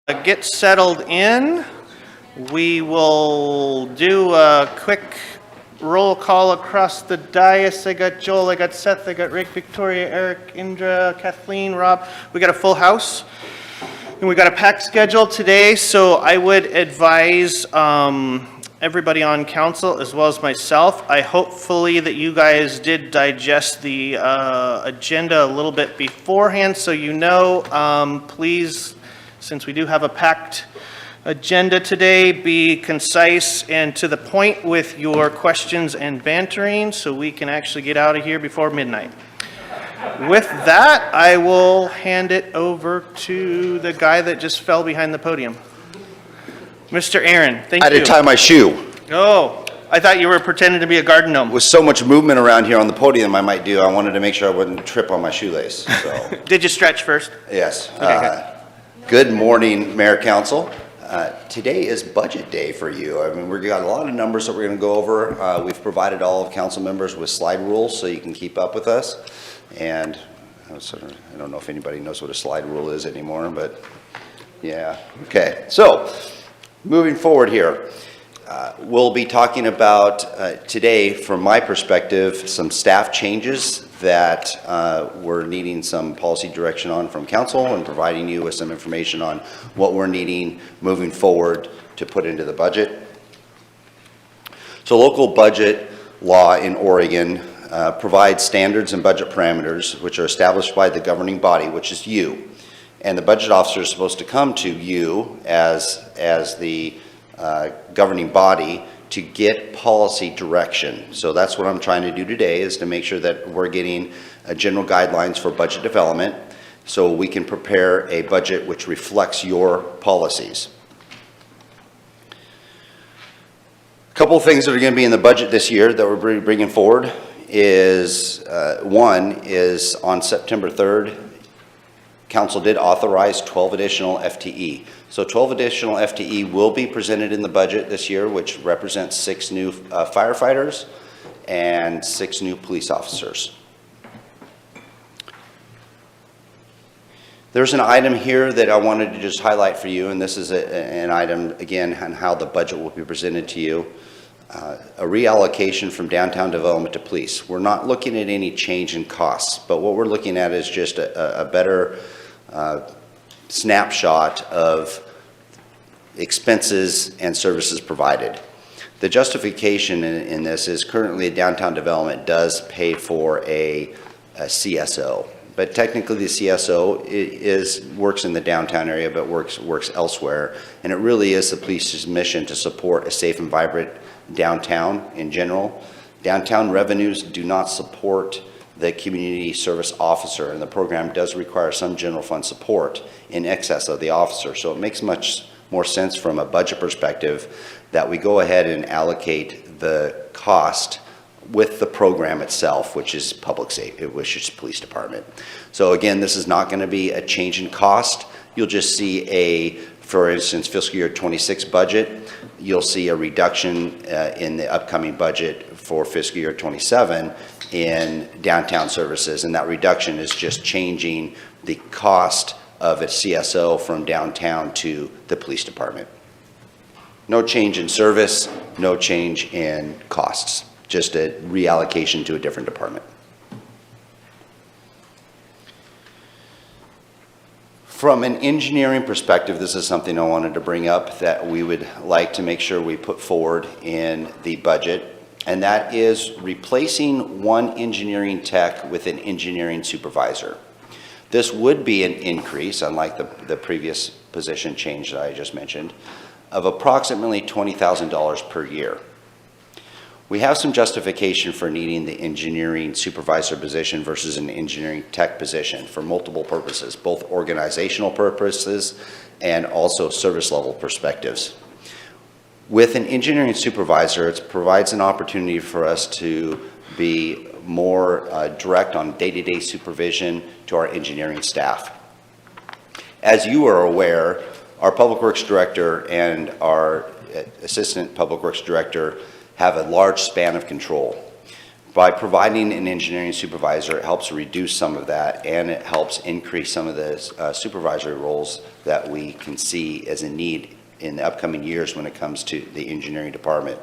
Get settled in. We will do a quick roll call across the dais. I got Joel, I got Seth, I got Rick, Victoria, Eric, Indra, Kathleen, Rob. We got a full house. And we got a packed schedule today, so I would advise everybody on council as well as myself. I hopefully that you guys did digest the agenda a little bit beforehand, so you know, please, since we do have a packed agenda today, be concise and to the point with your questions and bantering so we can actually get out of here before midnight. With that, I will hand it over to the guy that just fell behind the podium. Mr. Aaron, thank you. I had to tie my shoe. Oh, I thought you were pretending to be a garden gnome. With so much movement around here on the podium I might do, I wanted to make sure I wouldn't trip on my shoelace. So. Did you stretch first? Yes. Okay, good morning, Mayor Council. Today is budget day for you. I mean, we've got a lot of numbers that we're going to go over. We've provided all of council members with slide rules so you can keep up with us. And I don't know if anybody knows what a slide rule is anymore, but yeah. Okay, so moving forward here, we'll be talking about today, from my perspective, some staff changes that we're needing some policy direction on from council and providing you with some information on what we're needing moving forward to put into the budget. So local budget law in Oregon provides standards and budget parameters which are established by the governing body, which is you. And the budget officer is supposed to come to you as the governing body to get policy direction. So that's what I'm trying to do today, is to make sure that we're getting general guidelines for budget development so we can prepare a budget which reflects your policies. A couple of things that are going to be in the budget this year that we're bringing forward is, one is on September 3rd, Council did authorize 12 additional FTE. So 12 additional FTE will be presented in the budget this year, which represents 6 new firefighters and 6 new police officers. There's an item here that I wanted to just highlight for you, and this is an item, again, on how the budget will be presented to you. A reallocation from downtown development to police. We're not looking at any change in costs, but what we're looking at is just a better snapshot of expenses and services provided. The justification in this is currently downtown development does pay for a CSO, but technically the CSO works in the downtown area but works elsewhere, and it really is the police's mission to support a safe and vibrant downtown in general. Downtown revenues do not support the community service officer, and the program does require some general fund support in excess of the officer. So it makes much more sense from a budget perspective that we go ahead and allocate the cost with the program itself, which is public safety, which is police department. So again, this is not going to be a change in cost. You'll just see for instance, fiscal year 26 budget, you'll see a reduction in the upcoming budget for fiscal year 27 in downtown services, and that reduction is just changing the cost of a CSO from downtown to the police department. No change in service, no change in costs, just a reallocation to a different department. From an engineering perspective, this is something I wanted to bring up that we would like to make sure we put forward in the budget, and that is replacing one engineering tech with an engineering supervisor. This would be an increase, unlike the previous position change that I just mentioned, of approximately $20,000 per year. We have some justification for needing the engineering supervisor position versus an engineering tech position for multiple purposes, both organizational purposes and also service level perspectives. With an engineering supervisor, it provides an opportunity for us to be more direct on day-to-day supervision to our engineering staff. As you are aware, our Public Works Director and our Assistant Public Works Director have a large span of control. By providing an engineering supervisor, it helps reduce some of that, and it helps increase some of the supervisory roles that we can see as a need in the upcoming years when it comes to the engineering department.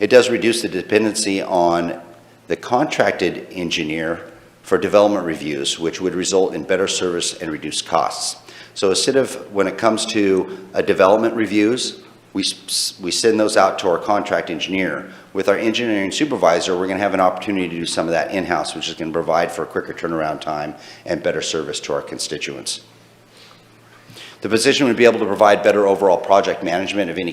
It does reduce the dependency on the contracted engineer for development reviews, which would result in better service and reduced costs. So instead of, when it comes to development reviews, we send those out to our contract engineer. With our engineering supervisor, we're going to have an opportunity to do some of that in-house, which is going to provide for a quicker turnaround time and better service to our constituents. The position would be able to provide better overall project management of any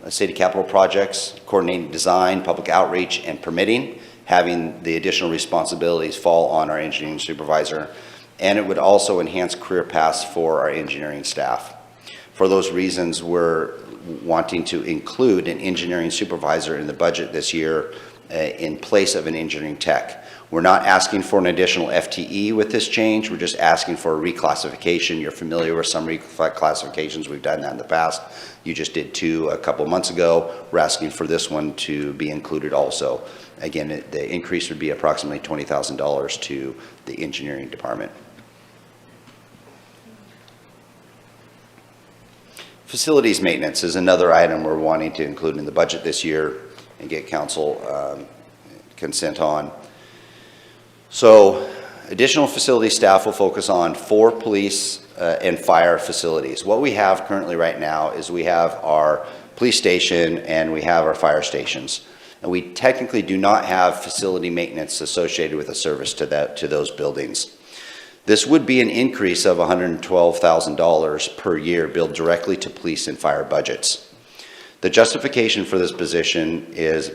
city capital projects, coordinating design, public outreach, and permitting, having the additional responsibilities fall on our engineering supervisor. And it would also enhance career paths for our engineering staff. For those reasons, we're wanting to include an engineering supervisor in the budget this year in place of an engineering tech. We're not asking for an additional FTE with this change. We're just asking for a reclassification. You're familiar with some reclassifications. We've done that in the past. You just did two a couple months ago. We're asking for this one to be included also. Again, the increase would be approximately $20,000 to the engineering department. Facilities maintenance is another item we're wanting to include in the budget this year and get council consent on. So additional facility staff will focus on 4 police and fire facilities. What we have currently right now is we have our police station and we have our fire stations. And we technically do not have facility maintenance associated with a service to those buildings. This would be an increase of $112,000 per year billed directly to police and fire budgets. The justification for this position is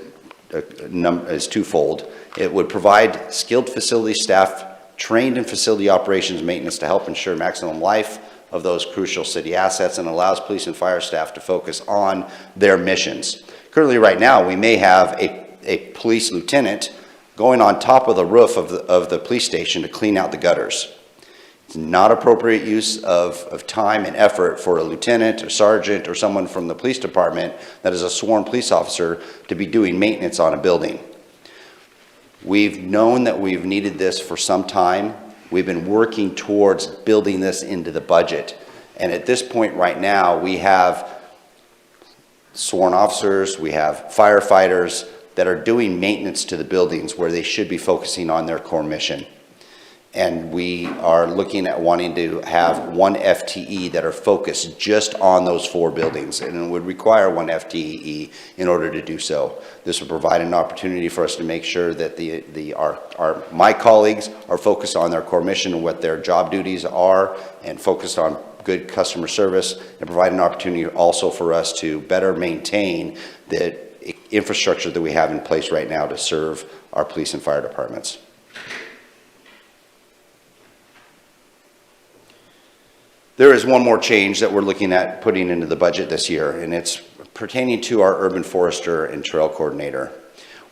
twofold. It would provide skilled facility staff trained in facility operations maintenance to help ensure maximum life of those crucial city assets, and allows police and fire staff to focus on their missions. Currently, right now, we may have a police lieutenant going on top of the roof of the police station to clean out the gutters. It's not appropriate use of time and effort for a lieutenant or sergeant or someone from the police department that is a sworn police officer to be doing maintenance on a building. We've known that we've needed this for some time. We've been working towards building this into the budget. And at this point right now, we have sworn officers, we have firefighters that are doing maintenance to the buildings where they should be focusing on their core mission. And we are looking at wanting to have 1 FTE that are focused just on those 4 buildings, and it would require 1 FTE in order to do so. This would provide an opportunity for us to make sure that my colleagues are focused on their core mission and what their job duties are, and focused on good customer service, and provide an opportunity also for us to better maintain the infrastructure that we have in place right now to serve our police and fire departments. There is one more change that we're looking at putting into the budget this year, and it's pertaining to our urban forester and trail coordinator.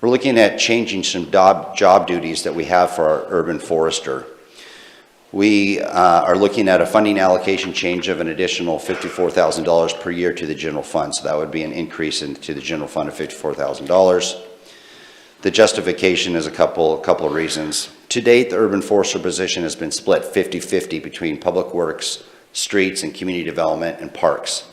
We're looking at changing some job duties that we have for our urban forester. We are looking at a funding allocation change of an additional $54,000 per year to the general fund. So that would be an increase into the general fund of $54,000. The justification is a couple of reasons. To date, the urban forester position has been split 50-50 between public works, streets, and community development and parks.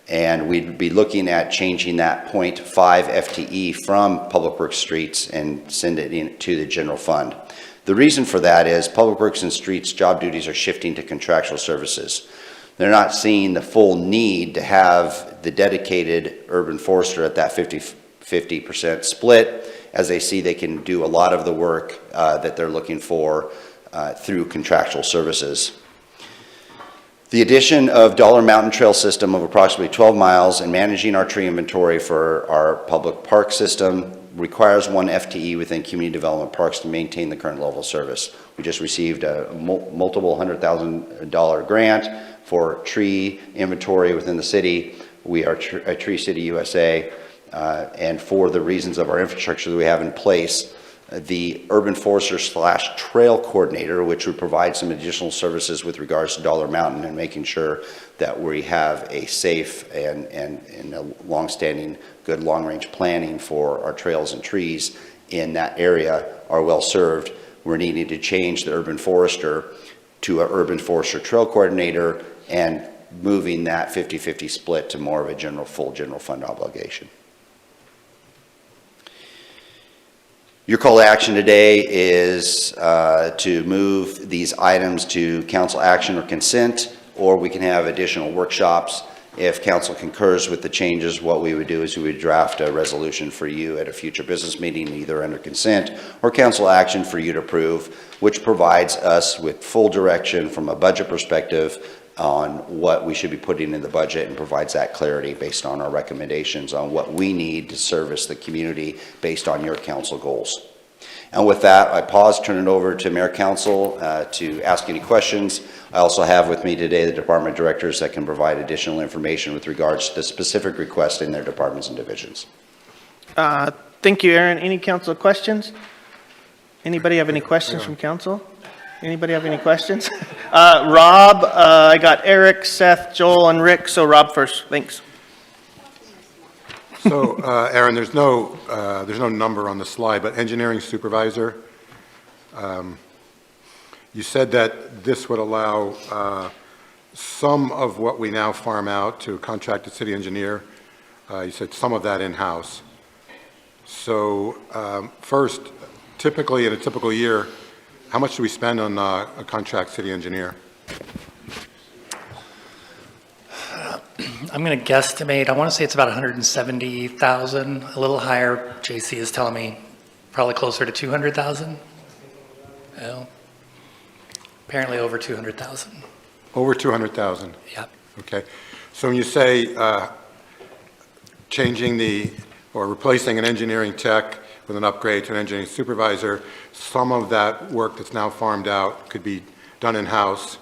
And we'd be looking at changing that 0.5 FTE from public works streets and send it into the general fund. The reason for that is public works and streets job duties are shifting to contractual services. They're not seeing the full need to have the dedicated urban forester at that 50% split, as they see they can do a lot of the work that they're looking for through contractual services. The addition of Dollar Mountain Trail system of approximately 12 miles and managing our tree inventory for our public park system requires 1 FTE within community development parks to maintain the current level of service. We just received a multiple $100,000 grant for tree inventory within the city. We are a Tree City USA, and for the reasons of our infrastructure that we have in place, the urban forester / trail coordinator, which would provide some additional services with regards to Dollar Mountain and making sure that we have a safe and a long-standing good long-range planning for our trails and trees in that area are well served. We're needing to change the urban forester to an urban forester trail coordinator and moving that 50-50 split to more of a full general fund obligation. Your call to action today is to move these items to council action or consent, or we can have additional workshops. If council concurs with the changes, what we would do is we would draft a resolution for you at a future business meeting, either under consent or council action for you to approve, which provides us with full direction from a budget perspective on what we should be putting in the budget, and provides that clarity based on our recommendations on what we need to service the community based on your council goals. And with that, I pause, turn it over to Mayor Council to ask any questions. I also have with me today the department directors that can provide additional information with regards to the specific request in their departments and divisions. Thank you, Aaron. Any council questions? Anybody have any questions from council? Anybody have any questions? Rob, I got Eric, Seth, Joel, and Rick, so Rob first. Thanks. So, Aaron, there's no number on the slide, but engineering supervisor, you said that this would allow some of what we now farm out to a contracted city engineer. You said some of that in-house. So, first, typically in a typical year, how much do we spend on a contract city engineer? I'm going to guesstimate, I want to say it's about 170,000, a little higher. JC is telling me probably closer to 200,000. Well, apparently over 200,000. Over 200,000? Yep. Okay. So when you say changing or replacing an engineering tech with an upgrade to an engineering supervisor, some of that work that's now farmed out could be done in-house.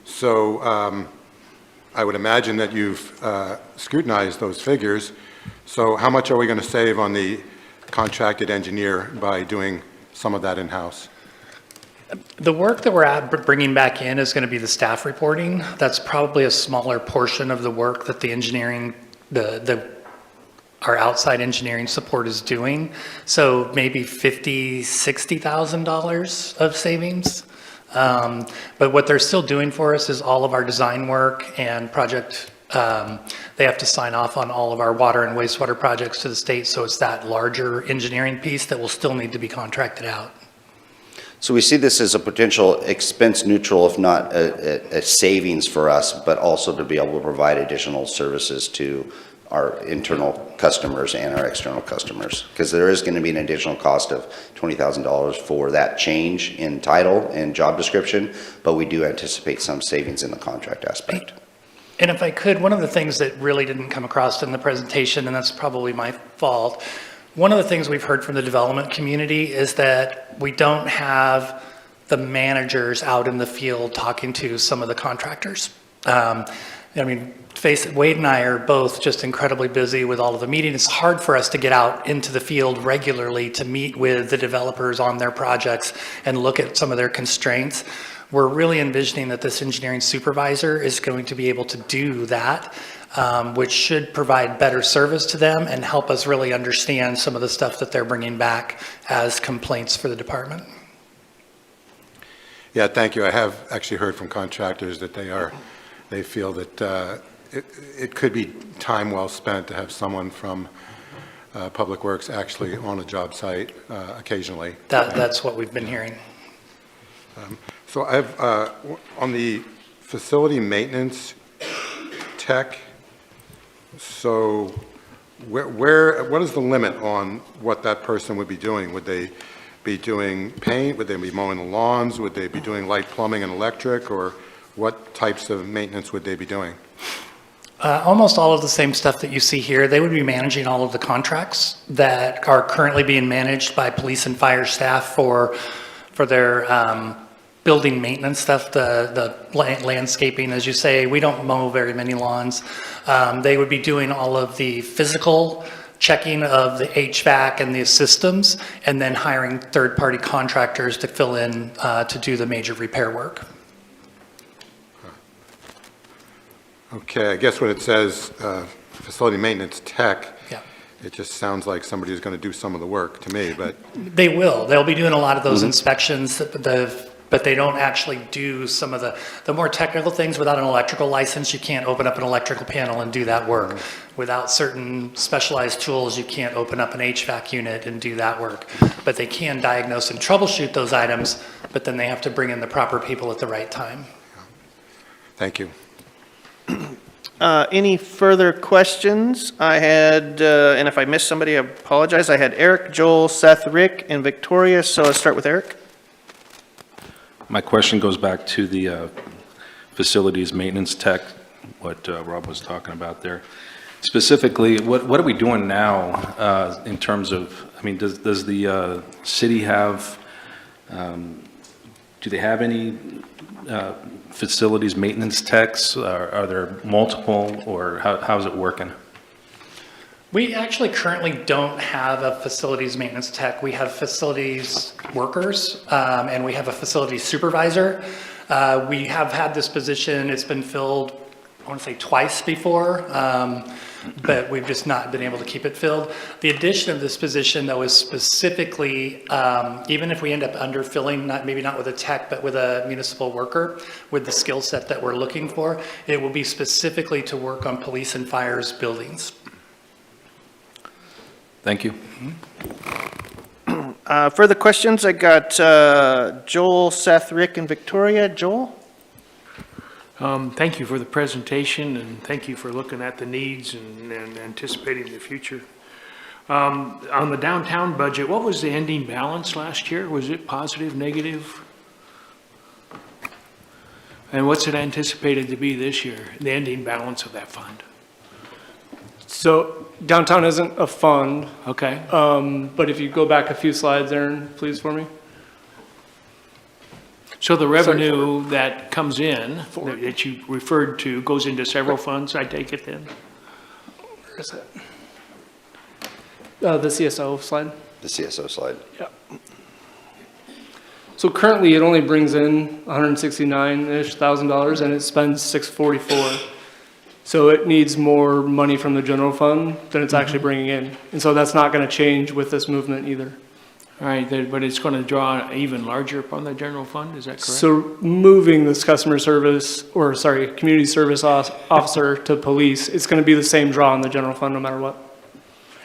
So I would imagine that you've scrutinized those figures. So how much are we going to save on the contracted engineer by doing some of that in-house? The work that we're bringing back in is going to be the staff reporting. That's probably a smaller portion of the work that the engineering, our outside engineering support is doing. So maybe $50,000, $60,000 of savings. But what they're still doing for us is all of our design work and project. They have to sign off on all of our water and wastewater projects to the state. So it's that larger engineering piece that will still need to be contracted out. So we see this as a potential expense neutral, if not a savings for us, but also to be able to provide additional services to our internal customers and our external customers, because there is going to be an additional cost of $20,000 for that change in title and job description, but we do anticipate some savings in the contract aspect. And if I could, one of the things that really didn't come across in the presentation, and that's probably my fault, one of the things we've heard from the development community is that we don't have the managers out in the field talking to some of the contractors. I mean, face it, Wade and I are both just incredibly busy with all of the meetings. It's hard for us to get out into the field regularly to meet with the developers on their projects and look at some of their constraints. We're really envisioning that this engineering supervisor is going to be able to do that, which should provide better service to them and help us really understand some of the stuff that they're bringing back as complaints for the department. Yeah, thank you. I have actually heard from contractors that they feel that it could be time well spent to have someone from Public Works actually on a job site occasionally. That's what we've been hearing. So I've on the facility maintenance tech. So what is the limit on what that person would be doing? Would they be doing paint? Would they be mowing the lawns? Would they be doing light plumbing and electric? Or what types of maintenance would they be doing? Almost all of the same stuff that you see here. They would be managing all of the contracts that are currently being managed by police and fire staff for their building maintenance stuff, the landscaping, as you say. We don't mow very many lawns. They would be doing all of the physical checking of the HVAC and the systems, and then hiring third-party contractors to fill in to do the major repair work. Okay, I guess when it says facility maintenance tech, Yeah. It just sounds like somebody's going to do some of the work to me, but They will. They'll be doing a lot of those inspections, but they don't actually do some of the more technical things. Without an electrical license, you can't open up an electrical panel and do that work. Without certain specialized tools, you can't open up an HVAC unit and do that work. But they can diagnose and troubleshoot those items, but then they have to bring in the proper people at the right time. thank you. Any further questions? I had, and if I missed somebody, I apologize. I had Eric, Joel, Seth, Rick, and Victoria, so let's start with Eric. My question goes back to the facilities maintenance tech, what Rob was talking about there. Specifically, what are we doing now in terms of, I mean, does the city have, do they have any facilities maintenance techs? Are there multiple, or how's it working? We actually currently don't have a facilities maintenance tech. We have facilities workers, and we have a facilities supervisor. We have had this position, it's been filled, I want to say twice before, but we've just not been able to keep it filled. The addition of this position, though, is specifically, even if we end up underfilling, maybe not with a tech, but with a municipal worker, with the skill set that we're looking for, it will be specifically to work on police and fires buildings. Thank you. Further questions? I got Joel, Seth, Rick, and Victoria. Joel? Thank you for the presentation, and thank you for looking at the needs and anticipating the future. On the downtown budget, what was the ending balance last year? Was it positive, negative? And what's it anticipated to be this year, the ending balance of that fund? So downtown isn't a fund, Okay, but if you go back a few slides, Aaron, please, for me. so the revenue that comes in, that you referred to, goes into several funds, I take it then? Where is it? The CSO slide. The CSO slide. Yeah. So currently, it only brings in $169-ish thousand, and it spends $644. So it needs more money from the general fund than it's actually bringing in. And so that's not going to change with this movement either. All right, but it's going to draw even larger upon the general fund, is that correct? So moving this customer service, or sorry, community service officer to police, it's going to be the same draw on the general fund no matter what.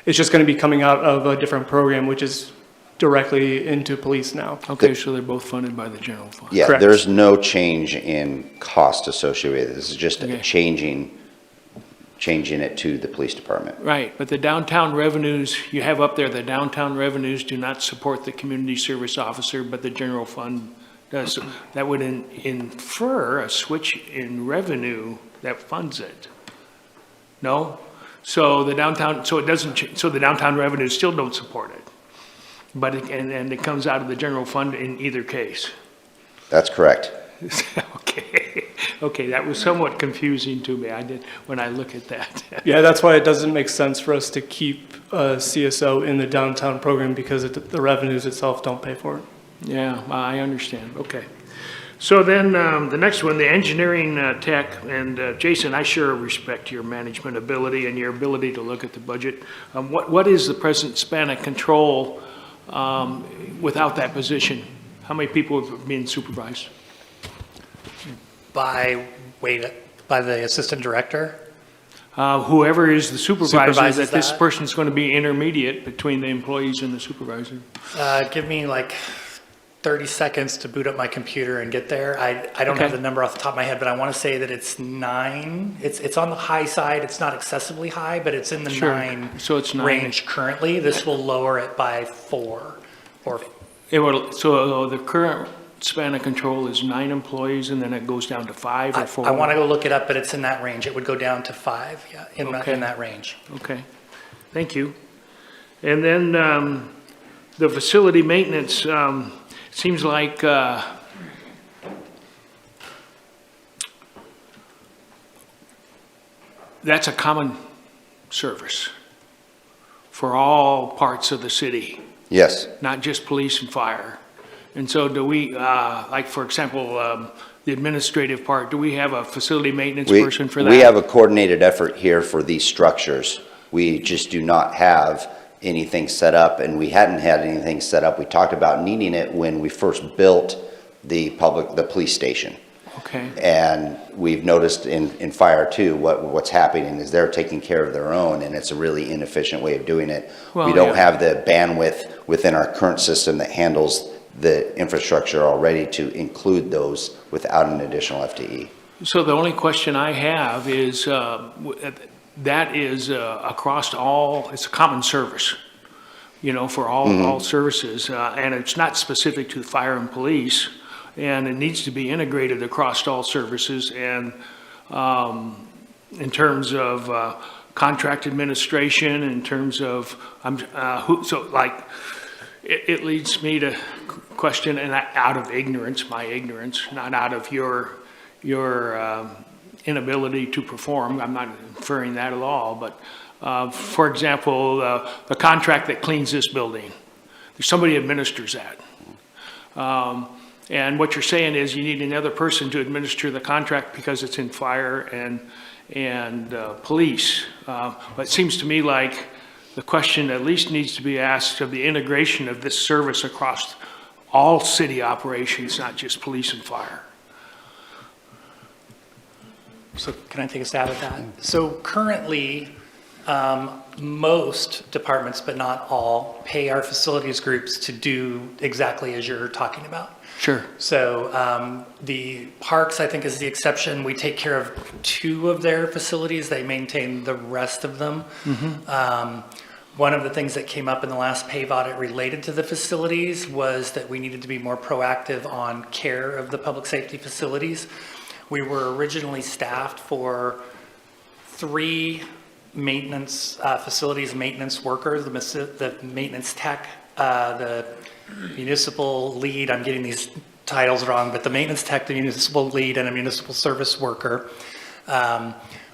It's just going to be coming out of a different program, which is directly into police now. Okay, so they're both funded by the general fund. Yeah, Correct. there's no change in cost associated. This is just Okay. changing it to the police department. Right, but the downtown revenues, you have up there, the downtown revenues do not support the community service officer, but the general fund does. That would infer a switch in revenue that funds it. No? So the downtown, so it doesn't, so the downtown revenues still don't support it. But, and it comes out of the general fund in either case. That's correct. Okay, that was somewhat confusing to me, when I look at that. Yeah, that's why it doesn't make sense for us to keep CSO in the downtown program, because the revenues itself don't pay for it. Yeah, I understand, okay. So then, the next one, the engineering tech, and Jason, I sure respect your management ability and your ability to look at the budget. What is the present span of control without that position? How many people have been supervised? By the assistant director. Whoever is the supervisor, Supervises that this that? person's going to be intermediate between the employees and the supervisor. Give me like 30 seconds to boot up my computer and get there. I don't Okay. have the number off the top of my head, but I want to say that it's 9. It's on the high side. It's not excessively high, but it's in the Sure. 9 So it's 9. range currently. This will lower it by 4 or It will, so the current span of control is 9 employees, and then it goes down to 5 or 4? I want to go look it up, but it's in that range. It would go down to 5, yeah, Okay. in that range. Okay, thank you. And then the facility maintenance, seems like that's a common service for all parts of the city, Yes. not just police and fire. And so do we, like, for example, the administrative part, do we have a facility maintenance person for that? We have a coordinated effort here for these structures. We just do not have anything set up, and we hadn't had anything set up. We talked about needing it when we first built the police station. Okay. And we've noticed in fire too, what's happening is they're taking care of their own, and it's a really inefficient way of doing it. Well, We don't yeah. have the bandwidth within our current system that handles the infrastructure already to include those without an additional FTE. So the only question I have is, that is across all, it's a common service, you know, for all services, and it's not specific to fire and police, and it needs to be integrated across all services, and in terms of contract administration, in terms of, it leads me to question, and out of ignorance, my ignorance, not out of your inability to perform. I'm not inferring that at all, but for example, the contract that cleans this building, somebody administers that. And what you're saying is you need another person to administer the contract because it's in fire and police. But it seems to me like the question at least needs to be asked of the integration of this service across all city operations, not just police and fire. So can I take a stab at that? So currently, most departments, but not all, pay our facilities groups to do exactly as you're talking about. Sure. So the parks, I think, is the exception. We take care of 2 of their facilities. They maintain the rest of them. One of the things that came up in the last PAVE audit related to the facilities was that we needed to be more proactive on care of the public safety facilities. We were originally staffed for 3 maintenance facilities maintenance workers, the maintenance tech, the municipal lead, I'm getting these titles wrong, but the maintenance tech, the municipal lead, and a municipal service worker.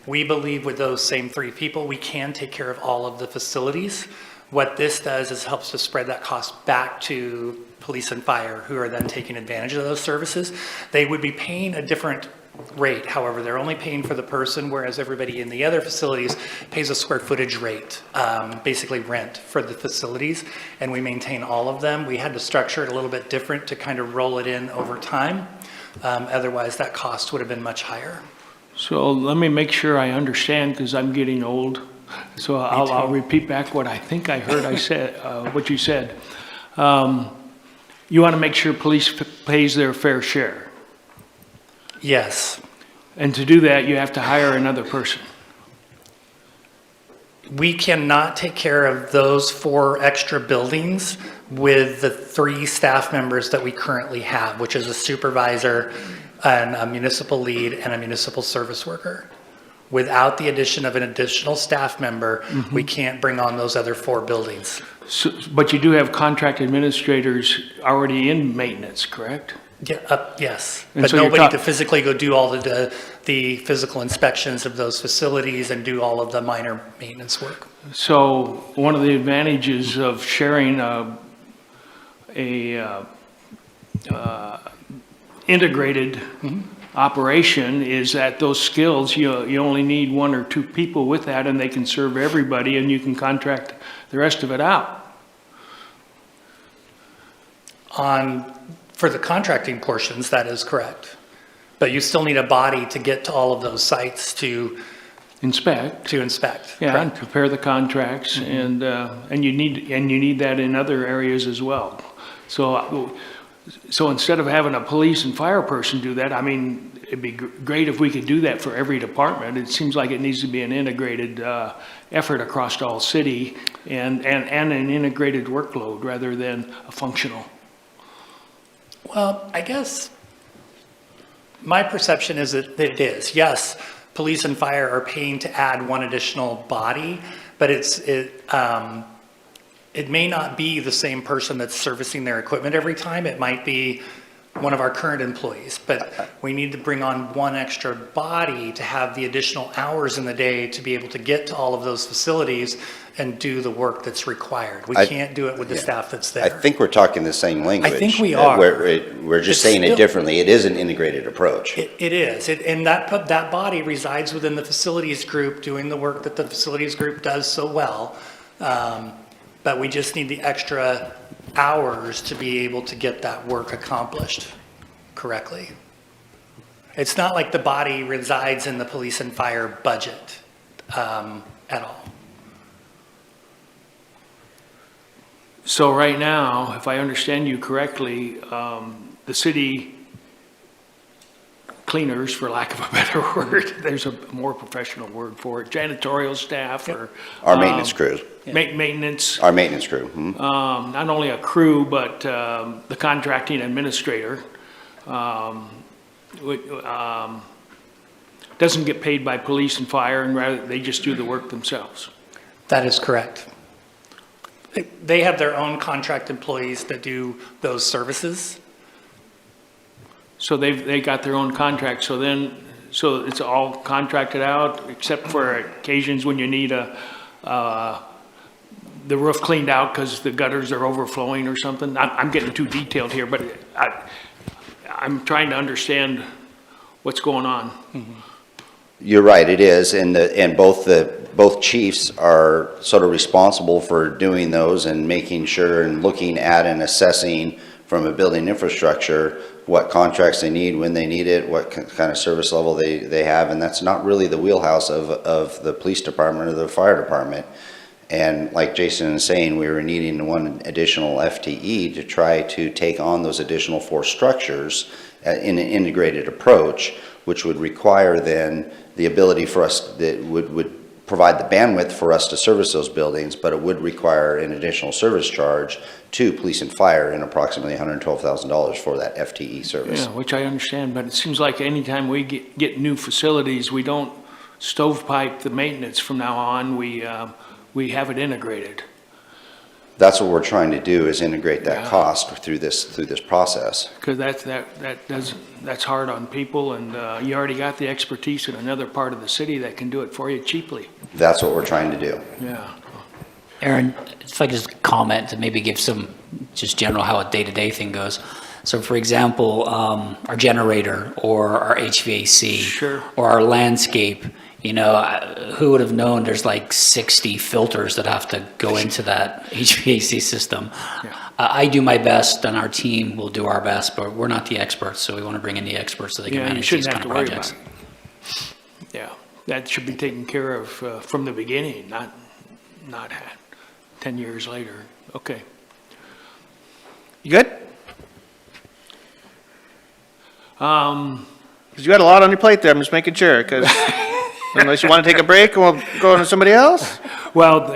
We believe with those same 3 people, we can take care of all of the facilities. What this does is helps to spread that cost back to police and fire, who are then taking advantage of those services. They would be paying a different rate. However, they're only paying for the person, whereas everybody in the other facilities pays a square footage rate, basically rent for the facilities, and we maintain all of them. We had to structure it a little bit different to kind of roll it in over time. Otherwise, that cost would have been much higher. So let me make sure I understand, because I'm getting old. So I'll repeat back what I think I heard what you said. You want to make sure police pays their fair share. Yes. And to do that, you have to hire another person. We cannot take care of those 4 extra buildings with the 3 staff members that we currently have, which is a supervisor, and a municipal lead, and a municipal service worker. Without the addition of an additional staff member, we can't bring on those other 4 buildings. So, but you do have contract administrators already in maintenance, correct? Yeah, yes, And but so you're nobody talk- to physically go do all the physical inspections of those facilities and do all of the minor maintenance work. So one of the advantages of sharing a integrated operation is that those skills, you only need 1 or 2 people with that, and they can serve everybody, and you can contract the rest of it out. For the contracting portions, that is correct. But you still need a body to get to all of those sites to Inspect. inspect. Yeah, and correct? prepare the contracts, and you need that in other areas as well. So instead of having a police and fire person do that, I mean, it'd be great if we could do that for every department. It seems like it needs to be an integrated effort across all city, and an integrated workload rather than a functional. Well, I guess my perception is that it is. Yes, police and fire are paying to add 1 additional body, but it may not be the same person that's servicing their equipment every time. It might be one of our current employees, but we need to bring on one extra body to have the additional hours in the day to be able to get to all of those facilities and do the work that's required. We can't do it with the staff that's there. I think we're talking the same language. think we are. We're just It's saying it still- differently. It is an integrated approach. It is, and that body resides within the facilities group, doing the work that the facilities group does so well. But we just need the extra hours to be able to get that work accomplished correctly. It's not like the body resides in the police and fire budget at all. So right now, if I understand you correctly, the city cleaners, for lack of a better word, there's a more professional word for it, janitorial staff or. Our maintenance crews, Maintenance, our maintenance crew. not only a crew, but the contracting administrator doesn't get paid by police and fire, and rather, they just do the work themselves. That is correct. They have their own contract employees that do those services. So they got their own contract, so it's all contracted out, except for occasions when you need the roof cleaned out because the gutters are overflowing or something. I'm getting too detailed here, but I'm trying to understand what's going on. You're right, it is, and both chiefs are sort of responsible for doing those and making sure and looking at and assessing from a building infrastructure what contracts they need, when they need it, what kind of service level they have, and that's not really the wheelhouse of the police department or the fire department. And like Jason is saying, we were needing one additional FTE to try to take on those additional 4 structures in an integrated approach, which would require then the ability for us, that would provide the bandwidth for us to service those buildings, but it would require an additional service charge to police and fire in approximately $112,000 for that FTE service. Yeah, which I understand, but it seems like anytime we get new facilities, we don't stovepipe the maintenance from now on. We have it integrated. That's what we're trying to do, is integrate that Yeah. cost through this process. Because that's hard on people, and you already got the expertise in another part of the city that can do it for you cheaply. That's what we're trying to do. Yeah. Aaron, if I could just comment to maybe give some, just general how a day-to-day thing goes. So for example, our generator or our HVAC. Sure. Or our landscape, you know, who would have known there's like 60 filters that have to go into that HVAC system. Yeah. I do my best and our team will do our best, but we're not the experts, so we want to bring in the experts so they can Yeah, you manage these shouldn't kind have of to worry projects. about it. Yeah, that should be taken care of from the beginning, not 10 years later. Okay. You good? Um, 'Cause you got a lot on your plate there, I'm just making sure, because unless you want to take a break and we'll go on to somebody else? well,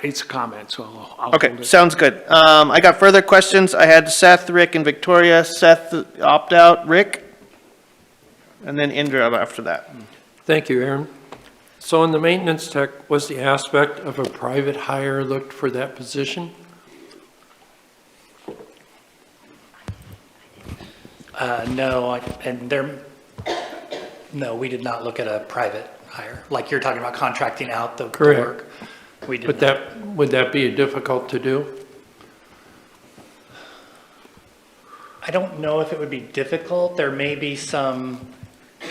it's a comment, so I'll Okay, hold it. sounds good. I got further questions. I had Seth, Rick, and Victoria. Seth, opt out. Rick? And then Indra after that. Thank you, Aaron. So in the maintenance tech, was the aspect of a private hire looked for that position? No, we did not look at a private hire, like you're talking about contracting out the Correct. work. We did not. Would that be difficult to do? I don't know if it would be difficult. There may be some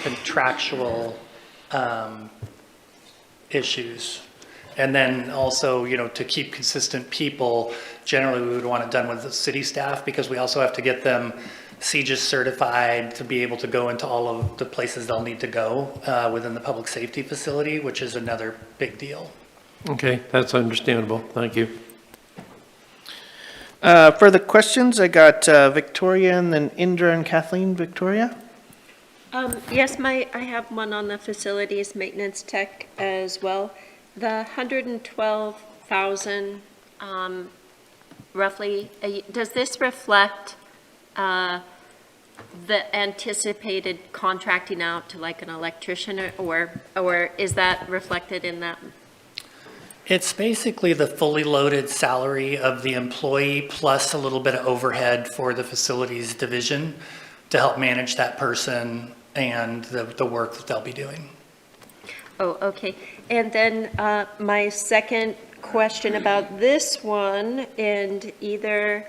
contractual issues. And then also, you know, to keep consistent people, generally we would want it done with the city staff because we also have to get them CGIS certified to be able to go into all of the places they'll need to go within the public safety facility, which is another big deal. Okay, that's understandable. Thank you. Further questions? I got Victoria and then Indra and Kathleen. Victoria? Yes, I have one on the facilities maintenance tech as well. The 112,000 roughly, does this reflect the anticipated contracting out to like an electrician or is that reflected in that? It's basically the fully loaded salary of the employee plus a little bit of overhead for the facilities division to help manage that person and the work that they'll be doing. Oh, okay. And then my second question about this one, and either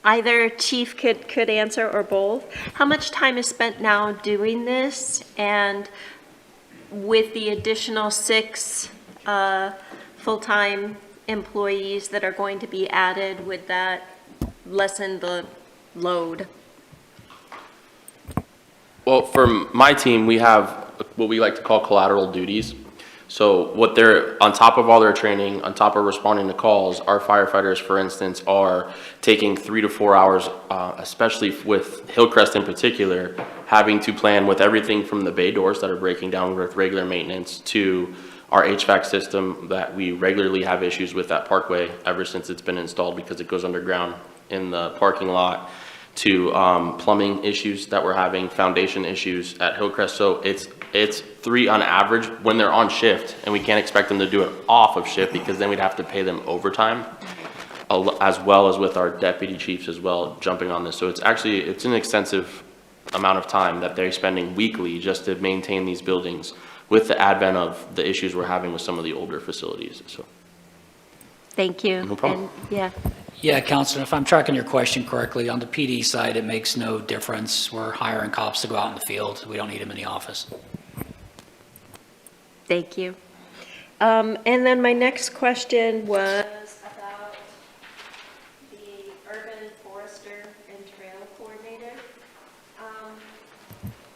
either chief could answer or both. How much time is spent now doing this? And with the additional 6 full-time employees that are going to be added, would that lessen the load? Well, for my team, we have what we like to call collateral duties. So what they're, on top of all their training, on top of responding to calls, our firefighters, for instance, are taking 3 to 4 hours, especially with Hillcrest in particular, having to plan with everything from the bay doors that are breaking down with regular maintenance to our HVAC system that we regularly have issues with at Parkway ever since it's been installed because it goes underground in the parking lot, to plumbing issues that we're having, foundation issues at Hillcrest. So it's 3 on average when they're on shift, and we can't expect them to do it off of shift because then we'd have to pay them overtime, as well as with our deputy chiefs as well jumping on this. So it's an extensive amount of time that they're spending weekly just to maintain these buildings with the advent of the issues we're having with some of the older facilities. So Thank you. No problem. And, yeah. Yeah, Councilor, if I'm tracking your question correctly, on the PD side, it makes no difference. We're hiring cops to go out in the field. We don't need them in the office. Thank you. And then my next question was about the urban forester and trail coordinator.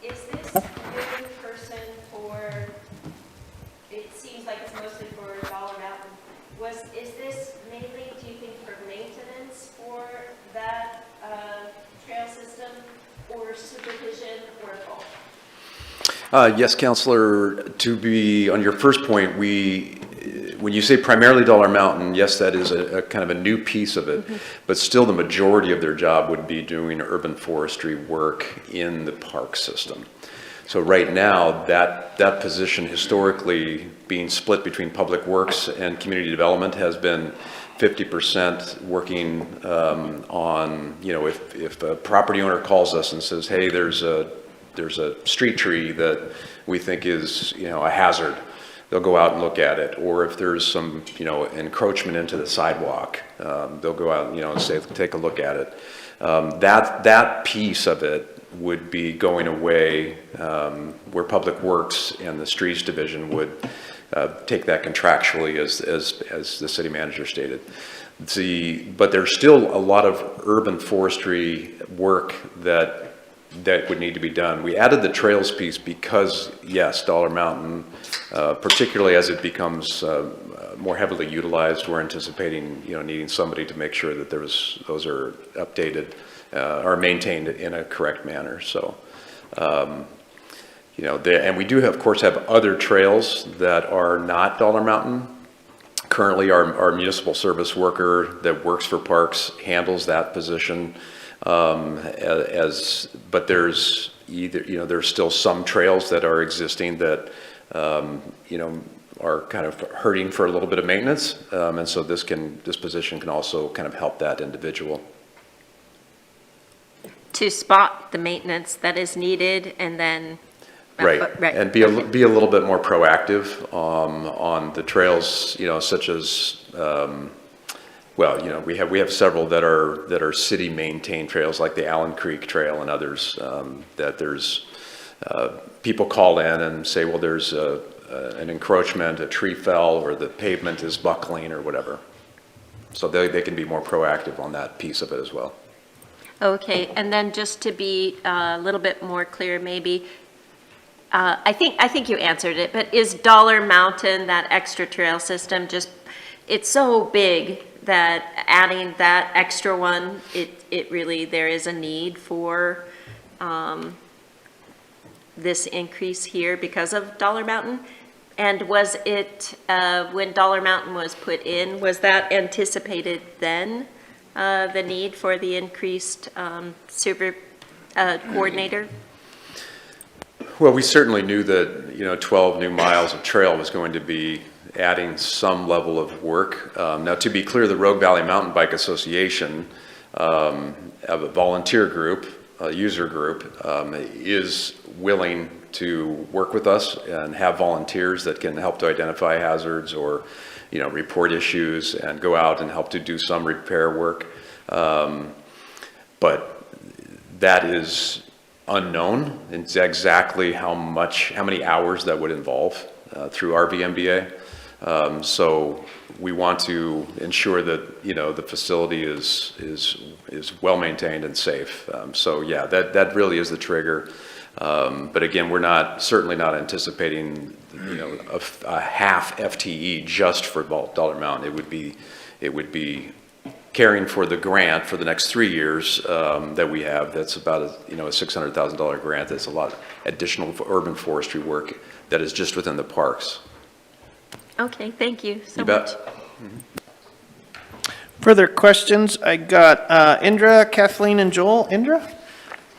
Is this new person for, it seems like it's mostly for Dollar Mountain. Is this mainly, do you think, for maintenance for that trail system, or supervision, or both? Yes, Counselor, to be on your first point, when you say primarily Dollar Mountain, yes, that is a kind of a new piece of it, but still the majority of their job would be doing urban forestry work in the park system. So right now, that position historically being split between Public Works and Community Development has been 50% working on, if a property owner calls us and says, hey, there's a street tree that we think is, a hazard, they'll go out and look at it. Or if there's some, encroachment into the sidewalk, they'll go out, and say, take a look at it. That piece of it would be going away, where Public Works and the Streets Division would take that contractually, as the city manager stated. But there's still a lot of urban forestry work that would need to be done. We added the trails piece because, yes, Dollar Mountain, particularly as it becomes more heavily utilized, we're anticipating, needing somebody to make sure that those are updated or maintained in a correct manner. So, and we do, of course, have other trails that are not Dollar Mountain. Currently, our municipal service worker that works for parks handles that position. But there's there's still some trails that are existing that, are kind of hurting for a little bit of maintenance. And so this position can also kind of help that individual. To spot the maintenance that is needed, and then. Right, and be a little bit more proactive on the trails, such as, we have several that are city maintained trails, like the Allen Creek Trail and others, that there's people call in and say, well, there's an encroachment, a tree fell, or the pavement is buckling or whatever. So they can be more proactive on that piece of it as well. Okay, and then just to be a little bit more clear, maybe, I think you answered it, but is Dollar Mountain, that extra trail system, it's so big that adding that extra one, it really, there is a need for this increase here because of Dollar Mountain? And was it, when Dollar Mountain was put in, was that anticipated then, the need for the increased super coordinator? Well, we certainly knew that, 12 new miles of trail was going to be adding some level of work. Now, to be clear, the Rogue Valley Mountain Bike Association, a volunteer group, a user group, is willing to work with us and have volunteers that can help to identify hazards or, report issues and go out and help to do some repair work. But that is unknown. It's exactly how many hours that would involve through our VMBA. So we want to ensure that, the facility is well maintained and safe. So yeah, that really is the trigger. But again, we're certainly not anticipating, a half FTE just for Dollar Mountain. It would be caring for the grant for the next 3 years that we have. That's about a $600,000 grant. That's a lot of additional urban forestry work that is just within the parks. Okay, thank you so You bet. much. Further questions? I got Indra, Kathleen, and Joel. Indra?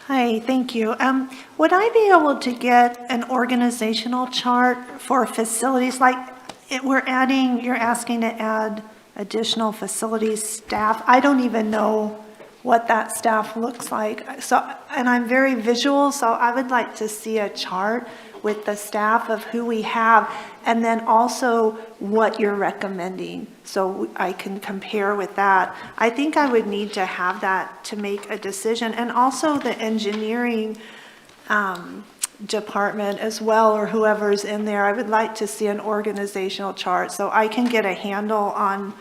Hi, thank you. Would I be able to get an organizational chart for facilities? Like, you're asking to add additional facilities staff. I don't even know what that staff looks like. So, and I'm very visual, so I would like to see a chart with the staff of who we have, and then also what you're recommending, so I can compare with that. I think I would need to have that to make a decision, and also the engineering department as well, or whoever's in there. I would like to see an organizational chart so I can get a handle on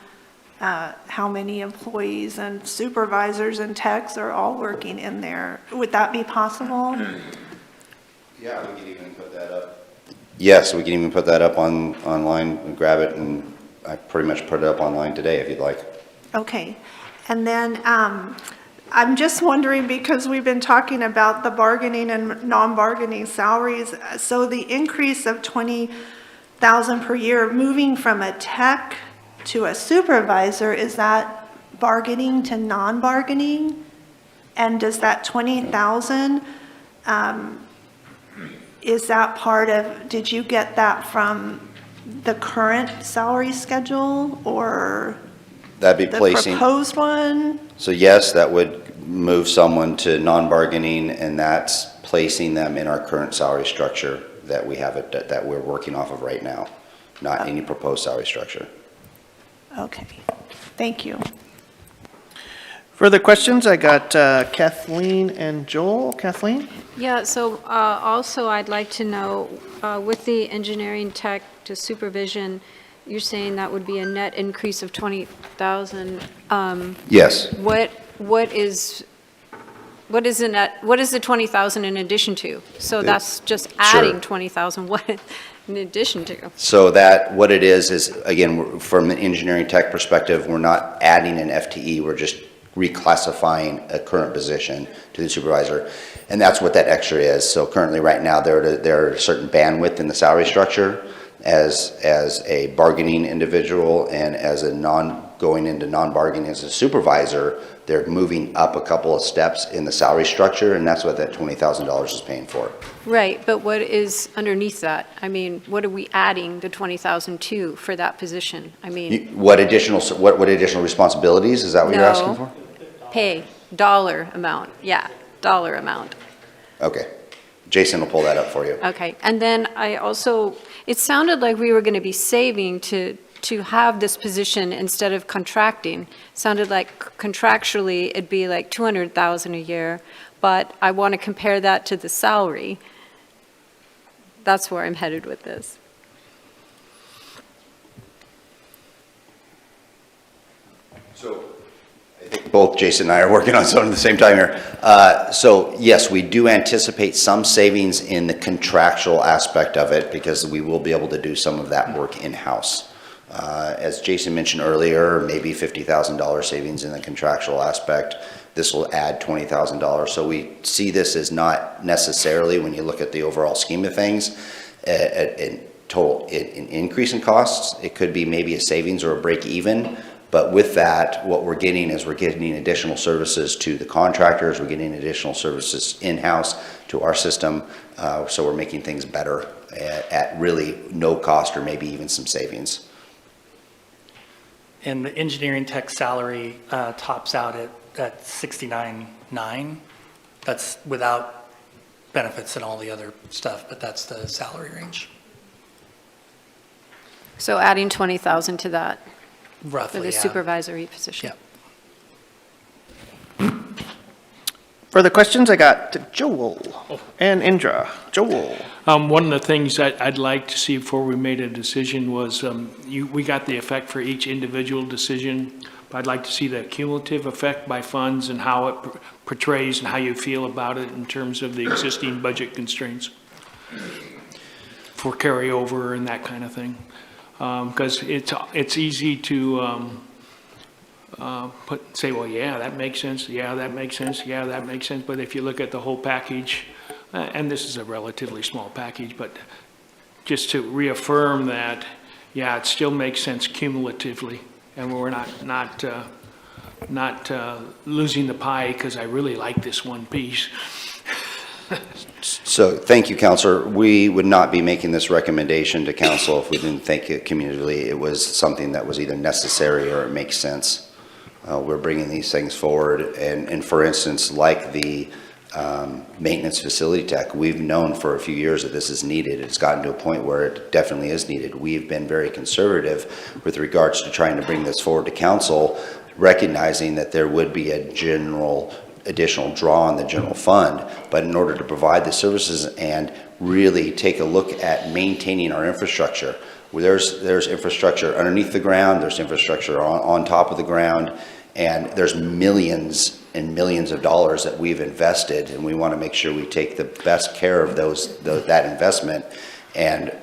how many employees and supervisors and techs are all working in there. Would that be possible? Yeah, we can even put that up. Yes, we can even put that up online and grab it, and I pretty much put it up online today if you'd like. Okay. And then I'm just wondering, because we've been talking about the bargaining and non-bargaining salaries, so the increase of $20,000 per year, moving from a tech to a supervisor, is that bargaining to non-bargaining? And does that $20,000, is that part of, did you get that from the current salary schedule or That'd be the placing. proposed one? So yes, that would move someone to non-bargaining, and that's placing them in our current salary structure that we have, that we're working off of right now, not any proposed salary structure. Okay, thank you. Further questions? I got Kathleen and Joel. Kathleen? Yeah, so also I'd like to know, with the engineering tech to supervision, you're saying that would be a net increase of 20,000. Yes. What is the 20,000 in addition to? So that's just adding 20,000. What in addition to? So what it is again, from an engineering tech perspective, we're not adding an FTE, we're just reclassifying a current position to the supervisor, and that's what that extra is. So currently, right now, there are a certain bandwidth in the salary structure as a bargaining individual, and as going into non-bargaining as a supervisor, they're moving up a couple of steps in the salary structure, and that's what that $20,000 is paying for. Right, but what is underneath that? I mean, what are we adding the 20,000 to for that position? I mean, What additional responsibilities, is that what you're asking for? pay, dollar amount, yeah, dollar amount. Okay. Jason will pull that up for you. Okay, and then it sounded like we were going to be saving to have this position instead of contracting. Sounded like contractually it'd be like 200,000 a year, but I want to compare that to the salary. That's where I'm headed with this. So I think both Jason and I are working on something at the same time here. So yes, we do anticipate some savings in the contractual aspect of it, because we will be able to do some of that work in-house. As Jason mentioned earlier, maybe $50,000 savings in the contractual aspect. This will add $20,000. So we see this as not necessarily, when you look at the overall scheme of things, an increase in costs. It could be maybe a savings or a break even, But with that, what we're getting is we're getting additional services to the contractors, we're getting additional services in-house to our system, so we're making things better at really no cost or maybe even some savings. And the engineering tech salary tops out at 69.9. That's without benefits and all the other stuff, but that's the salary range, So adding 20,000 to that for roughly, the yeah. supervisory position. Yep. Further questions? I got Joel and Indra. Joel. One of the things that I'd like to see before we made a decision was, we got the effect for each individual decision, but I'd like to see the cumulative effect by funds and how it portrays and how you feel about it in terms of the existing budget constraints for carryover and that kind of thing. Because it's easy to say, well, yeah, that makes sense, yeah, that makes sense, yeah, that makes sense. But if you look at the whole package, and this is a relatively small package, but just to reaffirm that, yeah, it still makes sense cumulatively, and we're not losing the pie because I really like this one piece. So, thank you, Counselor. We would not be making this recommendation to Council if we didn't think it cumulatively it was something that was either necessary or it makes sense. We're bringing these things forward, and for instance, like the maintenance facility tech, we've known for a few years that this is needed. It's gotten to a point where it definitely is needed. We've been very conservative with regards to trying to bring this forward to Council, recognizing that there would be a general additional draw on the general fund, but in order to provide the services and really take a look at maintaining our infrastructure, there's infrastructure underneath the ground, there's infrastructure on top of the ground, and there's millions and millions of dollars that we've invested, and we want to make sure we take the best care of that investment. And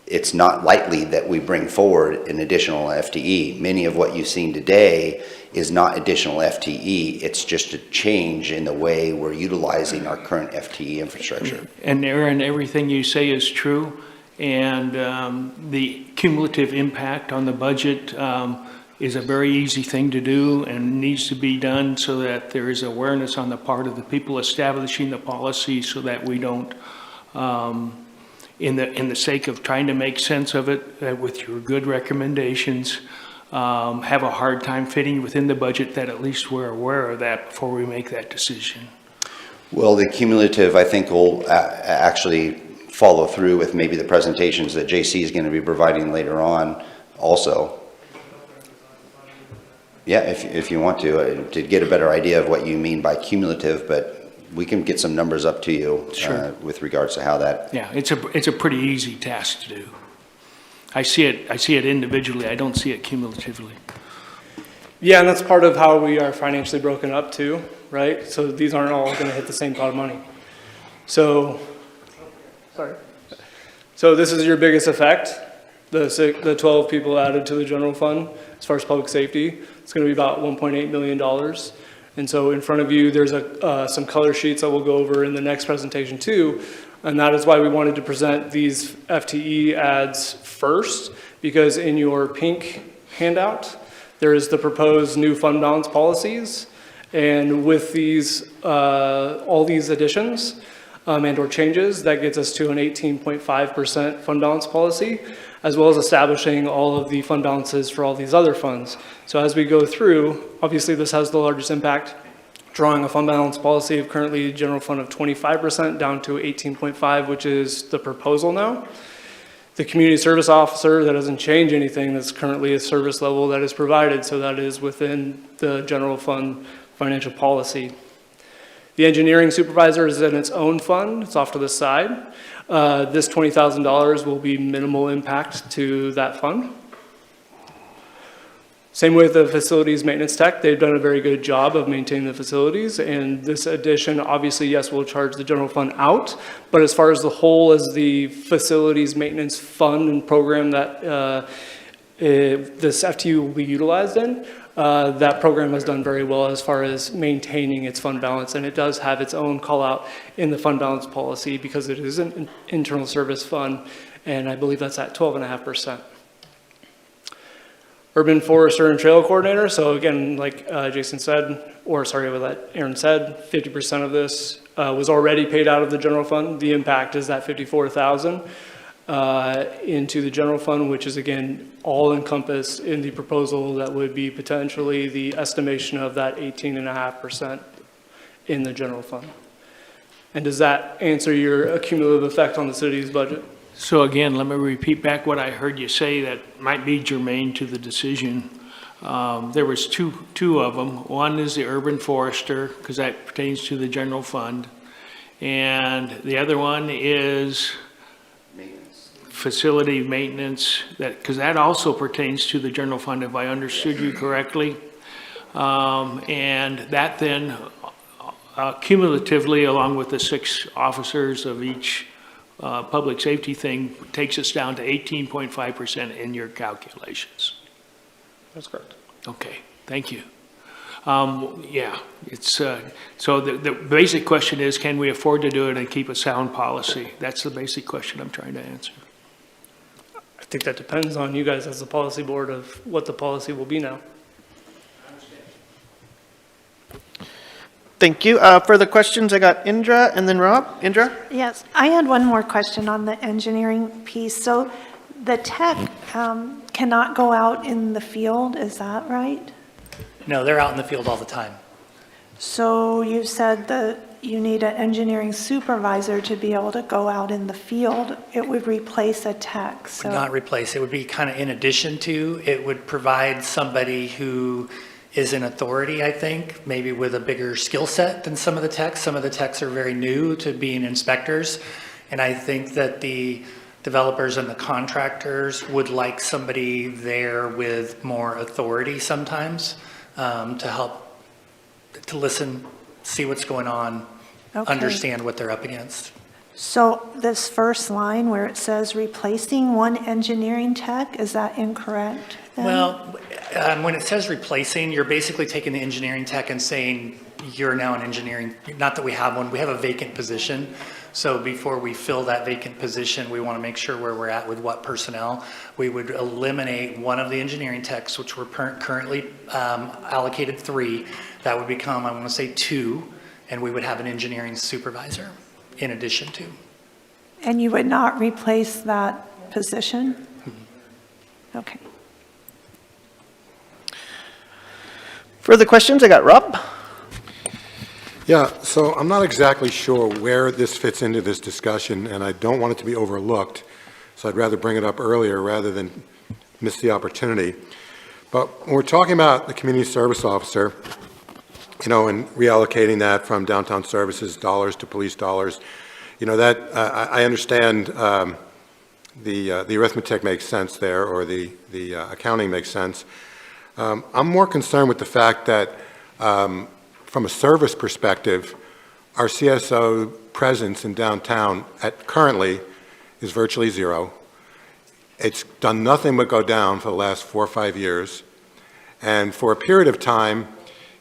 it's not likely that we bring forward an additional FTE. Many of what you've seen today is not additional FTE, it's just a change in the way we're utilizing our current FTE infrastructure. And Aaron, everything you say is true, and the cumulative impact on the budget is a very easy thing to do and needs to be done so that there is awareness on the part of the people establishing the policy, so that we don't, in the sake of trying to make sense of it with your good recommendations, have a hard time fitting within the budget, that at least we're aware of that before we make that decision. Well, the cumulative, I think, will actually follow through with maybe the presentations that JC is going to be providing later on also. Yeah, if you want to get a better idea of what you mean by cumulative, but we can get some numbers up to you with regards to how that. Yeah, it's a pretty easy task to do. I see it individually. I don't see it cumulatively. Yeah, and that's part of how we are financially broken up too, right? So these aren't all going to hit the same pot of money. So this is your biggest effect, the 12 people added to the general fund as far as public safety. It's going to be about $1.8 million. And so in front of you, there's some color sheets that we'll go over in the next presentation too. And that is why we wanted to present these FTE adds first, because in your pink handout, there is the proposed new fund balance policies. And with these, all these additions and or changes, that gets us to an 18.5% fund balance policy, as well as establishing all of the fund balances for all these other funds. So as we go through, obviously this has the largest impact, drawing a fund balance policy of currently general fund of 25% down to 18.5, which is the proposal now. The community service officer, that doesn't change anything. That's currently a service level that is provided, so that is within the general fund financial policy. The engineering supervisor is in its own fund. It's off to the side. This $20,000 will be minimal impact to that fund. Same with the facilities maintenance tech. They've done a very good job of maintaining the facilities, and this addition, obviously, yes, will charge the general fund out, but as far as the whole as the facilities maintenance fund and program that this FTU will be utilized in, that program has done very well as far as maintaining its fund balance, and it does have its own call out in the fund balance policy because it is an internal service fund, and I believe that's at 12.5%. urban forester and trail coordinator. So again, like Jason said, or sorry, what Aaron said, 50% of this was already paid out of the general fund. The impact is that 54,000 into the general fund, which is again all encompassed in the proposal that would be potentially the estimation of that 18.5% in the general fund. And does that answer your cumulative effect on the city's budget? So again, let me repeat back what I heard you say that might be germane to the decision. There was two of them. One is the urban forester, because that pertains to the general fund. And the other one is facility maintenance, because that also pertains to the general fund, if I understood you correctly. And that then cumulatively, along with the 6 officers of each public safety thing, takes us down to 18.5% in your calculations. That's correct. Okay, thank you. Yeah, it's, so the basic question is, can we afford to do it and keep a sound policy? That's the basic question I'm trying to answer. I think that depends on you guys as the policy board of what the policy will be now. Thank you. Further questions? I got Indra and then Rob. Indra? Yes, I had one more question on the engineering piece. So the tech cannot go out in the field, is that right? No, they're out in the field all the time. So you said that you need an engineering supervisor to be able to go out in the field. It would replace a tech, so. Would not replace, it would be kind of in addition to, it would provide somebody who is an authority, I think, maybe with a bigger skill set than some of the techs. Some of the techs are very new to being inspectors. And I think that the developers and the contractors would like somebody there with more authority sometimes to help, to listen, see what's going on, Okay. understand what they're up against. So this first line where it says replacing one engineering tech, is that incorrect then? Well, when it says replacing, you're basically taking the engineering tech and saying, you're now an engineering, not that we have one, we have a vacant position. So before we fill that vacant position, we want to make sure where we're at with what personnel. We would eliminate one of the engineering techs, which we're currently allocated 3. That would become, I want to say 2, and we would have an engineering supervisor in addition to. And you would not replace that position? Okay. Further questions? I got Rob. Yeah, so I'm not exactly sure where this fits into this discussion, and I don't want it to be overlooked, so I'd rather bring it up earlier rather than miss the opportunity. But when we're talking about the community service officer, you know, and reallocating that from downtown services dollars to police dollars, you know, that I understand the arithmetic makes sense there, or the accounting makes sense. I'm more concerned with the fact that from a service perspective, our CSO presence in downtown currently is virtually 0. It's done nothing but go down for the last 4 or 5 years. And for a period of time,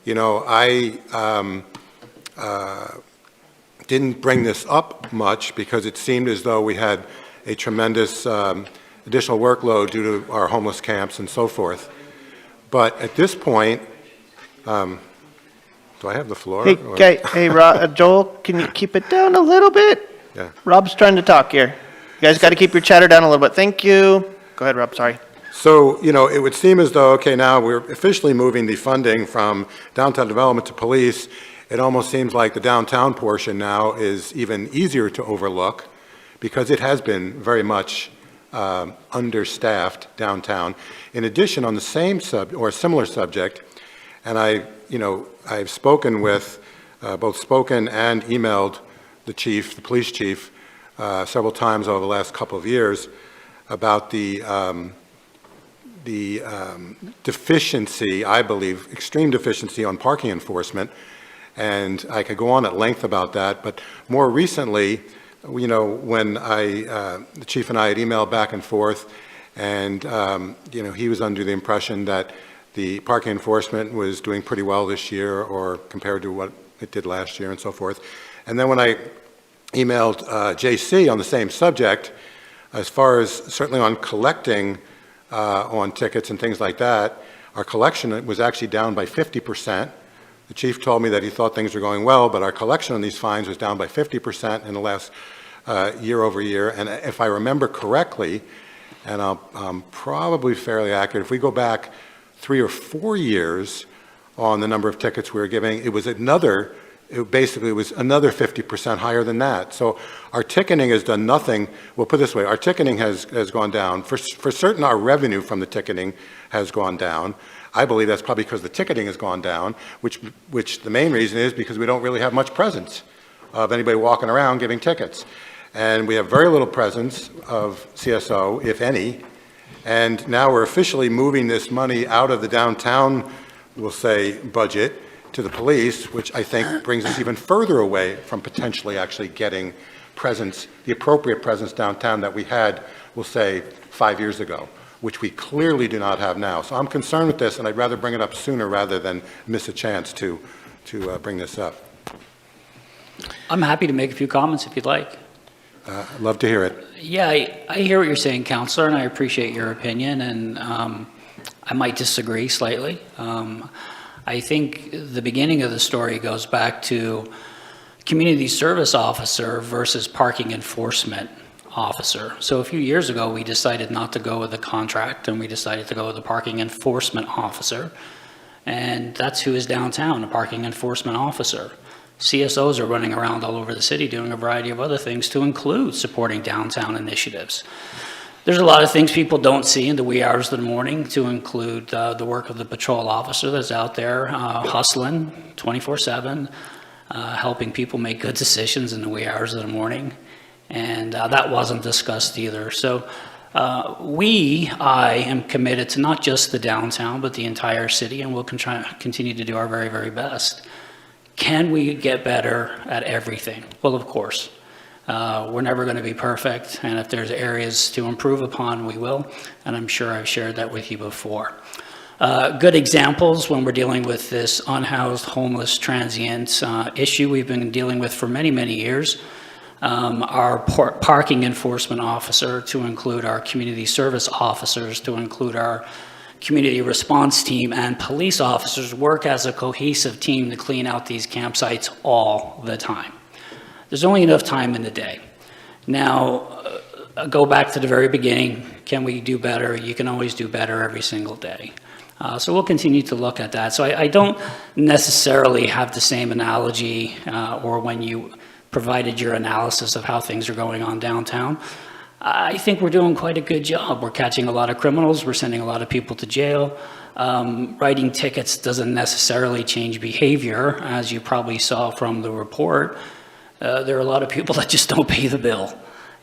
you know, I didn't bring this up much because it seemed as though we had a tremendous additional workload due to our homeless camps and so forth. But at this point, do I have the floor? Hey, Joel, can you keep it down a little bit? Yeah. Rob's trying to talk here. You guys got to keep your chatter down a little bit. Thank you. Go ahead, Rob, sorry. So, you know, it would seem as though, okay, now we're officially moving the funding from downtown development to police. It almost seems like the downtown portion now is even easier to overlook because it has been very much understaffed downtown. In addition, on the same or similar subject, and I've spoken with, both spoken and emailed the police chief, several times over the last couple of years about the deficiency, I believe, extreme deficiency on parking enforcement. And I could go on at length about that, but more recently, you know, when the chief and I had emailed back and forth, and, you know, he was under the impression that the parking enforcement was doing pretty well this year or compared to what it did last year and so forth. And then when I emailed JC on the same subject, as far as certainly on collecting on tickets and things like that, our collection was actually down by 50%. The chief told me that he thought things were going well, but our collection on these fines was down by 50% in the last year over year. And if I remember correctly, and I'm probably fairly accurate, if we go back 3 or 4 years on the number of tickets we were giving, it was another 50% higher than that. So our ticketing has done nothing. We'll put it this way, our ticketing has gone down. For certain, our revenue from the ticketing has gone down. I believe that's probably because the ticketing has gone down, which the main reason is because we don't really have much presence of anybody walking around giving tickets. And we have very little presence of CSO, if any. And now we're officially moving this money out of the downtown, we'll say, budget to the police, which I think brings us even further away from potentially actually getting presence, the appropriate presence downtown that we had, we'll say, 5 years ago, which we clearly do not have now. So I'm concerned with this, and I'd rather bring it up sooner rather than miss a chance to bring this up. I'm happy to make a few comments if you'd like. I'd love to hear it. Yeah, I hear what you're saying, Counselor, and I appreciate your opinion, and I might disagree slightly. I think the beginning of the story goes back to community service officer versus parking enforcement officer. So a few years ago, we decided not to go with a contract, and we decided to go with a parking enforcement officer. And that's who is downtown, a parking enforcement officer. CSOs are running around all over the city doing a variety of other things to include supporting downtown initiatives. There's a lot of things people don't see in the wee hours of the morning, to include the work of the patrol officer that's out there hustling 24/7, helping people make good decisions in the wee hours of the morning. And that wasn't discussed either. So I am committed to not just the downtown, but the entire city, and we'll continue to do our very, very best. Can we get better at everything? Well, of course. We're never going to be perfect, and if there's areas to improve upon, we will, and I'm sure I've shared that with you before. Good examples when we're dealing with this unhoused, homeless, transient issue we've been dealing with for many, many years. Our parking enforcement officer, to include our community service officers, to include our community response team, and police officers work as a cohesive team to clean out these campsites all the time. There's only enough time in the day. Now, go back to the very beginning. Can we do better? You can always do better every single day. So we'll continue to look at that. So I don't necessarily have the same analogy or when you provided your analysis of how things are going on downtown. I think we're doing quite a good job. We're catching a lot of criminals. We're sending a lot of people to jail. Writing tickets doesn't necessarily change behavior, as you probably saw from the report. There are a lot of people that just don't pay the bill.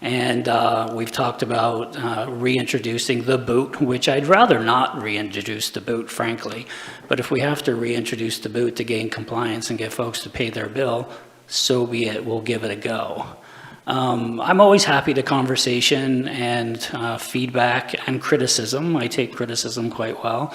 And we've talked about reintroducing the boot, which I'd rather not reintroduce the boot, frankly. But if we have to reintroduce the boot to gain compliance and get folks to pay their bill, so be it. We'll give it a go. I'm always happy to conversation and feedback and criticism. I take criticism quite well.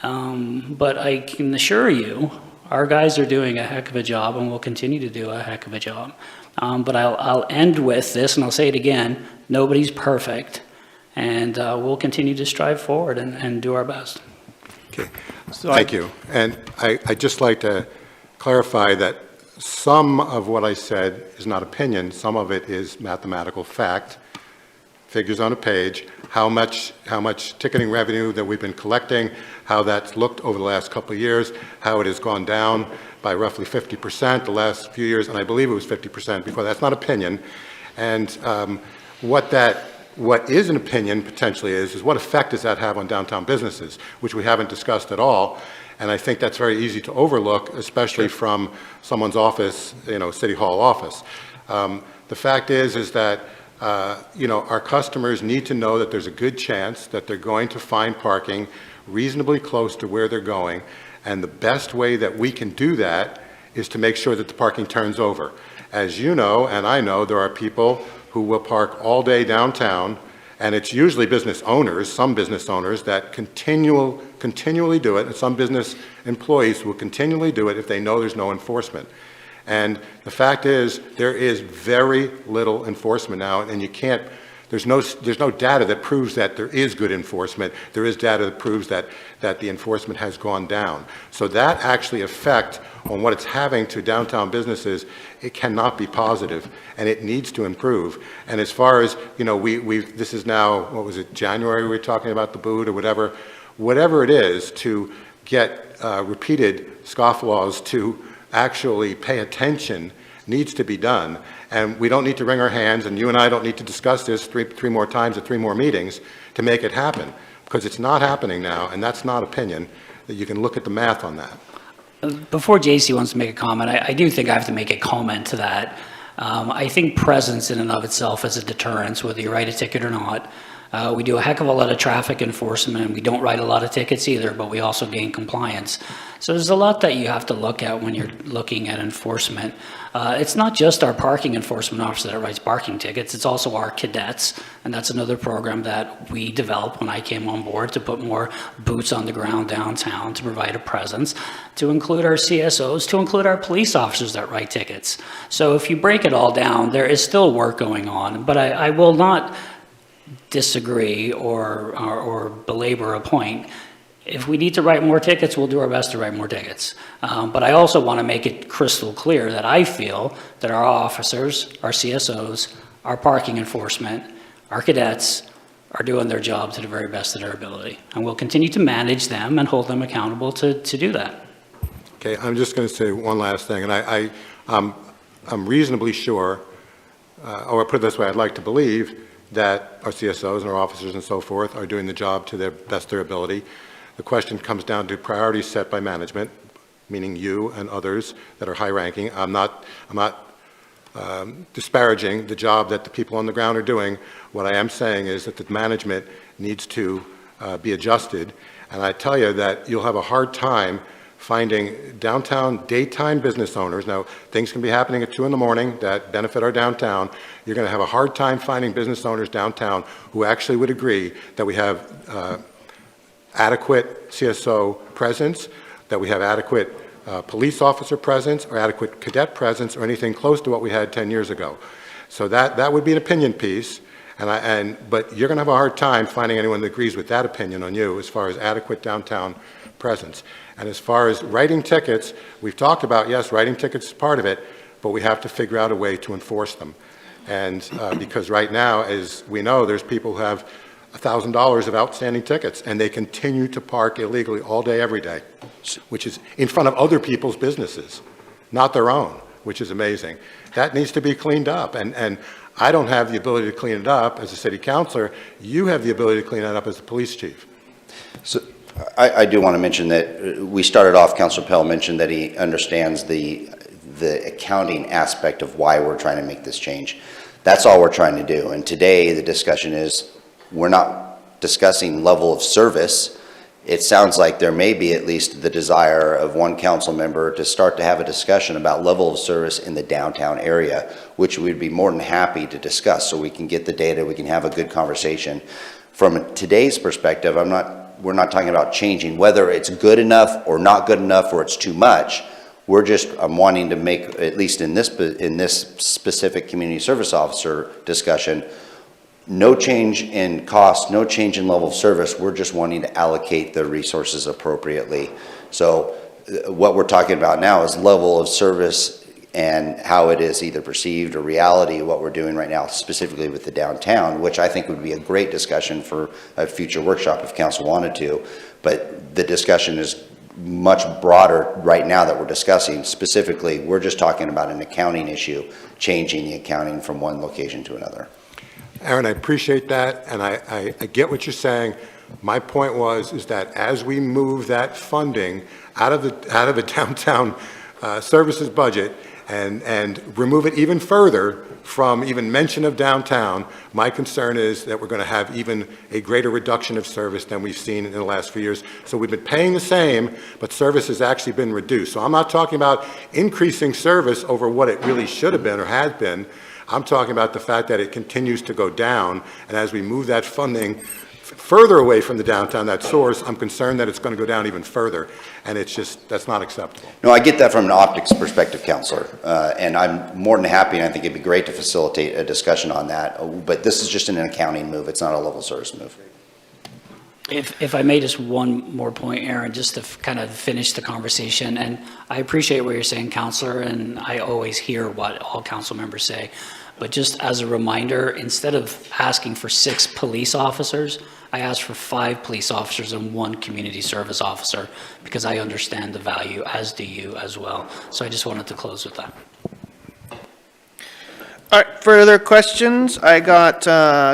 But I can assure you, our guys are doing a heck of a job, and will continue to do a heck of a job. But I'll end with this, and I'll say it again, nobody's perfect, and we'll continue to strive forward and do our best. Okay, thank you. And I'd just like to clarify that some of what I said is not opinion, some of it is mathematical fact, figures on a page, how much ticketing revenue that we've been collecting, how that's looked over the last couple of years, how it has gone down by roughly 50% the last few years, and I believe it was 50% before. That's not opinion. And what is an opinion potentially is what effect does that have on downtown businesses, which we haven't discussed at all. And I think that's very easy to overlook, especially from someone's office, City Hall office. The fact is that our customers need to know that there's a good chance that they're going to find parking reasonably close to where they're going. And the best way that we can do that is to make sure that the parking turns over. As you know, and I know, there are people who will park all day downtown, and it's usually business owners, some business owners, that continually do it, and some business employees will continually do it if they know there's no enforcement. And the fact is, there is very little enforcement now, and you can't There's no data that proves that there is good enforcement. There is data that proves that the enforcement has gone down. So that actually effect on what it's having to downtown businesses, it cannot be positive, and it needs to improve. And as far as, you know, this is now, what was it, January we were talking about the boot or whatever it is to get repeated scofflaws to actually pay attention needs to be done. And we don't need to wring our hands, and you and I don't need to discuss this three more times at 3 more meetings to make it happen, because it's not happening now, and that's not opinion. That you can look at the math on that. Before JC wants to make a comment, I do think I have to make a comment to that. I think presence in and of itself is a deterrence, whether you write a ticket or not. We do a heck of a lot of traffic enforcement, and we don't write a lot of tickets either, but we also gain compliance. So there's a lot that you have to look at when you're looking at enforcement. It's not just our parking enforcement officer that writes parking tickets, it's also our cadets, and that's another program that we developed when I came on board to put more boots on the ground downtown to provide a presence, to include our CSOs, to include our police officers that write tickets. So if you break it all down, there is still work going on, but I will not disagree or belabor a point. If we need to write more tickets, we'll do our best to write more tickets. But I also want to make it crystal clear that I feel that our officers, our CSOs, our parking enforcement, our cadets are doing their job to the very best of their ability. And we'll continue to manage them and hold them accountable to do that. Okay, I'm just going to say one last thing, and I'm reasonably sure, or put it this way, I'd like to believe that our CSOs and our officers and so forth are doing the job to their best of their ability. The question comes down to priorities set by management, meaning you and others that are high-ranking. I'm not disparaging the job that the people on the ground are doing. What I am saying is that the management needs to be adjusted, and I tell you that you'll have a hard time finding downtown daytime business owners. Now, things can be happening at 2 in the morning that benefit our downtown. You're going to have a hard time finding business owners downtown who actually would agree that we have adequate CSO presence, that we have adequate police officer presence, or adequate cadet presence, or anything close to what we had 10 years ago. So that would be an opinion piece, but you're going to have a hard time finding anyone that agrees with that opinion on you as far as adequate downtown presence. And as far as writing tickets, we've talked about, yes, writing tickets is part of it, but we have to figure out a way to enforce them. And because right now, as we know, there's people who have $1,000 of outstanding tickets, and they continue to park illegally all day, every day, which is in front of other people's businesses, not their own, which is amazing. That needs to be cleaned up, and I don't have the ability to clean it up as a city councilor. You have the ability to clean it up as the police chief. So I do want to mention that we started off, Councilor Pell mentioned that he understands the accounting aspect of why we're trying to make this change. That's all we're trying to do. And today the discussion is, we're not discussing level of service. It sounds like there may be at least the desire of one council member to start to have a discussion about level of service in the downtown area, which we'd be more than happy to discuss so we can get the data, we can have a good conversation. From today's perspective, we're not talking about changing whether it's good enough or not good enough or it's too much. I'm wanting to make, at least in this specific community service officer discussion, no change in cost, no change in level of service. We're just wanting to allocate the resources appropriately. So what we're talking about now is level of service and how it is either perceived or reality, what we're doing right now, specifically with the downtown, which I think would be a great discussion for a future workshop if council wanted to. But the discussion is much broader right now that we're discussing. Specifically, we're just talking about an accounting issue, changing the accounting from one location to another. Aaron, I appreciate that, and I get what you're saying. My point is that as we move that funding out of the downtown services budget and remove it even further from even mention of downtown, my concern is that we're going to have even a greater reduction of service than we've seen in the last few years. So we've been paying the same, but service has actually been reduced. So I'm not talking about increasing service over what it really should have been or has been. I'm talking about the fact that it continues to go down, and as we move that funding further away from the downtown, that source, I'm concerned that it's going to go down even further, and it's just, that's not acceptable. No, I get that from an optics perspective, Counselor, and I'm more than happy, and I think it'd be great to facilitate a discussion on that, but this is just an accounting move, it's not a level service move. If I may, just one more point, Aaron, just to kind of finish the conversation, and I appreciate what you're saying, Counselor, and I always hear what all council members say, but just as a reminder, instead of asking for 6 police officers, I asked for 5 police officers and 1 community service officer, because I understand the value, as do you as well. So I just wanted to close with that. All right, further questions? I got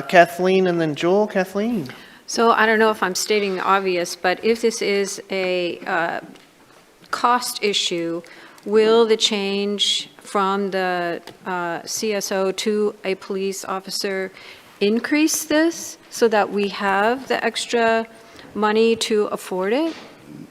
Kathleen and then Joel. Kathleen? So I don't know if I'm stating the obvious, but if this is a cost issue, will the change from the CSO to a police officer increase this so that we have the extra money to afford it?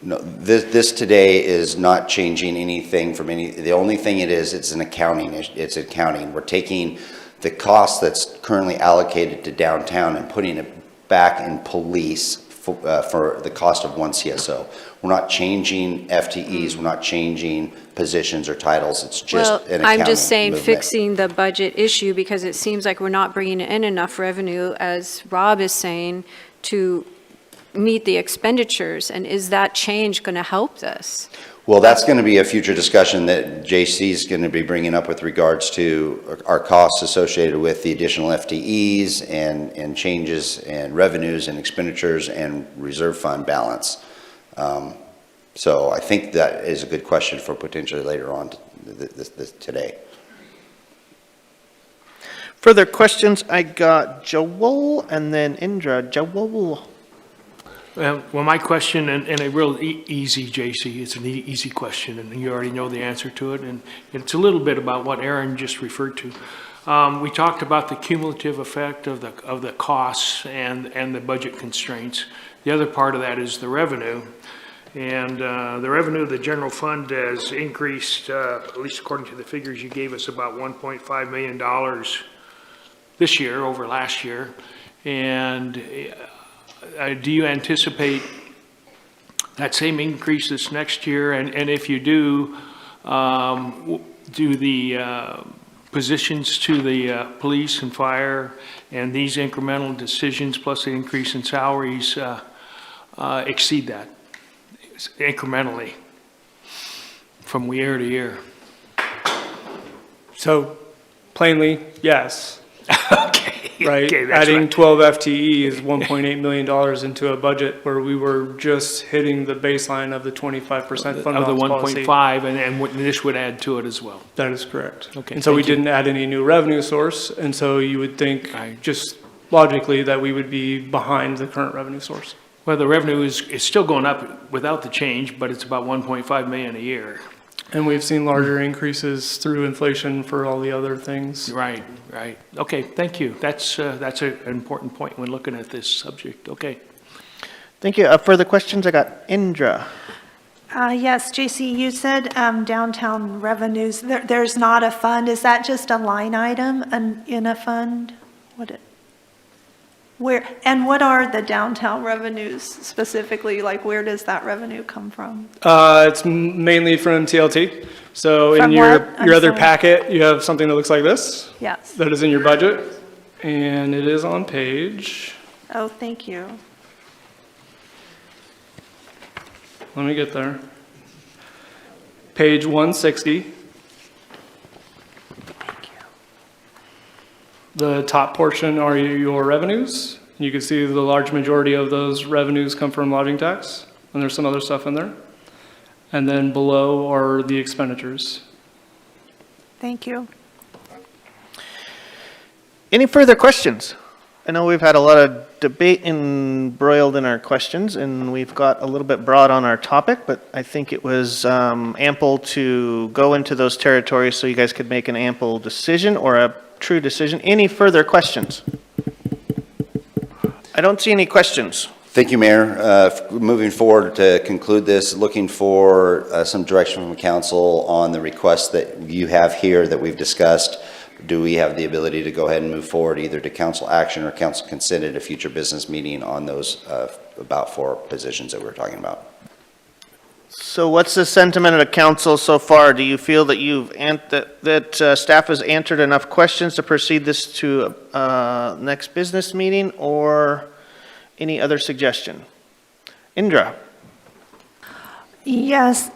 No, this today is not changing anything from the only thing it is, it's accounting. We're taking the cost that's currently allocated to downtown and putting it back in police for the cost of 1 CSO. We're not changing FTEs, we're not changing positions or titles, it's just an accounting I'm just saying movement. fixing the budget issue because it seems like we're not bringing in enough revenue, as Rob is saying, to meet the expenditures. And is that change going to help this? Well, that's going to be a future discussion that JC is going to be bringing up with regards to our costs associated with the additional FTEs and changes and revenues and expenditures and reserve fund balance. So I think that is a good question for potentially later on today. Further questions? I got Joel and then Indra. Joel. Well, my question, and a real easy, JC, it's an easy question, and you already know the answer to it, and it's a little bit about what Aaron just referred to. We talked about the cumulative effect of the costs and the budget constraints. The other part of that is the revenue, and the revenue of the general fund has increased, at least according to the figures you gave us, about $1.5 million this year over last year, and do you anticipate that same increase this next year? And if you do, do the positions to the police and fire and these incremental decisions plus the increase in salaries exceed that incrementally from year to year? So plainly, yes. Okay. Right? Okay, that's Adding right. 12 FTE is $1.8 million into a budget where we were just hitting the baseline of the 25% fund Of the balance policy. 1.5, and this would add to it as well. That is correct. Okay, And so we thank you. didn't add any new revenue source, and so you would think, Right. just logically, that we would be behind the current revenue source. Well, the revenue is still going up without the change, but it's about 1.5 million a year. And we've seen larger increases through inflation for all the other things. Right, right. Okay, thank you. That's an important point when looking at this subject. Okay. Thank you. Further questions? I got Indra. Yes, JC, you said downtown revenues, there's not a fund. Is that just a line item in a fund? And what are the downtown revenues specifically? Like, where does that revenue come from? It's mainly from TLT. So From in your what? I'm other sorry. packet, you have something that looks like this. Yes. That is in your budget, and it is on page, Oh, thank you. let me get there. Page 160. The top portion are your revenues. You can see the large majority of those revenues come from lodging tax, and there's some other stuff in there. And then below are the expenditures. Thank you. Any further questions? I know we've had a lot of debate embroiled in our questions, and we've got a little bit broad on our topic, but I think it was ample to go into those territories so you guys could make an ample decision or a true decision. Any further questions? I don't see any questions. Thank you, Mayor. Moving forward to conclude this, looking for some direction from the council on the requests that you have here that we've discussed, do we have the ability to go ahead and move forward either to council action or council consent at a future business meeting on those about 4 positions that we're talking about? So what's the sentiment of the council so far? Do you feel that staff has answered enough questions to proceed this to next business meeting, or any other suggestion? Indra? Yes,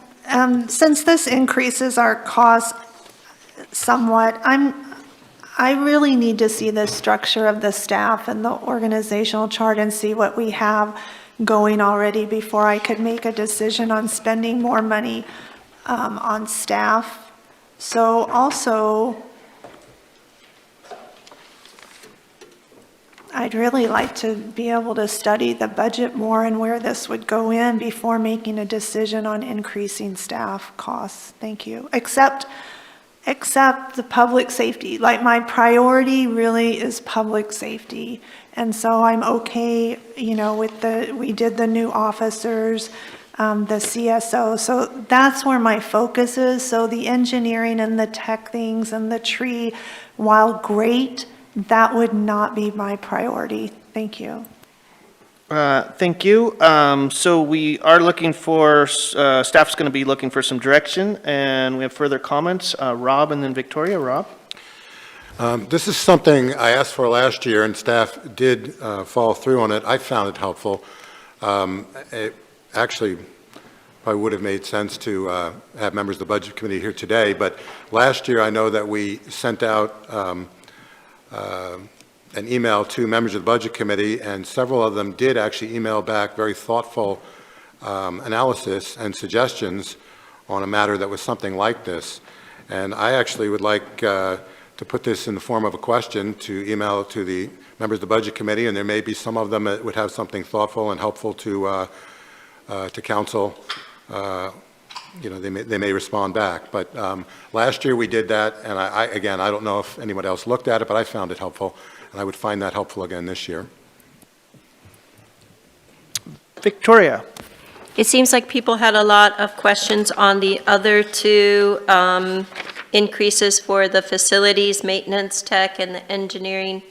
since this increases our costs somewhat, I really need to see the structure of the staff and the organizational chart and see what we have going already before I could make a decision on spending more money on staff. So also, I'd really like to be able to study the budget more and where this would go in before making a decision on increasing staff costs. Thank you. Except the public safety. Like, my priority really is public safety. And so I'm okay, with we did the new officers, the CSO. So that's where my focus is. So the engineering and the tech things and the tree, while great, that would not be my priority. Thank you. Thank you. So we are looking for, staff's going to be looking for some direction, and we have further comments. Rob and then Victoria. Rob? This is something I asked for last year, and staff did follow through on it. I found it helpful. It actually probably would have made sense to have members of the Budget Committee here today, but last year I know that we sent out an email to members of the Budget Committee, and several of them did actually email back very thoughtful analysis and suggestions on a matter that was something like this. And I actually would like to put this in the form of a question to email to the members of the Budget Committee, and there may be some of them that would have something thoughtful and helpful to council. They may respond back. But last year we did that, and again, I don't know if anyone else looked at it, but I found it helpful, and I would find that helpful again this year. Victoria? It seems like people had a lot of questions on the other 2 increases for the facilities maintenance tech and the engineering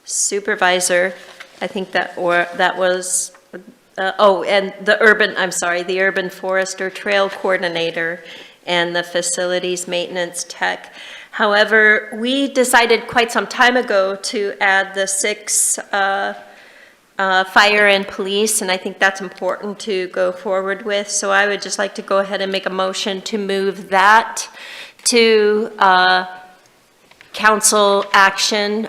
supervisor. I think that was, and the urban forester trail coordinator and the facilities maintenance tech. However, we decided quite some time ago to add the 6 fire and police, and I think that's important to go forward with. So I would just like to go ahead and make a motion to move that to council action,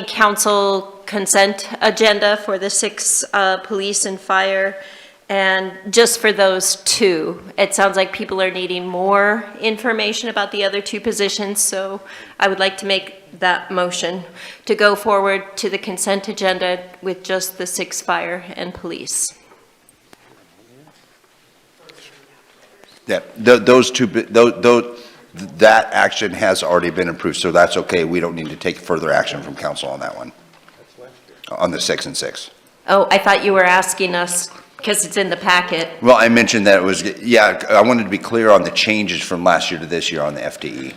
council consent agenda for the 6 police and fire, and just for those 2. It sounds like people are needing more information about the other 2 positions, so I would like to make that motion to go forward to the consent agenda with just the 6 fire and police. Yeah, those 2, that action has already been approved, so that's okay. We don't need to take further action from council on that one, on the 6 and 6. Oh, I thought you were asking us, because it's in the packet. Well, I mentioned that it was, I wanted to be clear on the changes from last year to this year on the FTE.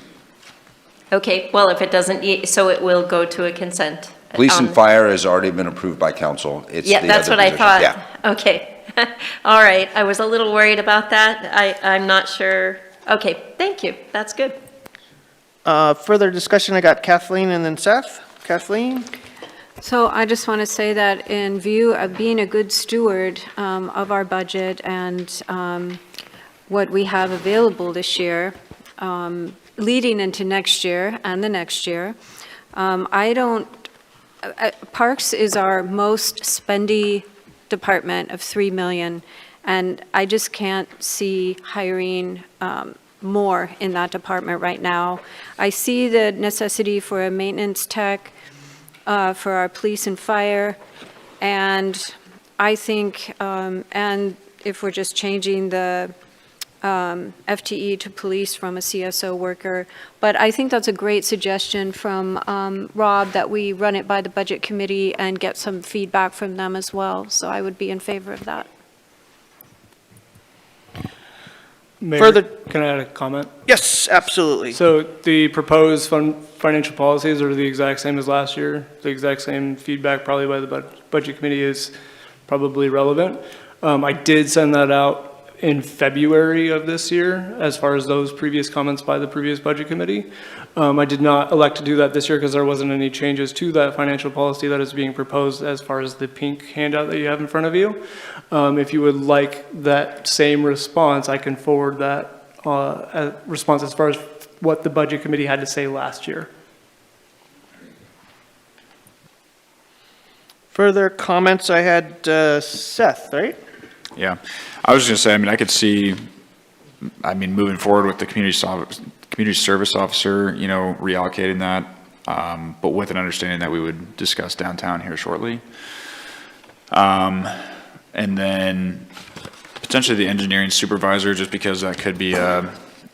Okay, well, if it doesn't, so it will go to a consent. Police and fire has already been approved by council. It's Yeah, the that's other what I positions. thought. Yeah. Okay. All right, I was a little worried about that. I'm not sure. Okay, thank you. That's good. Further discussion, I got Kathleen and then Seth. Kathleen? So I just want to say that in view of being a good steward of our budget and what we have available this year, leading into next year and the next year, Parks is our most spendy department of $3 million, and I just can't see hiring more in that department right now. I see the necessity for a maintenance tech for our police and fire, and I think, and if we're just changing the FTE to police from a CSO worker, but I think that's a great suggestion from Rob, that we run it by the Budget Committee and get some feedback from them as well, so I would be in favor of that. Mayor, Further- can I add a comment? Yes, absolutely. So the proposed financial policies are the exact same as last year. The exact same feedback probably by the budget committee is probably relevant. I did send that out in February of this year, as far as those previous comments by the previous budget committee. I did not elect to do that this year because there wasn't any changes to that financial policy that is being proposed as far as the pink handout that you have in front of you. If you would like that same response, I can forward that response as far as what the budget committee had to say last year. Further comments? I had Seth, right? Yeah, I was just gonna say, I mean, I could see, I mean, moving forward with the community service officer, you know, reallocating that, but with an understanding that we would discuss downtown here shortly. And then potentially the engineering supervisor, just because that could be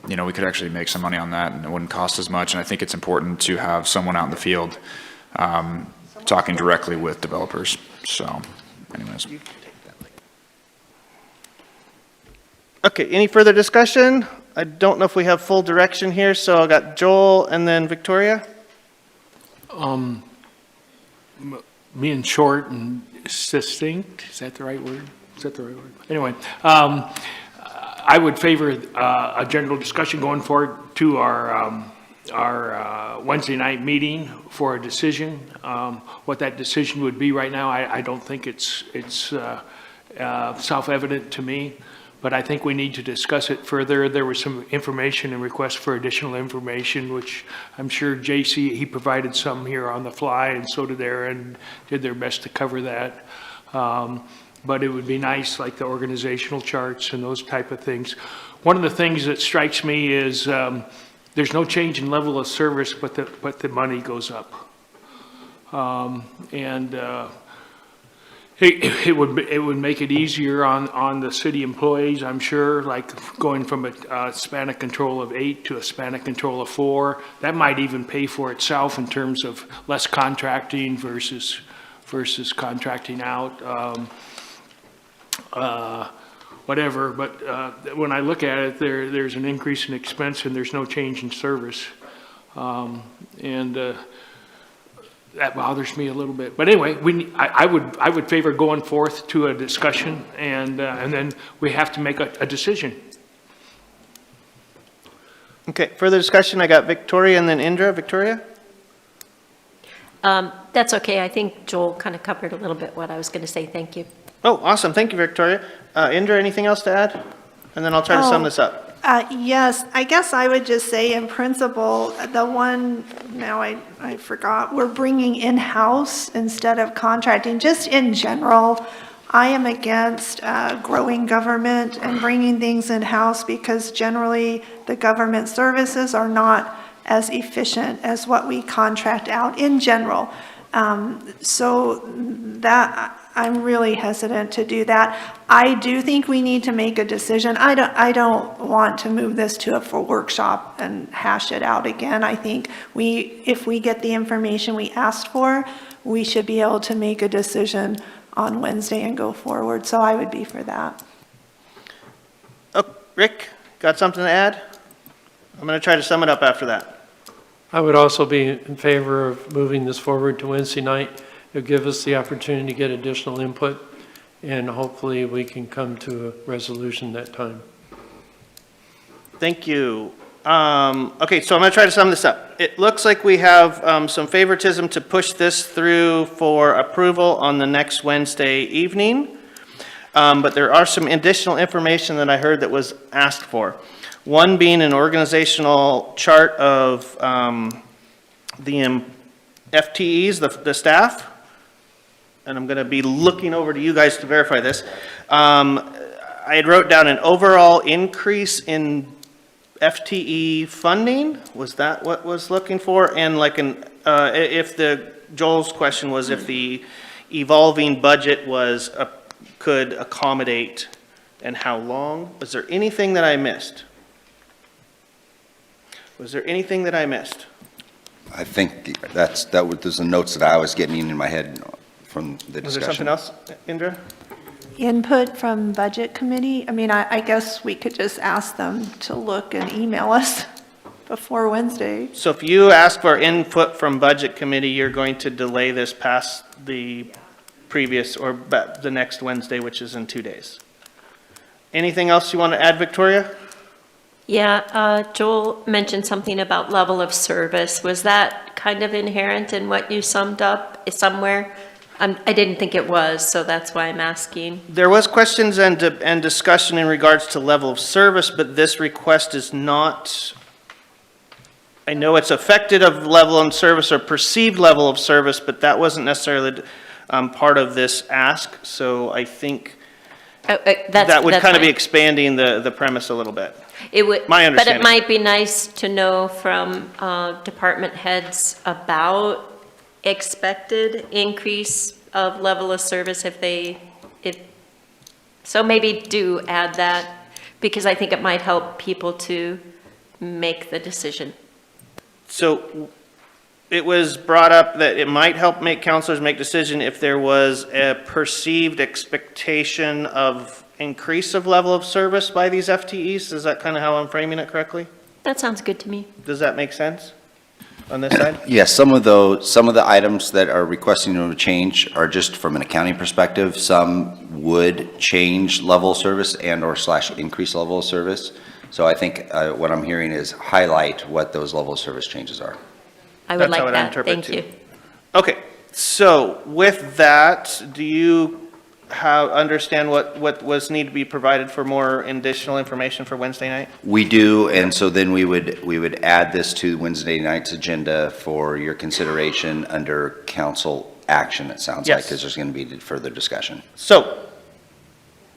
you know, we could actually make some money on that and it wouldn't cost as much. And I think it's important to have someone out in the field talking directly with developers. So anyways. Okay, any further discussion? I don't know if we have full direction here, so I got Joel and then Victoria. Being short and succinct, is that the right word? Is that the right word? Anyway, I would favor a general discussion going forward to our Wednesday night meeting for a decision. What that decision would be right now, I don't think it's self-evident to me, but I think we need to discuss it further. There was some information and requests for additional information, which I'm sure JC, he provided some here on the fly, and so did Aaron, did their best to cover that. But it would be nice, like the organizational charts and those type of things. One of the things that strikes me is there's no change in level of service, but the money goes up. It would make it easier on the city employees, I'm sure, like going from a span of control of 8 to a span of control of 4. That might even pay for itself in terms of less contracting versus contracting out. Whatever, but when I look at it, there's an increase in expense and there's no change in service. That bothers me a little bit. But anyway, I would favor going forth to a discussion, and then we have to make a decision. Okay, further discussion? I got Victoria and then Indra. Victoria? That's okay. I think Joel kind of covered a little bit what I was going to say. Thank you. Oh, awesome. Thank you, Victoria. Indra, anything else to add? And then I'll try to sum this up. Yes, I guess I would just say in principle, the one, now I forgot, we're bringing in-house instead of contracting. Just in general, I am against growing government and bringing things in-house because generally the government services are not as efficient as what we contract out in general. So that I'm really hesitant to do that. I do think we need to make a decision. I don't want to move this to a full workshop and hash it out again. I think if we get the information we asked for, we should be able to make a decision on Wednesday and go forward. So I would be for that. Oh, Rick, got something to add? I'm going to try to sum it up after that. I would also be in favor of moving this forward to Wednesday night. It'll give us the opportunity to get additional input, and hopefully we can come to a resolution that time. Thank you. Okay, so I'm going to try to sum this up. It looks like we have some favoritism to push this through for approval on the next Wednesday evening, but there are some additional information that I heard that was asked for. One being an organizational chart of the FTEs, the staff, and I'm going to be looking over to you guys to verify this. I had wrote down an overall increase in FTE funding. Was that what was looking for? And like Joel's question was if the evolving budget could accommodate and how long? Was there anything that I missed? Was there anything that I missed? I think those are the notes that I was getting in my head from the discussion. Was there something else, Indra? input from Budget Committee? I mean, I guess we could just ask them to look and email us before Wednesday. So if you ask for input from Budget Committee, you're going to delay this past the previous, or the next Wednesday, which is in 2 days. Anything else you want to add, Victoria? Yeah, Joel mentioned something about level of service. Was that kind of inherent in what you summed up somewhere? I didn't think it was, so that's why I'm asking. There was questions and discussion in regards to level of service, but this request is not, I know it's affected of level of service or perceived level of service, but that wasn't necessarily part of this ask, so I think that would kind of be expanding the premise a little bit. It would, My but understanding. it might be nice to know from department heads about expected increase of level of service so maybe do add that, because I think it might help people to make the decision. So it was brought up that it might help make counselors make decision if there was a perceived expectation of increase of level of service by these FTEs. Is that kind of how I'm framing it correctly? That sounds good to me. Does that make sense on this side? Yes, some of the items that are requesting a change are just from an accounting perspective. Some would change level of service and/or / increase level of service. So I think what I'm hearing is highlight what those level of service changes are. I would That's how like I'd that, interpret thank too. you. Okay, so with that, do you understand what was need to be provided for more additional information for Wednesday night? We do, and so then we would add this to Wednesday night's agenda for your consideration under council action, it sounds like, Yes. because there's going to be further discussion. So,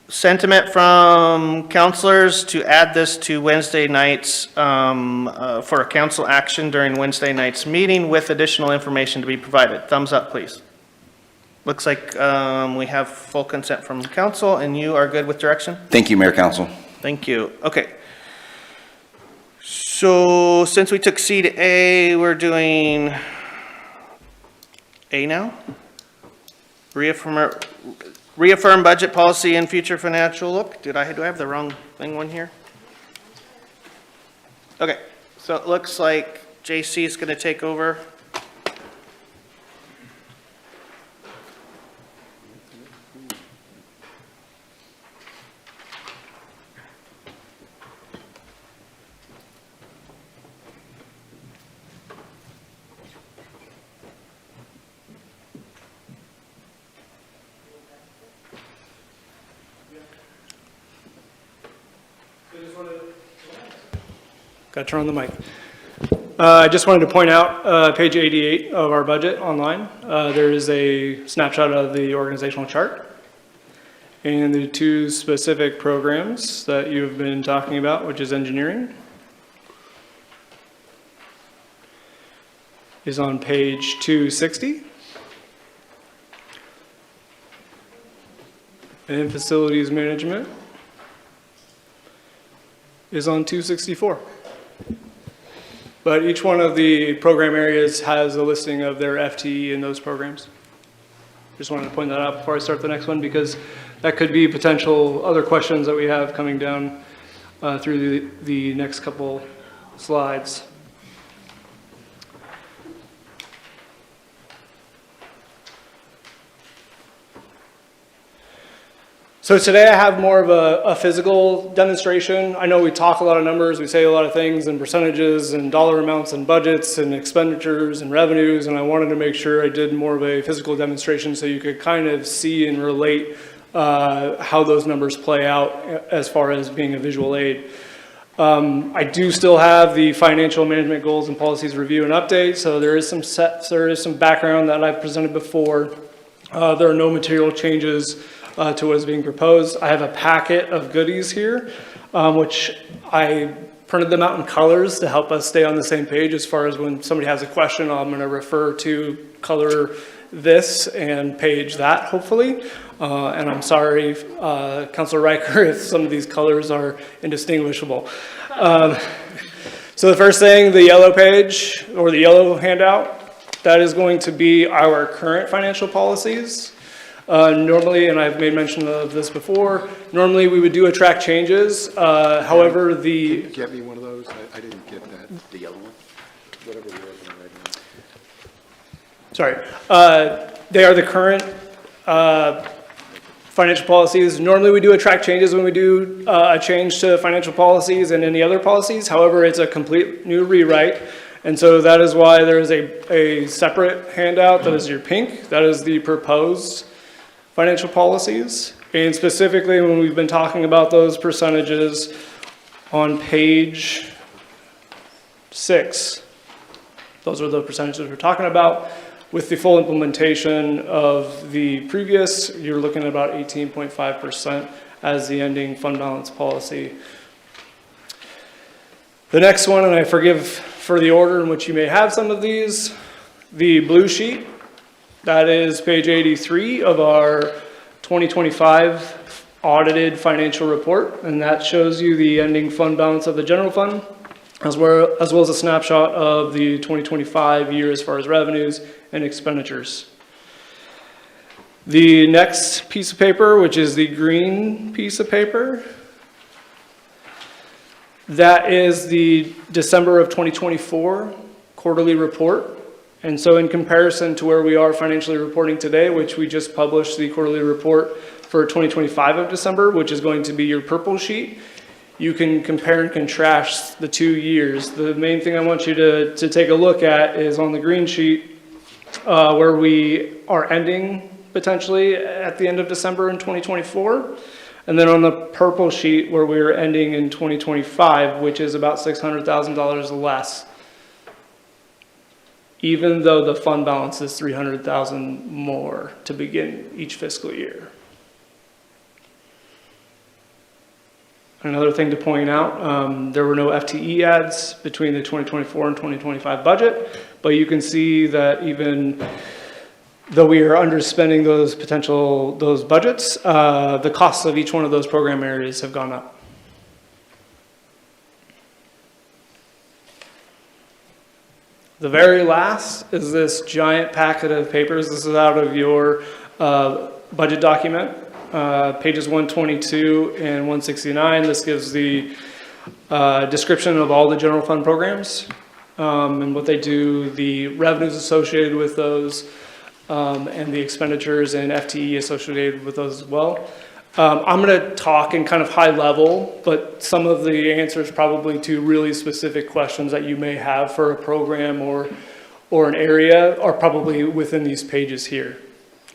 sentiment from counselors to add this to Wednesday nights for a council action during Wednesday night's meeting with additional information to be provided. Thumbs up, please. Looks like we have full consent from council, and you are good with direction? Thank you, Mayor Council. Thank you. Okay. So since we took C to A, we're doing A now? Reaffirm budget policy and future financial look. Do I have the wrong one here? Okay, so it looks like JC is going to take over. Got to turn on the mic. I just wanted to point out page 88 of our budget online. There is a snapshot of the organizational chart and the two specific programs that you've been talking about, which is engineering, is on page 260. And facilities management is on 264. But each one of the program areas has a listing of their FTE in those programs. Just wanted to point that out before I start the next one, because that could be potential other questions that we have coming down through the next couple slides. So today I have more of a physical demonstration. I know we talk a lot of numbers, we say a lot of things and percentages and dollar amounts and budgets and expenditures and revenues, and I wanted to make sure I did more of a physical demonstration so you could kind of see and relate how those numbers play out as far as being a visual aid. I do still have the financial management goals and policies review and update, so there is some background that I've presented before. There are no material changes to what is being proposed. I have a packet of goodies here, which I printed them out in colors to help us stay on the same page as far as when somebody has a question, I'm going to refer to color this and page that, hopefully. And I'm sorry, Councilor Riker, if some of these colors are indistinguishable. So the first thing, the yellow page, or the yellow handout, that is going to be our current financial policies. Normally, and I've made mention of this before, normally we would do a track changes. However, Can you get me one of those? I didn't get that. The yellow one? Whatever you're working on right now. Sorry, they are the current financial policies. Normally, we do a track changes when we do a change to financial policies and any other policies. However, it's a complete new rewrite. And so that is why there is a separate handout that is your pink. That is the proposed financial policies. And specifically, when we've been talking about those percentages on page 6, those are the percentages we're talking about. With the full implementation of the previous, you're looking at about 18.5% as the ending fund balance policy. The next one, and I forgive for the order in which you may have some of these, the blue sheet, that is page 83 of our 2025 audited financial report, and that shows you the ending fund balance of the general fund, as well as a snapshot of the 2025 year as far as revenues and expenditures. The next piece of paper, which is the green piece of paper, that is the December of 2024 quarterly report. And so in comparison to where we are financially reporting today, which we just published the quarterly report for 2025 of December, which is going to be your purple sheet, you can compare and contrast the 2 years. The main thing I want you to take a look at is on the green sheet, where we are ending potentially at the end of December in 2024. And then on the purple sheet where we're ending in 2025, which is about $600,000 less, even though the fund balance is $300,000 more to begin each fiscal year. Another thing to point out, there were no FTE adds between the 2024 and 2025 budget, but you can see that even though we are underspending those budgets, the costs of each one of those program areas have gone up. The very last is this giant packet of papers. This is out of your budget document, pages 122 and 169. This gives the description of all the general fund programs and what they do, the revenues associated with those, and the expenditures and FTE associated with those as well. I'm going to talk in kind of high level, but some of the answers probably to really specific questions that you may have for a program or an area are probably within these pages here.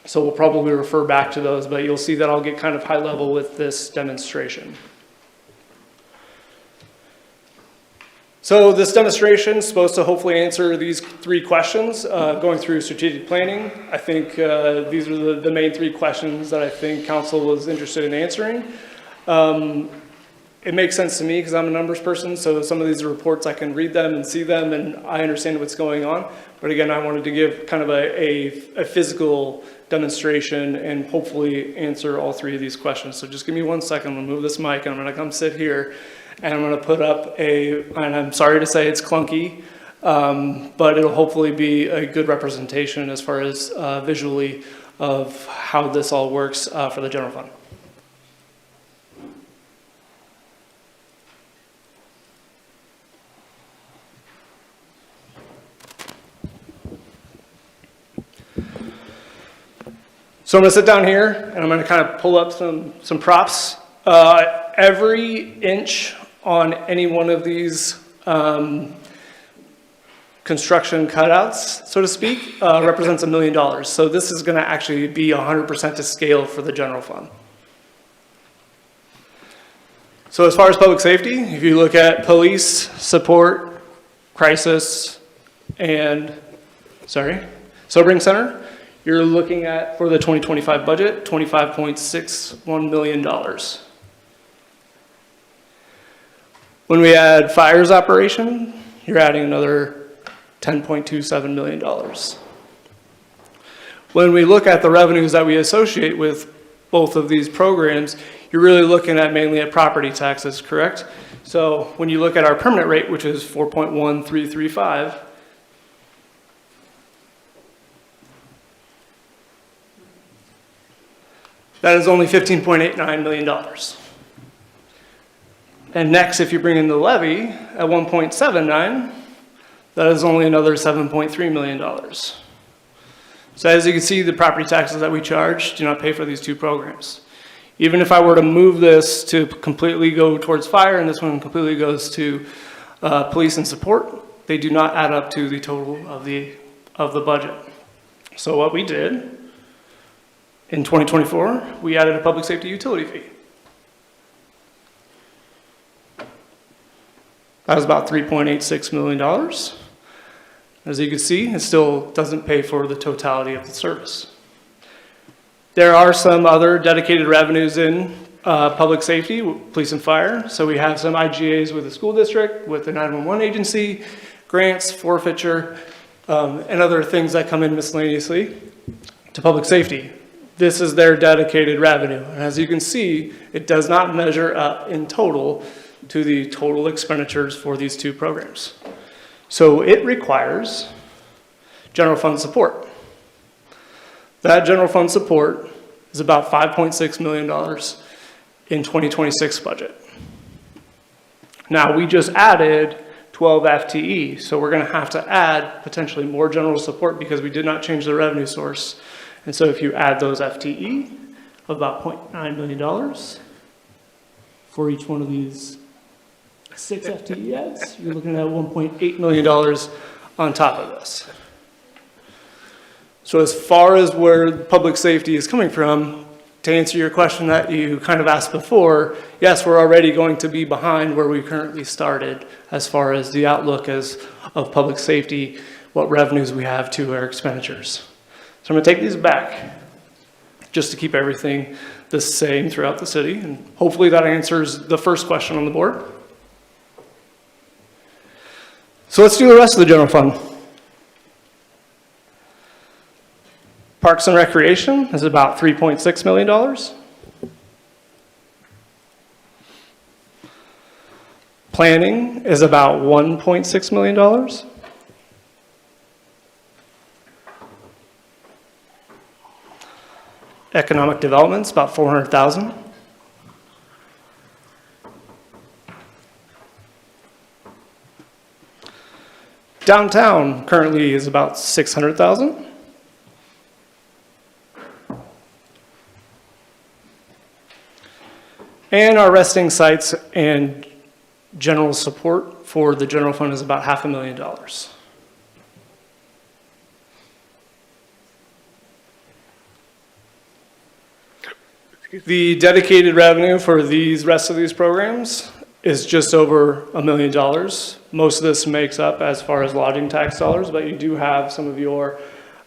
So we'll probably refer back to those, but you'll see that I'll get kind of high level with this demonstration. So this demonstration is supposed to hopefully answer these 3 questions going through strategic planning. I think these are the main 3 questions that I think council was interested in answering. It makes sense to me because I'm a numbers person, so some of these reports I can read them and see them and I understand what's going on. But again, I wanted to give kind of a physical demonstration and hopefully answer all 3 of these questions. So just give me 1 second, I'm gonna move this mic and I'm gonna come sit here and I'm going to put up and I'm sorry to say it's clunky, but it'll hopefully be a good representation as far as visually of how this all works for the general fund. So I'm going to sit down here and I'm going to kind of pull up some props. Every inch on any one of these construction cutouts, so to speak, represents $1 million. So this is going to actually be 100% to scale for the general fund. So as far as public safety, if you look at police, support, crisis, and, sobering center, you're looking at, for the 2025 budget, $25.61 million. When we add fires operation, you're adding another $10.27 million. When we look at the revenues that we associate with both of these programs, you're really looking at mainly at property taxes, correct? So when you look at our permanent rate, which is 4.1335, That is only $15.89 million. And next, if you bring in the levy at 1.79, that is only another $7.3 million. So as you can see, the property taxes that we charge do not pay for these two programs. Even if I were to move this to completely go towards fire and this one completely goes to police and support, they do not add up to the total of the budget. So what we did in 2024, we added a public safety utility fee. That was about $3.86 million. As you can see, it still doesn't pay for the totality of the service. There are some other dedicated revenues in public safety, police and fire. So we have some IGAs with the school district, with the 911 agency, grants, forfeiture, and other things that come in miscellaneously to public safety. This is their dedicated revenue. And as you can see, it does not measure up in total to the total expenditures for these two programs. So it requires general fund support. That general fund support is about $5.6 million in 2026 budget. Now, we just added 12 FTE, so we're gonna have to add potentially more general support because we did not change the revenue source. And so if you add those FTE of about $0.9 million for each one of these 6 FTE ads, you're looking at $1.8 million on top of this. So as far as where public safety is coming from, to answer your question that you kind of asked before, yes, we're already going to be behind where we currently started as far as the outlook of public safety, what revenues we have to our expenditures. So I'm going to take these back just to keep everything the same throughout the city, and hopefully that answers the first question on the board. So let's do the rest of the general fund. Parks and Recreation is about $3.6 million. Planning is about $1.6 million. Economic Development is about $400,000. Downtown currently is about $600,000. And our resting sites and general support for the general fund is about $500,000. The dedicated revenue for these rest of these programs is just over $1 million. Most of this makes up as far as lodging tax dollars, but you do have some of your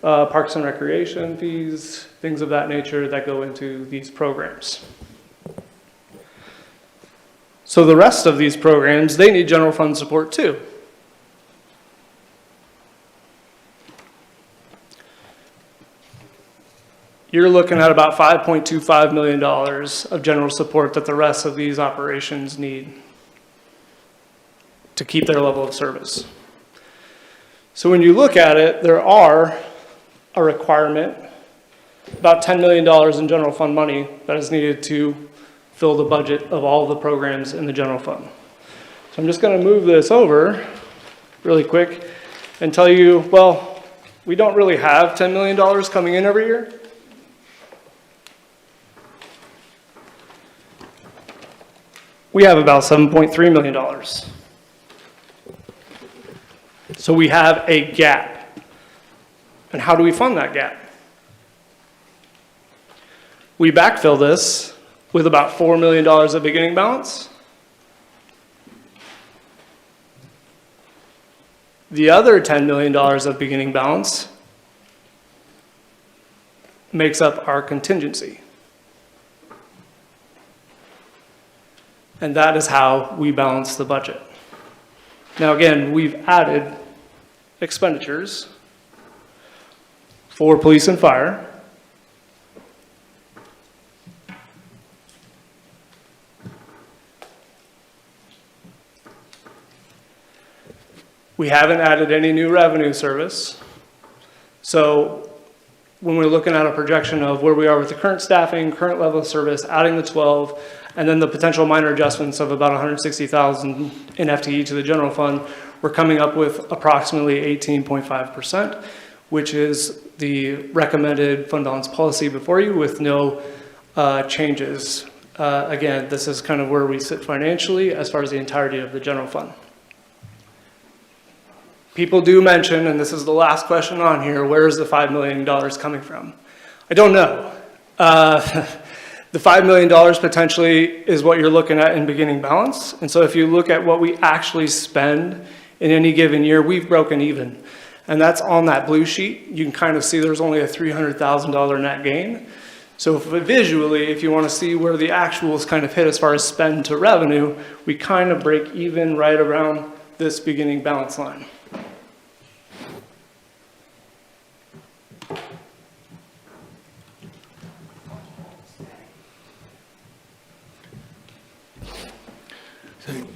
parks and recreation fees, things of that nature that go into these programs. So the rest of these programs, they need general fund support too. You're looking at about $5.25 million of general support that the rest of these operations need to keep their level of service. So when you look at it, there are a requirement, about $10 million in general fund money that is needed to fill the budget of all the programs in the general fund. So I'm just going to move this over really quick and tell you, well, we don't really have $10 million coming in every year. We have about $7.3 million. So we have a gap. And how do we fund that gap? We backfill this with about $4 million of beginning balance. The other $10 million of beginning balance makes up our contingency. And that is how we balance the budget. Now again, we've added expenditures for police and fire. We haven't added any new revenue service. So when we're looking at a projection of where we are with the current staffing, current level of service, adding the 12, and then the potential minor adjustments of about 160,000 in FTE to the general fund, we're coming up with approximately 18.5%, which is the recommended fund balance policy before you with no changes. Again, this is kind of where we sit financially as far as the entirety of the general fund. People do mention, and this is the last question on here, where is the $5 million coming from? I don't know. The $5 million potentially is what you're looking at in beginning balance. And so if you look at what we actually spend in any given year, we've broken even. And that's on that blue sheet. You can kind of see there's only a $300,000 net gain. So visually, if you want to see where the actuals kind of hit as far as spend to revenue, we kind of break even right around this beginning balance line.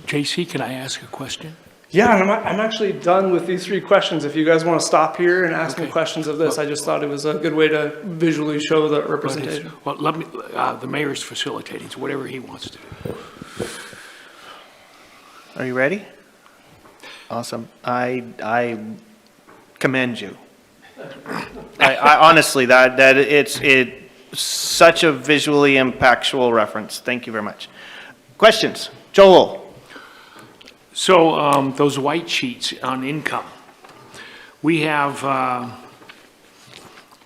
JC, can I ask a question? Yeah, and I'm actually done with these 3 questions. If you guys want to stop here and ask me Okay. questions of this, I just thought it was a good way to visually show the representation. Well, let me, the mayor's facilitating, so whatever he wants to do. Are you ready? Awesome. I commend you. I honestly, that it's such a visually impactful reference. Thank you very much. Questions? Joel? So those white sheets on income, we have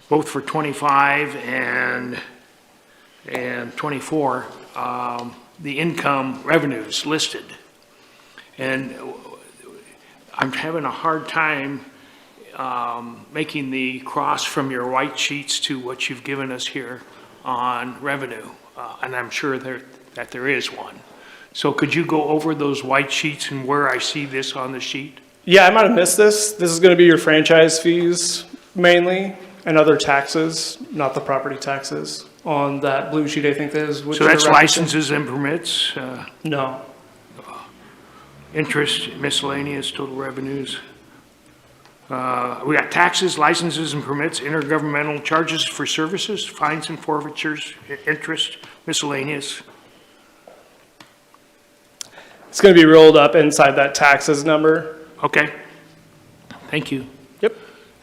both for 25 and 24, the income revenues listed. And I'm having a hard time making the cross from your white sheets to what you've given us here on revenue. And I'm sure that there is one. So could you go over those white sheets and where I see this on the sheet? Yeah, I might have missed this. This is going to be your franchise fees mainly and other taxes, not the property taxes on that blue sheet, I think that is. So that's licenses and permits? No. Interest, miscellaneous, total revenues. We got taxes, licenses and permits, intergovernmental charges for services, fines and forfeitures, interest, miscellaneous. It's going to be rolled up inside that taxes number. Okay. Thank you. Yep.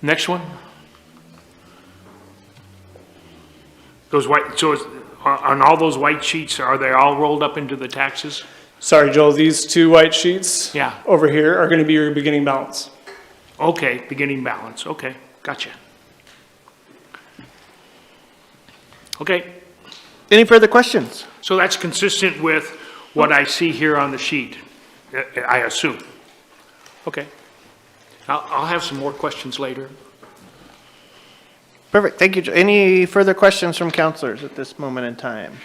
Next one. Those white, so on all those white sheets, are they all rolled up into the taxes? Sorry, Joel, these 2 white sheets Yeah. over here are going to be your beginning balance. Okay, beginning balance. Okay, gotcha. Okay, Any further questions? so that's consistent with what I see here on the sheet, I assume. Okay. I'll have some more questions later. Perfect. Thank you. Any further questions from counselors at this moment in time?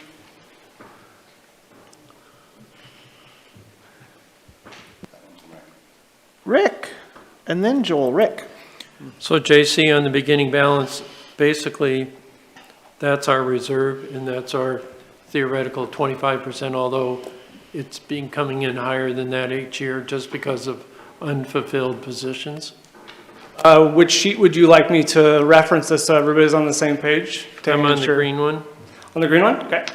Rick, and then Joel. Rick. So JC, on the beginning balance, basically, that's our reserve, and that's our theoretical 25%, although it's been coming in higher than that each year just because of unfulfilled positions. Which sheet would you like me to reference this so everybody's on the same page? I'm on the green one. On the green one? Okay.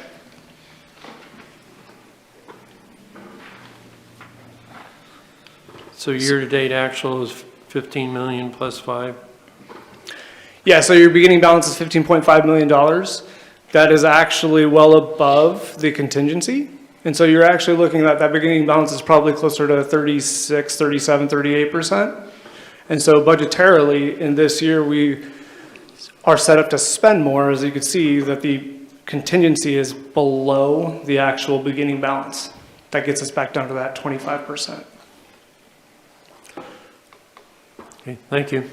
So year-to-date actual is 15 million plus 5. Yeah, so your beginning balance is $15.5 million. That is actually well above the contingency. And so you're actually looking at that beginning balance is probably closer to 36, 37, 38%. And so budgetarily in this year, we are set up to spend more. As you can see that the contingency is below the actual beginning balance. That gets us back down to that 25%. Okay, thank you.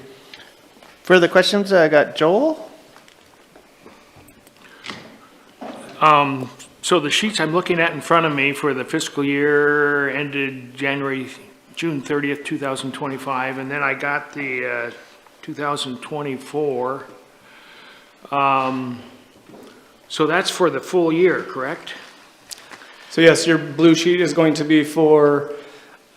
Further questions? I got Joel. So the sheets I'm looking at in front of me for the fiscal year ended June 30th, 2025, and then I got the 2024. So that's for the full year, correct? So yes, your blue sheet is going to be for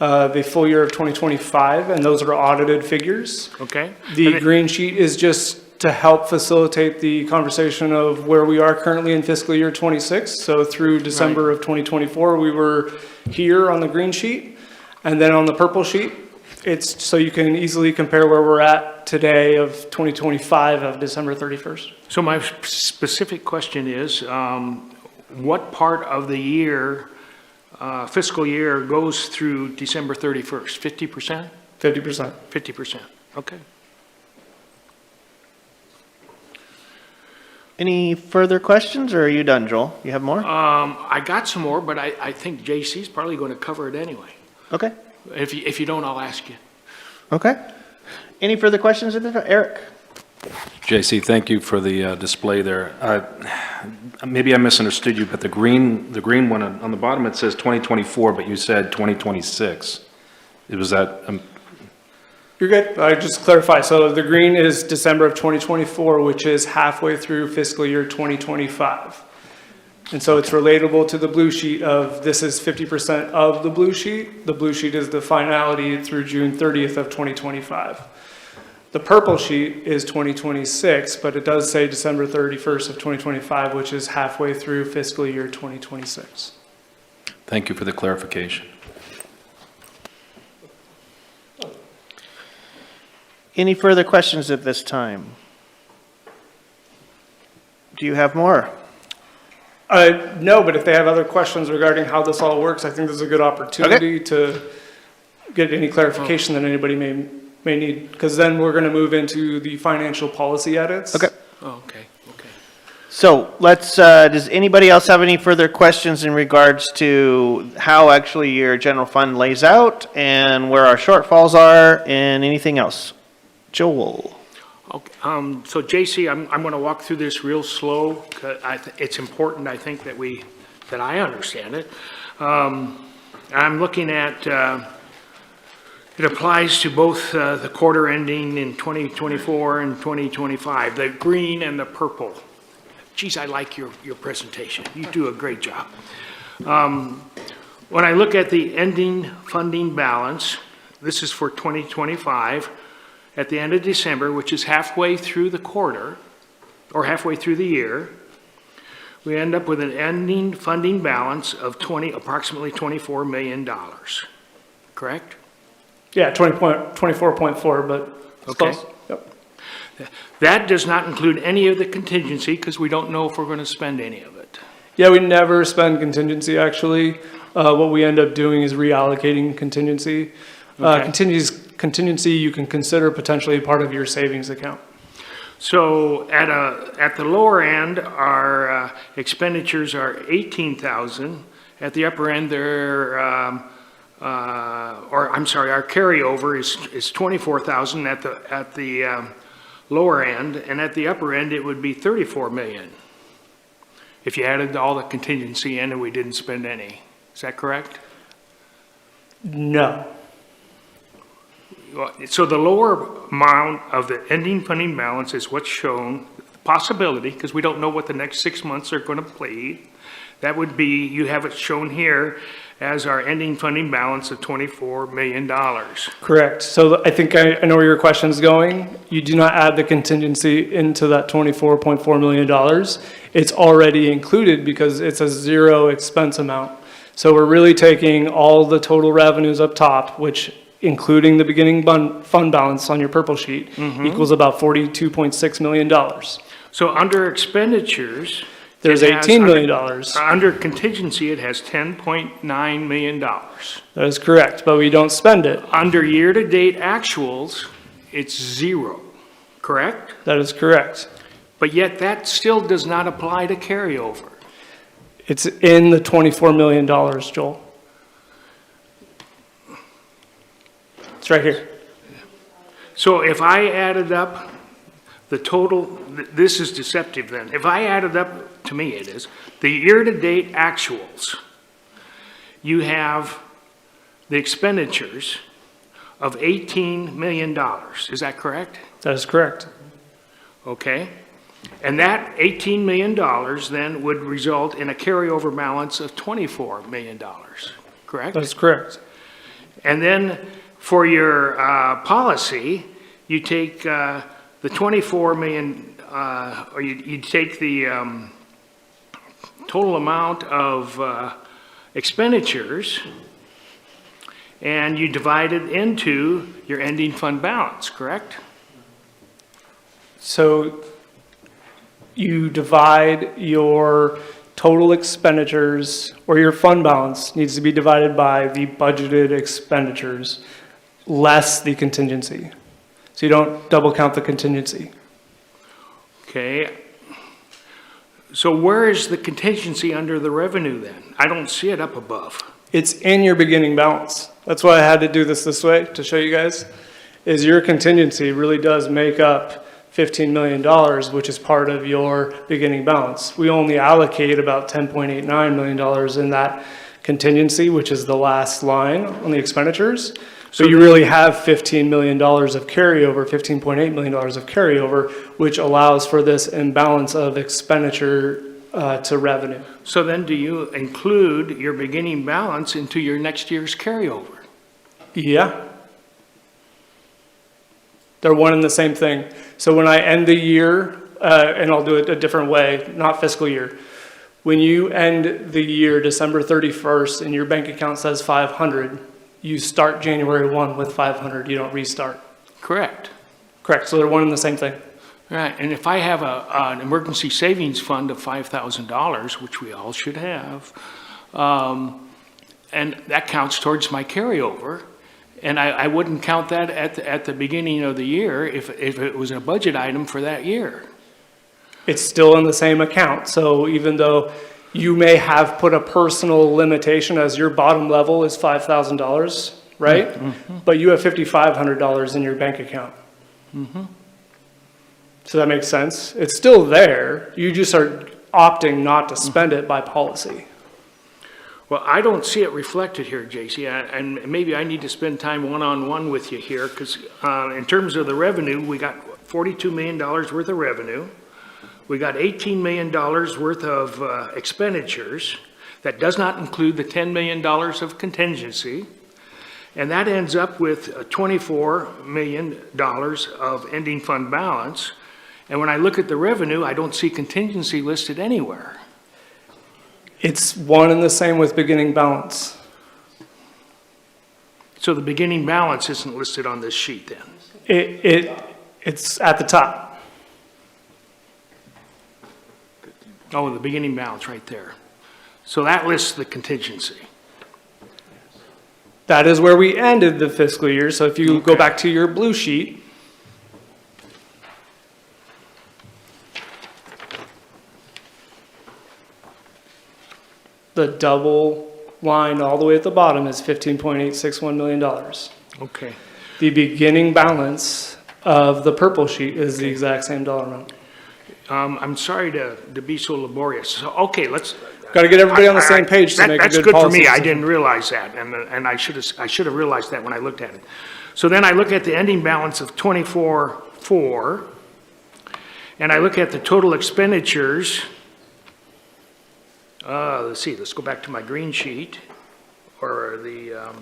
the full year of 2025, and those are audited figures. Okay. The green sheet is just to help facilitate the conversation of where we are currently in fiscal year '26. So through December of 2024, we were here on the green sheet, and then on the purple sheet, it's so you can easily compare where we're at today of 2025 of December 31st. So my specific question is, what part of the year, fiscal year goes through December 31st? 50%? 50%. 50%, okay. Any further questions, or are you done, Joel? You have more? I got some more, but I think JC's probably going to cover it anyway. Okay. If you don't, I'll ask you. Okay. Any further questions at this time? Eric? JC, thank you for the display there. Maybe I misunderstood you, but the green one on the bottom, it says 2024, but you said 2026. Was that? You're good. I just clarify. So the green is December of 2024, which is halfway through fiscal year 2025. And so it's relatable to the blue sheet of this is 50% of the blue sheet. The blue sheet is the finality through June 30th of 2025. The purple sheet is 2026, but it does say December 31st of 2025, which is halfway through fiscal year 2026. Thank you for the clarification. Any further questions at this time? Do you have more? No, but if they have other questions regarding how this all works, I think this is a good opportunity to get any clarification that anybody may need, because then we're going to move into the financial policy edits. Okay. Oh, okay, okay. So let's, does anybody else have any further questions in regards to how actually your general fund lays out and where our shortfalls are and anything else? Joel? Okay, so JC, I'm going to walk through this real slow. 'Cause it's important, I think, that I understand it. I'm looking at, it applies to both the quarter ending in 2024 and 2025, the green and the purple. Geez, I like your presentation. You do a great job. When I look at the ending funding balance, this is for 2025, at the end of December, which is halfway through the quarter, or halfway through the year, we end up with an ending funding balance of approximately $24 million, correct? Yeah, 24.4, but it's Okay. close. Yep. That does not include any of the contingency, because we don't know if we're going to spend any of it. Yeah, we never spend contingency, actually. What we end up doing is reallocating contingency. Okay. Contingency you can consider potentially part of your savings account. So at the lower end, our expenditures are 18,000. At the upper end, our carryover is 24,000 at the lower end, and at the upper end, it would be 34 million. If you added all the contingency in and we didn't spend any. Is that correct? No. So the lower amount of the ending funding balance is what's shown, possibility, because we don't know what the next 6 months are going to play. That would be, you have it shown here as our ending funding balance of $24 million. Correct. So I think I know where your question's going. You do not add the contingency into that $24.4 million. It's already included because it's a zero expense amount. So we're really taking all the total revenues up top, which including the beginning fund balance on your purple sheet, equals about $42.6 million. So under expenditures, there's $18 million. Under contingency, it has $10.9 million. That is correct, but we don't spend it. Under year-to-date actuals, it's zero, correct? That is correct. But yet that still does not apply to carryover. It's in the $24 million, Joel. It's right here. So if I added up the total, this is deceptive then. If I added up, to me it is, the year-to-date actuals, you have the expenditures of $18 million. Is that correct? That is correct. Okay. And that $18 million then would result in a carryover balance of $24 million, correct? That is correct. And then for your policy, you take the 24 million, or you take the total amount of expenditures and you divide it into your ending fund balance, correct? So you divide your total expenditures, or your fund balance needs to be divided by the budgeted expenditures less the contingency. So you don't double count the contingency. Okay. So where is the contingency under the revenue then? I don't see it up above. It's in your beginning balance. That's why I had to do this way to show you guys, is your contingency really does make up $15 million, which is part of your beginning balance. We only allocate about $10.89 million in that contingency, which is the last line on the expenditures. So you really have $15 million of carryover, $15.8 million of carryover, which allows for this imbalance of expenditure to revenue. So then do you include your beginning balance into your next year's carryover? Yeah. They're one and the same thing. So when I end the year, and I'll do it a different way, not fiscal year. When you end the year December 31st and your bank account says 500, you start January 1 with 500. You don't restart. Correct. Correct. So they're one and the same thing. Right, and if I have an emergency savings fund of $5,000, which we all should have, and that counts towards my carryover, and I wouldn't count that at the beginning of the year if it was a budget item for that year. It's still in the same account. So even though you may have put a personal limitation as your bottom level is $5,000, right? Mm-hmm. But you have $5,500 in your bank account. Mm-hmm. So that makes sense. It's still there. You just are opting not to spend it by policy. Well, I don't see it reflected here, JC, and maybe I need to spend time one-on-one with you here, because in terms of the revenue, we got $42 million worth of revenue. We got $18 million worth of expenditures. That does not include the $10 million of contingency. And that ends up with $24 million of ending fund balance. And when I look at the revenue, I don't see contingency listed anywhere. It's one and the same with beginning balance. So the beginning balance isn't listed on this sheet then? It's at the top. Oh, the beginning balance right there. So that lists the contingency. That is where we ended the fiscal year. So if you go back to your blue sheet, the double line all the way at the bottom is $15.861 million. Okay. The beginning balance of the purple sheet is the exact same dollar amount. I'm sorry to be so laborious. So, okay, let's. Got to get everybody on the same page to make a good policy. That's good for me. I didn't realize that, and I should have realized that when I looked at it. So then I look at the ending balance of 24.4, and I look at the total expenditures. Let's see. Let's go back to my green sheet, or the.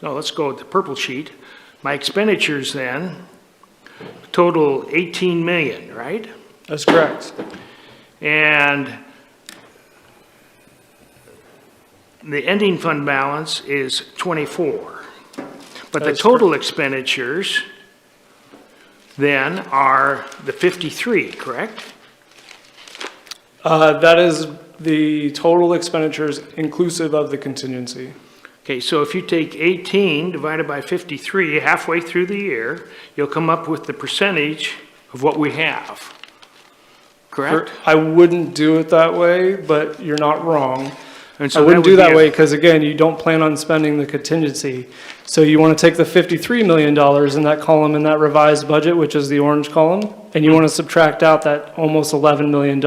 No, let's go with the purple sheet. My expenditures then total 18 million, right? That's correct. And the ending fund balance is 24. But the total expenditures then are the 53, correct? That is the total expenditures inclusive of the contingency. Okay, so if you take 18 divided by 53 halfway through the year, you'll come up with the percentage of what we have. Correct? I wouldn't do it that way, but you're not wrong. And so I wouldn't do that way because, again, you don't plan on spending the contingency. So you want to take the $53 million in that column in that revised budget, which is the orange column, and you want to subtract out that almost $11 million.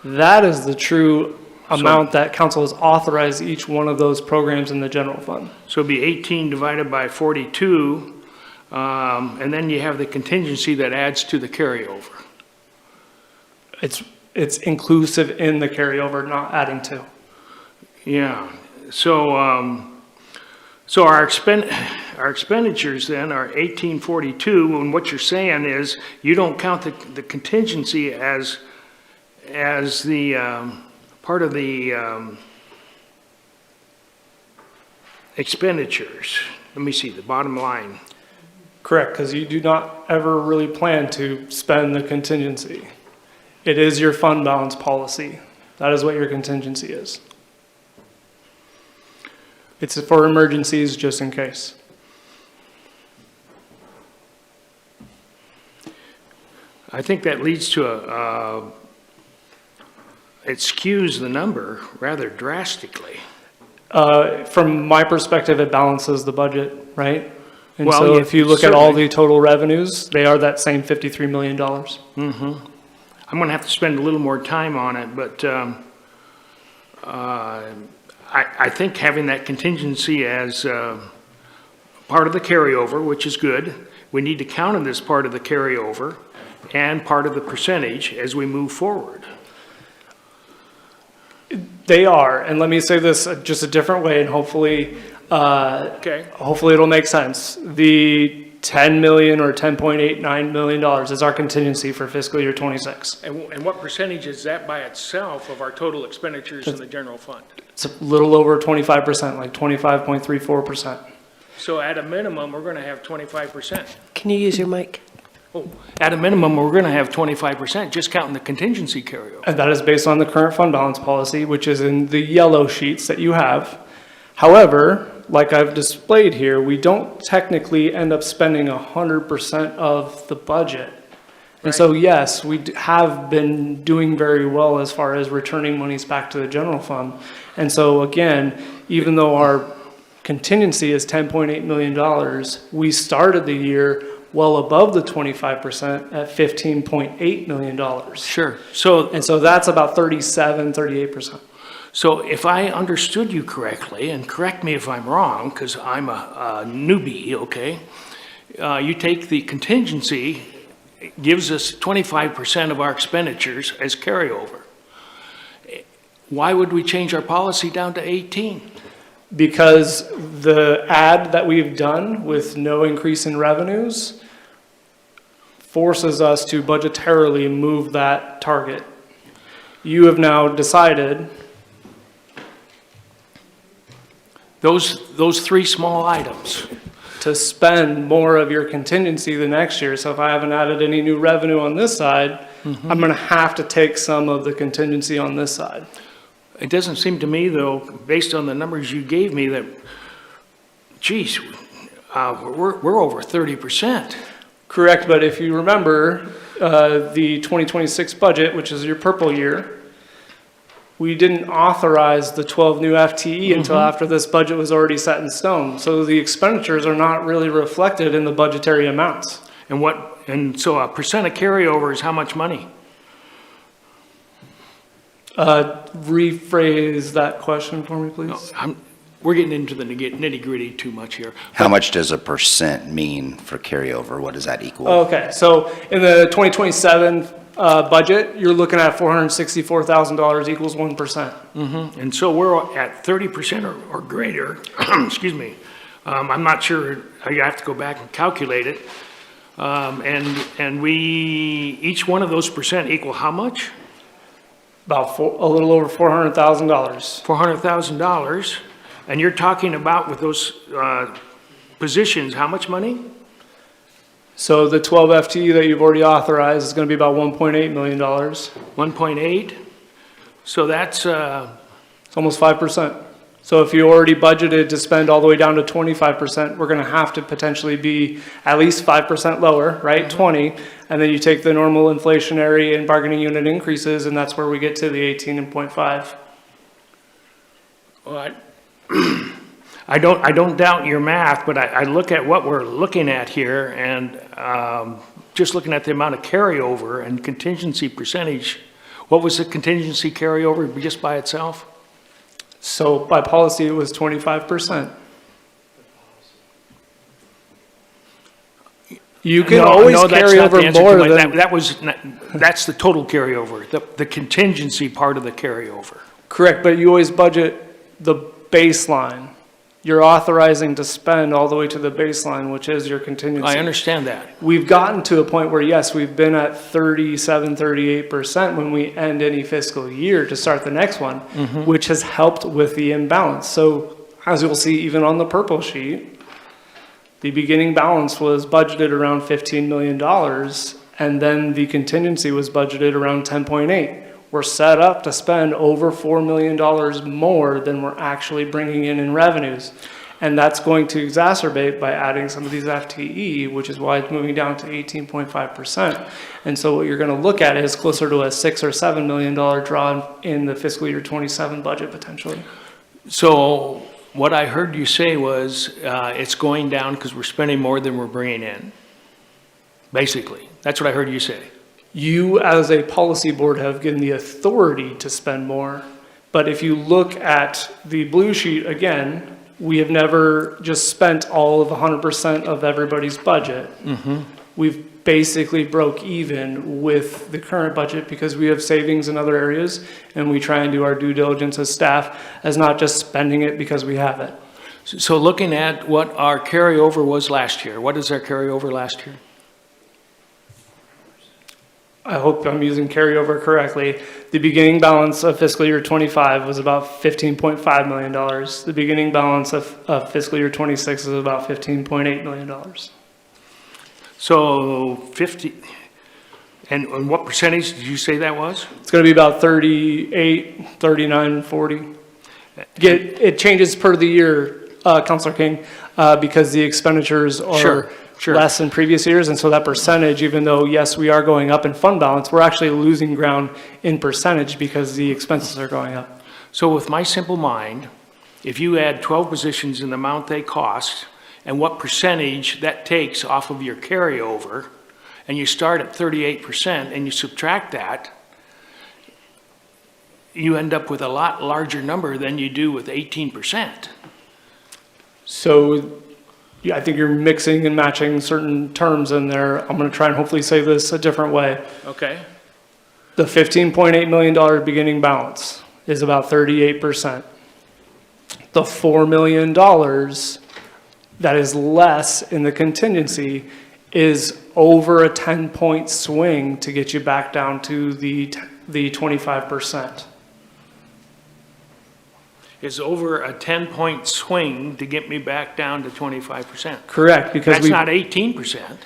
That is the true amount that council has authorized each one of those programs in the general fund. So it'd be 18 divided by 42, and then you have the contingency that adds to the carryover. It's inclusive in the carryover, not adding to. Yeah, so, so our our expenditures then are 1842, and what you're saying is you don't count the contingency as the, part of the, expenditures. Let me see, the bottom line. Correct, because you do not ever really plan to spend the contingency. It is your fund balance policy. That is what your contingency is. It's for emergencies, just in case. I think that leads to it skews the number rather drastically. From my perspective, it balances the budget, right? And Well, so yeah, if you look at all certainly. the total revenues, they are that same $53 million. Mm-hmm. I'm gonna have to spend a little more time on it, but, I think having that contingency as, part of the carryover, which is good, we need to count on this part of the carryover and part of the percentage as we move forward. They are, and let me say this just a different way, and hopefully, Okay. hopefully it'll make sense. The $10 million or $10.89 million is our contingency for fiscal year '26. And what percentage is that by itself of our total expenditures in the general fund? It's a little over 25%, like 25.34%. So at a minimum, we're gonna have 25%. Can you use your mic? Oh, at a minimum, we're gonna have 25%, just counting the contingency carryover. And that is based on the current fund balance policy, which is in the yellow sheets that you have. However, like I've displayed here, we don't technically end up spending 100% of the budget. And so, yes, we have been doing very well as far as returning monies back to the general fund. And so again, even though our contingency is $10.8 million, we started the year well above the 25% at $15.8 million. Sure. So, And so that's about 38%. so if I understood you correctly, and correct me if I'm wrong, because I'm a newbie, okay? You take the contingency, it gives us 25% of our expenditures as carryover. Why would we change our policy down to 18? Because the ad that we've done with no increase in revenues forces us to budgetarily move that target. You have now decided. Those three small items. To spend more of your contingency the next year. So if I haven't added any new revenue on this side, I'm gonna have to take some of the contingency on this side. It doesn't seem to me, though, based on the numbers you gave me, that, geez, we're over 30%. Correct, but if you remember, the 2026 budget, which is your purple year, we didn't authorize the 12 new FTE until after this budget was already set in stone. So the expenditures are not really reflected in the budgetary amounts. And so a percent of carryover is how much money? Rephrase that question for me, please. We're getting into the nitty gritty too much here. How much does a percent mean for carryover? What does that equal? Okay, so in the 2027 budget, you're looking at $464,000 equals 1%. And so we're at 30% or greater, excuse me. I'm not sure, I have to go back and calculate it. And each one of those percent equal how much? About a little over $400,000. $400,000. And you're talking about with those positions, how much money? So the 12 FTE that you've already authorized is going to be about $1.8 million. 1.8? So that's, It's almost 5%. So if you already budgeted to spend all the way down to 25%, we're going to have to potentially be at least 5% lower, right? 20, and then you take the normal inflationary and bargaining unit increases, and that's where we get to the 18.5. well, I don't doubt your math, but I look at what we're looking at here, and just looking at the amount of carryover and contingency percentage, what was the contingency carryover just by itself? So by policy, it was 25%. You can always carry over more than. That's the total carryover, the contingency part of the carryover. Correct, but you always budget the baseline. You're authorizing to spend all the way to the baseline, which is your contingency. I understand that. We've gotten to a point where, yes, we've been at 37, 38% when we end any fiscal year to start the next one, which has helped with the imbalance. So as you'll see, even on the purple sheet, the beginning balance was budgeted around $15 million, and then the contingency was budgeted around 10.8. We're set up to spend over $4 million more than we're actually bringing in revenues. And that's going to exacerbate by adding some of these FTE, which is why it's moving down to 18.5%. And so what you're going to look at is closer to a $6 or $7 million draw in the fiscal year 27 budget potentially. So what I heard you say was it's going down because we're spending more than we're bringing in. Basically, that's what I heard you say. You, as a policy board, have given the authority to spend more. But if you look at the blue sheet again, we have never just spent all of 100% of everybody's budget. We've basically broke even with the current budget because we have savings in other areas, and we try and do our due diligence as staff as not just spending it because we have it. So looking at what our carryover was last year, what is our carryover last year? I hope I'm using carryover correctly. The beginning balance of fiscal year 25 was about $15.5 million. The beginning balance of fiscal year 26 is about $15.8 million. So 50, and what percentage did you say that was? It's going to be about 38, 39, 40. It changes per the year, Councilor King, because the expenditures are less than previous years. And so that percentage, even though, yes, we are going up in fund balance, we're actually losing ground in percentage because the expenses are going up. So with my simple mind, if you add 12 positions in the amount they cost and what percentage that takes off of your carryover, and you start at 38% and you subtract that, you end up with a lot larger number than you do with 18%. So yeah, I think you're mixing and matching certain terms in there. I'm going to try and hopefully say this a different way. Okay. The $15.8 million beginning balance is about 38%. The $4 million that is less in the contingency is over a 10-point swing to get you back down to the 25%. Is over a 10-point swing to get me back down to 25%. Correct, because that's not 18%.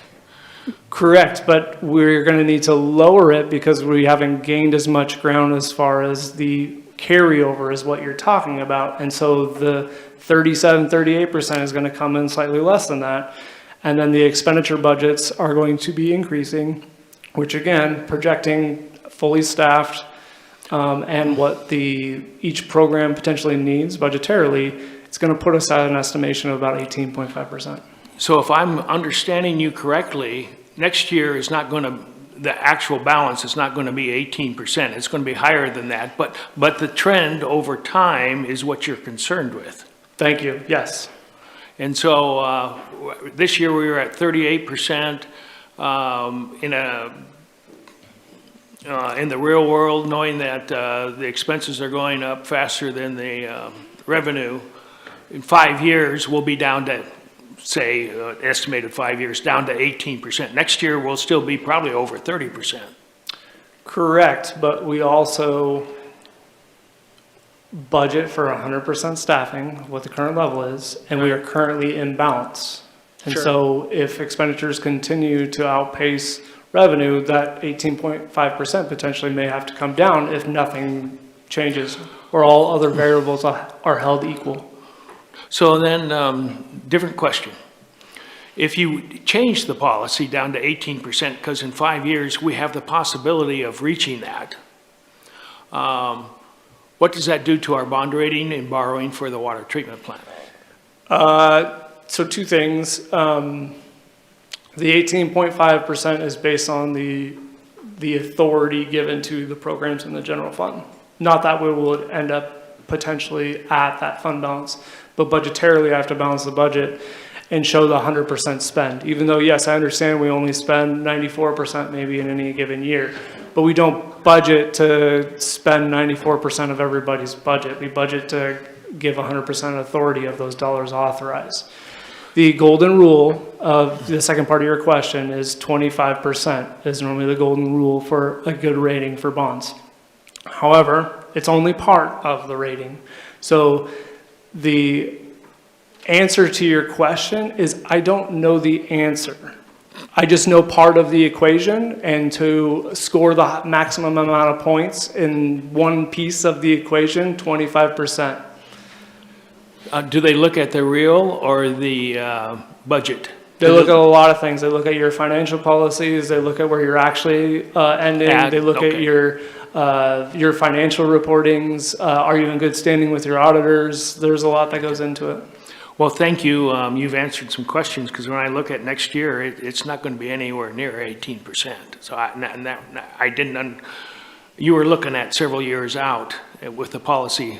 Correct, but we're going to need to lower it because we haven't gained as much ground as far as the carryover is what you're talking about. And so the 37, 38% is going to come in slightly less than that. And then the expenditure budgets are going to be increasing, which again, projecting fully staffed and what each program potentially needs budgetarily, it's going to put us at an estimation of about 18.5%. So if I'm understanding you correctly, next year is not going to, the actual balance is not going to be 18%. It's going to be higher than that. But the trend over time is what you're concerned with. Thank you. Yes. And so this year we were at 38% in the real world, knowing that the expenses are going up faster than the revenue. In 5 years, we'll be down to, say, estimated 5 years, down to 18%. Next year, we'll still be probably over 30%. Correct, but we also budget for 100% staffing, what the current level is, and we are currently in balance. And so if expenditures continue to outpace revenue, that 18.5% potentially may have to come down if nothing changes or all other variables are held equal. So then, different question. If you change the policy down to 18%, because in 5 years we have the possibility of reaching that, what does that do to our bond rating and borrowing for the water treatment plant? So two things. The 18.5% is based on the authority given to the programs in the general fund. Not that we will end up potentially at that fund balance, but budgetarily I have to balance the budget and show the 100% spend. Even though, yes, I understand we only spend 94% maybe in any given year, but we don't budget to spend 94% of everybody's budget. We budget to give 100% authority of those dollars authorized. The golden rule of the second part of your question is 25% is normally the golden rule for a good rating for bonds. However, it's only part of the rating. So the answer to your question is I don't know the answer. I just know part of the equation, and to score the maximum amount of points in one piece of the equation, 25%. Do they look at the real or the budget? They look at a lot of things. They look at your financial policies. They look at where you're actually ending. They look at your financial reportings. Are you in good standing with your auditors? There's a lot that goes into it. Well, thank you. You've answered some questions, because when I look at next year, it's not going to be anywhere near 18%. So I didn't, you were looking at several years out with the policy.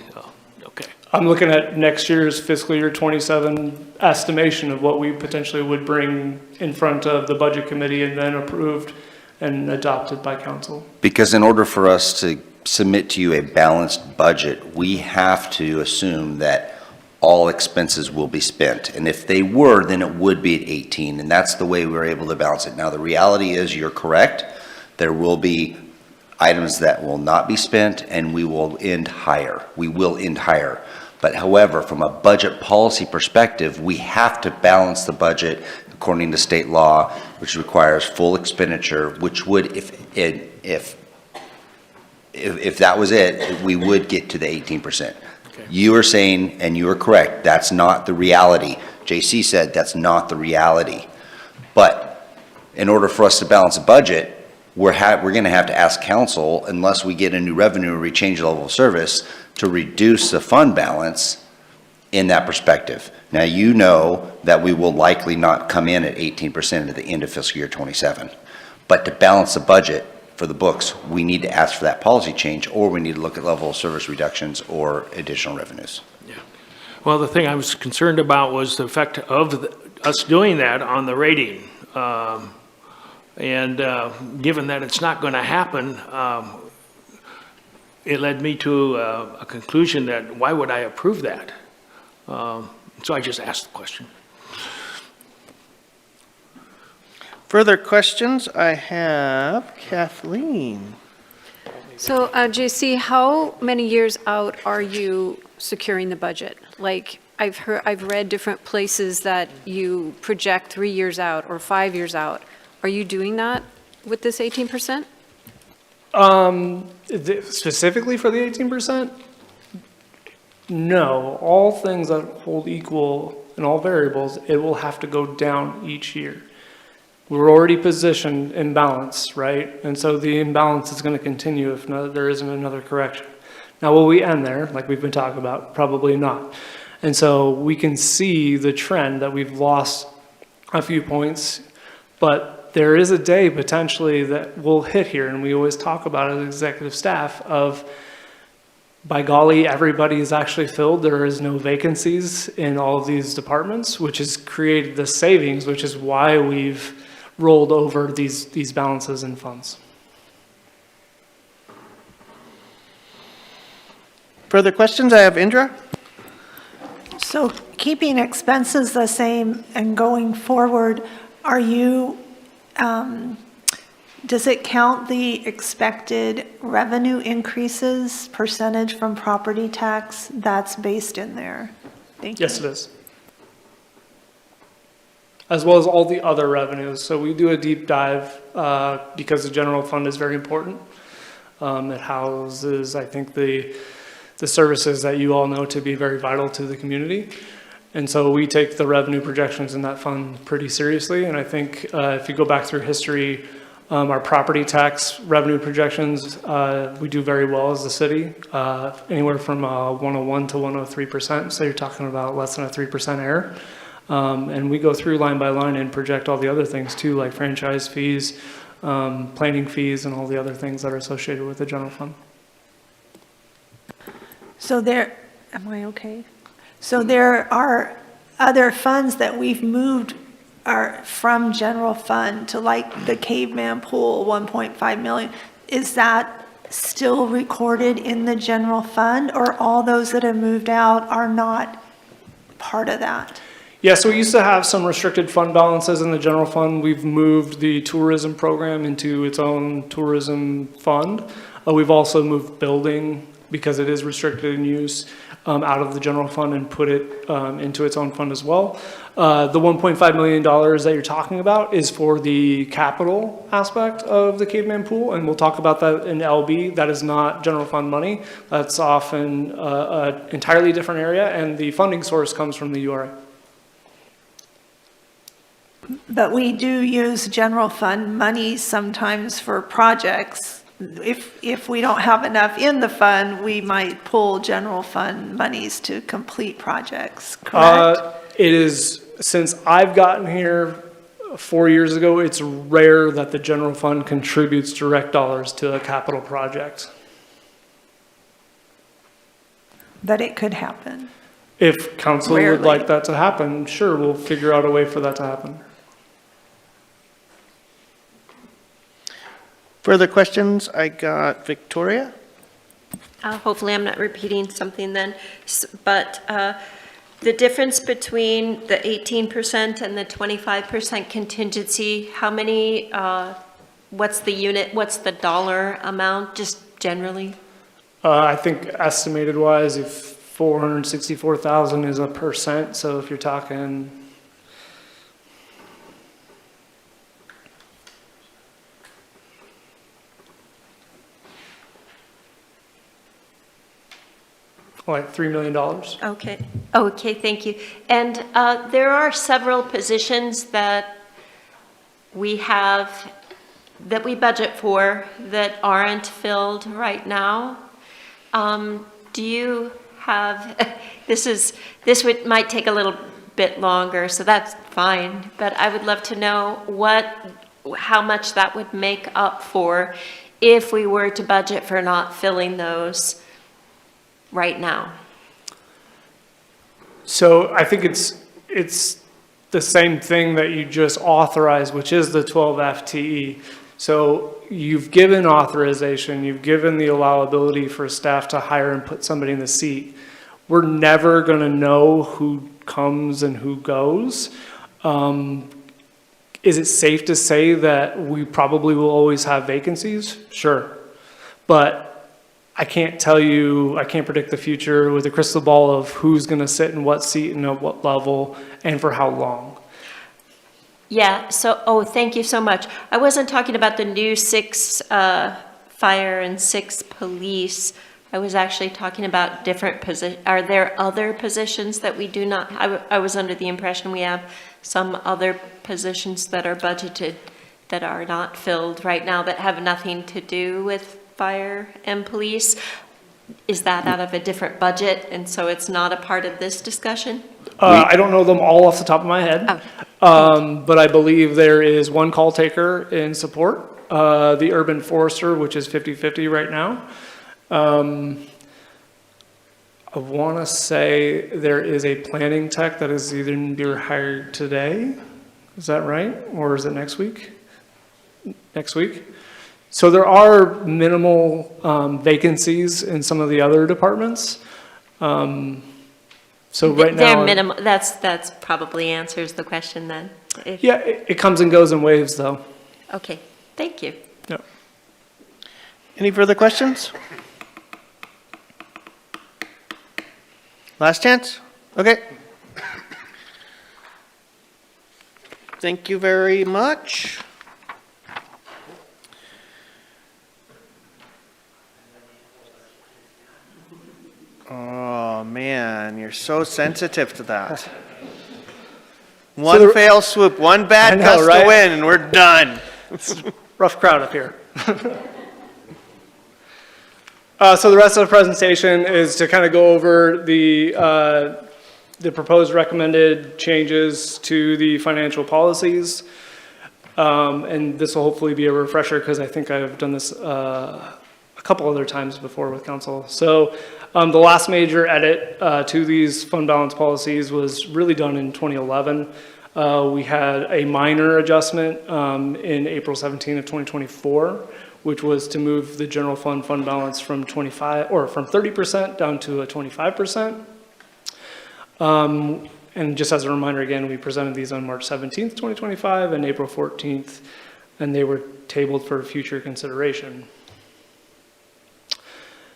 Okay. I'm looking at next year's fiscal year 27 estimation of what we potentially would bring in front of the budget committee and then approved and adopted by council. Because in order for us to submit to you a balanced budget, we have to assume that all expenses will be spent. And if they were, then it would be at 18, and that's the way we're able to balance it. Now, the reality is, you're correct. There will be items that will not be spent, and we will end higher. We will end higher. But however, from a budget policy perspective, we have to balance the budget according to state law, which requires full expenditure, which would, if that was it, we would get to the 18%. Okay. You are saying, and you are correct, that's not the reality. JC said that's not the reality. But in order for us to balance a budget, we're going to have to ask council, unless we get a new revenue or we change the level of service, to reduce the fund balance in that perspective. Now, you know that we will likely not come in at 18% at the end of fiscal year 27. But to balance the budget for the books, we need to ask for that policy change, or we need to look at level of service reductions or additional revenues. Yeah. Well, the thing I was concerned about was the effect of us doing that on the rating. Given that it's not going to happen, it led me to a conclusion that why would I approve that? So I just asked the question. Further questions? I have Kathleen. So, JC, how many years out are you securing the budget? Like, I've read different places that you project 3 years out or 5 years out. Are you doing that with this 18%? Specifically for the 18%? No. All things that hold equal in all variables, it will have to go down each year. We're already positioned in balance, right? And so the imbalance is going to continue if there isn't another correction. Now, will we end there, like we've been talking about? Probably not. And so we can see the trend that we've lost a few points, but there is a day potentially that we'll hit here, and we always talk about it as executive staff of, by golly, everybody is actually filled. There is no vacancies in all of these departments, which has created the savings, which is why we've rolled over these balances and funds. Further questions? I have Indra. So keeping expenses the same and going forward, are you, does it count the expected revenue increases percentage from property tax that's based in there? Thank you. Yes, it is. As well as all the other revenues. So we do a deep dive because the general fund is very important. It houses, I think, the services that you all know to be very vital to the community. And so we take the revenue projections in that fund pretty seriously. And I think if you go back through history, our property tax revenue projections, we do very well as a city, anywhere from 101 to 103%. So you're talking about less than a 3% error. And we go through line by line and project all the other things too, like franchise fees, planning fees, and all the other things that are associated with the general fund. So there, am I okay? So there are other funds that we've moved are from general fund to, like the caveman pool, 1.5 million. Is that still recorded in the general fund, or all those that have moved out are not part of that? Yeah, so we used to have some restricted fund balances in the general fund. We've moved the tourism program into its own tourism fund. We've also moved building, because it is restricted in use, out of the general fund and put it into its own fund as well. The $1.5 million that you're talking about is for the capital aspect of the Caveman Pool, and we'll talk about that in LB. That is not general fund money. That's off in an entirely different area, and the funding source comes from the URA. But we do use general fund money sometimes for projects. If we don't have enough in the fund, we might pull general fund monies to complete projects, correct? It is, since I've gotten here 4 years ago, it's rare that the general fund contributes direct dollars to a capital project. But it could happen. If council would Rarely. like that to happen, sure, we'll figure out a way for that to happen. Further questions? I got Victoria. Hopefully I'm not repeating something then, but the difference between the 18% and the 25% contingency, how many, what's the unit, what's the dollar amount, just generally? I think estimated wise, if 464,000 is a percent, so if you're talking, like $3 million. Okay, thank you. And there are several positions that we have, that we budget for, that aren't filled right now. Do you have, might take a little bit longer, so that's fine, but I would love to know how much that would make up for if we were to budget for not filling those right now. So I think it's the same thing that you just authorized, which is the 12 FTE. So you've given authorization, you've given the allowability for staff to hire and put somebody in the seat. We're never going to know who comes and who goes. Is it safe to say that we probably will always have vacancies? Sure. But I can't tell you, I can't predict the future with a crystal ball of who's going to sit in what seat and at what level and for how long. Yeah, so, thank you so much. I wasn't talking about the new 6 fire and 6 police. I was actually talking about different positions. Are there other positions that we do not, I was under the impression we have some other positions that are budgeted that are not filled right now that have nothing to do with fire and police. Is that out of a different budget, and so it's not a part of this discussion? I don't know them all off the top of my head, but I believe there is one call taker in support, the urban forester, which is 50-50 right now. I want to say there is a planning tech that is either being hired today. Is that right? Or is it next week? Next week. So there are minimal vacancies in some of the other departments. So right now, They're minimal. That's probably answers the question then. Yeah, it comes and goes in waves, though. Okay, thank you. Yeah. Any further questions? Last chance? Okay. Thank you very much. Oh, man, you're so sensitive to that. One fail swoop, one bad gust of wind, and we're done. It's a rough crowd up here. So the rest of the presentation is to kind of go over the proposed recommended changes to the financial policies. And this will hopefully be a refresher because I think I've done this a couple other times before with council. So the last major edit to these fund balance policies was really done in 2011. We had a minor adjustment in April 17 of 2024, which was to move the general fund balance from 30% down to a 25%. And just as a reminder, again, we presented these on March 17th, 2025 and April 14th, and they were tabled for future consideration.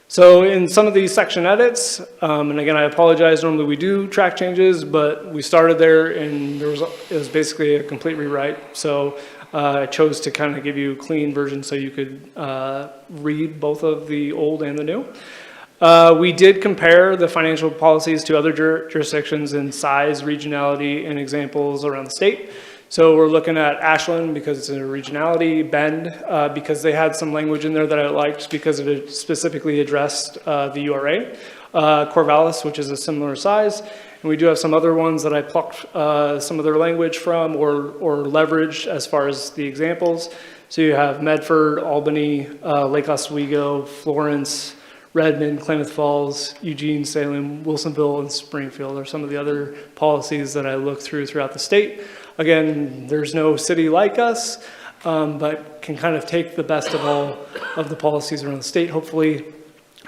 So in some of these section edits, and again, I apologize, normally we do track changes, but we started there and it was basically a complete rewrite. So I chose to kind of give you a clean version so you could read both of the old and the new. We did compare the financial policies to other jurisdictions in size, regionality, and examples around the state. So we're looking at Ashland because it's a regionality, Bend because they had some language in there that I liked because it specifically addressed the URA, Corvallis, which is a similar size, and we do have some other ones that I plucked some of their language from or leveraged as far as the examples. So you have Medford, Albany, Lake Oswego, Florence, Redmond, Klamath Falls, Eugene, Salem, Wilsonville, and Springfield are some of the other policies that I looked throughout the state. Again, there's no city like us, but can kind of take the best of all of the policies around the state, hopefully,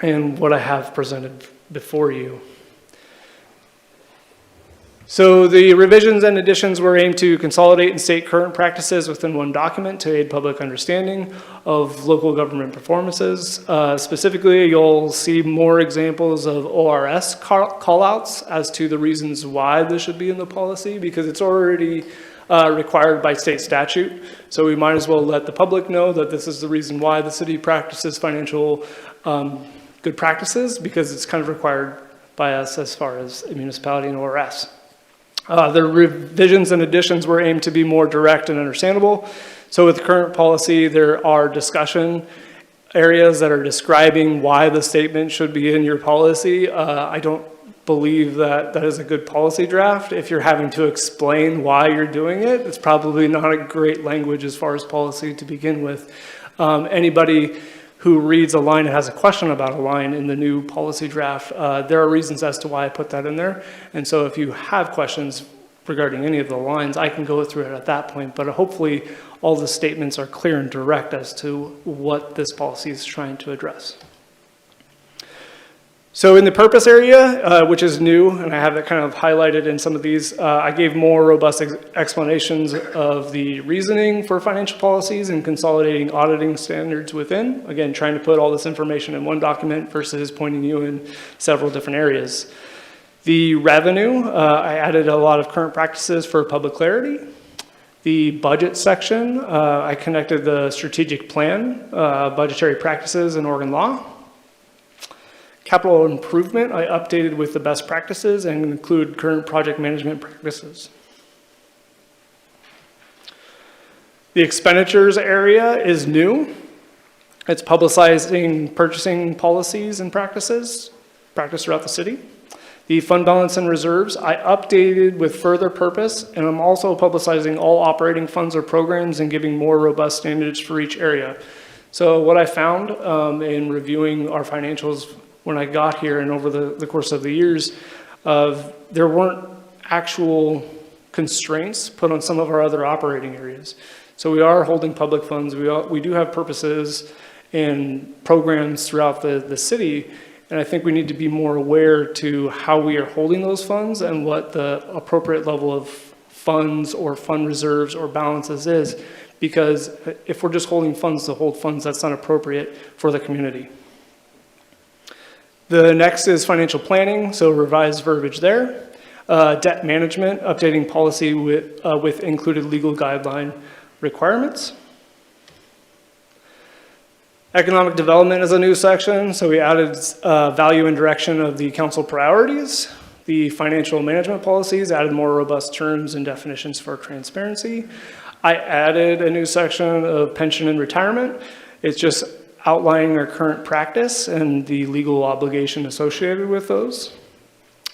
and what I have presented before you. So the revisions and additions were aimed to consolidate and state current practices within one document to aid public understanding of local government performances. Specifically, you'll see more examples of ORS callouts as to the reasons why this should be in the policy, because it's already required by state statute. So we might as well let the public know that this is the reason why the city practices financial good practices, because it's kind of required by us as far as a municipality and ORS. The revisions and additions were aimed to be more direct and understandable. So with the current policy, there are discussion areas that are describing why the statement should be in your policy. I don't believe that that is a good policy draft. If you're having to explain why you're doing it, it's probably not a great language as far as policy to begin with. Anybody who reads a line and has a question about a line in the new policy draft, there are reasons as to why I put that in there. And so if you have questions regarding any of the lines, I can go through it at that point, but hopefully all the statements are clear and direct as to what this policy is trying to address. So in the purpose area, which is new, and I have it kind of highlighted in some of these, I gave more robust explanations of the reasoning for financial policies and consolidating auditing standards within. Again, trying to put all this information in one document versus pointing you in several different areas. The revenue, I added a lot of current practices for public clarity. The budget section, I connected the strategic plan, budgetary practices, and Oregon law. Capital improvement, I updated with the best practices and include current project management practices. The expenditures area is new. It's publicizing purchasing policies and practices practiced throughout the city. The fund balance and reserves, I updated with further purpose, and I'm also publicizing all operating funds or programs and giving more robust standards for each area. So what I found in reviewing our financials when I got here and over the course of the years, there weren't actual constraints put on some of our other operating areas. So we are holding public funds. We do have purposes and programs throughout the city, and I think we need to be more aware to how we are holding those funds and what the appropriate level of funds or fund reserves or balances is, because if we're just holding funds to hold funds, that's not appropriate for the community. The next is financial planning, so revised verbiage there. Debt management, updating policy with included legal guideline requirements. Economic development is a new section, so we added value and direction of the council priorities. The financial management policies added more robust terms and definitions for transparency. I added a new section of pension and retirement. It's just outlining our current practice and the legal obligation associated with those.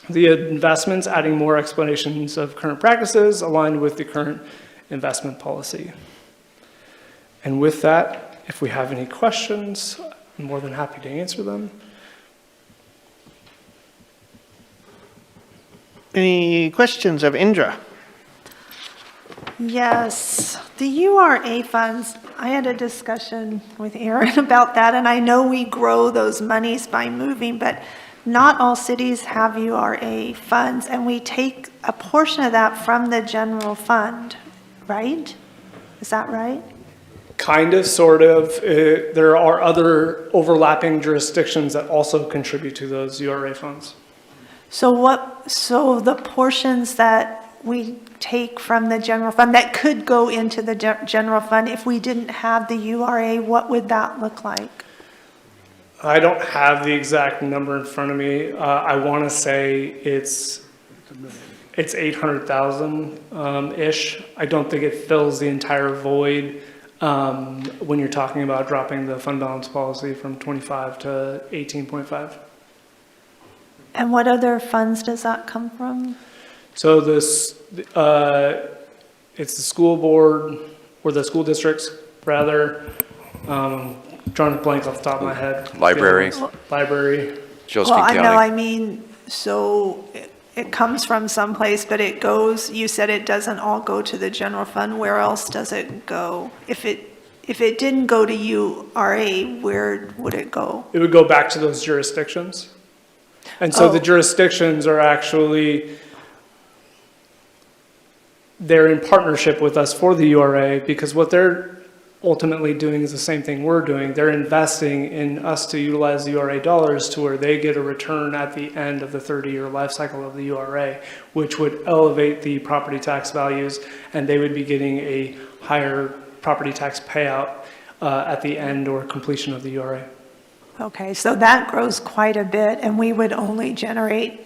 The investments, adding more explanations of current practices aligned with the current investment policy. And with that, if we have any questions, I'm more than happy to answer them. Any questions of Indra? Yes, the URA funds, I had a discussion with Aaron about that, and I know we grow those monies by moving, but not all cities have URA funds, and we take a portion of that from the general fund, right? Is that right? Kind of, sort of. There are other overlapping jurisdictions that also contribute to those URA funds. So the portions that we take from the general fund that could go into the general fund, if we didn't have the URA, what would that look like? I don't have the exact number in front of me. I want to say it's 800,000 ish. I don't think it fills the entire void when you're talking about dropping the fund balance policy from 25 to 18.5. And what other funds does that come from? So this, it's the school board, or the school districts, rather. Drawing a blank off the top of my head. Library. Library. Josephine Well, County. no, I mean, so it comes from someplace, but it goes, you said it doesn't all go to the general fund. Where else does it go? If it didn't go to URA, where would it go? It would go back to those jurisdictions. And so the jurisdictions are actually, they're in partnership with us for the URA, because what they're ultimately doing is the same thing we're doing. They're investing in us to utilize the URA dollars to where they get a return at the end of the 30-year life cycle of the URA, which would elevate the property tax values, and they would be getting a higher property tax payout at the end or completion of the URA. Okay, so that grows quite a bit, and we would only generate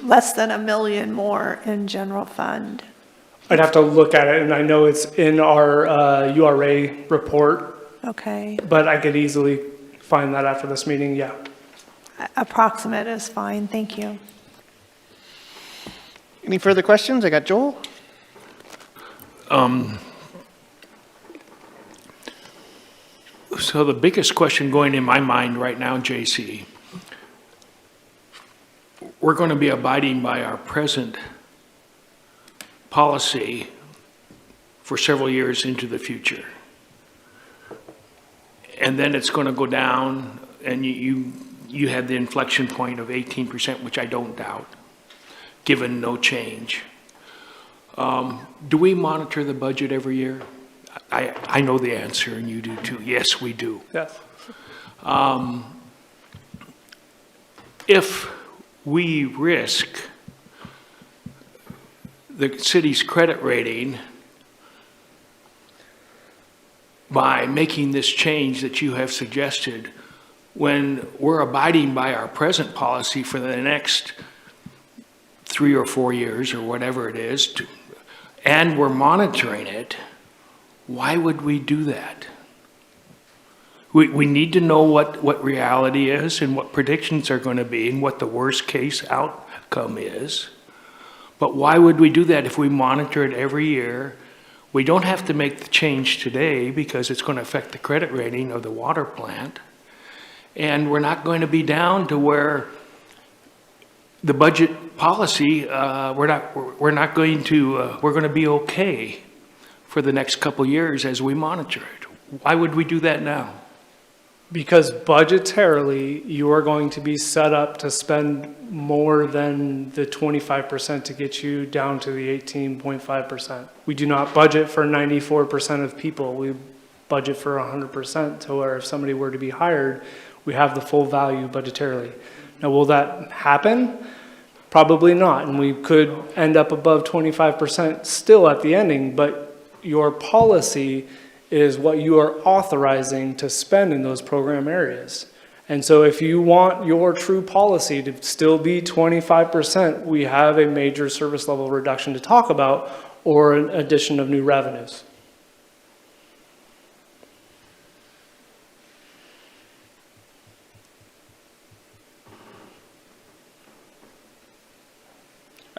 less than $1 million more in general fund. I'd have to look at it, and I know it's in our URA report, Okay, but I could easily find that after this meeting, yeah. approximate is fine, thank you. Any further questions? I got Joel. So the biggest question going in my mind right now, JC, we're going to be abiding by our present policy for several years into the future. And then it's going to go down, and you had the inflection point of 18%, which I don't doubt, given no change. Do we monitor the budget every year? I know the answer, and you do too. Yes, we do. Yes. If we risk the city's credit rating by making this change that you have suggested, when we're abiding by our present policy for the next 3 or 4 years or whatever it is, and we're monitoring it, why would we do that? We need to know what reality is and what predictions are going to be and what the worst case outcome is. But why would we do that if we monitor it every year? We don't have to make the change today because it's going to affect the credit rating of the water plant. And we're not going to be down to where the budget policy, we're going to be okay for the next couple years as we monitor it. Why would we do that now? Because budgetarily, you are going to be set up to spend more than the 25% to get you down to the 18.5%. We do not budget for 94% of people. We budget for 100% to where if somebody were to be hired, we have the full value budgetarily. Now, will that happen? Probably not. And we could end up above 25% still at the ending, but your policy is what you are authorizing to spend in those program areas. And so if you want your true policy to still be 25%, we have a major service level reduction to talk about, or an addition of new revenues.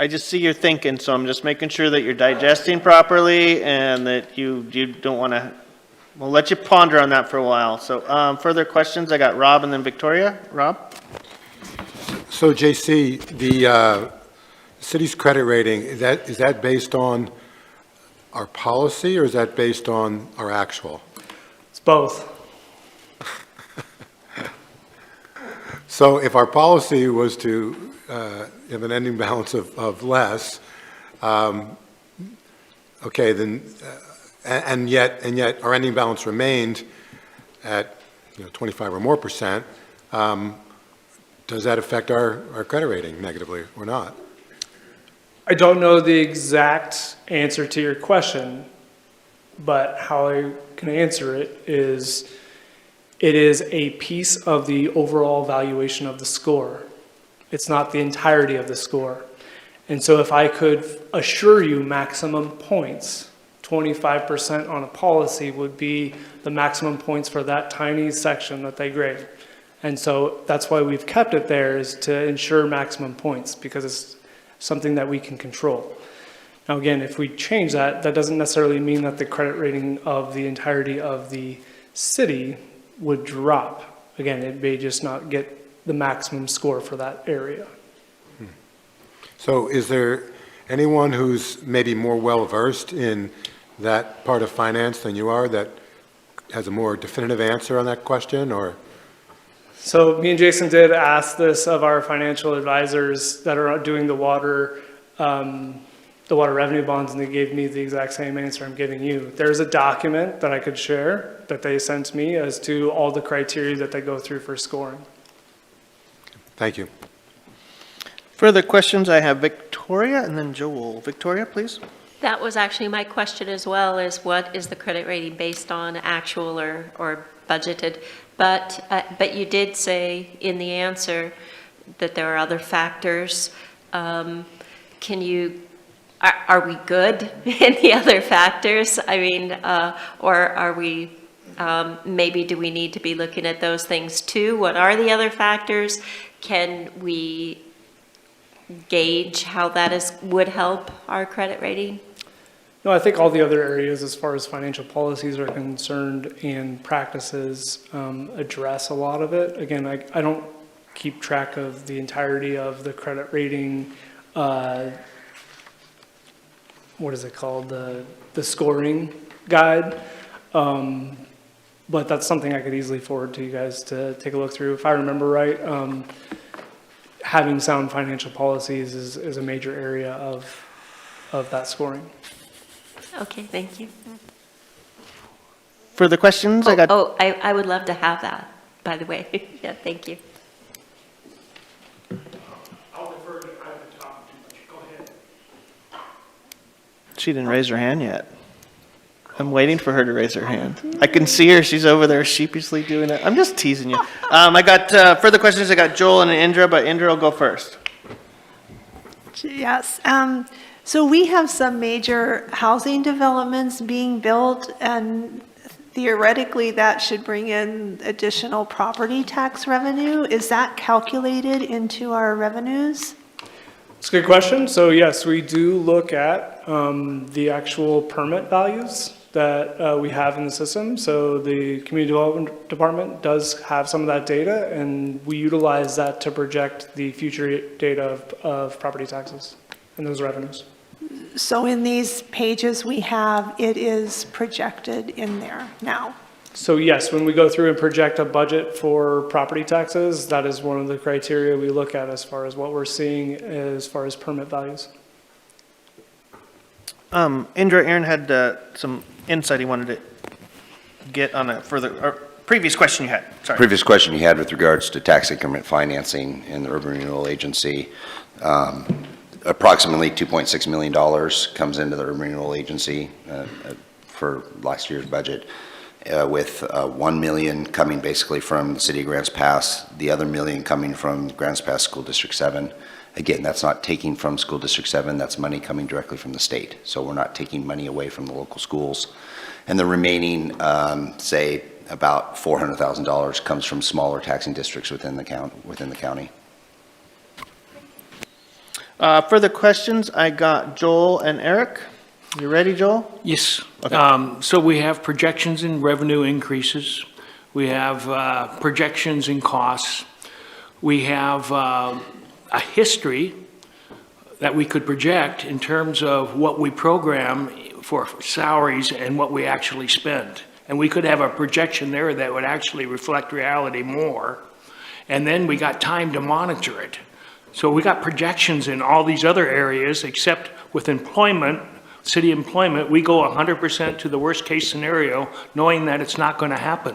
I just see you're thinking, so I'm just making sure that you're digesting properly and that you don't want to, we'll let you ponder on that for a while. So further questions, I got Rob and then Victoria. Rob? So JC, the city's credit rating, is that based on our policy, or is that based on our actual? It's both. So if our policy was to have an ending balance of less, okay, then, and yet our ending balance remained at 25 or more %, does that affect our credit rating negatively or not? I don't know the exact answer to your question, but how I can answer it is a piece of the overall valuation of the score. It's not the entirety of the score. And so if I could assure you maximum points, 25% on a policy would be the maximum points for that tiny section that they grade. And so that's why we've kept it there, is to ensure maximum points, because it's something that we can control. Now again, if we change that, that doesn't necessarily mean that the credit rating of the entirety of the city would drop. Again, it may just not get the maximum score for that area. So is there anyone who's maybe more well-versed in that part of finance than you are that has a more definitive answer on that question, or? So me and Jason did ask this of our financial advisors that are doing the water revenue bonds, and they gave me the exact same answer I'm giving you. There's a document that I could share that they sent me as to all the criteria that they go through for scoring. Thank you. Further questions? I have Victoria and then Joel. Victoria, please. That was actually my question as well, is what is the credit rating based on, actual or budgeted? But you did say in the answer that there are other factors. Are we good in the other factors? I mean, or are we, maybe do we need to be looking at those things too? What are the other factors? Can we gauge how that would help our credit rating? No, I think all the other areas as far as financial policies are concerned and practices address a lot of it. Again, I don't keep track of the entirety of the credit rating, what is it called, the scoring guide. But that's something I could easily forward to you guys to take a look through. If I remember right, having sound financial policies is a major area of that scoring. Okay, thank you. Further questions? I would love to have that, by the way. Yeah, thank you. I'll defer to, I've been talking too much. Go ahead. She didn't raise her hand yet. I'm waiting for her to raise her hand. I can see her. She's over there sheepishly doing it. I'm just teasing you. I got further questions. I got Joel and Indra, but Indra will go first. Yes. So we have some major housing developments being built, and theoretically that should bring in additional property tax revenue. Is that calculated into our revenues? It's a good question. So yes, we do look at the actual permit values that we have in the system. So the Community Development Department does have some of that data, and we utilize that to project the future data of property taxes and those revenues. So in these pages we have, it is projected in there now. So yes, when we go through and project a budget for property taxes, that is one of the criteria we look at as far as what we're seeing as far as permit values. Indra, Aaron had some insight he wanted to get on a previous question you had. Sorry. Previous question you had with regards to tax increment financing in the Urban Renewal Agency. Approximately $2.6 million comes into the Urban Renewal Agency for last year's budget, with $1 million coming basically from the City of Grants Pass, the other $1 million coming from Grants Pass School District 7. Again, that's not taking from School District 7, that's money coming directly from the state. So we're not taking money away from the local schools. And the remaining, say, about $400,000 comes from smaller taxing districts within the county. Further questions? I got Joel and Eric. You ready, Joel? Yes. Okay. So we have projections in revenue increases. We have projections in costs. We have a history that we could project in terms of what we program for salaries and what we actually spend. And we could have a projection there that would actually reflect reality more. And then we got time to monitor it. So we got projections in all these other areas, except with employment, city employment, we go 100% to the worst case scenario, knowing that it's not going to happen.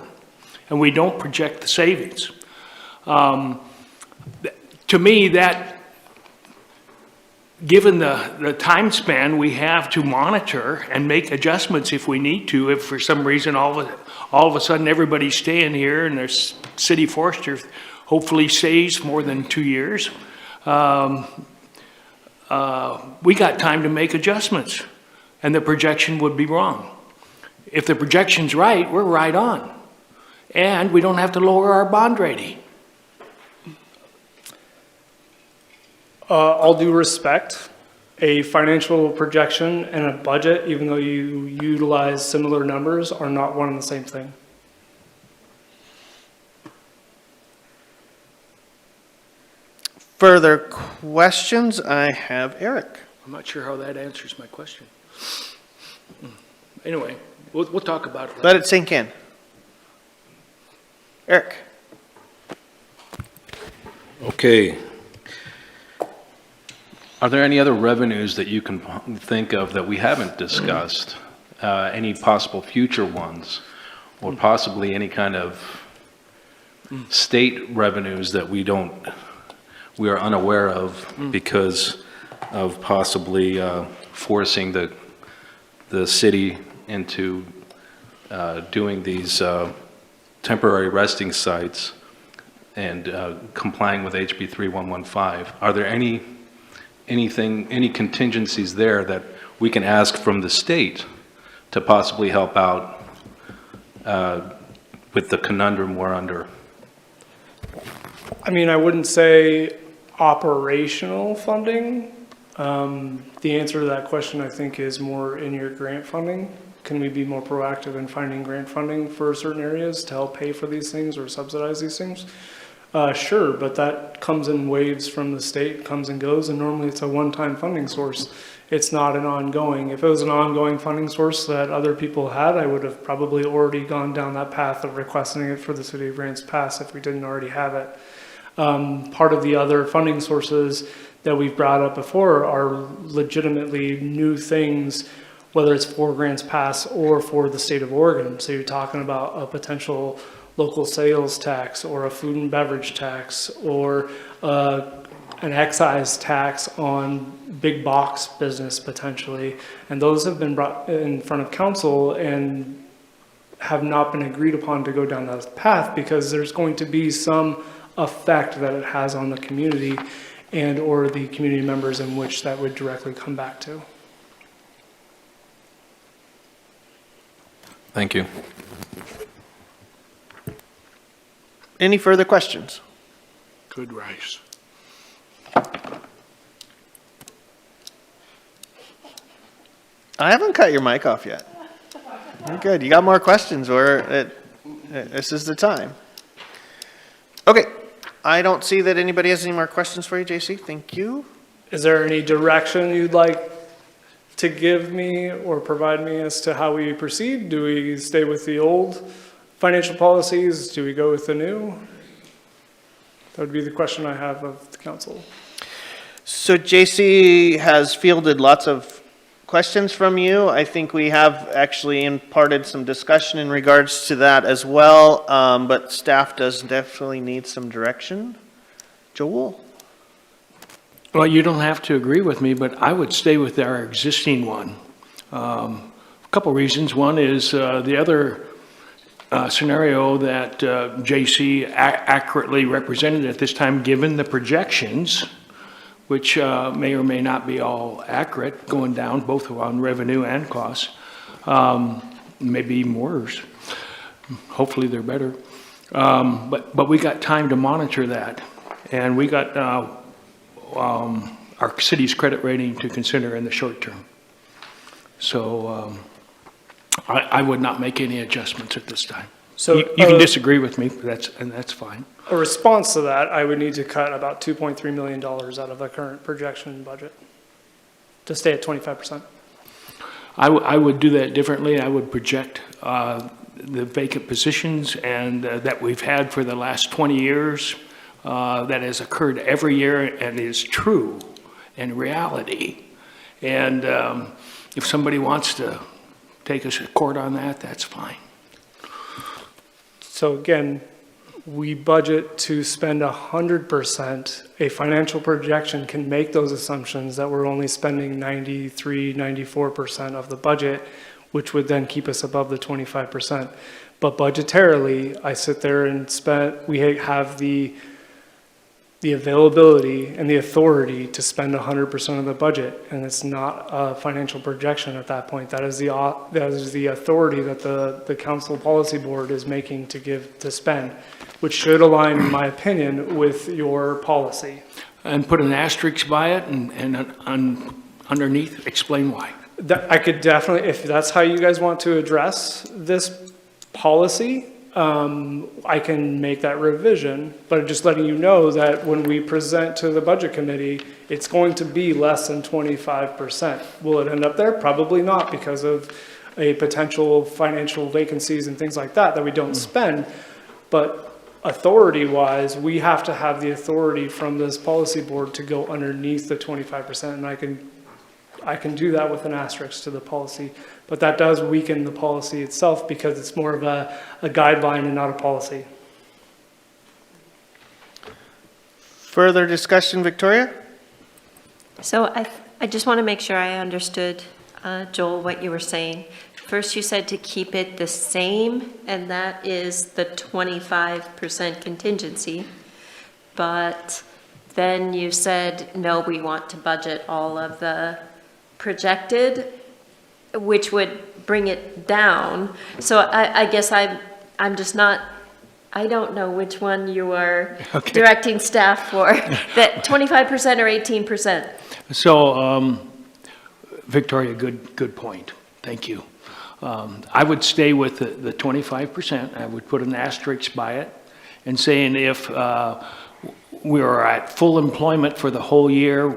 And we don't project the savings. To me, that, given the time span we have to monitor and make adjustments if we need to, if for some reason all of a sudden everybody's staying here and their city forester hopefully stays more than 2 years, we got time to make adjustments, and the projection would be wrong. If the projection's right, we're right on. And we don't have to lower our bond rating. All due respect, a financial projection and a budget, even though you utilize similar numbers, are not one and the same thing. Further questions? I have Eric. I'm not sure how that answers my question. Anyway, we'll talk about it later. Let it sink in. Eric. Okay. Are there any other revenues that you can think of that we haven't discussed? Any possible future ones? Or possibly any kind of state revenues that we are unaware of because of possibly forcing the city into doing these temporary resting sites and complying with HB 3115. Are there any contingencies there that we can ask from the state to possibly help out with the conundrum we're under? I mean, I wouldn't say operational funding. The answer to that question, I think, is more in your grant funding. Can we be more proactive in finding grant funding for certain areas to help pay for these things or subsidize these things? Sure, but that comes in waves from the state, comes and goes, and normally it's a one-time funding source. It's not an ongoing. If it was an ongoing funding source that other people had, I would have probably already gone down that path of requesting it for the city of Grants Pass if we didn't already have it. Part of the other funding sources that we've brought up before are legitimately new things, whether it's for Grants Pass or for the state of Oregon. So you're talking about a potential local sales tax or a food and beverage tax or an excise tax on big box business potentially. And those have been brought in front of council and have not been agreed upon to go down that path because there's going to be some effect that it has on the community and or the community members in which that would directly come back to. Thank you. Any further questions? Good rice. I haven't cut your mic off yet. You're good. You got more questions, or this is the time. Okay. I don't see that anybody has any more questions for you, JC. Thank you. Is there any direction you'd like to give me or provide me as to how we proceed? Do we stay with the old financial policies? Do we go with the new? That would be the question I have of the council. So JC has fielded lots of questions from you. I think we have actually imparted some discussion in regards to that as well, but staff does definitely need some direction. Joel? Well, you don't have to agree with me, but I would stay with our existing one. A couple reasons. One is the other scenario that JC accurately represented at this time, given the projections, which may or may not be all accurate, going down both on revenue and costs, maybe even worse. Hopefully they're better. But we got time to monitor that. And we got our city's credit rating to consider in the short term. So I would not make any adjustments at this time. So you can disagree with me, but that's fine. A response to that, I would need to cut about $2.3 million out of the current projection budget to stay at 25%. I would do that differently. I would project the vacant positions and that we've had for the last 20 years, that has occurred every year and is true and reality. And if somebody wants to take us to court on that, that's fine. So again, we budget to spend 100%. A financial projection can make those assumptions that we're only spending 93, 94% of the budget, which would then keep us above the 25%. But budgetarily, I sit there and we have the availability and the authority to spend 100% of the budget, and it's not a financial projection at that point. That is the authority that the council policy board is making to spend, which should align, in my opinion, with your policy. And put an asterisk by it and underneath, explain why. I could definitely, if that's how you guys want to address this policy, I can make that revision, but just letting you know that when we present to the budget committee, it's going to be less than 25%. Will it end up there? Probably not, because of a potential financial vacancies and things like that we don't spend. But authority-wise, we have to have the authority from this policy board to go underneath the 25%, and I can do that with an asterisk to the policy. But that does weaken the policy itself because it's more of a guideline and not a policy. Further discussion, Victoria? So I just want to make sure I understood, Joel, what you were saying. First, you said to keep it the same, and that is the 25% contingency. But then you said, no, we want to budget all of the projected, which would bring it down. So I guess I'm just not, I don't know which one you are directing staff for, that 25% or 18%. So, Victoria, good point. Thank you. I would stay with the 25%. I would put an asterisk by it and saying if we are at full employment for the whole year,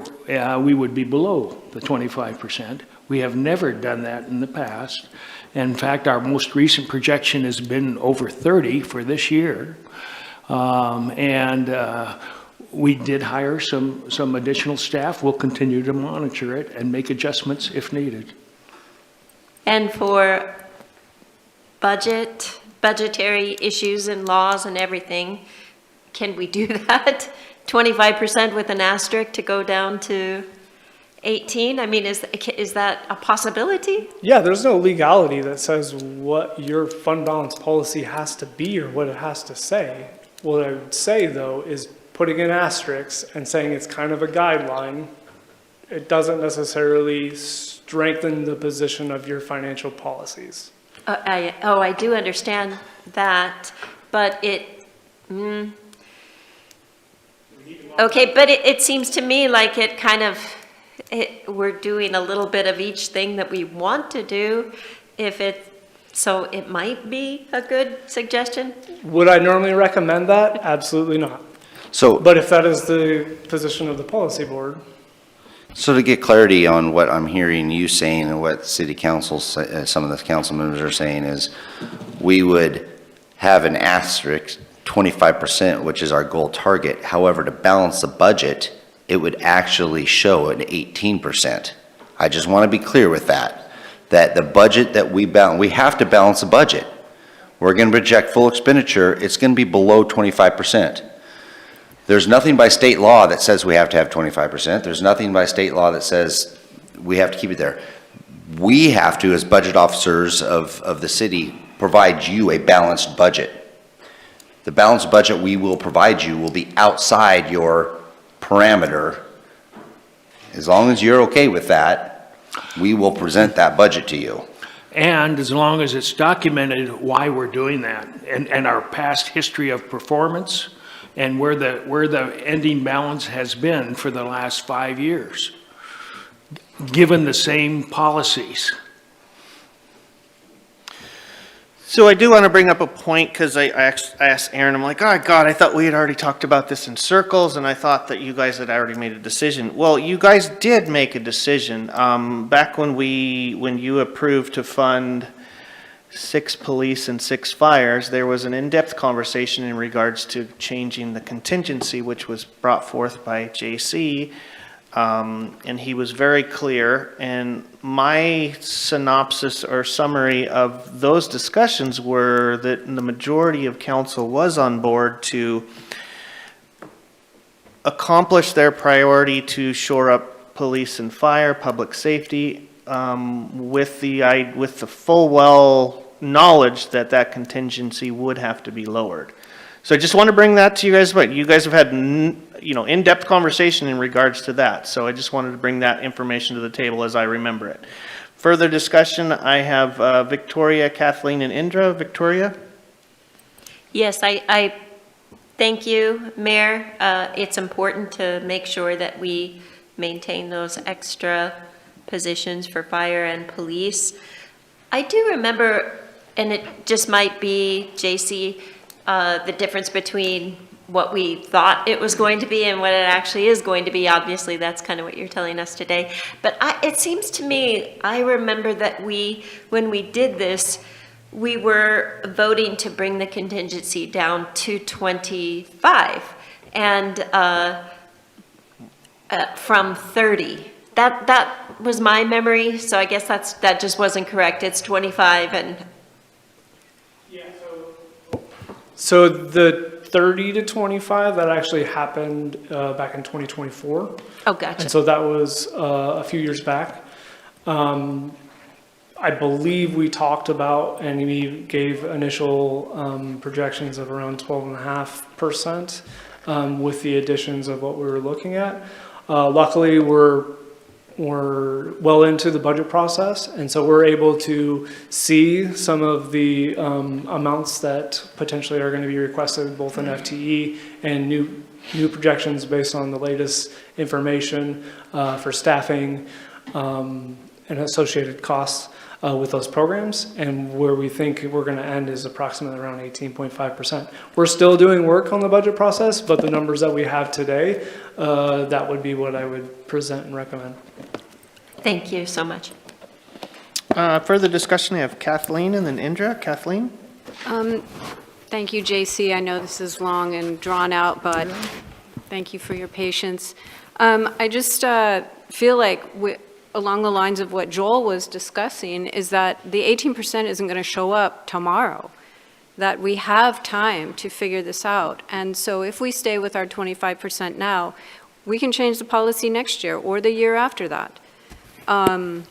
we would be below the 25%. We have never done that in the past. In fact, our most recent projection has been over 30 for this year. We did hire some additional staff. We'll continue to monitor it and make adjustments if needed. And for budgetary issues and laws and everything, can we do that? 25% with an asterisk to go down to 18? I mean, is that a possibility? Yeah, there's no legality that says what your fund balance policy has to be or what it has to say. What I would say, though, is putting an asterisk and saying it's kind of a guideline. It doesn't necessarily strengthen the position of your financial policies. I do understand that, but okay, but it seems to me like it kind of, we're doing a little bit of each thing that we want to do. So it might be a good suggestion. Would I normally recommend that? Absolutely not. But if that is the position of the policy board. So to get clarity on what I'm hearing you saying and what city council, some of the council members are saying is we would have an asterisk 25%, which is our goal target. However, to balance the budget, it would actually show an 18%. I just want to be clear with that the budget that we have to balance the budget. We're going to project full expenditure. It's going to be below 25%. There's nothing by state law that says we have to have 25%. There's nothing by state law that says we have to keep it there. We have to, as budget officers of the city, provide you a balanced budget. The balanced budget we will provide you will be outside your parameter. As long as you're okay with that, we will present that budget to you. And as long as it's documented why we're doing that and our past history of performance and where the ending balance has been for the last 5 years, given the same policies. So I do want to bring up a point, because I asked Aaron, I'm like, oh, God, I thought we had already talked about this in circles, and I thought that you guys had already made a decision. Well, you guys did make a decision. Back when you approved to fund 6 police and 6 fires, there was an in-depth conversation in regards to changing the contingency, which was brought forth by JC. And he was very clear, and my synopsis or summary of those discussions were that the majority of council was on board to accomplish their priority to shore up police and fire, public safety, with the full well knowledge that that contingency would have to be lowered. So I just want to bring that to you guys, but you guys have had, in-depth conversation in regards to that. So I just wanted to bring that information to the table as I remember it. Further discussion, I have Victoria, Kathleen, and Indra. Victoria? Yes, I thank you, Mayor. It's important to make sure that we maintain those extra positions for fire and police. I do remember, and it just might be, JC, the difference between what we thought it was going to be and what it actually is going to be. Obviously, that's kind of what you're telling us today. But it seems to me, I remember that when we did this, we were voting to bring the contingency down to 25 and from 30. That was my memory, so I guess that just wasn't correct. It's 25 and... So the 30 to 25, that actually happened back in 2024. Oh, gotcha. And so that was a few years back. I believe we talked about, and we gave initial projections of around 12.5% with the additions of what we were looking at. Luckily, we're well into the budget process, and so we're able to see some of the amounts that potentially are going to be requested, both in FTE and new projections based on the latest information for staffing and associated costs with those programs. And where we think we're going to end is approximately around 18.5%. We're still doing work on the budget process, but the numbers that we have today, that would be what I would present and recommend. Thank you so much. Further discussion, I have Kathleen and then Indra. Kathleen? Thank you, JC. I know this is long and drawn out, but thank you for your patience. I just feel like along the lines of what Joel was discussing is that the 18% isn't going to show up tomorrow, that we have time to figure this out. And so if we stay with our 25% now, we can change the policy next year or the year after that. And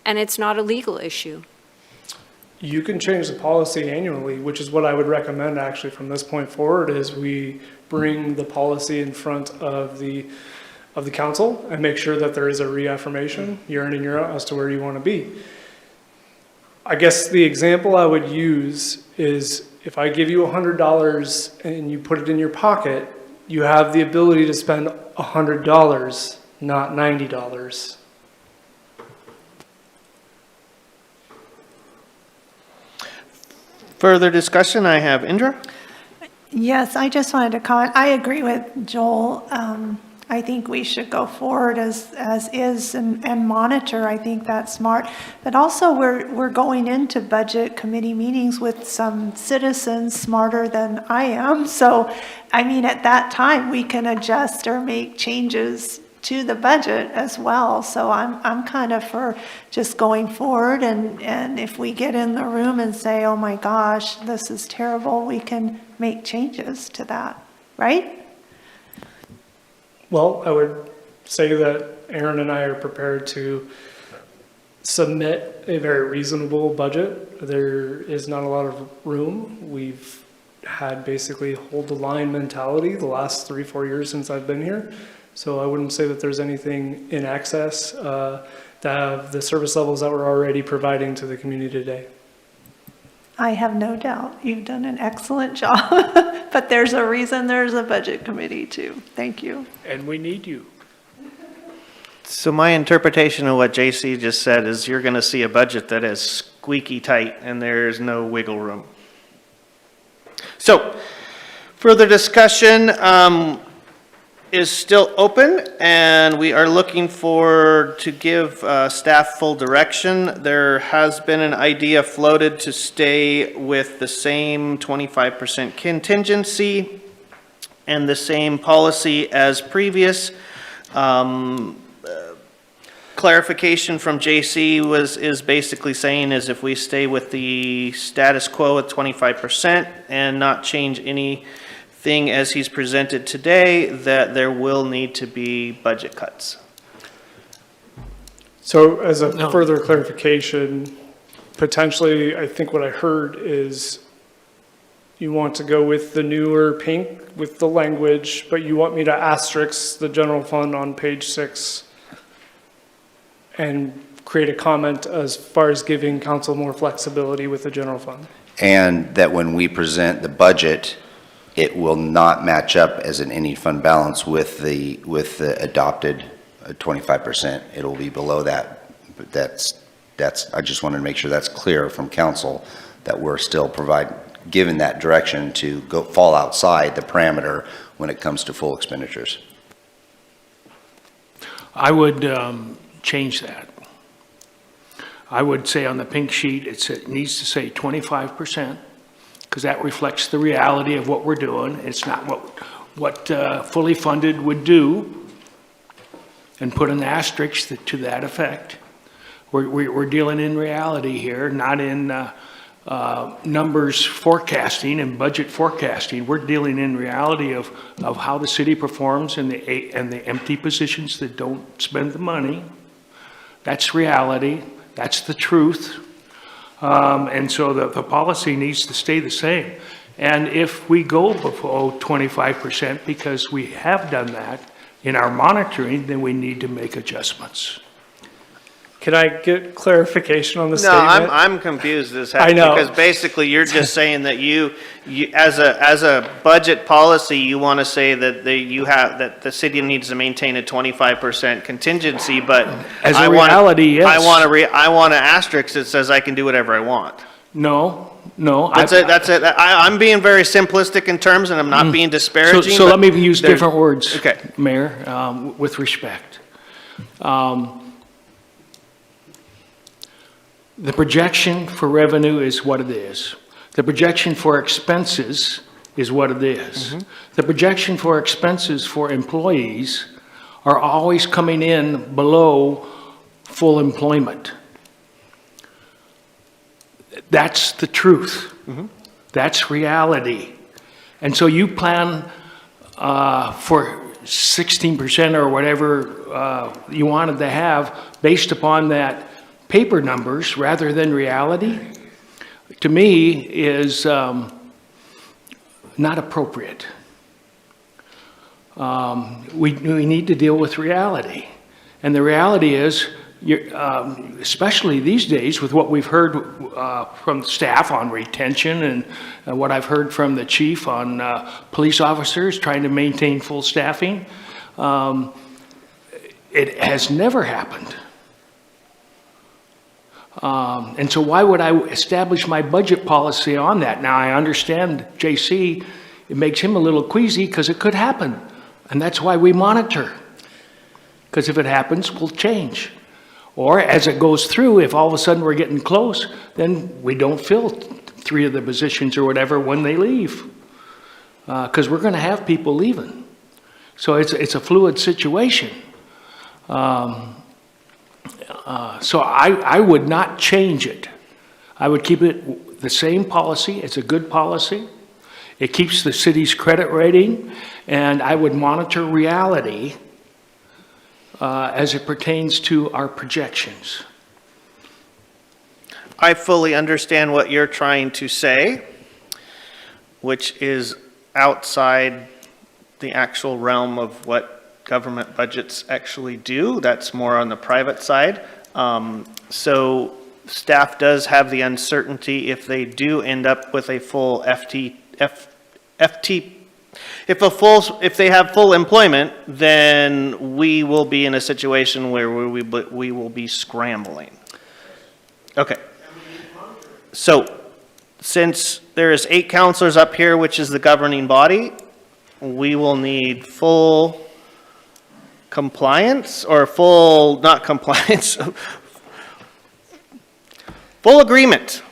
it's not a legal issue. You can change the policy annually, which is what I would recommend actually from this point forward, is we bring the policy in front of the council and make sure that there is a reaffirmation year in and year out as to where you want to be. I guess the example I would use is if I give you $100 and you put it in your pocket, you have the ability to spend $100, not $90. Further discussion, I have Indra. Yes, I just wanted to comment. I agree with Joel. I think we should go forward as is and monitor. I think that's smart. But also we're going into budget committee meetings with some citizens smarter than I am. So, I mean, at that time, we can adjust or make changes to the budget as well. So I'm kind of for just going forward, and if we get in the room and say, oh my gosh, this is terrible, we can make changes to that, right? Well, I would say that Aaron and I are prepared to submit a very reasonable budget. There is not a lot of room. We've had basically hold the line mentality the last 3-4 years since I've been here. So I wouldn't say that there's anything in excess to have the service levels that we're already providing to the community today. I have no doubt. You've done an excellent job, but there's a reason there's a budget committee too. Thank you. And we need you. So my interpretation of what JC just said is you're going to see a budget that is squeaky tight and there's no wiggle room. So further discussion is still open, and we are looking to give staff full direction. There has been an idea floated to stay with the same 25% contingency and the same policy as previous. Clarification from JC is basically saying is if we stay with the status quo at 25% and not change anything as he's presented today, that there will need to be budget cuts. So as a further clarification, potentially, I think what I heard is you want to go with the newer pink with the language, but you want me to asterisk the general fund on page 6 and create a comment as far as giving council more flexibility with the general fund. And that when we present the budget, it will not match up as an ending fund balance with the adopted 25%. It'll be below that. But that's, I just wanted to make sure that's clear from council that we're still given that direction to fall outside the parameter when it comes to full expenditures. I would change that. I would say on the pink sheet, it needs to say 25%, because that reflects the reality of what we're doing. It's not what fully funded would do, and put an asterisk to that effect. We're dealing in reality here, not in numbers forecasting and budget forecasting. We're dealing in reality of how the city performs and the empty positions that don't spend the money. That's reality. That's the truth. And so the policy needs to stay the same. And if we go below 25%, because we have done that in our monitoring, then we need to make adjustments. Can I get clarification on the No, statement? I'm confused as heck. I know. Because basically you're just saying that you as a budget policy, you want to say that that the city needs to maintain a 25% contingency, but As a reality, yes. I want an asterisk that says I can do whatever I want. No. That's it. I'm being very simplistic in terms, and I'm not being disparaging. So but let me use different words, Okay. Mayor, with respect. The projection for revenue is what it is. The projection for expenses is what it is. The projection for expenses for employees are always coming in below full employment. That's the truth. That's reality. And so you plan for 16% or whatever you wanted to have based upon that paper numbers rather than reality, to me is not appropriate. We need to deal with reality. And the reality is, especially these days with what we've heard from staff on retention and what I've heard from the chief on police officers trying to maintain full staffing, it has never happened. And so why would I establish my budget policy on that? Now, I understand JC, it makes him a little queasy because it could happen. And that's why we monitor. Because if it happens, we'll change. Or as it goes through, if all of a sudden we're getting close, then we don't fill 3 of the positions or whatever when they leave. Because we're going to have people leaving. So it's a fluid situation. So I would not change it. I would keep it the same policy. It's a good policy. It keeps the city's credit rating, and I would monitor reality as it pertains to our projections. I fully understand what you're trying to say, which is outside the actual realm of what government budgets actually do. That's more on the private side. So staff does have the uncertainty if they do end up with a full If they have full employment, then we will be in a situation where we will be scrambling. Okay. So, since there is 8 counselors up here, which is the governing body, we will need full compliance, or full, not compliance, full agreement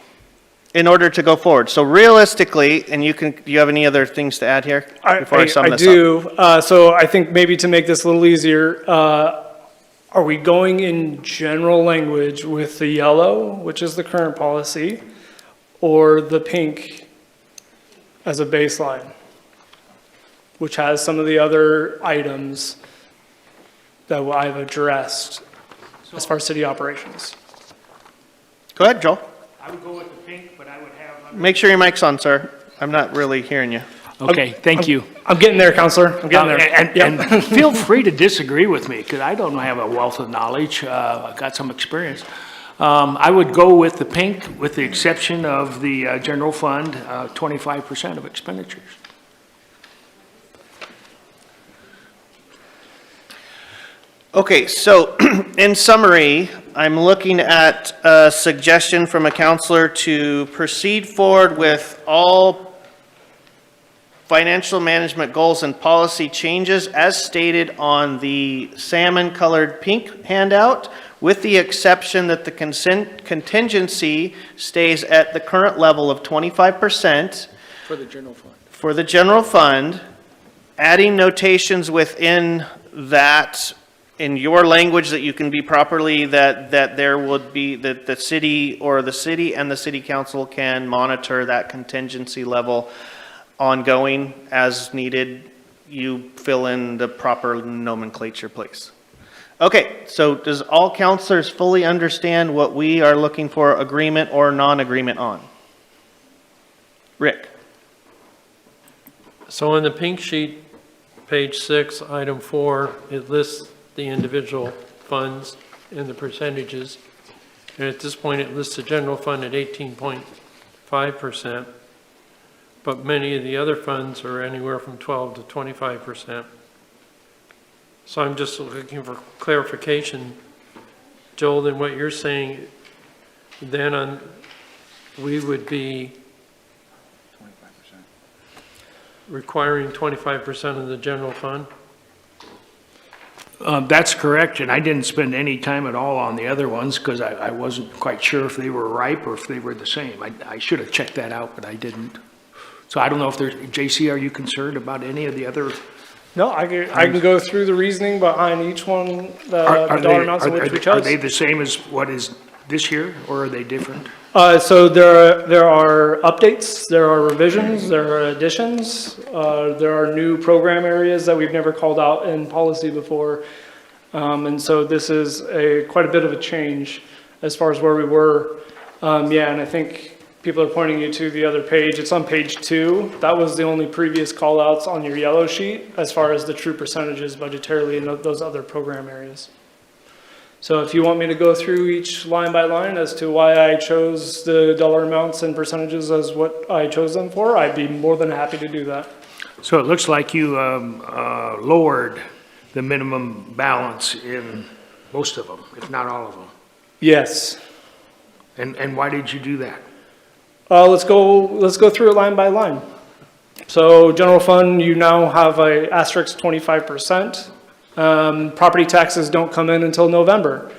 in order to go forward. So realistically, and do you have any other things to add here before I sum this up? I do. So I think maybe to make this a little easier, are we going in general language with the yellow, which is the current policy, or the pink as a baseline, which has some of the other items that I've addressed as far as city operations? Go ahead, Joel. I would go with the pink, but I would have. Make sure your mic's on, sir. I'm not really hearing you. Okay, thank you. I'm getting there, Counselor. I'm getting there. And feel free to disagree with me, because I don't have a wealth of knowledge. I've got some experience. I would go with the pink, with the exception of the general fund, 25% of expenditures. Okay, so in summary, I'm looking at a suggestion from a counselor to proceed forward with all financial management goals and policy changes as stated on the salmon-colored pink handout, with the exception that the contingency stays at the current level of 25% For the general fund. for the general fund, adding notations within that in your language that you can be properly, that there would be, that the city and the city council can monitor that contingency level ongoing as needed. You fill in the proper nomenclature, please. Okay, so does all counselors fully understand what we are looking for agreement or non-agreement on? Rick? So on the pink sheet, page 6, item 4, it lists the individual funds and the percentages. And at this point, it lists the general fund at 18.5%, but many of the other funds are anywhere from 12 to 25%. So I'm just looking for clarification. Joel, then what you're saying, then we would be requiring 25% of the general fund? That's correct, and I didn't spend any time at all on the other ones because I wasn't quite sure if they were ripe or if they were the same. I should have checked that out, but I didn't. So I don't know if there's, JC, are you concerned about any of the other? No, I can go through the reasoning behind each one, the dollar amounts in which we chose. Are they the same as what is this year, or are they different? So there are updates, there are revisions, there are additions, there are new program areas that we've never called out in policy before. And so this is quite a bit of a change as far as where we were. Yeah, and I think people are pointing you to the other page. It's on page 2. That was the only previous call outs on your yellow sheet as far as the true percentages budgetarily in those other program areas. So if you want me to go through each line by line as to why I chose the dollar amounts and percentages as what I chose them for, I'd be more than happy to do that. So it looks like you lowered the minimum balance in most of them, if not all of them. Yes. And why did you do that? Let's go through it line by line. So general fund, you now have a asterisk 25%. Property taxes don't come in until November.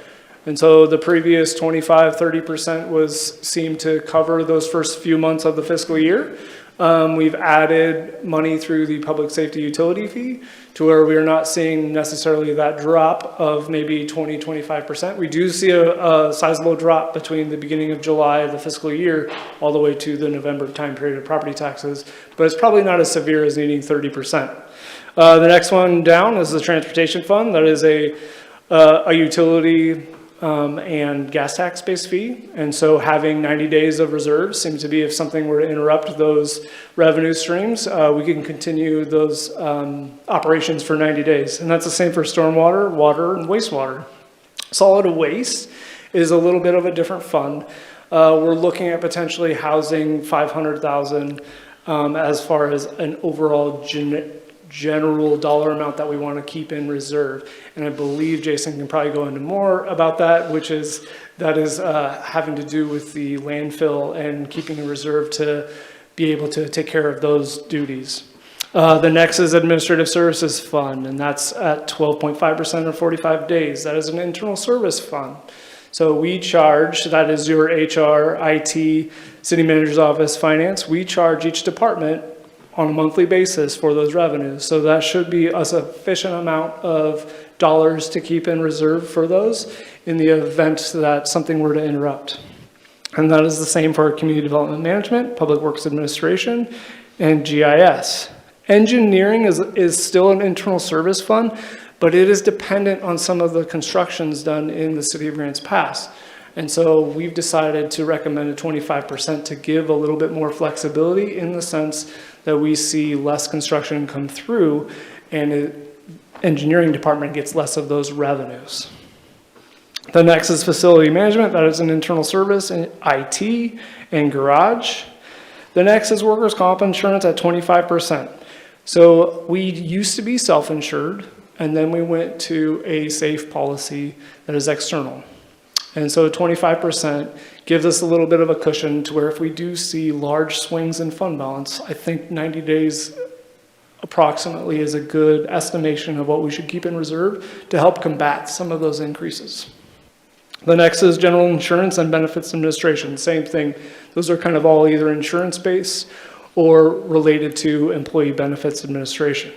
And so the previous 25, 30% seemed to cover those first few months of the fiscal year. We've added money through the public safety utility fee to where we are not seeing necessarily that drop of maybe 20, 25%. We do see a sizable drop between the beginning of July of the fiscal year all the way to the November time period of property taxes, but it's probably not as severe as needing 30%. The next one down is the transportation fund. That is a utility and gas tax-based fee. And so having 90 days of reserves seems to be, if something were to interrupt those revenue streams, we can continue those operations for 90 days. And that's the same for stormwater, water, and wastewater. Solid waste is a little bit of a different fund. We're looking at potentially housing 500,000 as far as an overall general dollar amount that we want to keep in reserve. And I believe Jason can probably go into more about that, that is having to do with the landfill and keeping a reserve to be able to take care of those duties. The next is Administrative Services Fund, and that's at 12.5% of 45 days. That is an internal service fund. So we charge, that is your HR, IT, City Manager's Office, Finance, we charge each department on a monthly basis for those revenues. So that should be a sufficient amount of dollars to keep in reserve for those in the event that something were to interrupt. And that is the same for Community Development Management, Public Works Administration, and GIS. Engineering is still an internal service fund, but it is dependent on some of the constructions done in the City of Grants Pass. And so we've decided to recommend a 25% to give a little bit more flexibility in the sense that we see less construction come through and the engineering department gets less of those revenues. The next is Facility Management. That is an internal service in IT and garage. The next is Workers' Comp Insurance at 25%. So we used to be self-insured, and then we went to a safe policy that is external. And so 25% gives us a little bit of a cushion to where if we do see large swings in fund balance, I think 90 days approximately is a good estimation of what we should keep in reserve to help combat some of those increases. The next is General Insurance and Benefits Administration. Same thing. Those are kind of all either insurance-based or related to Employee Benefits Administration.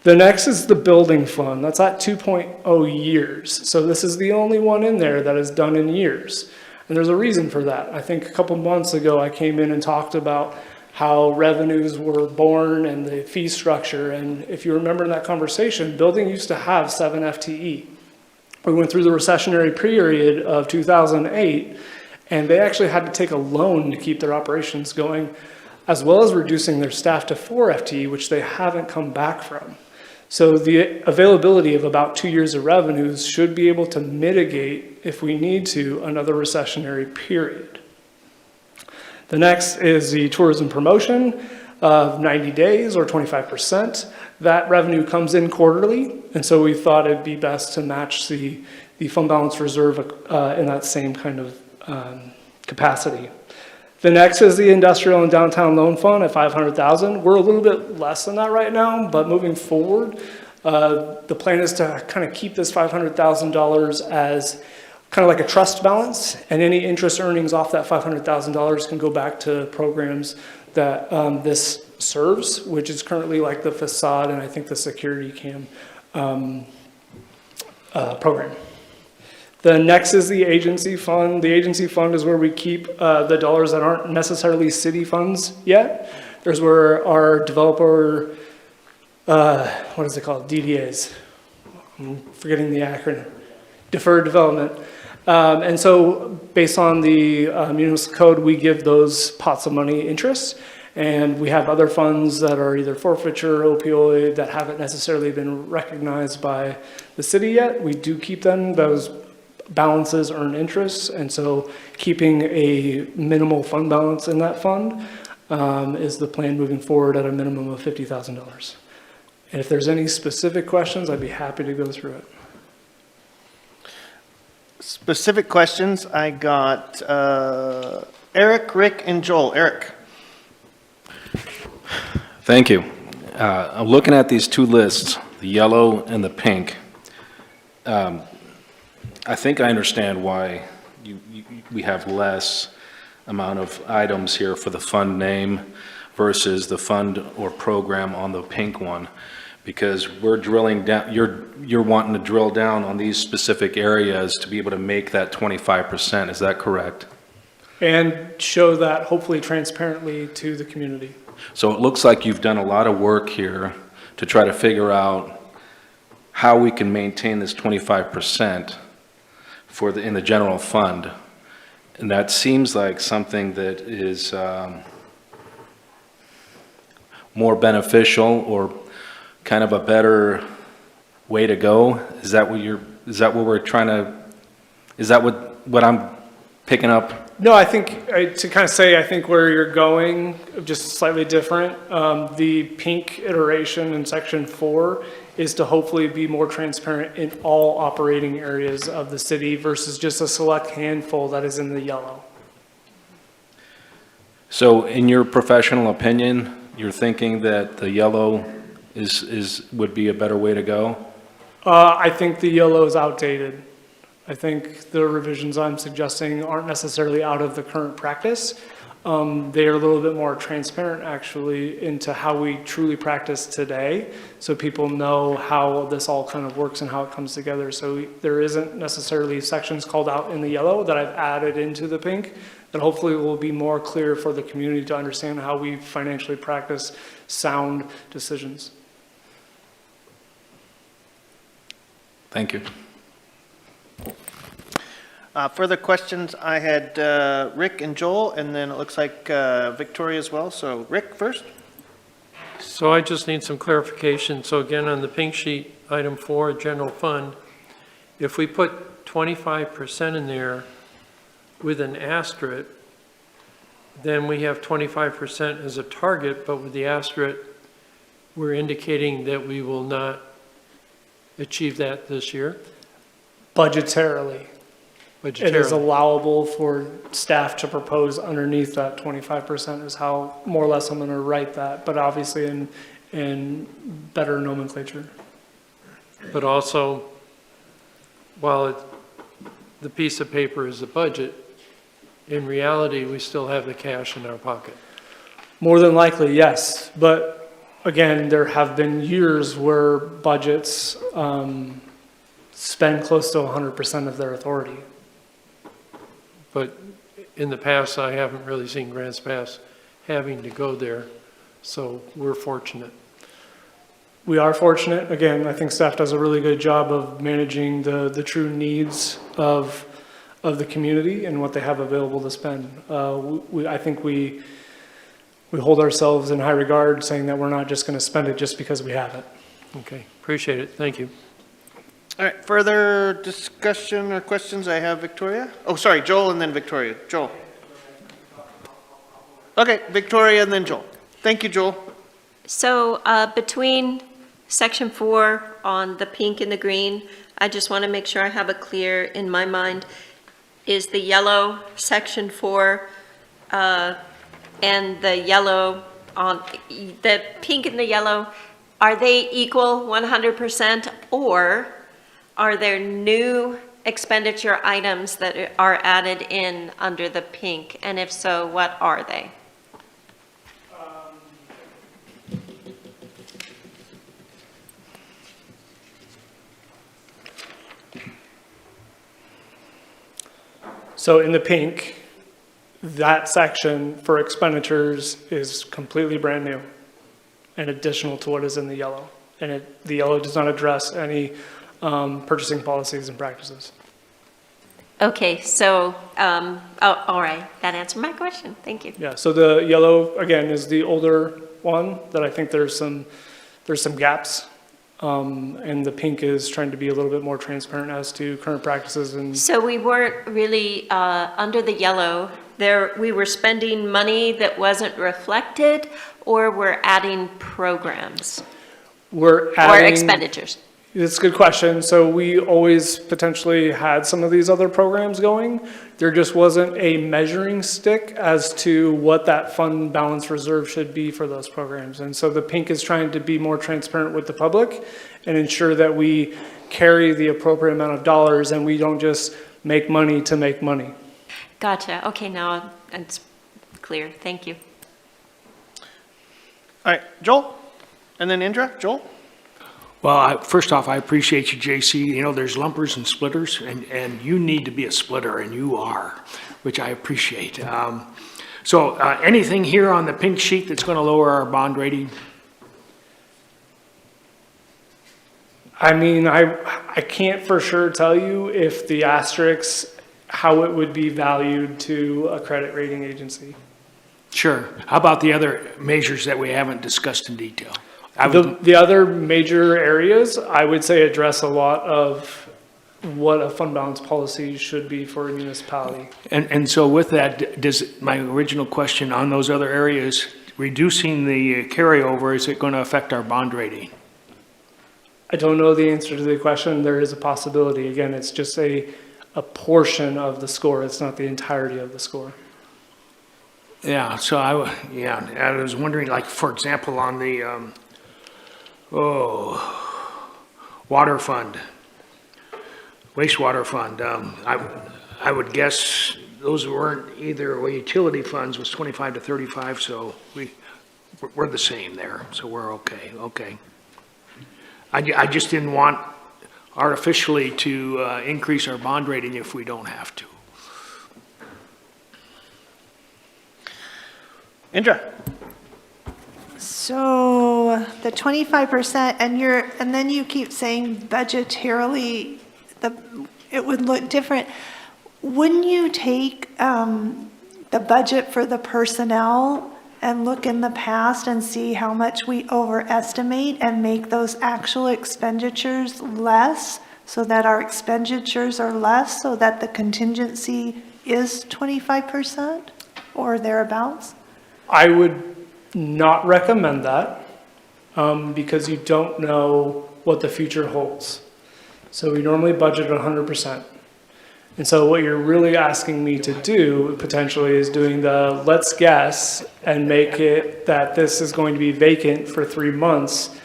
The next is the Building Fund. That's at 2.0 years. So this is the only one in there that is done in years. And there's a reason for that. I think a couple months ago I came in and talked about how revenues were born and the fee structure. And if you remember in that conversation, building used to have 7 FTE. We went through the recessionary period of 2008, and they actually had to take a loan to keep their operations going, as well as reducing their staff to 4 FTE, which they haven't come back from. So the availability of about 2 years of revenues should be able to mitigate, if we need to, another recessionary period. The next is the tourism promotion of 90 days or 25%. That revenue comes in quarterly, and so we thought it'd be best to match the fund balance reserve in that same kind of capacity. The next is the Industrial and Downtown Loan Fund at $500,000. We're a little bit less than that right now, but moving forward, the plan is to kind of keep this $500,000 as kind of like a trust balance, and any interest earnings off that $500,000 can go back to programs that this serves, which is currently like the facade and I think the security cam program. The next is the agency fund. The agency fund is where we keep the dollars that aren't necessarily city funds yet. There's where our developer, what is it called? DDAs. I'm forgetting the acronym. Deferred development. And so based on the municipal code, we give those pots of money interest. And we have other funds that are either forfeiture, opioid, that haven't necessarily been recognized by the city yet. We do keep them. Those balances earn interest, and so keeping a minimal fund balance in that fund is the plan moving forward at a minimum of $50,000. And if there's any specific questions, I'd be happy to go through it. Specific questions, I got Eric, Rick, and Joel. Eric. Thank you. I'm looking at these two lists, the yellow and the pink. I think I understand why we have less amount of items here for the fund name versus the fund or program on the pink one, because we're drilling down, you're wanting to drill down on these specific areas to be able to make that 25%. Is that correct? And show that hopefully transparently to the community. So it looks like you've done a lot of work here to try to figure out how we can maintain this 25% in the general fund. And that seems like something that is more beneficial or kind of a better way to go. Is that what we're trying to, is that what I'm picking up? No, I think, to kind of say, I think where you're going, just slightly different. The pink iteration in section 4 is to hopefully be more transparent in all operating areas of the city versus just a select handful that is in the yellow. So in your professional opinion, you're thinking that the yellow would be a better way to go? I think the yellow is outdated. I think the revisions I'm suggesting aren't necessarily out of the current practice. They are a little bit more transparent, actually, into how we truly practice today, so people know how this all kind of works and how it comes together. So there isn't necessarily sections called out in the yellow that I've added into the pink that hopefully will be more clear for the community to understand how we financially practice sound decisions. Thank you. Further questions, I had Rick and Joel, and then it looks like Victoria as well. So Rick first. So I just need some clarification. So again, on the pink sheet, item 4, general fund, if we put 25% in there with an asterisk, then we have 25% as a target, but with the asterisk, we're indicating that we will not achieve that this year? Budgetarily. It is Budgetarily. allowable for staff to propose underneath that 25% is how more or less I'm going to write that, but obviously in better nomenclature. But also, while the piece of paper is a budget, in reality, we still have the cash in our pocket. More than likely, yes. But again, there have been years where budgets spend close to 100% of their authority. But in the past, I haven't really seen grants pass having to go there, so we're fortunate. We are fortunate. Again, I think staff does a really good job of managing the true needs of the community and what they have available to spend. I think we hold ourselves in high regard, saying that we're not just going to spend it just because we have it. Okay, appreciate it. Thank you. All right, further discussion or questions? I have Victoria. Oh, sorry, Joel and then Victoria. Joel. Okay, Victoria and then Joel. Thank you, Joel. So between section 4 on the pink and the green, I just want to make sure I have it clear in my mind. Is the yellow section 4 and the yellow on the pink and the yellow, are they equal 100%, or are there new expenditure items that are added in under the pink? And if so, what are they? So in the pink, that section for expenditures is completely brand new and additional to what is in the yellow. And the yellow does not address any purchasing policies and practices. Okay, so, all right, that answered my question. Thank you. Yeah, so the yellow, again, is the older one that I think there's some gaps. And the pink is trying to be a little bit more transparent as to current practices and. So we weren't really, under the yellow, we were spending money that wasn't reflected, or we're adding programs? We're adding. Or expenditures? It's a good question. So we always potentially had some of these other programs going. There just wasn't a measuring stick as to what that fund balance reserve should be for those programs. And so the pink is trying to be more transparent with the public and ensure that we carry the appropriate amount of dollars and we don't just make money to make money. Gotcha. Okay, now it's clear. Thank you. All right, Joel, and then Indra. Joel? Well, first off, I appreciate you, JC. You know, there's lumpers and splitters, and you need to be a splitter, and you are, which I appreciate. So anything here on the pink sheet that's going to lower our bond rating? I mean, I can't for sure tell you if the asterisks, how it would be valued to a credit rating agency. Sure. How about the other measures that we haven't discussed in detail? The other major areas, I would say, address a lot of what a fund balance policy should be for a municipality. And so with that, does, my original question on those other areas, reducing the carryover, is it going to affect our bond rating? I don't know the answer to the question. There is a possibility. Again, it's just a portion of the score. It's not the entirety of the score. Yeah, so I was wondering, like, for example, on the, water fund, wastewater fund, I would guess those weren't either, well, utility funds was 25 to 35, so we're the same there, so we're okay. I just didn't want artificially to increase our bond rating if we don't have to. Indra? So the 25% and then you keep saying budgetarily, it would look different. Wouldn't you take the budget for the personnel and look in the past and see how much we overestimate and make those actual expenditures less so that our expenditures are less so that the contingency is 25% or thereabouts? I would not recommend that because you don't know what the future holds. So we normally budget 100%. And so what you're really asking me to do potentially is doing the let's guess and make it that this is going to be vacant for 3 months,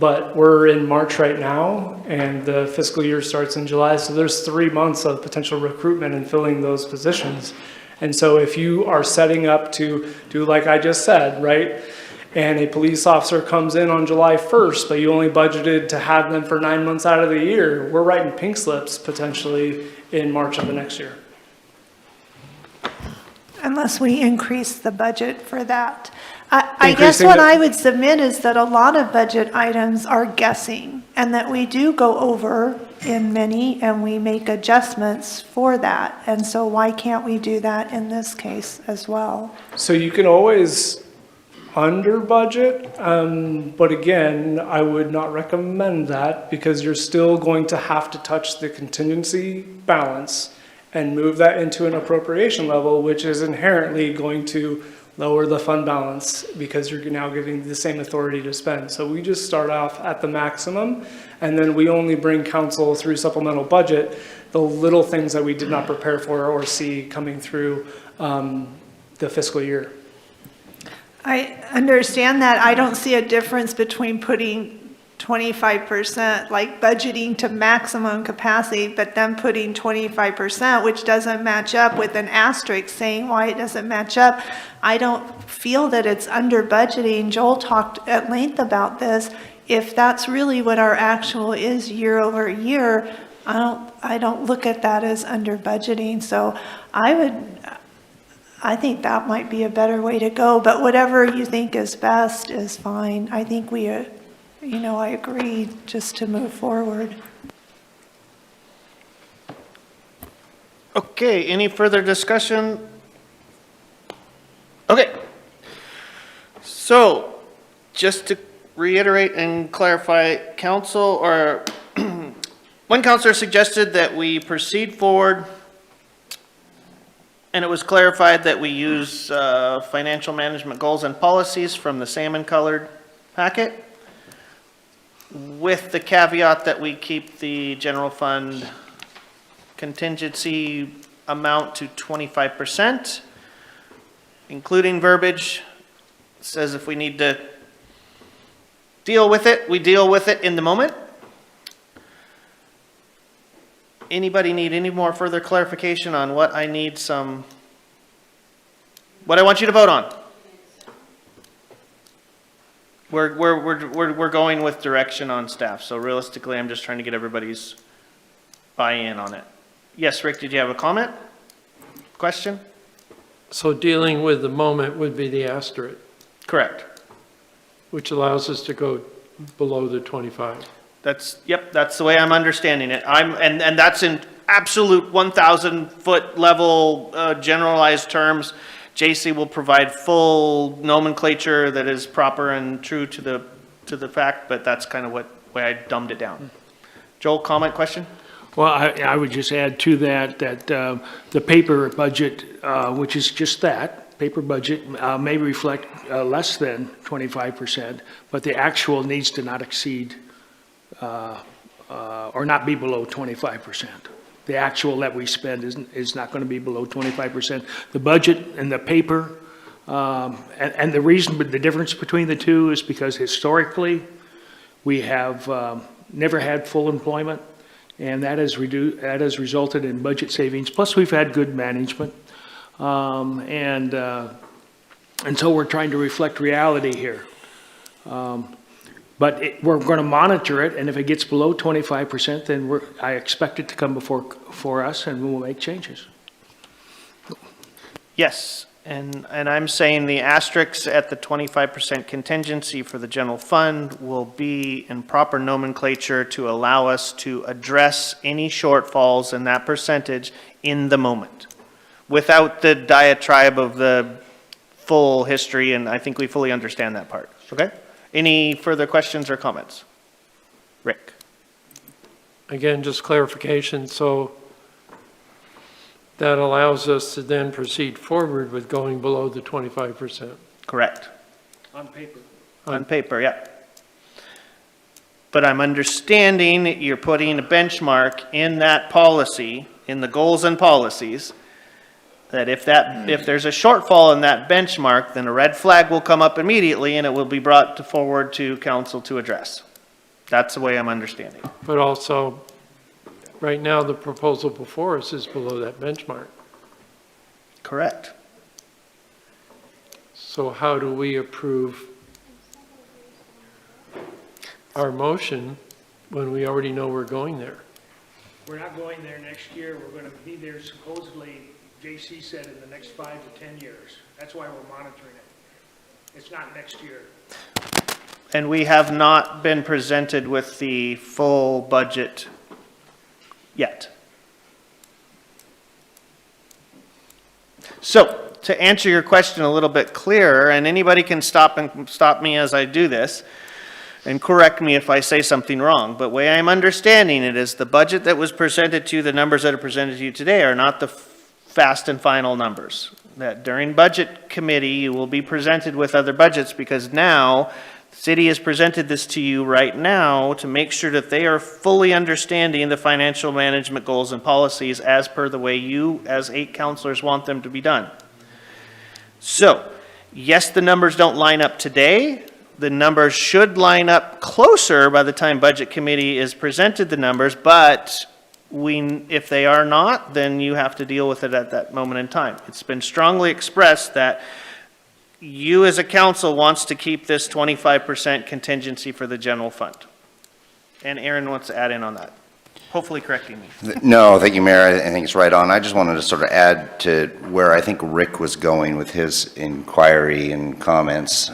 but we're in March right now and the fiscal year starts in July. So there's 3 months of potential recruitment and filling those positions. And so if you are setting up to do like I just said, right? And a police officer comes in on July 1st, but you only budgeted to have them for 9 months out of the year, we're writing pink slips potentially in March of the next year. Unless we increase the budget for that. I guess what I would submit is that a lot of budget items are guessing and that we do go over in many and we make adjustments for that. And so why can't we do that in this case as well? So you can always under budget, but again, I would not recommend that because you're still going to have to touch the contingency balance and move that into an appropriation level, which is inherently going to lower the fund balance because you're now giving the same authority to spend. So we just start off at the maximum and then we only bring council through supplemental budget the little things that we did not prepare for or see coming through the fiscal year. I understand that. I don't see a difference between putting 25%, like budgeting to maximum capacity, but then putting 25%, which doesn't match up with an asterisk saying why it doesn't match up. I don't feel that it's under budgeting. Joel talked at length about this. If that's really what our actual is year over year, I don't look at that as under budgeting. So I think that might be a better way to go, but whatever you think is best is fine. I think I agree just to move forward. Okay, any further discussion? Okay. So, just to reiterate and clarify, council or one councilor suggested that we proceed forward, and it was clarified that we use financial management goals and policies from the salmon-colored packet, with the caveat that we keep the general fund contingency amount to 25%, including verbiage. It says if we need to deal with it, we deal with it in the moment. Anybody need any more further clarification on what I want you to vote on? We're going with direction on staff, so realistically, I'm just trying to get everybody's buy-in on it. Yes, Rick, did you have a comment? Question? So dealing with the moment would be the asterisk, Correct. which allows us to go below the 25. That's the way I'm understanding it. And that's in absolute 1,000 foot level generalized terms. JC will provide full nomenclature that is proper and true to the fact, but that's kind of way I dumbed it down. Joel, comment, question? Well, I would just add to that, the paper budget, which is just that, paper budget, may reflect less than 25%, but the actual needs to not exceed, or not be below 25%. The actual that we spend is not going to be below 25%. The budget and the paper, and the reason, but the difference between the two is because historically, we have never had full employment, and that has resulted in budget savings. Plus, we've had good management, and so we're trying to reflect reality here. But we're going to monitor it, and if it gets below 25%, then I expect it to come before us, and we will make changes. Yes, and I'm saying the asterisks at the 25% contingency for the general fund will be in proper nomenclature to allow us to address any shortfalls in that percentage in the moment, without the diatribe of the full history, and I think we fully understand that part, okay? Any further questions or comments? Rick? Again, just clarification, so that allows us to then proceed forward with going below the 25%. Correct. On paper. On paper, yeah. But I'm understanding that you're putting a benchmark in that policy, in the goals and policies, that if there's a shortfall in that benchmark, then a red flag will come up immediately and it will be brought forward to council to address. That's the way I'm understanding. But also, right now, the proposal before us is below that benchmark. Correct. So how do we approve our motion when we already know we're going there? We're not going there next year. We're going to be there supposedly, JC said, in the next 5 to 10 years. That's why we're monitoring it. It's not next year. And we have not been presented with the full budget yet. So, to answer your question a little bit clearer, and anybody can stop me as I do this, and correct me if I say something wrong, but the way I'm understanding it is the budget that was presented to you, the numbers that are presented to you today are not the fast and final numbers. That during budget committee, you will be presented with other budgets because now the city has presented this to you right now to make sure that they are fully understanding the financial management goals and policies as per the way you, as 8 councilors, want them to be done. So, yes, the numbers don't line up today. The numbers should line up closer by the time budget committee is presented the numbers, but if they are not, then you have to deal with it at that moment in time. It's been strongly expressed that you as a council wants to keep this 25% contingency for the general fund. And Aaron wants to add in on that, hopefully correcting me. No, thank you, Mayor. I think it's right on. I just wanted to sort of add to where I think Rick was going with his inquiry and comments.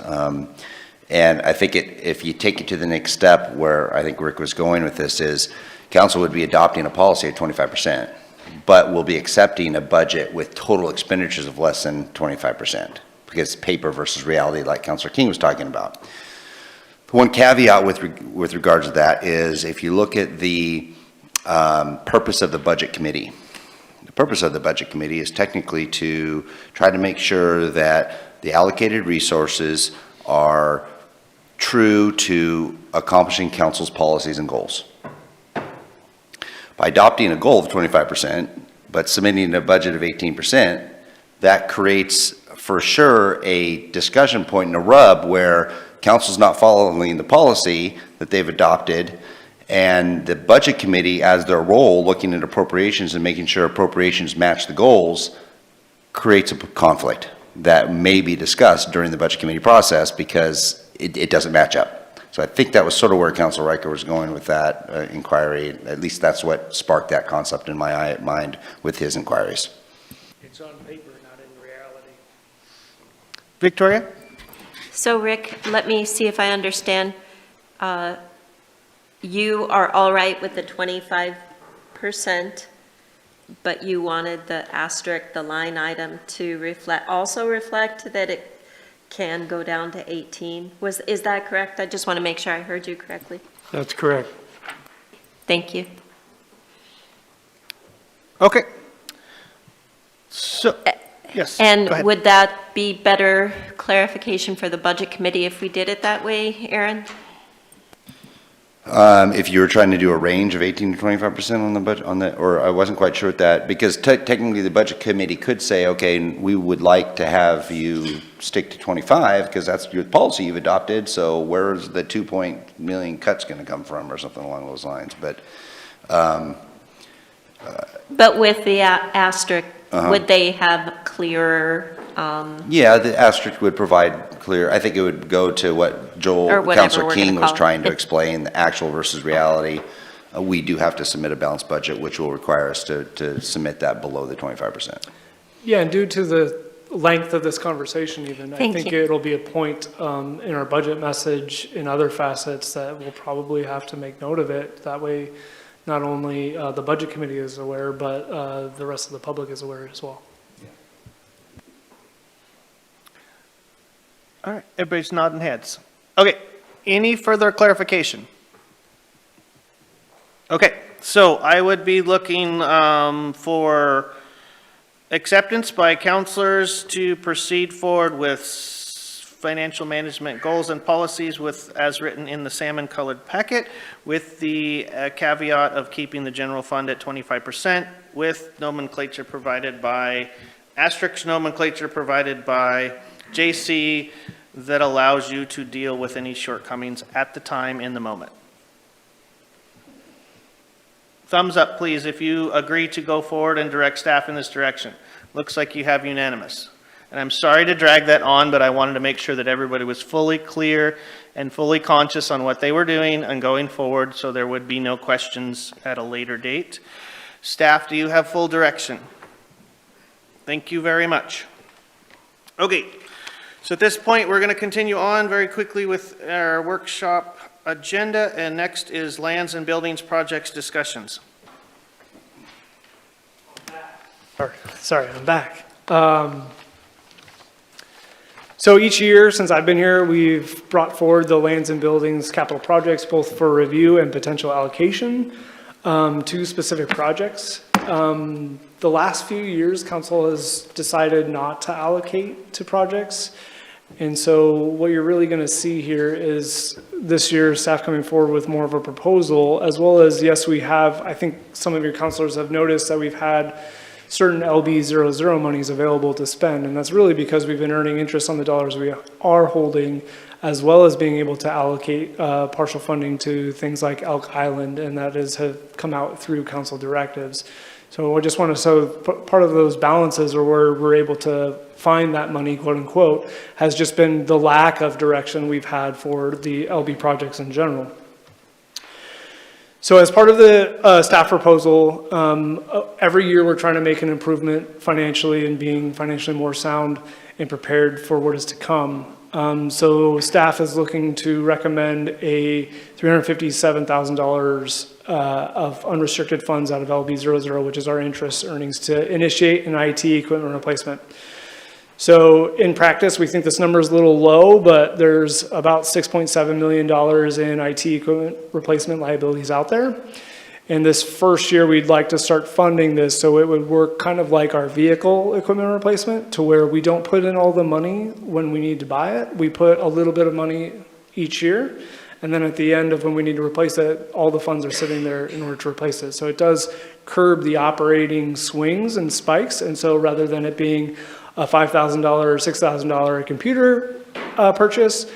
And I think if you take it to the next step, where I think Rick was going with this is, council would be adopting a policy of 25%, but will be accepting a budget with total expenditures of less than 25%, because paper versus reality, like Councilor King was talking about. One caveat with regards to that is, if you look at the purpose of the budget committee, the purpose of the budget committee is technically to try to make sure that the allocated resources are true to accomplishing council's policies and goals. By adopting a goal of 25%, but submitting a budget of 18%, that creates for sure a discussion point and a rub where council's not following the policy that they've adopted, and the budget committee, as their role, looking at appropriations and making sure appropriations match the goals, creates a conflict that may be discussed during the budget committee process because it doesn't match up. So I think that was sort of where Councilor Riker was going with that inquiry. At least that's what sparked that concept in my mind with his inquiries. It's on paper, not in reality. Victoria? So Rick, let me see if I understand. You are all right with the 25%, but you wanted the asterisk, the line item, to also reflect that it can go down to 18. Is that correct? I just want to make sure I heard you correctly. That's correct. Thank you. Okay. So, yes, go And ahead. would that be better clarification for the budget committee if we did it that way, Aaron? If you were trying to do a range of 18 to 25% on the budget, or I wasn't quite sure what that, because technically the budget committee could say, okay, we would like to have you stick to 25, because that's your policy you've adopted, so where's the 2 million cuts gonna come from, or something along those lines, but, But with the asterisk, would they have clearer, yeah, the asterisk would provide clear, I think it would go to what Or Joel, whatever Counselor we're King gonna was call it. trying to explain, the actual versus reality. We do have to submit a balanced budget, which will require us to submit that below the 25%. Yeah, and due to the length of this conversation even, I Thank think you. it'll be a point in our budget message in other facets that we'll probably have to make note of it. That way, not only the budget committee is aware, but the rest of the public is aware as well. All right, everybody's nodding heads. Okay, any further clarification? Okay, so I would be looking for acceptance by counselors to proceed forward with financial management goals and policies with, as written in the salmon-colored packet, with the caveat of keeping the general fund at 25%, with nomenclature provided by, asterisk nomenclature provided by JC that allows you to deal with any shortcomings at the time in the moment. Thumbs up, please, if you agree to go forward and direct staff in this direction. Looks like you have unanimous. And I'm sorry to drag that on, but I wanted to make sure that everybody was fully clear and fully conscious on what they were doing and going forward, so there would be no questions at a later date. Staff, do you have full direction? Thank you very much. Okay, so at this point, we're going to continue on very quickly with our workshop agenda, and next is lands and buildings projects discussions. Sorry, I'm back. So each year since I've been here, we've brought forward the lands and buildings capital projects, both for review and potential allocation to specific projects. The last few years, council has decided not to allocate to projects. And so what you're really going to see here is this year staff coming forward with more of a proposal, as well as, yes, we have, I think some of your counselors have noticed that we've had certain LB00 monies available to spend. And that's really because we've been earning interest on the dollars we are holding, as well as being able to allocate partial funding to things like Elk Island, and that have come out through council directives. So I just want to, so part of those balances, or where we're able to find that money, quote unquote, has just been the lack of direction we've had for the LB projects in general. So as part of the staff proposal, every year we're trying to make an improvement financially and being financially more sound and prepared for what is to come. So staff is looking to recommend a $357,000 of unrestricted funds out of LB00, which is our interest earnings, to initiate an IT equipment replacement. So in practice, we think this number is a little low, but there's about $6.7 million in IT equipment replacement liabilities out there. And this first year, we'd like to start funding this, so it would work kind of like our vehicle equipment replacement, to where we don't put in all the money when we need to buy it. We put a little bit of money each year, and then at the end of when we need to replace it, all the funds are sitting there in order to replace it. So it does curb the operating swings and spikes, and so rather than it being a $5,000 or $6,000 computer purchase,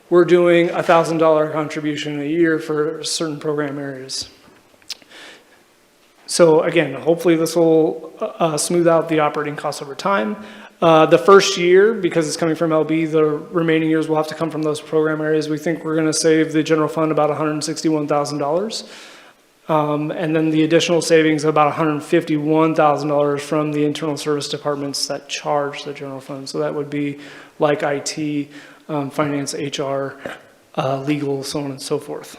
we're doing a $1,000 contribution a year for certain program areas. So again, hopefully this will smooth out the operating costs over time. The first year, because it's coming from LB, the remaining years will have to come from those program areas. We think we're going to save the general fund about $161,000. And then the additional savings of about $151,000 from the internal service departments that charge the general fund. So that would be like IT, finance, HR, legal, so on and so forth.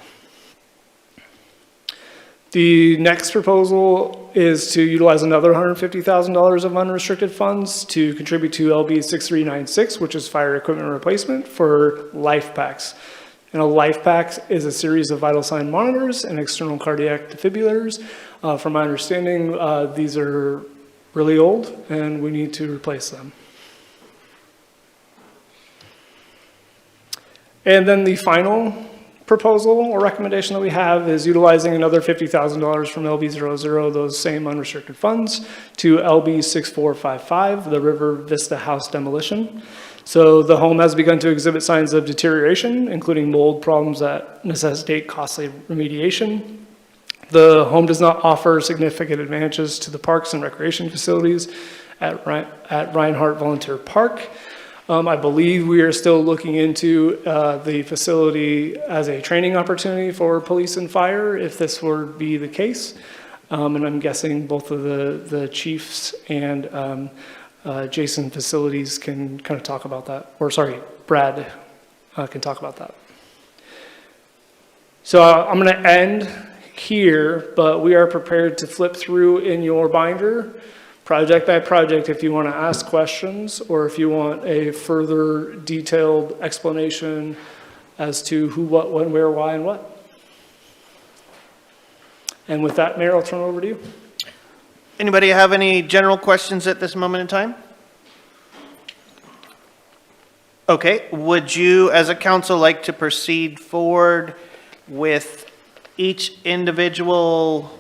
The next proposal is to utilize another $150,000 of unrestricted funds to contribute to LB 6396, which is fire equipment replacement for life packs. And a life pack is a series of vital sign monitors and external cardiac defibrillators. From my understanding, these are really old and we need to replace them. And then the final proposal or recommendation that we have is utilizing another $50,000 from LB00, those same unrestricted funds, to LB6455, the River Vista House demolition. So the home has begun to exhibit signs of deterioration, including mold problems that necessitate costly remediation. The home does not offer significant advantages to the parks and recreation facilities at Reinhardt Volunteer Park. I believe we are still looking into the facility as a training opportunity for police and fire, if this were to be the case. And I'm guessing both of the chiefs and Jason Facilities can kind of talk about that. Or sorry, Brad can talk about that. So I'm going to end here, but we are prepared to flip through in your binder project by project if you want to ask questions or if you want a further detailed explanation as to who, what, when, where, why, and what. And with that, Mayor, I'll turn it over to you. Anybody have any general questions at this moment in time? Okay, would you as a council like to proceed forward with each individual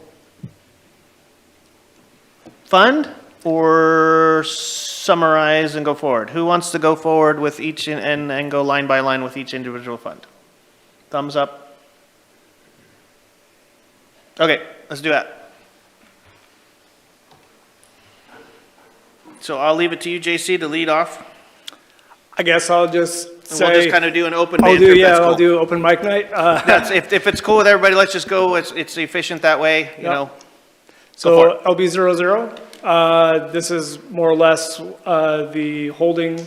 fund or summarize and go forward? Who wants to go forward with each and go line by line with each individual fund? Thumbs up. Okay, let's do that. So I'll leave it to you, JC, to lead off. I guess I'll just And say. we'll just kind of do an open I'll banter, do, if yeah, that's I'll cool. do open mic night. That's, if it's cool with everybody, let's just go. It's efficient that way, you know. So LB00, this is more or less the holding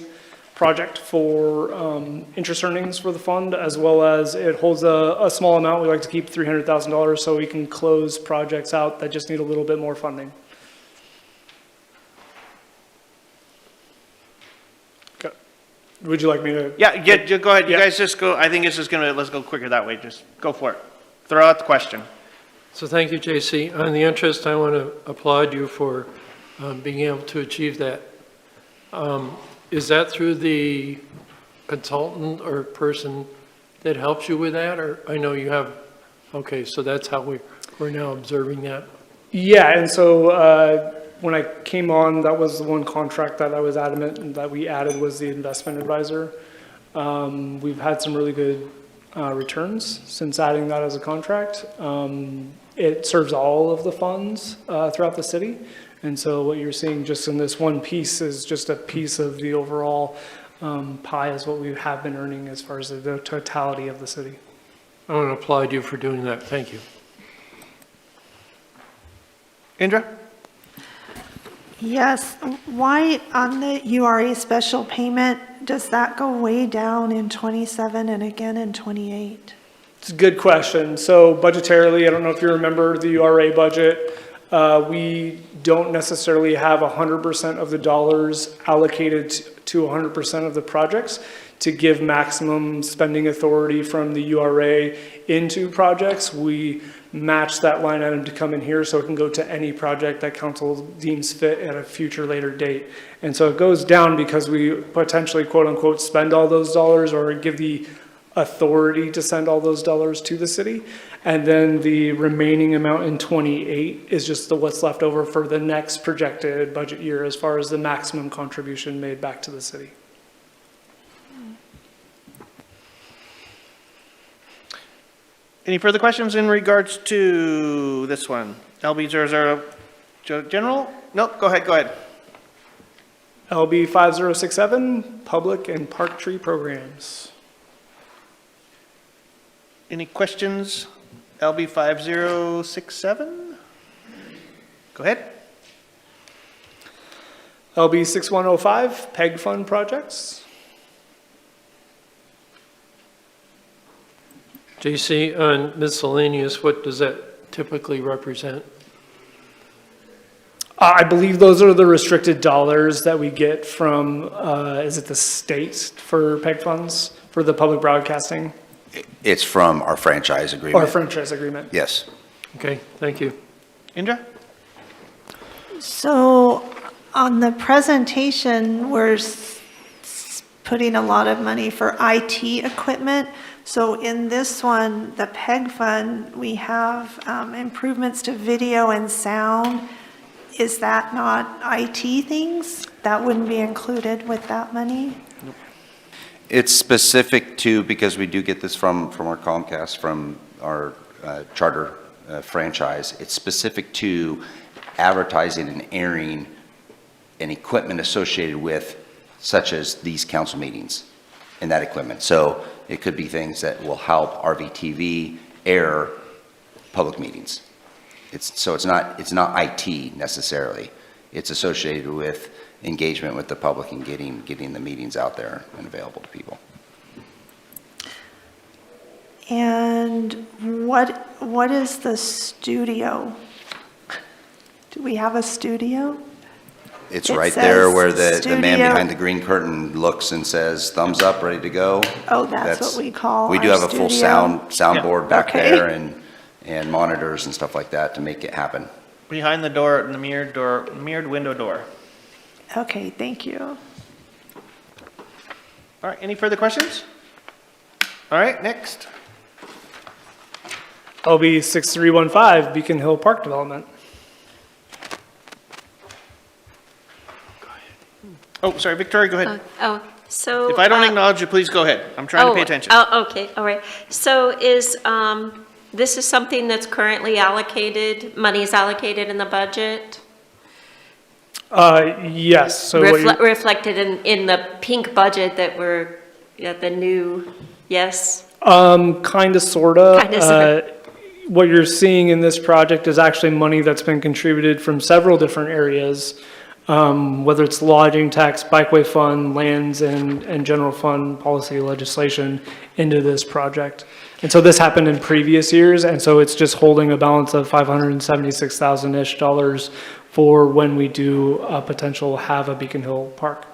project for interest earnings for the fund, as well as it holds a small amount. We like to keep $300,000 so we can close projects out that just need a little bit more funding. Okay. Would you like me to? Yeah, go ahead. You guys just go. I think it's just gonna, let's go quicker that way. Just go for it. Throw out the question. So thank you, JC. On the interest, I want to applaud you for being able to achieve that. Is that through the consultant or person that helps you with that? Or I know you have, okay, so that's how we're now observing that. Yeah, and so when I came on, that was the one contract that I was adamant and that we added was the investment advisor. We've had some really good returns since adding that as a contract. It serves all of the funds throughout the city. And so what you're seeing just in this one piece is just a piece of the overall pie is what we have been earning as far as the totality of the city. I want to applaud you for doing that. Thank you. Indra? Yes, why on the URA special payment, does that go way down in 27 and again in 28? It's a good question. So budgetarily, I don't know if you remember the URA budget. We don't necessarily have 100% of the dollars allocated to 100% of the projects to give maximum spending authority from the URA into projects. We match that line item to come in here so it can go to any project that council deems fit at a future later date. And so it goes down because we potentially quote unquote spend all those dollars or give the authority to send all those dollars to the city. And then the remaining amount in 28 is just what's left over for the next projected budget year as far as the maximum contribution made back to the city. Any further questions in regards to this one? LB00 general? Nope, go ahead. LB 5067, public and park tree programs. Any questions? LB 5067? Go ahead. LB 6105, PEG fund projects. JC, on miscellaneous, what does that typically represent? I believe those are the restricted dollars that we get from, is it the state for PEG funds for the public broadcasting? It's from our franchise agreement. Or franchise agreement? Yes. Okay, thank you. Indra? So on the presentation, we're putting a lot of money for IT equipment. So in this one, the PEG fund, we have improvements to video and sound. Is that not IT things? That wouldn't be included with that money? It's specific to, because we do get this from our Comcast, from our charter franchise, it's specific to advertising and airing and equipment associated with, such as these council meetings and that equipment. So it could be things that will help RVTV air public meetings. So it's not IT necessarily. It's associated with engagement with the public and getting the meetings out there and available to people. And what is the studio? Do we have a studio? It's It right there says where the man studio. behind the green curtain looks and says, thumbs up, ready to go. Oh, that's what we call We do our have a full studio? soundboard back Okay. there and monitors and stuff like that to make it happen. Behind the door, in the mirrored window door. Okay, thank you. All right, any further questions? All right, next. LB 6315, Beacon Hill Park Development. Oh, sorry, Victoria, go ahead. So. If I don't acknowledge you, please go ahead. I'm trying to pay attention. Oh, okay, all right. So this is something that's currently allocated, money is allocated in the budget? Yes, so what you- Reflected in the pink budget that we're, the new, yes? Kinda, sorta. Kinda, sorta. What you're seeing in this project is actually money that's been contributed from several different areas, whether it's lodging tax, bikeway fund, lands, and general fund policy legislation into this project. And so this happened in previous years, and so it's just holding a balance of $576,000-ish for when we do a potential have a Beacon Hill Park.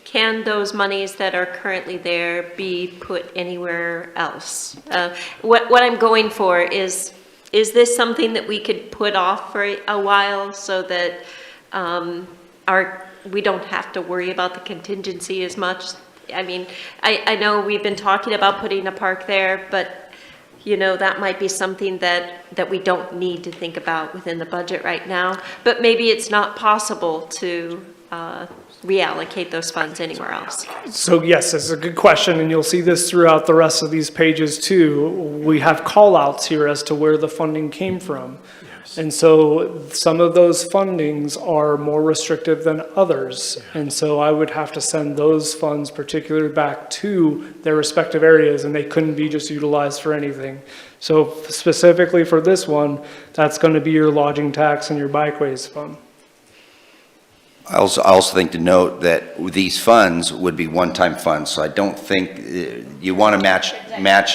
Can those monies that are currently there be put anywhere else? What I'm going for is this something that we could put off for a while so that we don't have to worry about the contingency as much? I mean, I know we've been talking about putting a park there, but you know, that might be something that we don't need to think about within the budget right now. But maybe it's not possible to reallocate those funds anywhere else. So yes, it's a good question, and you'll see this throughout the rest of these pages too. We have call-outs here as to where the funding came from. Yes. And so some of those fundings are more restrictive than others. Yeah. And so I would have to send those funds particularly back to their respective areas, and they couldn't be just utilized for anything. So specifically for this one, that's going to be your lodging tax and your bikeways fund. I also think to note that these funds would be one-time funds, so I don't think you want to match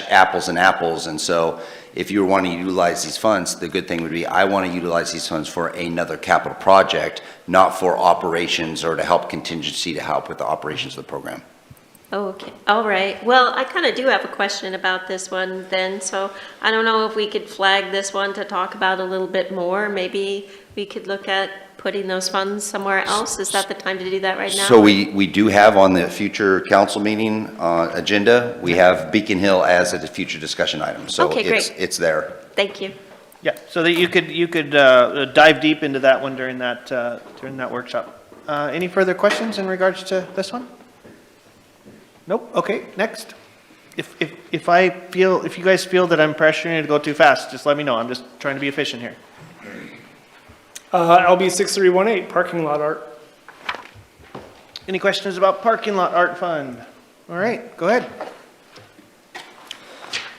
apples and apples. And so if you were wanting to utilize these funds, the good thing would be I want to utilize these funds for another capital project, not for operations or to help contingency to help with the operations of the program. Okay, all right. Well, I kind of do have a question about this one then, so I don't know if we could flag this one to talk about a little bit more. Maybe we could look at putting those funds somewhere else. Is that the time to do that right now? So we do have on the future council meeting agenda, we have Beacon Hill as a future discussion item. So Okay, great. it's there. Thank you. Yeah, so that you could dive deep into that one during that workshop. Any further questions in regards to this one? Nope. Okay, next. If you guys feel that I'm pressuring you to go too fast, just let me know. I'm just trying to be efficient here. LB 6318, parking lot art. Any questions about parking lot art fund? All right, go ahead.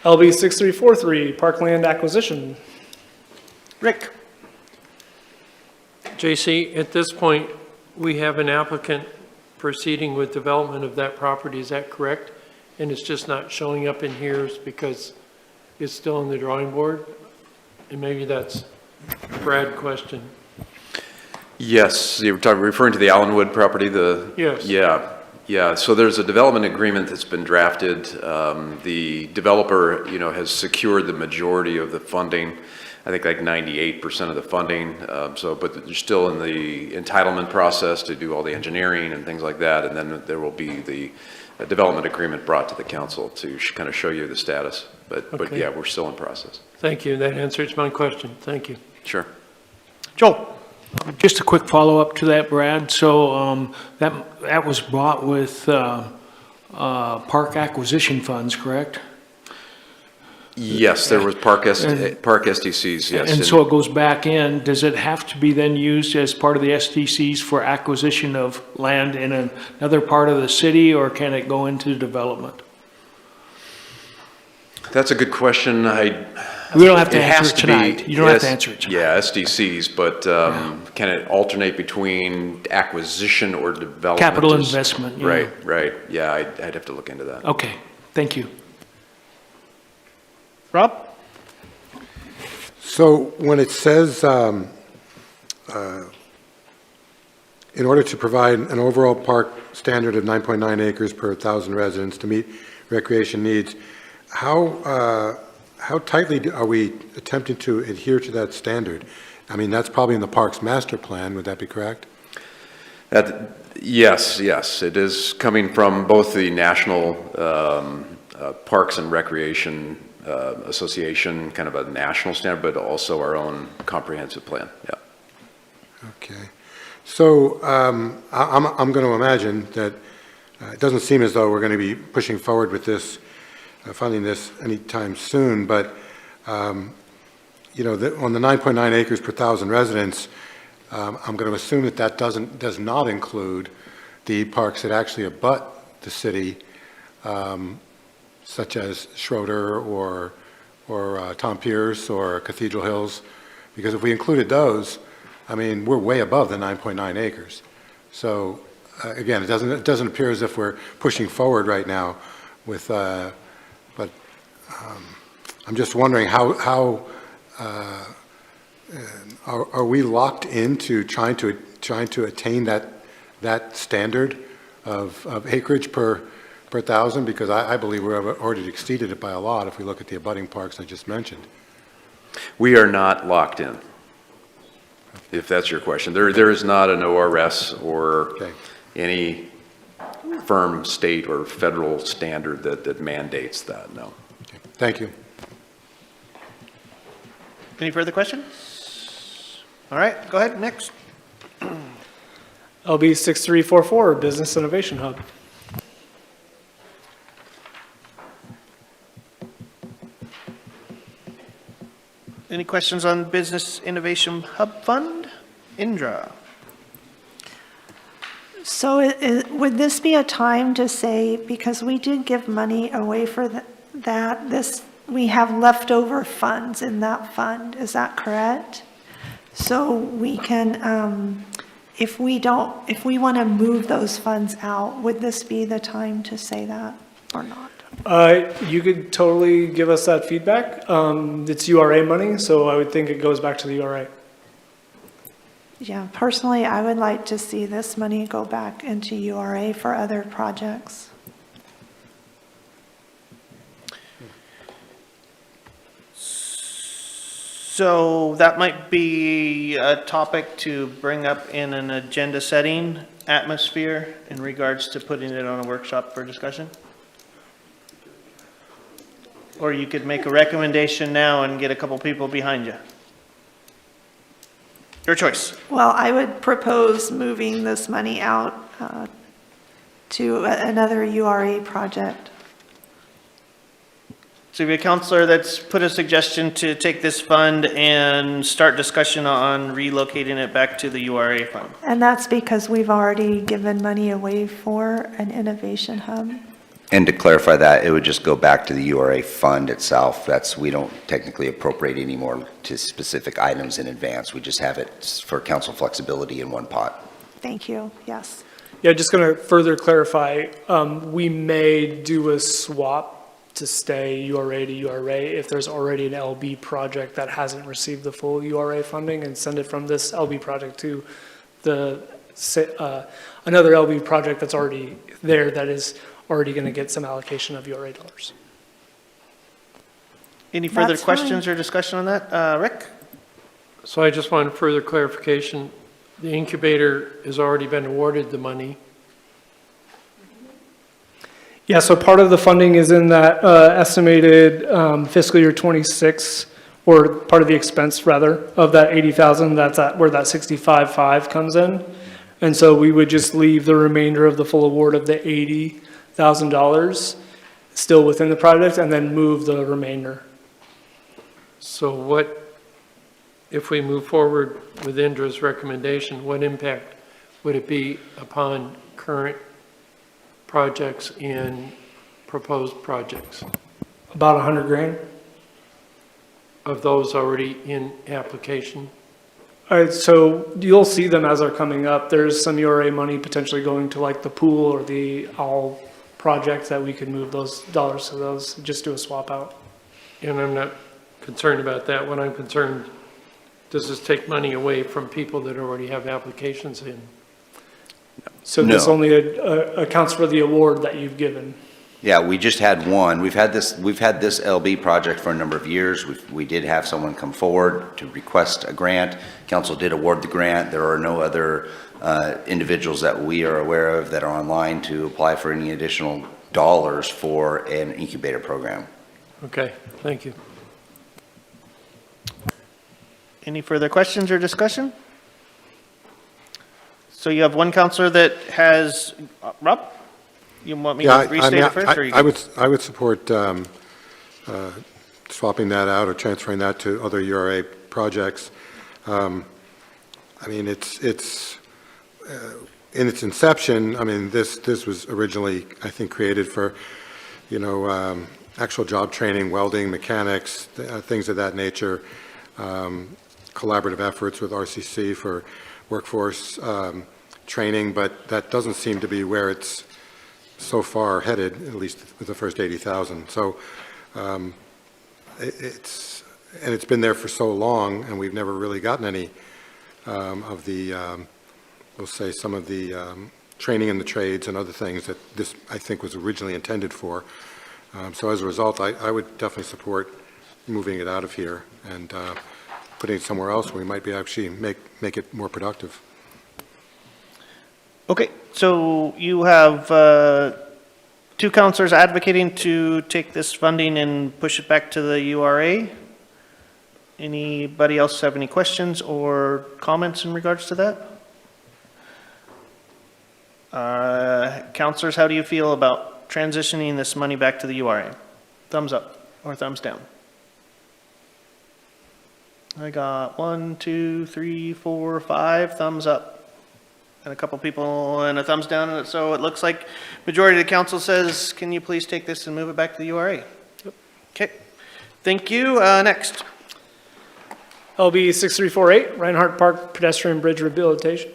LB 6343, parkland acquisition. Rick. JC, at this point, we have an applicant proceeding with development of that property, is that correct? And it's just not showing up in here because it's still on the drawing board? And maybe that's a Brad question. Yes, you were referring to the Allenwood property, Yes. Yeah. Yeah, so there's a development agreement that's been drafted. The developer, has secured the majority of the funding. I think like 98% of the funding. But they're still in the entitlement process to do all the engineering and things like that. And then there will be the development agreement brought to the council to kind of show you the status. But Okay. yeah, we're still in process. Thank you. That answers my question. Thank you. Sure. Joel? Just a quick follow-up to that, Brad. So that was bought with park acquisition funds, correct? Yes, there was park SDCs, yes. And so it goes back in. Does it have to be then used as part of the SDCs for acquisition of land in another part of the city, or can it go into development? That's a good question. We don't have to It has answer it to be- tonight. You don't have yes, to answer it tonight. Yeah, SDCs, but can it alternate between acquisition or development? Capital is- investment, yeah. Right. Yeah, I'd have to look into that. Okay, thank you. Rob? So when it says, in order to provide an overall park standard of 9.9 acres per 1,000 residents to meet recreation needs, how tightly are we attempting to adhere to that standard? I mean, that's probably in the park's master plan, would that be correct? Yes, it is coming from both the National Parks and Recreation Association, kind of a national standard, but also our own comprehensive plan, yeah. Okay. So I'm going to imagine that it doesn't seem as though we're going to be pushing forward with this, funding this anytime soon, but on the 9.9 acres per 1,000 residents, I'm going to assume that does not include the parks that actually abut the city, such as Schroeder or Tom Pierce or Cathedral Hills, because if we included those, I mean, we're way above the 9.9 acres. So again, it doesn't appear as if we're pushing forward right now with, but I'm just wondering how are we locked into trying to attain that standard of acreage per 1,000? Because I believe we've already exceeded it by a lot if we look at the abutting parks I just mentioned. We are not locked in, if that's your question. There is not an ORS or any firm state or federal standard that mandates that, no. Okay. Thank you. Any further questions? All right, go ahead, next. LB 6344, Business Innovation Hub. Any questions on Business Innovation Hub Fund? Indra? So would this be a time to say, because we did give money away for that, we have leftover funds in that fund, is that correct? So we can, if we want to move those funds out, would this be the time to say that or not? You could totally give us that feedback. It's URA money, so I would think it goes back to the URA. Yeah, personally, I would like to see this money go back into URA for other projects. So that might be a topic to bring up in an agenda setting atmosphere in regards to putting it on a workshop for discussion? Or you could make a recommendation now and get a couple people behind you. Your choice. Well, I would propose moving this money out to another URA project. So we have a counselor that's put a suggestion to take this fund and start discussion on relocating it back to the URA fund. And that's because we've already given money away for an innovation hub. And to clarify that, it would just go back to the URA fund itself. We don't technically appropriate anymore to specific items in advance. We just have it for council flexibility in one pot. Thank you, yes. Yeah, just going to further clarify, we may do a swap to stay URA to URA if there's already an LB project that hasn't received the full URA funding, and send it from this LB project to the another LB project that's already there that is already going to get some allocation of URA dollars. Any further That's fine. questions or discussion on that? Rick? So I just wanted further clarification. The incubator has already been awarded the money. Yeah, so part of the funding is in that estimated fiscal year 26, or part of the expense rather, of that 80,000, that's where that 65.5 comes in. And so we would just leave the remainder of the full award of the $80,000 still within the project and then move the remainder. So what, if we move forward with Indra's recommendation, what impact would it be upon current projects and proposed projects About 100 grand. of those already in application? All right, so you'll see them as they're coming up. There's some URA money potentially going to like the pool or the OWL projects that we could move those dollars to those, just do a swap out. And I'm not concerned about that. When I'm concerned, does this take money away from people that already have applications in? So this No. only accounts for the award that you've given. Yeah, we just had one. We've had this LB project for a number of years. We did have someone come forward to request a grant. Council did award the grant. There are no other individuals that we are aware of that are online to apply for any additional dollars for an incubator program. Okay, thank you. Any further questions or discussion? So you have one counselor that has, Rob? You want me Yeah, to restate it first? Or you I would support swapping that out or transferring that to other URA projects. I mean, it's in its inception, I mean, this was originally, I think, created for, you know, actual job training, welding, mechanics, things of that nature, collaborative efforts with RCC for workforce training, but that doesn't seem to be where it's so far headed, at least with the first 80,000. So it's been there for so long, and we've never really gotten any of the, we'll say, some of the training in the trades and other things that this, I think, was originally intended for. So as a result, I would definitely support moving it out of here and putting it somewhere else where we might be actually make it more productive. Okay, so you have two counselors advocating to take this funding and push it back to the URA. Anybody else have any questions or comments in regards to that? Counselors, how do you feel about transitioning this money back to the URA? Thumbs up or thumbs down? I got 1, 2, 3, 4, 5 thumbs up. And a couple people and a thumbs down, and so it looks like majority of the council says, can you please take this and move it back to the URA? Yep. Okay, thank you. Next. LB 6348, Reinhardt Park Pedestrian Bridge Rehabilitation.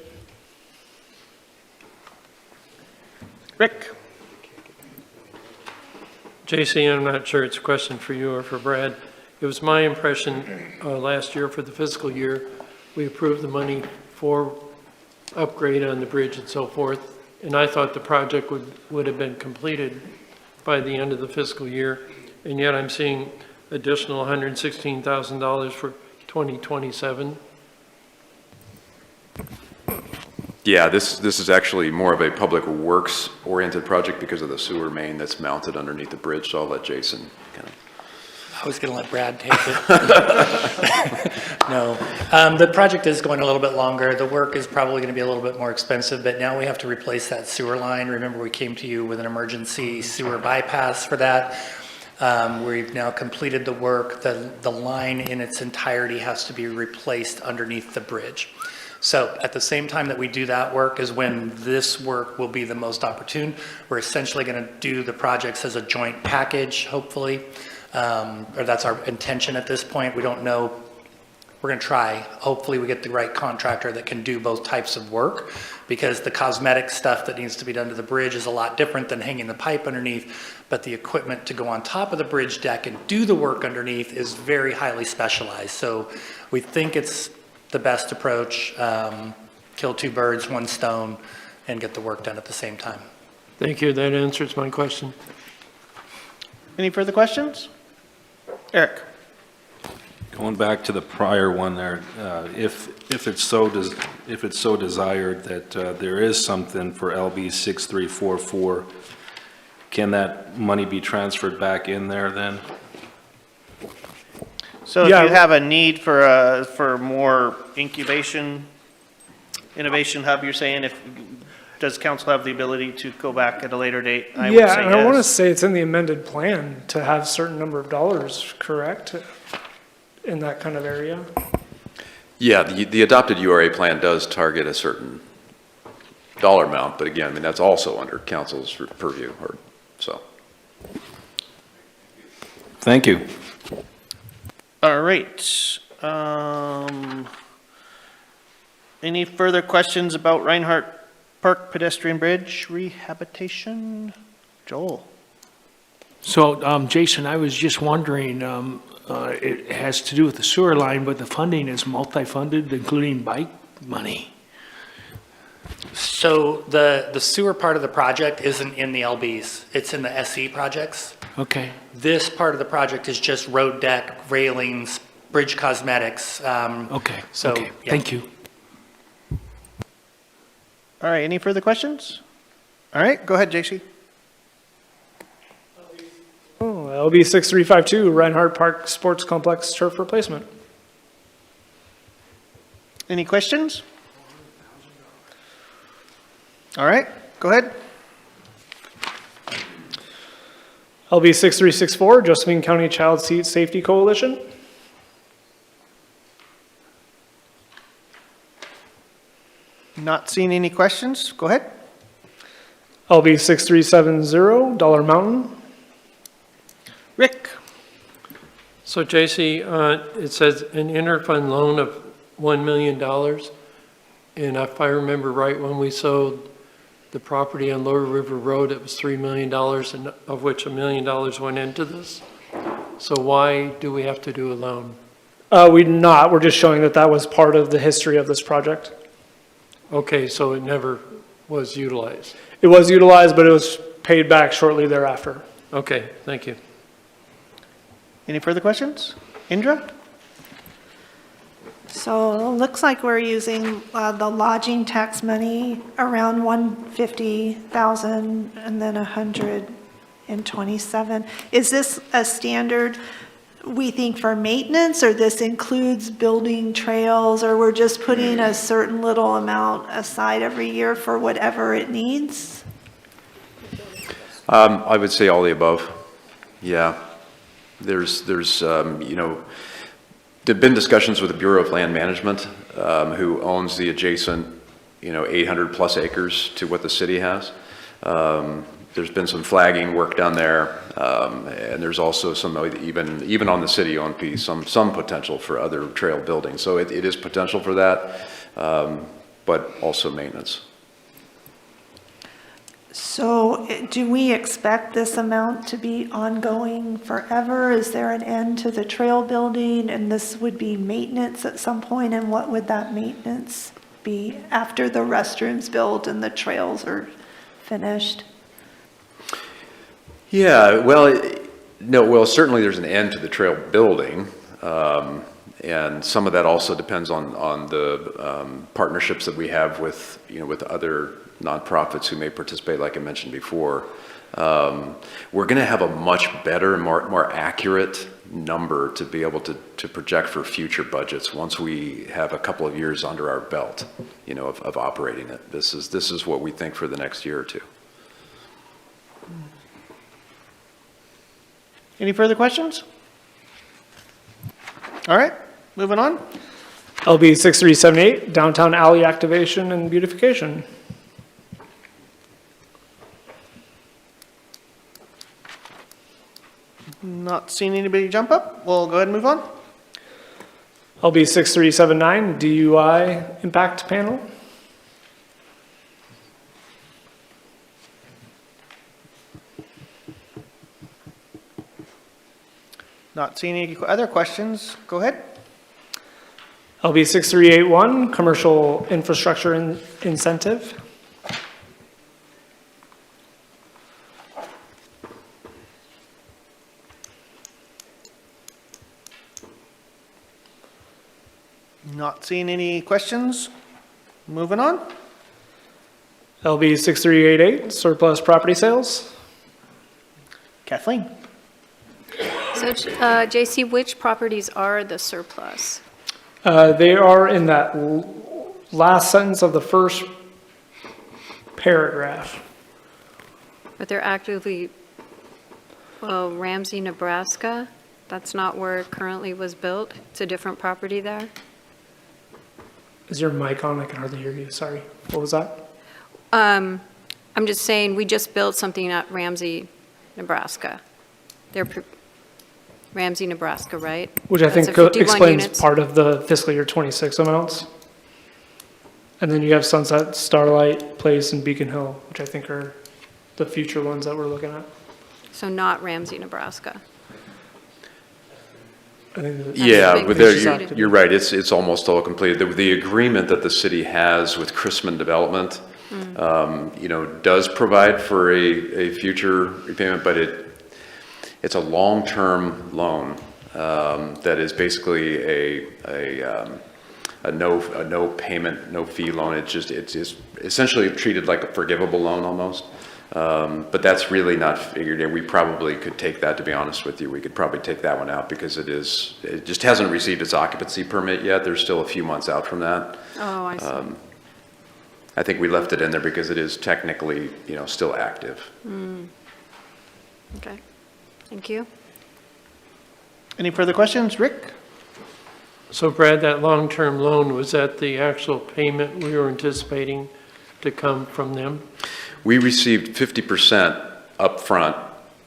Rick. JC, I'm not sure it's a question for you or for Brad. It was my impression last year for the fiscal year, we approved the money for upgrade on the bridge and so forth, and I thought the project would have been completed by the end of the fiscal year, and yet I'm seeing additional $116,000 for 2027. Yeah, this is actually more of a public works oriented project because of the sewer main that's mounted underneath the bridge, so I'll let Jason kind of. I was going to let Brad take it. No, the project is going a little bit longer. The work is probably going to be a little bit more expensive, but now we have to replace that sewer line. Remember, we came to you with an emergency sewer bypass for that. We've now completed the work. The line in its entirety has to be replaced underneath the bridge. So at the same time that we do that work is when this work will be the most opportune. We're essentially going to do the projects as a joint package, hopefully. Or that's our intention at this point. We don't know. We're going to try. Hopefully we get the right contractor that can do both types of work, because the cosmetic stuff that needs to be done to the bridge is a lot different than hanging the pipe underneath, but the equipment to go on top of the bridge deck and do the work underneath is very highly specialized. So we think it's the best approach, kill two birds, one stone, and get the work done at the same time. Thank you, that answers my question. Any further questions? Eric? Going back to the prior one there, if it's so desired that there is something for LB 6344, can that money be transferred back in there then? So if Yeah. you have a need for more innovation hub, you're saying, does council have the ability to go back at a later date? I would Yeah, say and I want to yes. say it's in the amended plan to have certain number of dollars, correct? In that kind of area? Yeah, the adopted URA plan does target a certain dollar amount, but again, I mean, that's also under council's purview, so. Thank you. All right. Any further questions about Reinhardt Park pedestrian bridge rehabilitation? Joel? So, Jason, I was just wondering, it has to do with the sewer line, but the funding is multi-funded, including bike money. So the sewer part of the project isn't in the LBs, it's in the SE projects. Okay. This part of the project is just road deck, railings, bridge cosmetics. Okay, So, okay, yeah. thank you. All right, any further questions? All right, go ahead, JC. Oh, LB 6352, Reinhardt Park Sports Complex turf replacement. Any questions? All right, go ahead. LB 6364, Josephine County Child Seat Safety Coalition. Not seeing any questions, go ahead. LB 6370, Dollar Mountain. Rick? So JC, it says an interfund loan of $1 million. And if I remember right, when we sold the property on Lower River Road, it was $3 million, and of which $1 million went into this. So why do we have to do a loan? We're just showing that that was part of the history of this project. Okay, so it never was utilized. It was utilized, but it was paid back shortly thereafter. Okay, thank you. Any further questions? Indra? So it looks like we're using the lodging tax money around 150,000 and then 127. Is this a standard, we think, for maintenance, or this includes building trails, or we're just putting a certain little amount aside every year for whatever it needs? I would say all the above. Yeah. There's you know, there've been discussions with the Bureau of Land Management, who owns the adjacent, 800 plus acres to what the city has. There's been some flagging work done there, and there's also some, even on the city-owned piece, some potential for other trail building. So it is potential for that, but also maintenance. So do we expect this amount to be ongoing forever? Is there an end to the trail building, and this would be maintenance at some point? And what would that maintenance be after the restrooms built and the trails are finished? Yeah, well, certainly there's an end to the trail building, and some of that also depends on the partnerships that we have with, with other nonprofits who may participate, like I mentioned before. We're going to have a much better and more accurate number to be able to project for future budgets once we have a couple of years under our belt, of operating it. This is what we think for the next year or two. Any further questions? All right, moving on. LB 6378, Downtown Alley Activation and Beautification. Not seeing anybody jump up. We'll go ahead and move on. LB 6379, DUI Impact Panel. Not seeing any other questions. Go ahead. LB 6381, Commercial Infrastructure Incentive. Not seeing any questions. Moving on. LB 6388, surplus property sales. Kathleen. So, JC, which properties are the surplus? They are in that last sentence of the first paragraph. But they're actively, well, Ramsey, Nebraska, that's not where it currently was built. It's a different property there. Is your mic on? I can hardly hear you. Sorry. What was that? I'm just saying, we just built something at Ramsey, Nebraska. Ramsey, Nebraska, right? Which I That's think a 51 explains units. part of the fiscal year 26 amounts. And then you have Sunset, Starlight Place, and Beacon Hill, which I think are the future ones that we're looking at. So not Ramsey, Nebraska. I think Yeah, big but there, picture. you're right, it's almost all completed. The agreement that the city has with Chrisman Development, you know, does provide for a future repayment, but it's a long-term loan that is basically a no payment, no fee loan. It's essentially treated like a forgivable loan almost. But that's really not figured in. We probably could take that, to be honest with you. We could probably take that one out because it just hasn't received its occupancy permit yet. There's still a few months out from that. Oh, I see. I think we left it in there because it is technically, you know, still active. Okay, thank you. Any further questions? Rick? So Brad, that long-term loan, was that the actual payment we were anticipating to come from them? We received 50% upfront,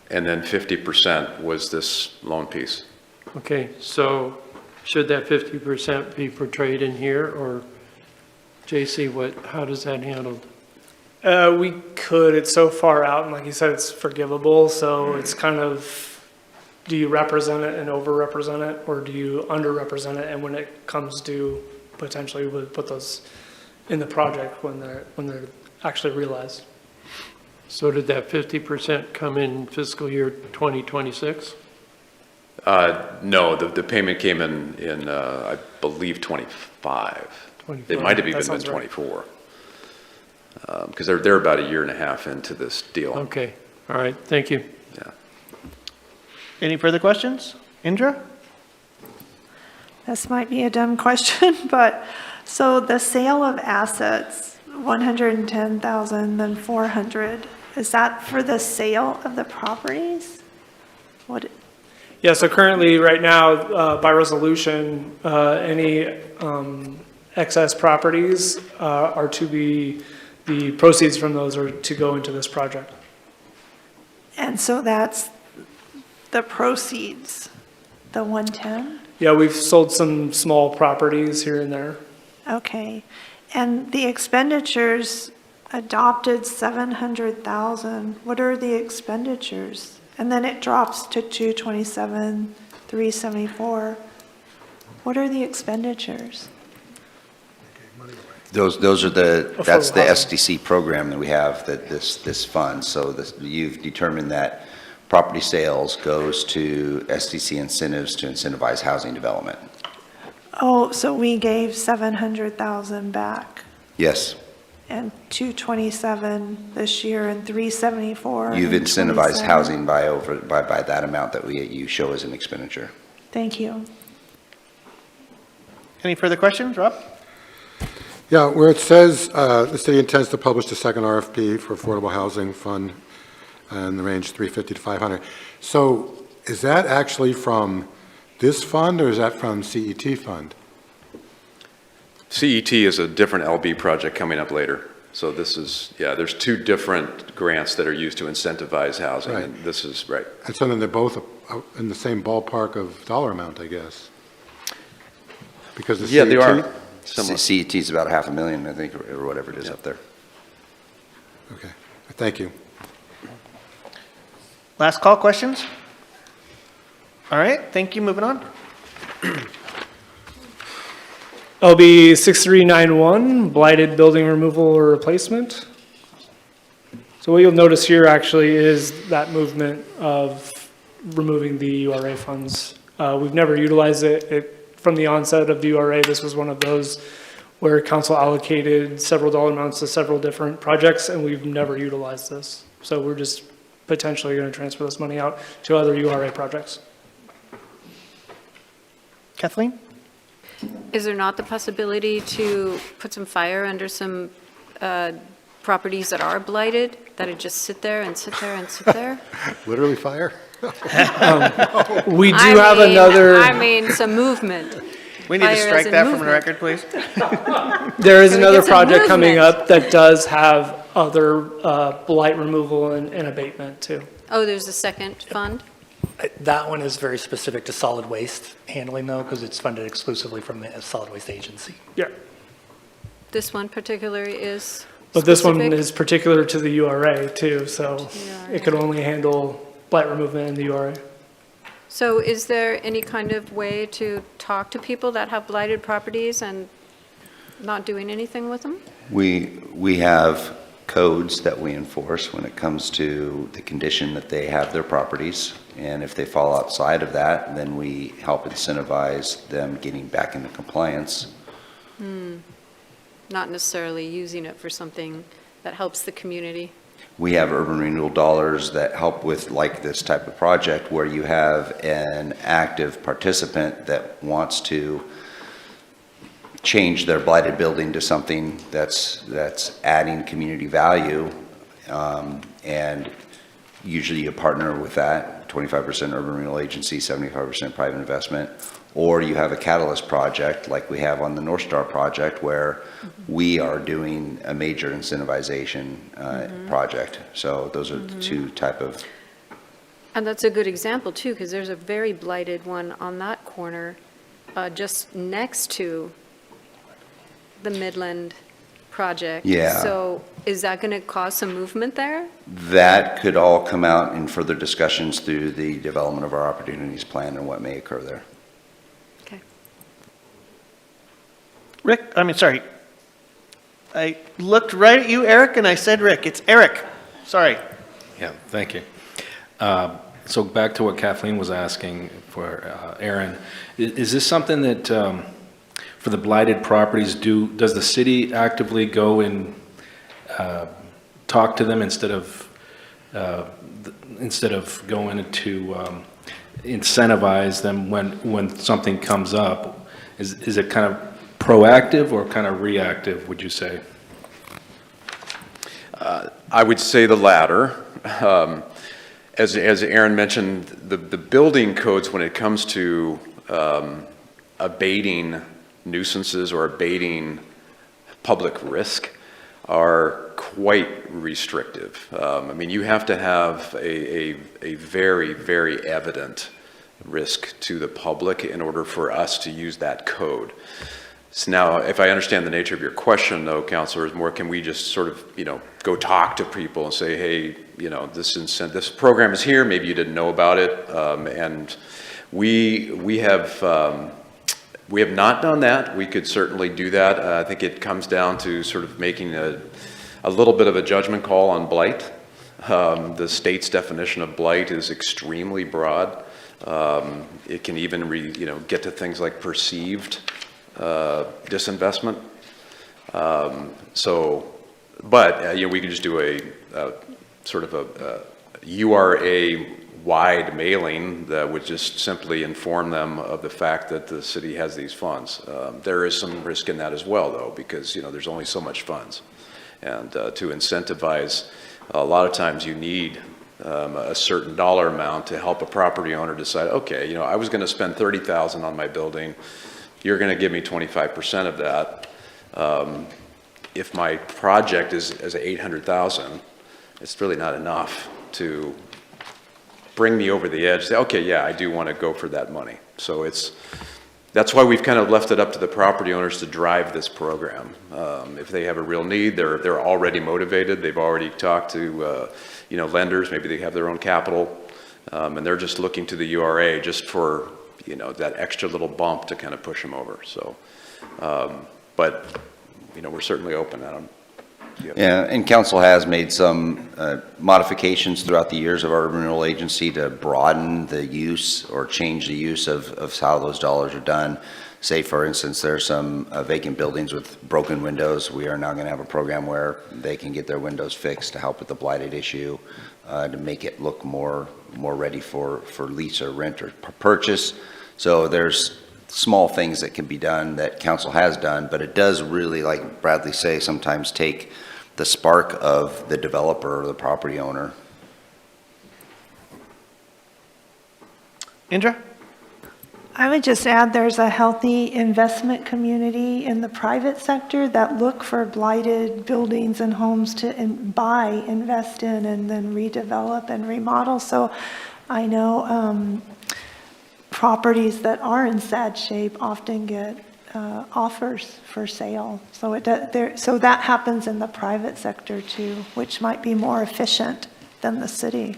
and then 50% was this loan piece. Okay, so should that 50% be portrayed in here, or JC, how does that handled? we could, it's so far out, and like you said, it's forgivable, so it's kind of, do you represent it and over-represent it, or do you under-represent it, and when it comes due, potentially would put those in the project when they're actually realized. So did that 50% come in fiscal year 2026? No, the payment came in I believe 25. 25. It might have That even been sounds right. 24. Because they're about a year and a half into this deal. Okay, all right, thank you. Yeah. Any further questions? Indra? This might be a dumb question, but, so the sale of assets, 110,000, then 400, is that for the sale of the properties? What, Yeah, so currently, right now, by resolution, any excess properties are to be, the proceeds from those are to go into this project. and so that's the proceeds, the 110? Yeah, we've sold some small properties here and there. Okay, and the expenditures adopted 700,000, what are the expenditures? And then it drops to 227, 374. What are the expenditures? Those are that's the Affordable SDC program that we have, that this fund. So you've determined that property sales goes to SDC incentives to incentivize housing development. Oh, so we gave 700,000 back Yes, and 227 this year and 374. you've in incentivized 27. housing by that amount that you show as an expenditure. Thank you. Any further questions? Rob? Yeah, where it says the city intends to publish the second RFP for Affordable Housing Fund in the range 350 to 500. So is that actually from this fund, or is that from CET fund? CET is a different LB project coming up later. So this is, yeah, there's two different grants that are used to incentivize housing. Right. And this is, right. And so then they're both in the same ballpark of dollar amount, I guess? Because the Yeah, CET... they are. Similar. CET is about 500,000, I think, or whatever it is up there. Okay, thank you. Last call, questions? All right, thank you. Moving on. LB 6391, blighted building removal or replacement. So what you'll notice here actually is that movement of removing the URA funds. We've never utilized it. It from the onset of the URA, this was one of those where council allocated several dollar amounts to several different projects, and we've never utilized this. So we're just potentially going to transfer this money out to other URA projects. Kathleen? Is there not the possibility to put some fire under some properties that are blighted, that would just sit there and sit there and sit there? Literally fire? We do have another. I mean, some movement. We need to Fire strike as in that from the movement. record, please. There is So we another get some project coming movement. up that does have other blight removal and abatement too. Oh, there's a second fund? That one is very specific to solid waste handling though, because it's funded exclusively from the solid waste agency. Yeah. This one particularly is But this one specific? is particular to the URA too, so it could only handle blight removal in the URA. So is there any kind of way to talk to people that have blighted properties and not doing anything with them? We have codes that we enforce when it comes to the condition that they have their properties. And if they fall outside of that, then we help incentivize them getting back into compliance. Not necessarily using it for something that helps the community. We have urban renewal dollars that help with like this type of project where you have an active participant that wants to change their blighted building to something that's adding community value. And usually you partner with that, 25% urban renewal agency, 75% private investment. Or you have a catalyst project like we have on the North Star project where we are doing a major incentivization project. So those are the two type of. And that's a good example too, because there's a very blighted one on that corner, just next to the Midland project. Yeah. So is that going to cause some movement there? That could all come out in further discussions through the development of our opportunities plan and what may occur there. Okay. Rick, sorry. I looked right at you, Eric, and I said Rick. It's Eric. Sorry. Yeah, thank you. So back to what Kathleen was asking for Aaron, is this something that for the blighted properties, does the city actively go and talk to them instead of going to incentivize them when something comes up? Is it kind of proactive or kind of reactive, would you say? I would say the latter. As Aaron mentioned, the building codes, when it comes to abating nuisances or abating public risk, are quite restrictive. I mean, you have to have a very, very evident risk to the public in order for us to use that code. So now, if I understand the nature of your question, though, Counselor, is more, can we just sort of, go talk to people and say, hey, this program is here, maybe you didn't know about it, and we have not done that. We could certainly do that. I think it comes down to sort of making a little bit of a judgment call on blight. The state's definition of blight is extremely broad. It can even get to things like perceived disinvestment. But we could just do a sort of a URA-wide mailing that would just simply inform them of the fact that the city has these funds. There is some risk in that as well, though, because there's only so much funds, and to incentivize, a lot of times you need a certain dollar amount to help a property owner decide, okay, I was going to spend $30,000 on my building. You're going to give me 25% of that. If my project is $800,000, it's really not enough to bring me over the edge. Say, okay, yeah, I do want to go for that money. So that's why we've kind of left it up to the property owners to drive this program. If they have a real need, they're already motivated. They've already talked to lenders. Maybe they have their own capital, and they're just looking to the URA just for that extra little bump to kind of push them over. So, but we're certainly open at them. Yeah, and council has made some modifications throughout the years of our urban renewal agency to broaden the use or change the use of how those dollars are done. Say, for instance, there's some vacant buildings with broken windows. We are now going to have a program where they can get their windows fixed to help with the blighted issue, to make it look more ready for lease or rent or purchase. So there's small things that can be done that council has done, but it does really, like Bradley say, sometimes take the spark of the developer or the property owner. Indra? I would just add there's a healthy investment community in the private sector that look for blighted buildings and homes to buy, invest in, and then redevelop and remodel. So I know properties that are in sad shape often get offers for sale. So so that happens in the private sector too, which might be more efficient than the city.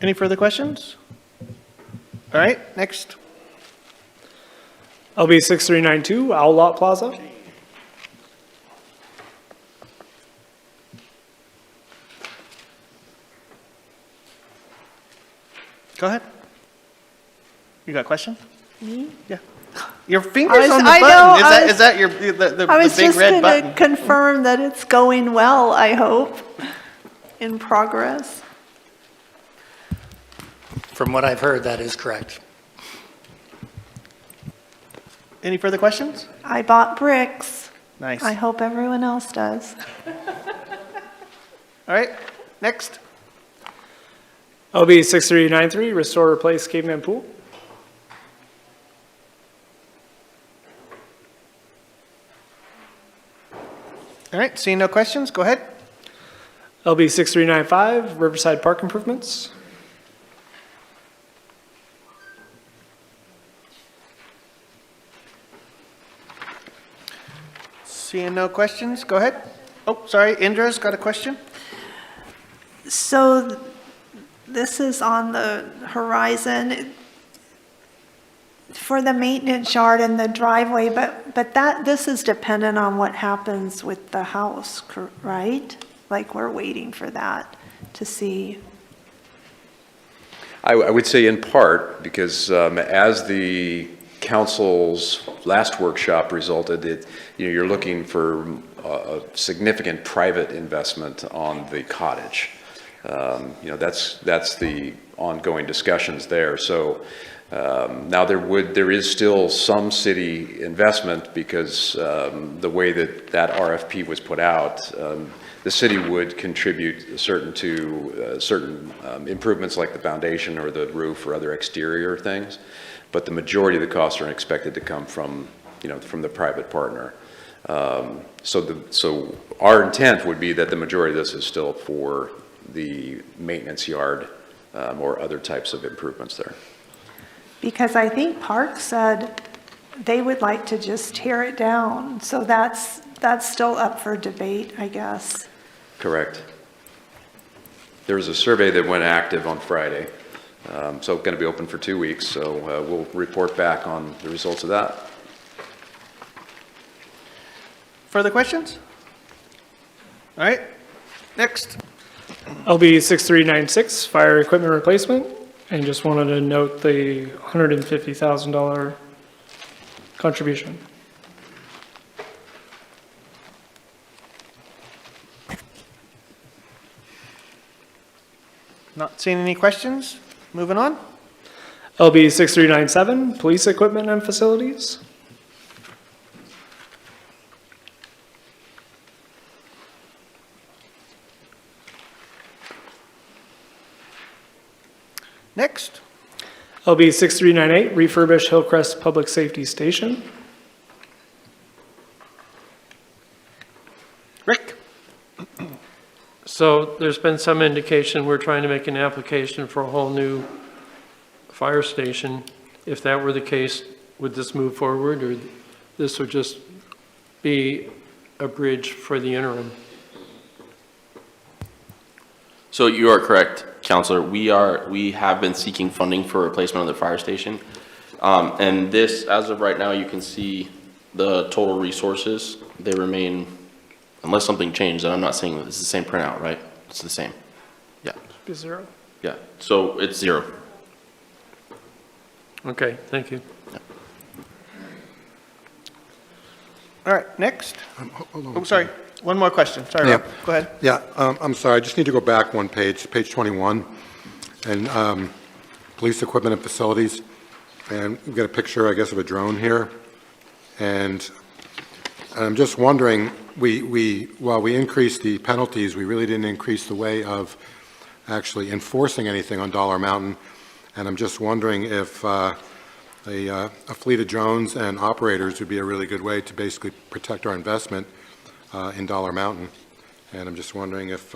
Any further questions? All right, next. LB 6392, Owl Lot Plaza. Go ahead. You got a question? Me? Yeah. Your finger's on the button. Is that your the I was big just red going button? to confirm that it's going well, I hope, in progress. From what I've heard, that is correct. Any further questions? I bought bricks. Nice. I hope everyone else does. All right, next. LB 6393, Restore Replace Caveman Pool. All right, seeing no questions, go ahead. LB 6395, Riverside Park Improvements. Seeing no questions, go ahead. Oh, sorry, Indra's got a question. So this is on the horizon for the maintenance yard and the driveway, but this is dependent on what happens with the house, right? Like we're waiting for that to see. I would say in part, because as the council's last workshop resulted, you're looking for a significant private investment on the cottage. That's the ongoing discussions there. So now there is still some city investment because the way that RFP was put out, the city would contribute certain improvements like the foundation or the roof or other exterior things, but the majority of the costs are expected to come from the private partner. So our intent would be that the majority of this is still for the maintenance yard or other types of improvements there. Because I think Park said they would like to just tear it down. So that's still up for debate, I guess. Correct. There was a survey that went active on Friday, so going to be open for 2 weeks. So we'll report back on the results of that. Further questions? All right, next. LB 6396, Fire Equipment Replacement. And just wanted to note the $150,000 contribution. Not seeing any questions? Moving on. LB 6397, Police Equipment and Facilities. Next. LB 6398, Refurbish Hillcrest Public Safety Station. Rick. So there's been some indication we're trying to make an application for a whole new fire station. If that were the case, would this move forward, or this would just be a bridge for the interim? So you are correct, Counselor. We have been seeking funding for replacement of the fire station. And this, as of right now, you can see the total resources, they remain, unless something changed, and I'm not saying that it's the same printout, right? It's the same. Yeah, Be zero. yeah. So it's 0. Okay, thank you. All right, next. Hold on. Oh, sorry, one more question. Sorry, Yeah. Rob, go ahead. Yeah, I'm sorry, I just need to go back one page, page 21, and police equipment and facilities. And we've got a picture, I guess, of a drone here. And I'm just wondering, while we increased the penalties, we really didn't increase the way of actually enforcing anything on Dollar Mountain. And I'm just wondering if a fleet of drones and operators would be a really good way to basically protect our investment in Dollar Mountain. And I'm just wondering if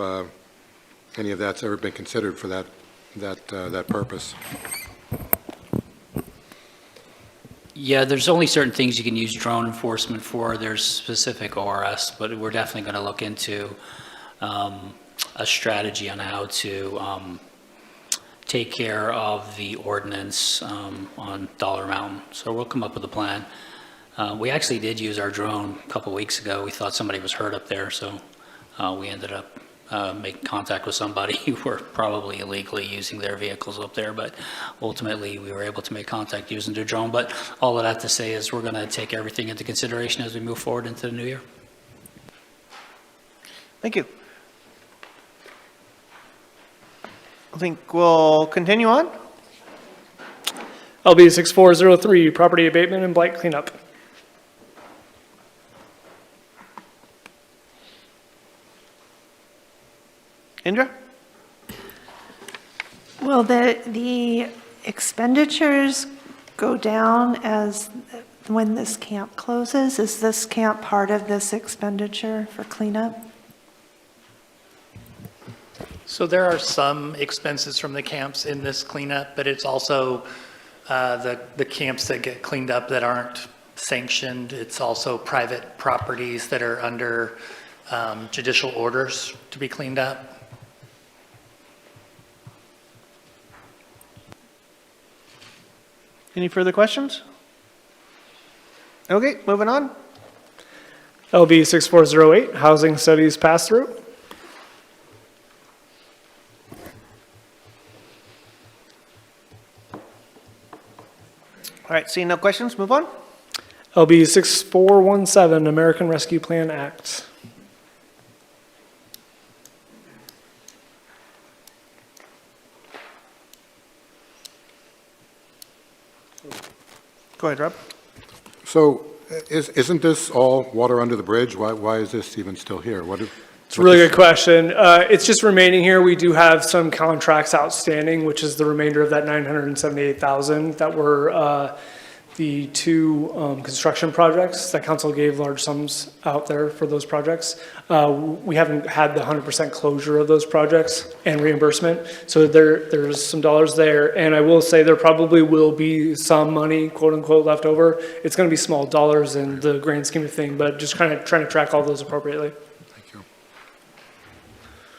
any of that's ever been considered for that purpose. Yeah, there's only certain things you can use drone enforcement for. There's specific ORS, but we're definitely going to look into a strategy on how to take care of the ordinance on Dollar Mountain. So we'll come up with a plan. We actually did use our drone a couple weeks ago. We thought somebody was hurt up there, so we ended up making contact with somebody who were probably illegally using their vehicles up there, but ultimately we were able to make contact using the drone. But all of that to say is we're going to take everything into consideration as we move forward into the new year. Thank you. I think we'll continue on. LB 6403, property abatement and blight cleanup. Indra? Will the expenditures go down as when this camp closes? Is this camp part of this expenditure for cleanup? So there are some expenses from the camps in this cleanup, but it's also the camps that get cleaned up that aren't sanctioned. It's also private properties that are under judicial orders to be cleaned up. Any further questions? Okay, moving on. LB 6408, housing studies pass-through. All right, seeing no questions, move on. LB 6417, American Rescue Plan Act. Go ahead, Rob. So isn't this all water under the bridge? Why is this even still here? It's a really good question. It's just remaining here. We do have some contracts outstanding, which is the remainder of that 978,000 that were the two construction projects that council gave large sums out there for those projects. We haven't had the 100% closure of those projects and reimbursement. So there's some dollars there. And I will say there probably will be some money, quote unquote, left over. It's going to be small dollars in the grand scheme of things, but just kind of trying to track all those appropriately.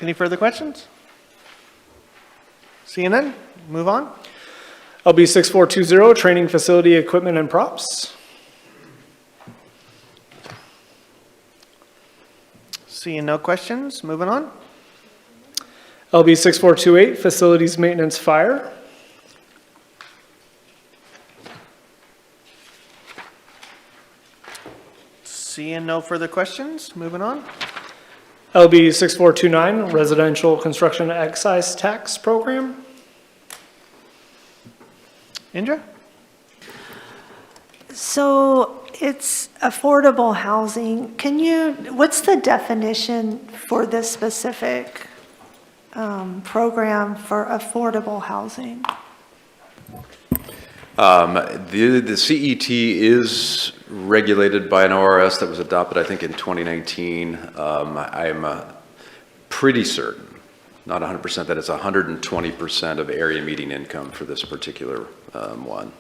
Any further questions? Seeing none, move on. LB 6420, training facility equipment and props. Seeing no questions, moving on. LB 6428, facilities maintenance fire. Seeing no further questions, moving on. LB 6429, residential construction excise tax program. Indra? So it's affordable housing. What's the definition for this specific program for affordable housing? The CET is regulated by an ORS that was adopted, I think, in 2019. I'm pretty certain, not 100%, that it's 120% of area median income for this particular one.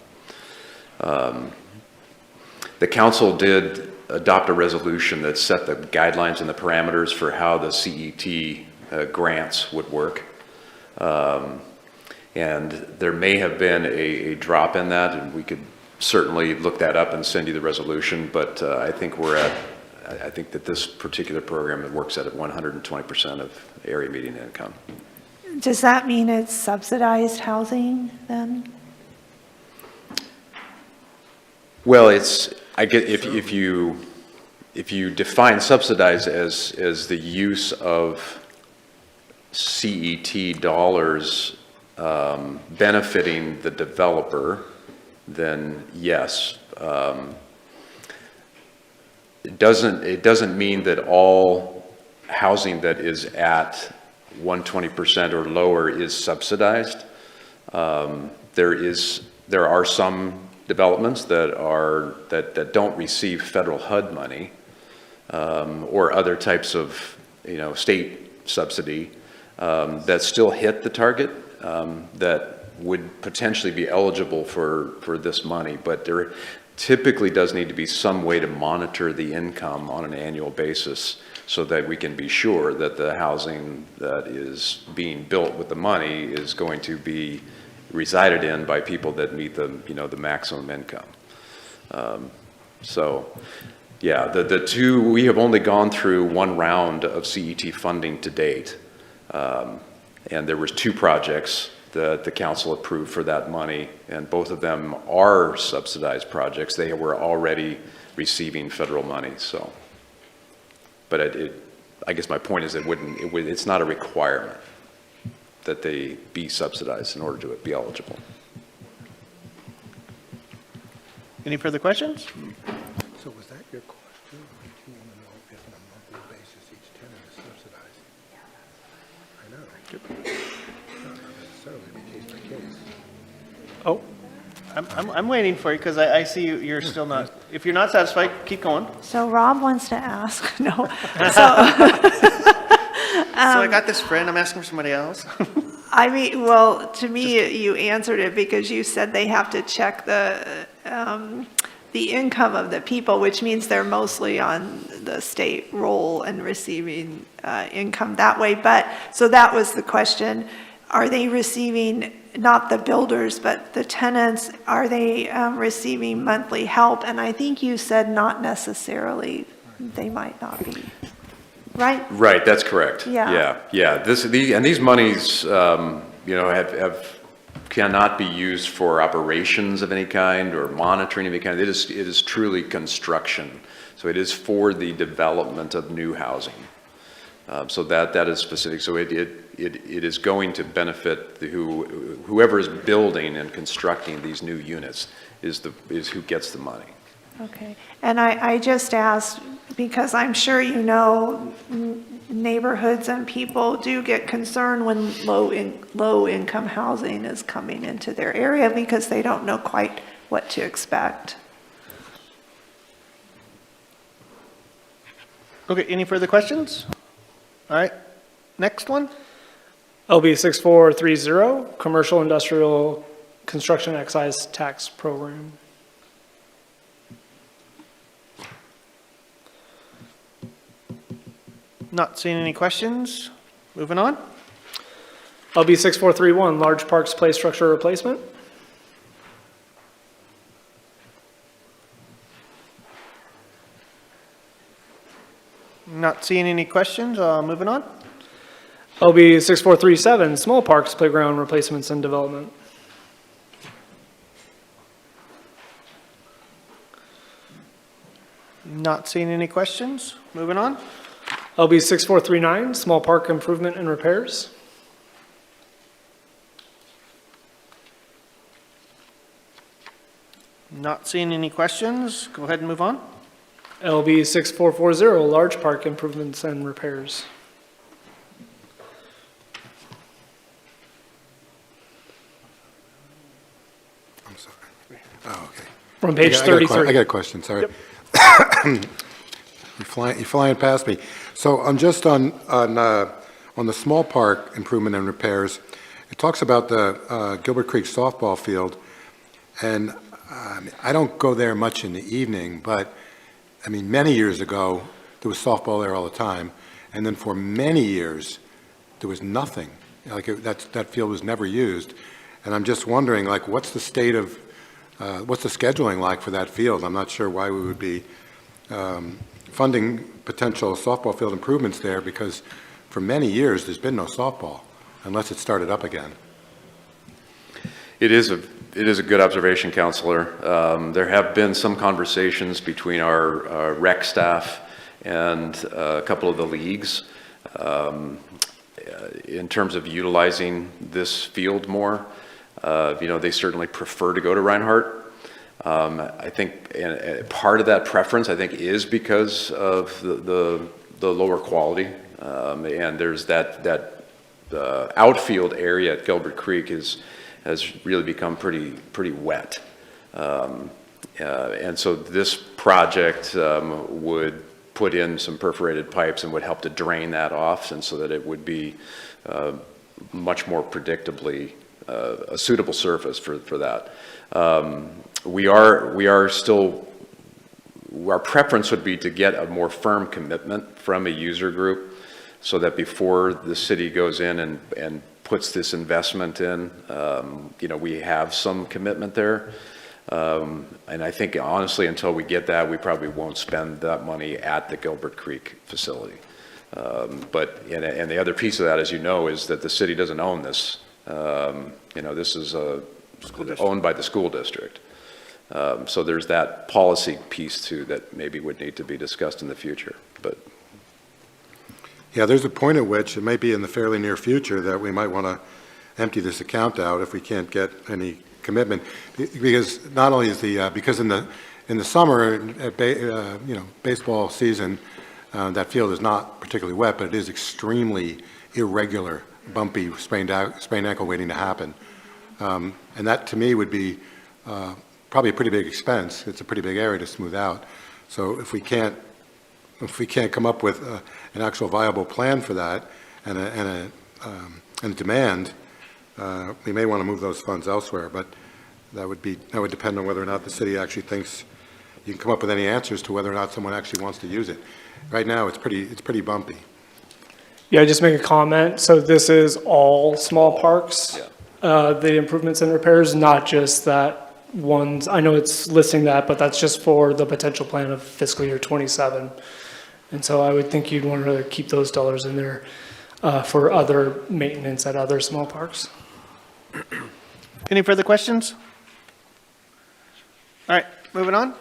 The council did adopt a resolution that set the guidelines and the parameters for how the CET grants would work. And there may have been a drop in that, and we could certainly look that up and send you the resolution, but I think I think that this particular program, it works at 120% of area median income. Does that mean it's subsidized housing then? Well, I get, if you define subsidized as the use of CET dollars benefiting the developer, then yes. It doesn't mean that all housing that is at 120% or lower is subsidized. There are some developments that don't receive federal HUD money or other types of state subsidy that still hit the target that would potentially be eligible for this money, but there typically does need to be some way to monitor the income on an annual basis so that we can be sure that the housing that is being built with the money is going to be resided in by people that meet the maximum income. So yeah, the two, we have only gone through one round of CET funding to date. And there was 2 projects that the council approved for that money, and both of them are subsidized projects. They were already receiving federal money, so. But I guess my point is it's not a requirement that they be subsidized in order to be eligible. Any further questions? So was that your question? You want to know if on a monthly basis each tenant is subsidized? I know. Not necessarily be case by case. Oh, I'm waiting for you because I see you're still not, if you're not satisfied, keep going. So Rob wants to ask, no. So I got this friend, I'm asking for somebody else. I mean, well, to me, you answered it because you said they have to check the income of the people, which means they're mostly on the state roll and receiving income that way. But, so that was the question. Are they receiving, not the builders, but the tenants, are they receiving monthly help? And I think you said not necessarily, they might not be, right? Right, that's correct. Yeah. Yeah. These monies, cannot be used for operations of any kind or monitoring of any kind. It is truly construction. So it is for the development of new housing. So that is specific. So it is going to benefit whoever is building and constructing these new units is who gets the money. Okay. And I just asked because I'm sure you know neighborhoods and people do get concerned when low income housing is coming into their area because they don't know quite what to expect. Okay, any further questions? All right, next one. LB 6430, Commercial Industrial Construction Excise Tax Program. Not seeing any questions. Moving on. LB 6431, Large Parks Play Structure Replacement. Not seeing any questions. Moving on. LB 6437, Small Parks Playground Replacements and Development. Not seeing any questions. Moving on. LB 6439, Small Park Improvement and Repairs. Not seeing any questions. Go ahead and move on. LB 6440, Large Park Improvements and Repairs. I'm sorry. Oh, okay. From page 33. I got a question, sorry. You're flying past me. So I'm just on the small park improvement and repairs. It talks about the Gilbert Creek softball field, and I don't go there much in the evening, but I mean, many years ago, there was softball there all the time, and then for many years, there was nothing. Like that field was never used, and I'm just wondering, like, what's the state of what's the scheduling like for that field? I'm not sure why we would be funding potential softball field improvements there, because for many years there's been no softball unless it started up again. It is a good observation, Counselor. There have been some conversations between our rec staff and a couple of the leagues in terms of utilizing this field more. They certainly prefer to go to Reinhardt. I think and part of that preference, I think, is because of the lower quality. And there's that outfield area at Gilbert Creek has really become pretty wet. And so this project would put in some perforated pipes and would help to drain that off, and so that it would be much more predictably a suitable surface for that. We are still, our preference would be to get a more firm commitment from a user group, so that before the city goes in and puts this investment in, we have some commitment there. And I think honestly, until we get that, we probably won't spend that money at the Gilbert Creek facility. But the other piece of that, as you know, is that the city doesn't own this. This is owned by the school district. So there's that policy piece too that maybe would need to be discussed in the future. But yeah, there's a point at which it may be in the fairly near future that we might want to empty this account out if we can't get any commitment, because not only is because in the summer, baseball season, that field is not particularly wet, but it is extremely irregular, bumpy, sprained ankle waiting to happen, and that to me would be probably a pretty big expense. It's a pretty big area to smooth out. So if we can't come up with an actual viable plan for that and a demand, we may want to move those funds elsewhere, but that would depend on whether or not the city actually thinks you can come up with any answers to whether or not someone actually wants to use it. Right now, it's pretty bumpy. Yeah, just make a comment. So this is all small parks, the improvements and repairs, not just that ones. I know it's listing that, but that's just for the potential plan of fiscal year 27. And so I would think you'd want to keep those dollars in there for other maintenance at other small parks. Any further questions? All right, moving on.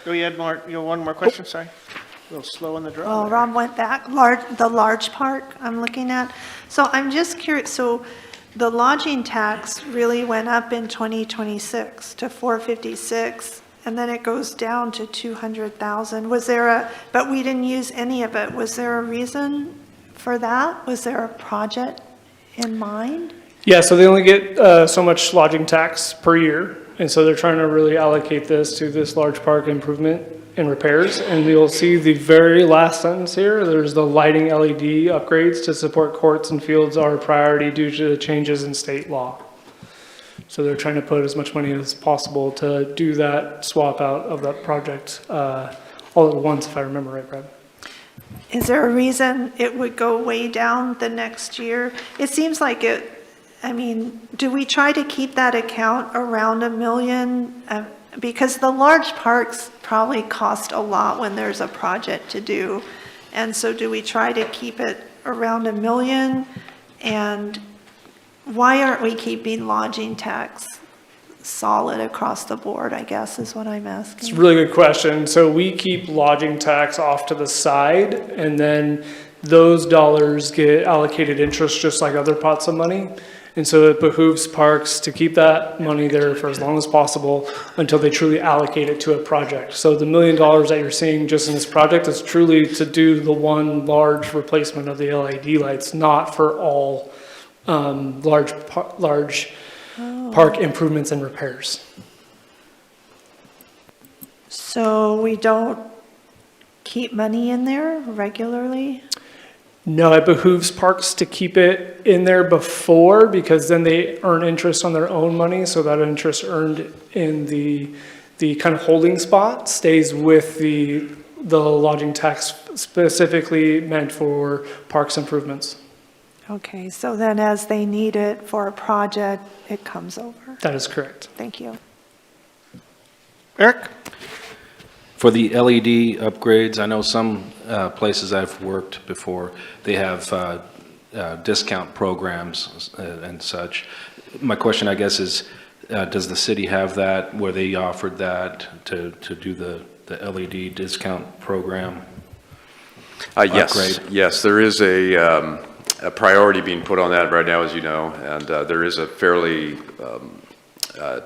Oh, you had one more question, sorry. A little slow on the draw. Well, there. Rob went back, the large park I'm looking at. So I'm just curious, so the lodging tax really went up in 2026 to 456, and then it goes down to 200,000. But we didn't use any of it. Was there a reason for that? Was there a project in mind? Yeah, so they only get so much lodging tax per year, and so they're trying to really allocate this to this large park improvement and repairs. And you'll see the very last sentence here, there's the lighting LED upgrades to support courts and fields are a priority due to the changes in state law. So they're trying to put as much money as possible to do that swap out of that project all at once, if I remember right, Brad. Is there a reason it would go way down the next year? It seems like do we try to keep that account around $1 million? Because the large parks probably cost a lot when there's a project to do. And so do we try to keep it around $1 million? And why aren't we keeping lodging tax solid across the board, I guess, is what I'm asking. It's a really good question. So we keep lodging tax off to the side, and then those dollars get allocated interest just like other pots of money. And so it behooves parks to keep that money there for as long as possible until they truly allocate it to a project. So the $1 million that you're seeing just in this project is truly to do the one large replacement of the LED lights, not for all large park improvements and repairs. So we don't keep money in there regularly? No, it behooves parks to keep it in there before, because then they earn interest on their own money. So that interest earned in the kind of holding spot stays with the lodging tax specifically meant for parks improvements. Okay, so then as they need it for a project, it comes over. That is correct. Thank you. Eric? For the LED upgrades, I know some places I've worked before, they have discount programs and such. My question, I guess, is does the city have that, where they offered that to do the LED discount program? Yes, Upgrade? yes, there is a priority being put on that right now, as you know, and there is a fairly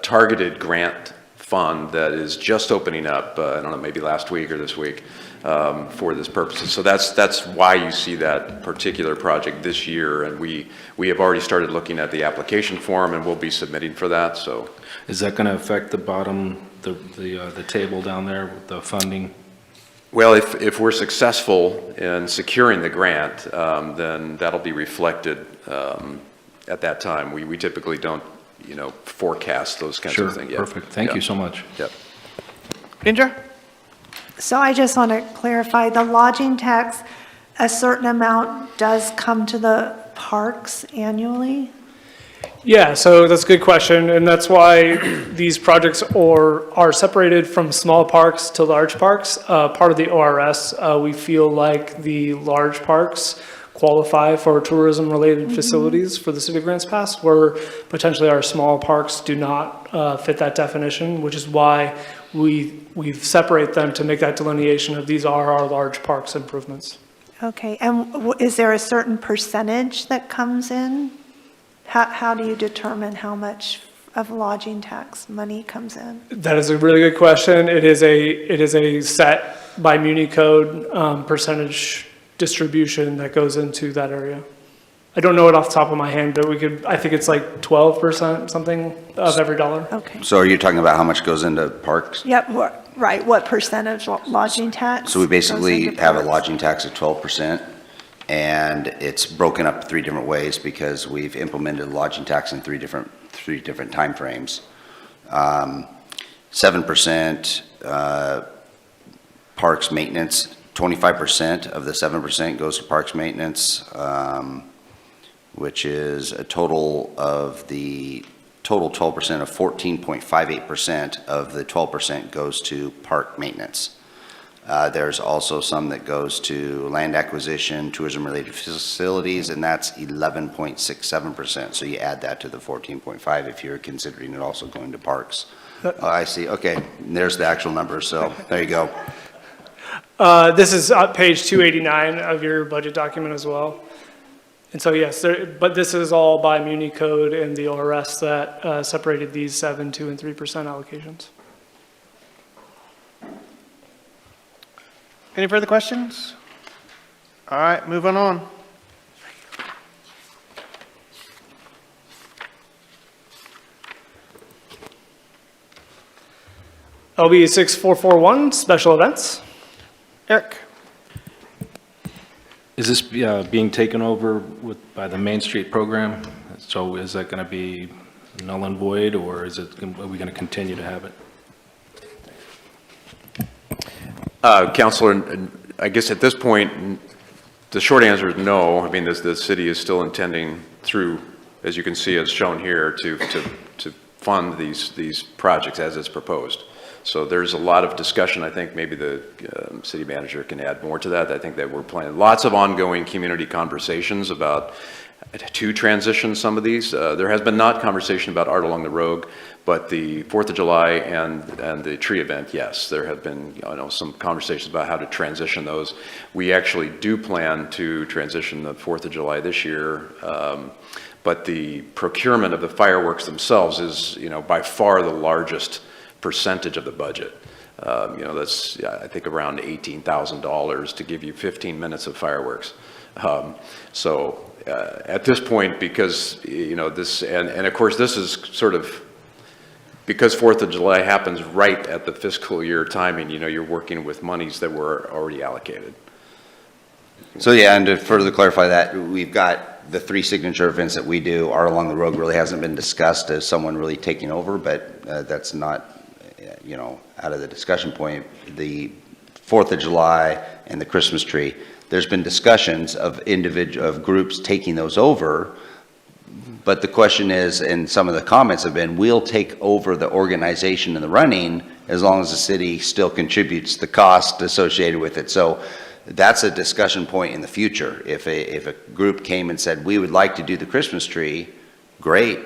targeted grant fund that is just opening up, I don't know, maybe last week or this week, for this purpose. So that's why you see that particular project this year, and we have already started looking at the application form, and we'll be submitting for that, so. Is that going to affect the bottom, the table down there with the funding? Well, if we're successful in securing the grant, then that'll be reflected at that time. We typically don't, forecast those kinds of things. Sure, perfect. Thank you so much. Yep. Ginger? So I just want to clarify, the lodging tax, a certain amount does come to the parks annually? Yeah, so that's a good question, and that's why these projects are separated from small parks to large parks. Part of the ORS, we feel like the large parks qualify for tourism-related facilities for the city of Grants Pass, where potentially our small parks do not fit that definition, which is why we separate them to make that delineation of these are our large parks improvements. Okay, and is there a certain percentage that comes in? How do you determine how much of lodging tax money comes in? That is a really good question. It is a set by Muni code percentage distribution that goes into that area. I don't know it off the top of my hand, but I think it's like 12% something of every dollar. Okay. So are you talking about how much goes into parks? Yep, right, what percentage lodging tax? So we basically goes into have a parks? lodging tax of 12%, and it's broken up 3 different ways because we've implemented lodging tax in three different timeframes. 7% parks maintenance, 25% of the 7% goes to parks maintenance, which is a total of the total 12% of 14.58% of the 12% goes to park maintenance. There's also some that goes to land acquisition, tourism-related facilities, and that's 11.67%. So you add that to the 14.5 if you're considering it also going to parks. Oh, I see. Okay, there's the actual number. So there you go. This is page 289 of your budget document as well. And so yes, but this is all by Muni code and the ORS that separated these 7%, 2%, and 3% allocations. Any further questions? All right, moving on. LB 6441, special events. Eric? Is this being taken over by the Main Street program? So is that going to be null and void, or are we going to continue to have it? Councilor, I guess at this point, the short answer is no. I mean, the city is still intending through, as you can see, as shown here, to fund these projects as it's proposed. So there's a lot of discussion. I think maybe the city manager can add more to that. I think that we're planning lots of ongoing community conversations about to transition some of these. There has been not conversation about Art Along the Road, but the 4th of July and the tree event, yes, there have been some conversations about how to transition those. We actually do plan to transition the 4th of July this year, but the procurement of the fireworks themselves is by far the largest percentage of the budget. That's I think around $18,000 to give you 15 minutes of fireworks. So at this point, because this and of course this is sort of because 4th of July happens right at the fiscal year timing. You're working with monies that were already allocated. So yeah, and to further clarify that, we've got the 3 signature events that we do. Art Along the Road really hasn't been discussed as someone really taking over, but that's not out of the discussion point. The 4th of July and the Christmas tree, There's been discussions of of groups taking those over, but the question is, and some of the comments have been, we'll take over the organization and the running as long as the city still contributes the cost associated with it. So that's a discussion point in the future. If a group came and said, we would like to do the Christmas tree, great,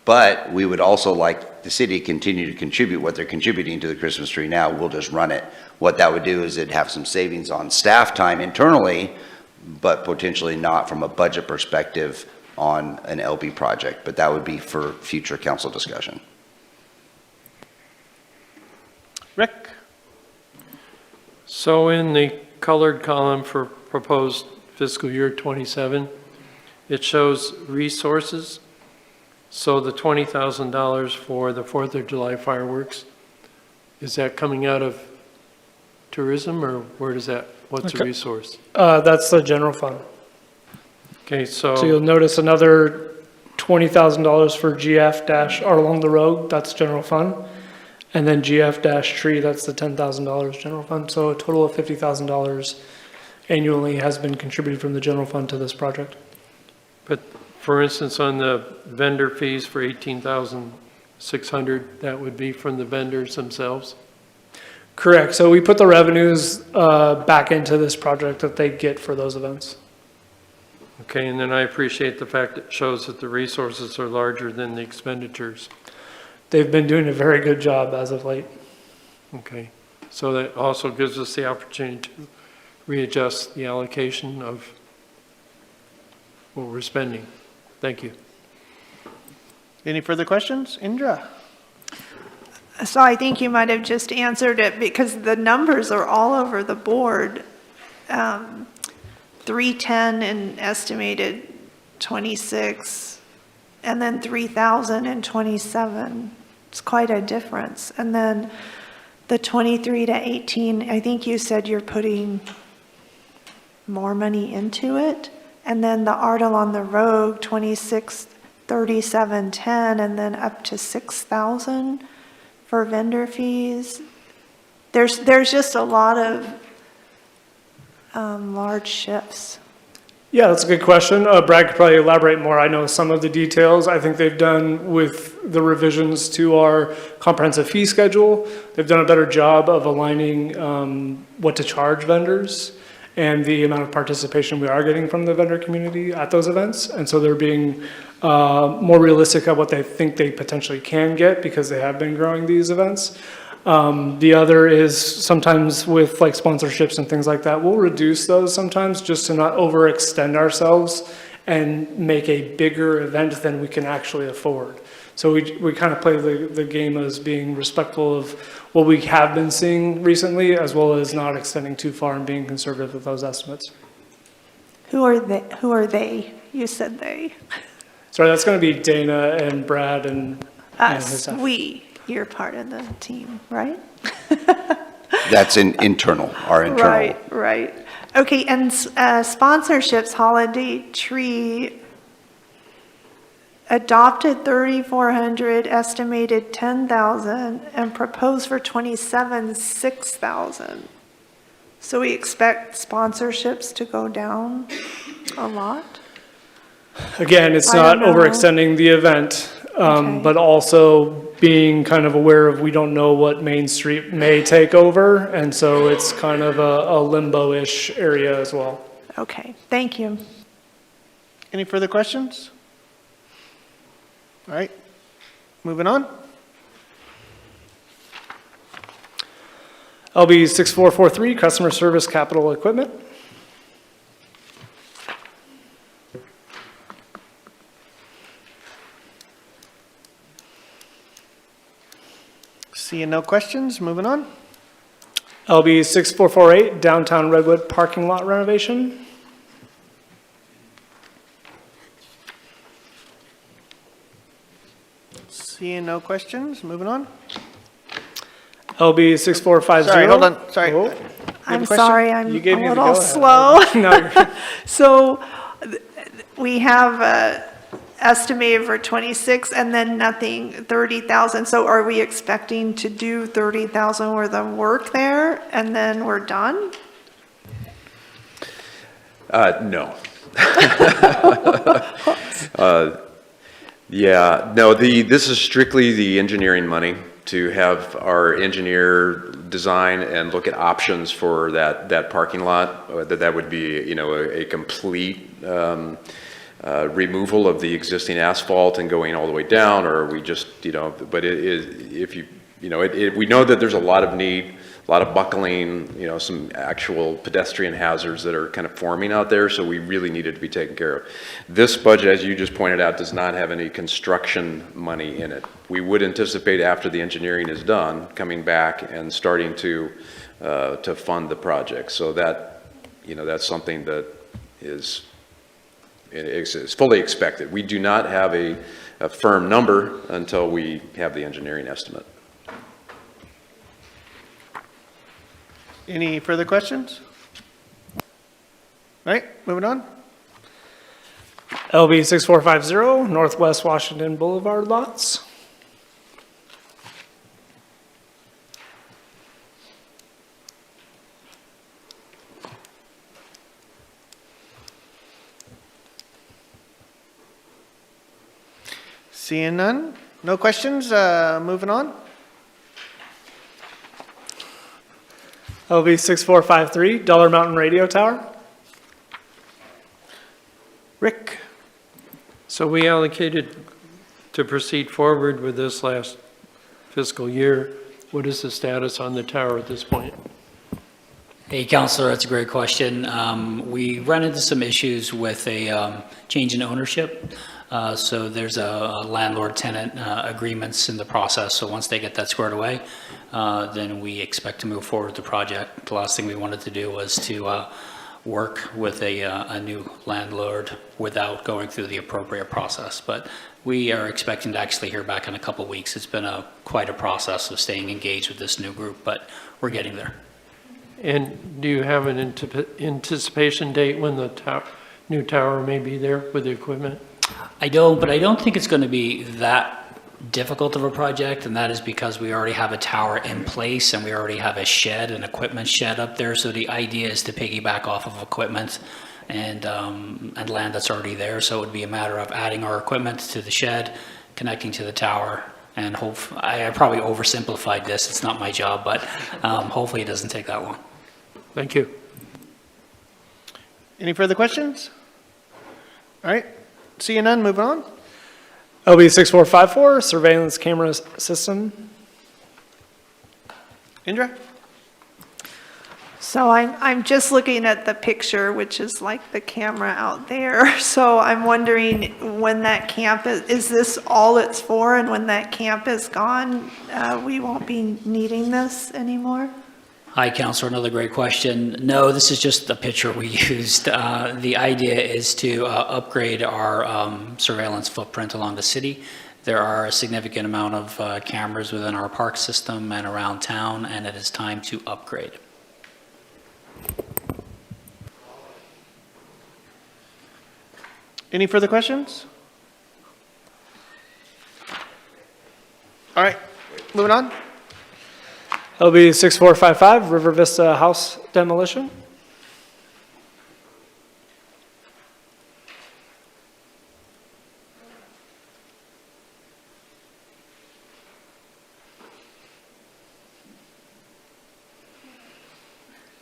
but we would also like the city to continue to contribute what they're contributing to the Christmas tree now. We'll just run it. What that would do is it'd have some savings on staff time internally, but potentially not from a budget perspective on an LB project. But that would be for future council discussion. Rick? So in the colored column for proposed fiscal year 27, it shows resources. So the $20,000 for the 4th of July fireworks, is that coming out of tourism, or where does that, what's the resource? That's the general fund. Okay, So you'll notice another $20,000 for GF dash or along the road, that's general fund. And then GF dash tree, that's the $10,000 general fund. So a total of $50,000 annually has been contributed from the general fund to this project. But for instance, on the vendor fees for $18,600, that would be from the vendors themselves? Correct. So we put the revenues back into this project that they get for those events. Okay, and then I appreciate the fact it shows that the resources are larger than the expenditures. They've been doing a very good job as of late. Okay, so that also gives us the opportunity to readjust the allocation of what we're spending. Thank you. Any further questions? Indra? So I think you might have just answered it because the numbers are all over the board. 310 in estimated 26, and then 3,000 in 27. It's quite a difference. And then the 23 to 18, I think you said you're putting more money into it. And then the Art Along the Road, 26, 37, 10, and then up to 6,000 for vendor fees. There's just a lot of large shifts. Yeah, that's a good question. Brad could probably elaborate more. I know some of the details. I think they've done with the revisions to our comprehensive fee schedule. They've done a better job of aligning what to charge vendors and the amount of participation we are getting from the vendor community at those events. And so they're being more realistic at what they think they potentially can get because they have been growing these events. The other is sometimes with like sponsorships and things like that, we'll reduce those sometimes just to not overextend ourselves and make a bigger event than we can actually afford. So we kind of play the game as being respectful of what we have been seeing recently, as well as not extending too far and being conservative with those estimates. Who are they? You said they. Sorry, that's going to be Dana and Brad and his Us, staff. we. You're part of the team, right? That's internal, our internal. Right. Okay, and sponsorships, Holiday Tree, adopted 3,400, estimated 10,000, and proposed for 27, 6,000. So we expect sponsorships to go down a lot? Again, it's I not don't know. overextending the event, Okay. but also being kind of aware of we don't know what Main Street may take over, and so it's kind of a limbo-ish area as well. Okay, thank you. Any further questions? All right, moving on. LB 6443, Customer Service Capital Equipment. Seeing no questions, moving on. LB 6448, Downtown Redwood Parking Lot Renovation. Seeing no questions, moving on. LB 6450. Sorry, hold on, sorry. Oh, You have a I'm question? sorry, I'm You gave me a the little go-ahead. slow. No, you're- So we have estimated for 26 and then nothing, 30,000. So are we expecting to do 30,000 worth of work there and then we're done? No. Yeah, no, this is strictly the engineering money to have our engineer design and look at options for that parking lot. That would be, you know, a complete removal of the existing asphalt and going all the way down, or we just, you know, but it is, if you, you know, we know that there's a lot of need, a lot of buckling, you know, some actual pedestrian hazards that are kind of forming out there, so we really needed to be taken care of. This budget, as you just pointed out, does not have any construction money in it. We would anticipate after the engineering is done, coming back and starting to fund the project. So that, you know, that's something that is fully expected. We do not have a firm number until we have the engineering estimate. Any further questions? All right, moving on. LB 6450, Northwest Washington Boulevard lots. Seeing none? No questions? Moving on. LB 6453, Dollar Mountain Radio Tower. Rick? So we allocated to proceed forward with this last fiscal year. What is the status on the tower at this point? Hey, Counselor, that's a great question. We ran into some issues with a change in ownership. So there's a landlord-tenant agreements in the process. So once they get that squared away, then we expect to move forward with the project. The last thing we wanted to do was to work with a new landlord without going through the appropriate process. But we are expecting to actually hear back in a couple weeks. It's been quite a process of staying engaged with this new group, but we're getting there. And do you have an anticipation date when the new tower may be there with the equipment? I don't, but I don't think it's going to be that difficult of a project, and that is because we already have a tower in place and we already have a shed, an equipment shed up there. So the idea is to piggyback off of equipment and land that's already there. So it would be a matter of adding our equipment to the shed, connecting to the tower, and I probably oversimplified this. It's not my job, but hopefully it doesn't take that long. Thank you. Any further questions? All right, seeing none, moving on. LB 6454, Surveillance Camera System. Indra? So I'm just looking at the picture, which is like the camera out there. So I'm wondering when that camp is this all it's for? And when that camp is gone, we won't be needing this anymore? Hi, Counselor, another great question. No, this is just the picture we used. The idea is to upgrade our surveillance footprint along the city. There are a significant amount of cameras within our park system and around town, and it is time to upgrade. Any further questions? All right, moving on. LB 6455, River Vista House demolition.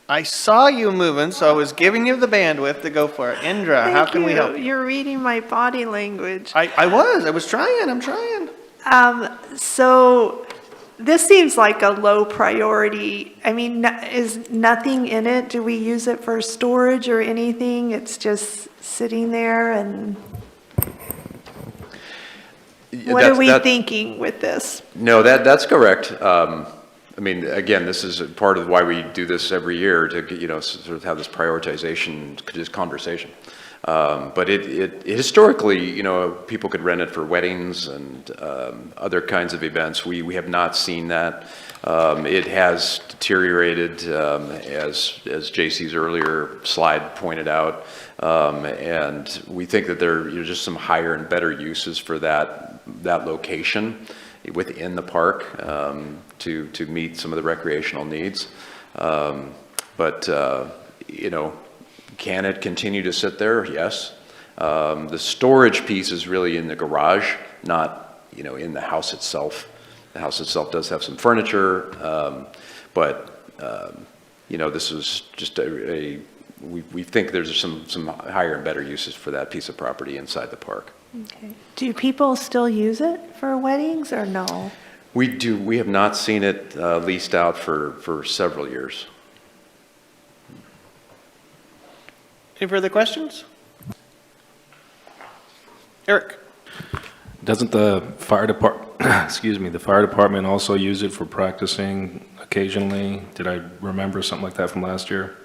I saw you moving, so I was giving you the bandwidth to go for it. Indra, how can we help you? You're reading my body language. I was trying, I'm trying. So this seems like a low priority. I mean, is nothing in it? Do we use it for storage or anything? It's just sitting there, and what are we thinking with this? No, that's correct. I mean, again, this is part of why we do this every year to, you know, sort of have this prioritization, just conversation. But it historically, you know, people could rent it for weddings and other kinds of events. We have not seen that. It has deteriorated, as JC's earlier slide pointed out, and we think that there are, you know, just some higher and better uses for that location within the park to meet some of the recreational needs. But you know, Can it continue to sit there? Yes. The storage piece is really in the garage, not, in the house itself. The house itself does have some furniture, but this is just we think there's some higher and better uses for that piece of property inside the park. Okay. Do people still use it for weddings or no? We do. We have not seen it leased out for several years. Any further questions? Eric? Doesn't the fire department, the fire department also use it for practicing occasionally? Did I remember something like that from last year?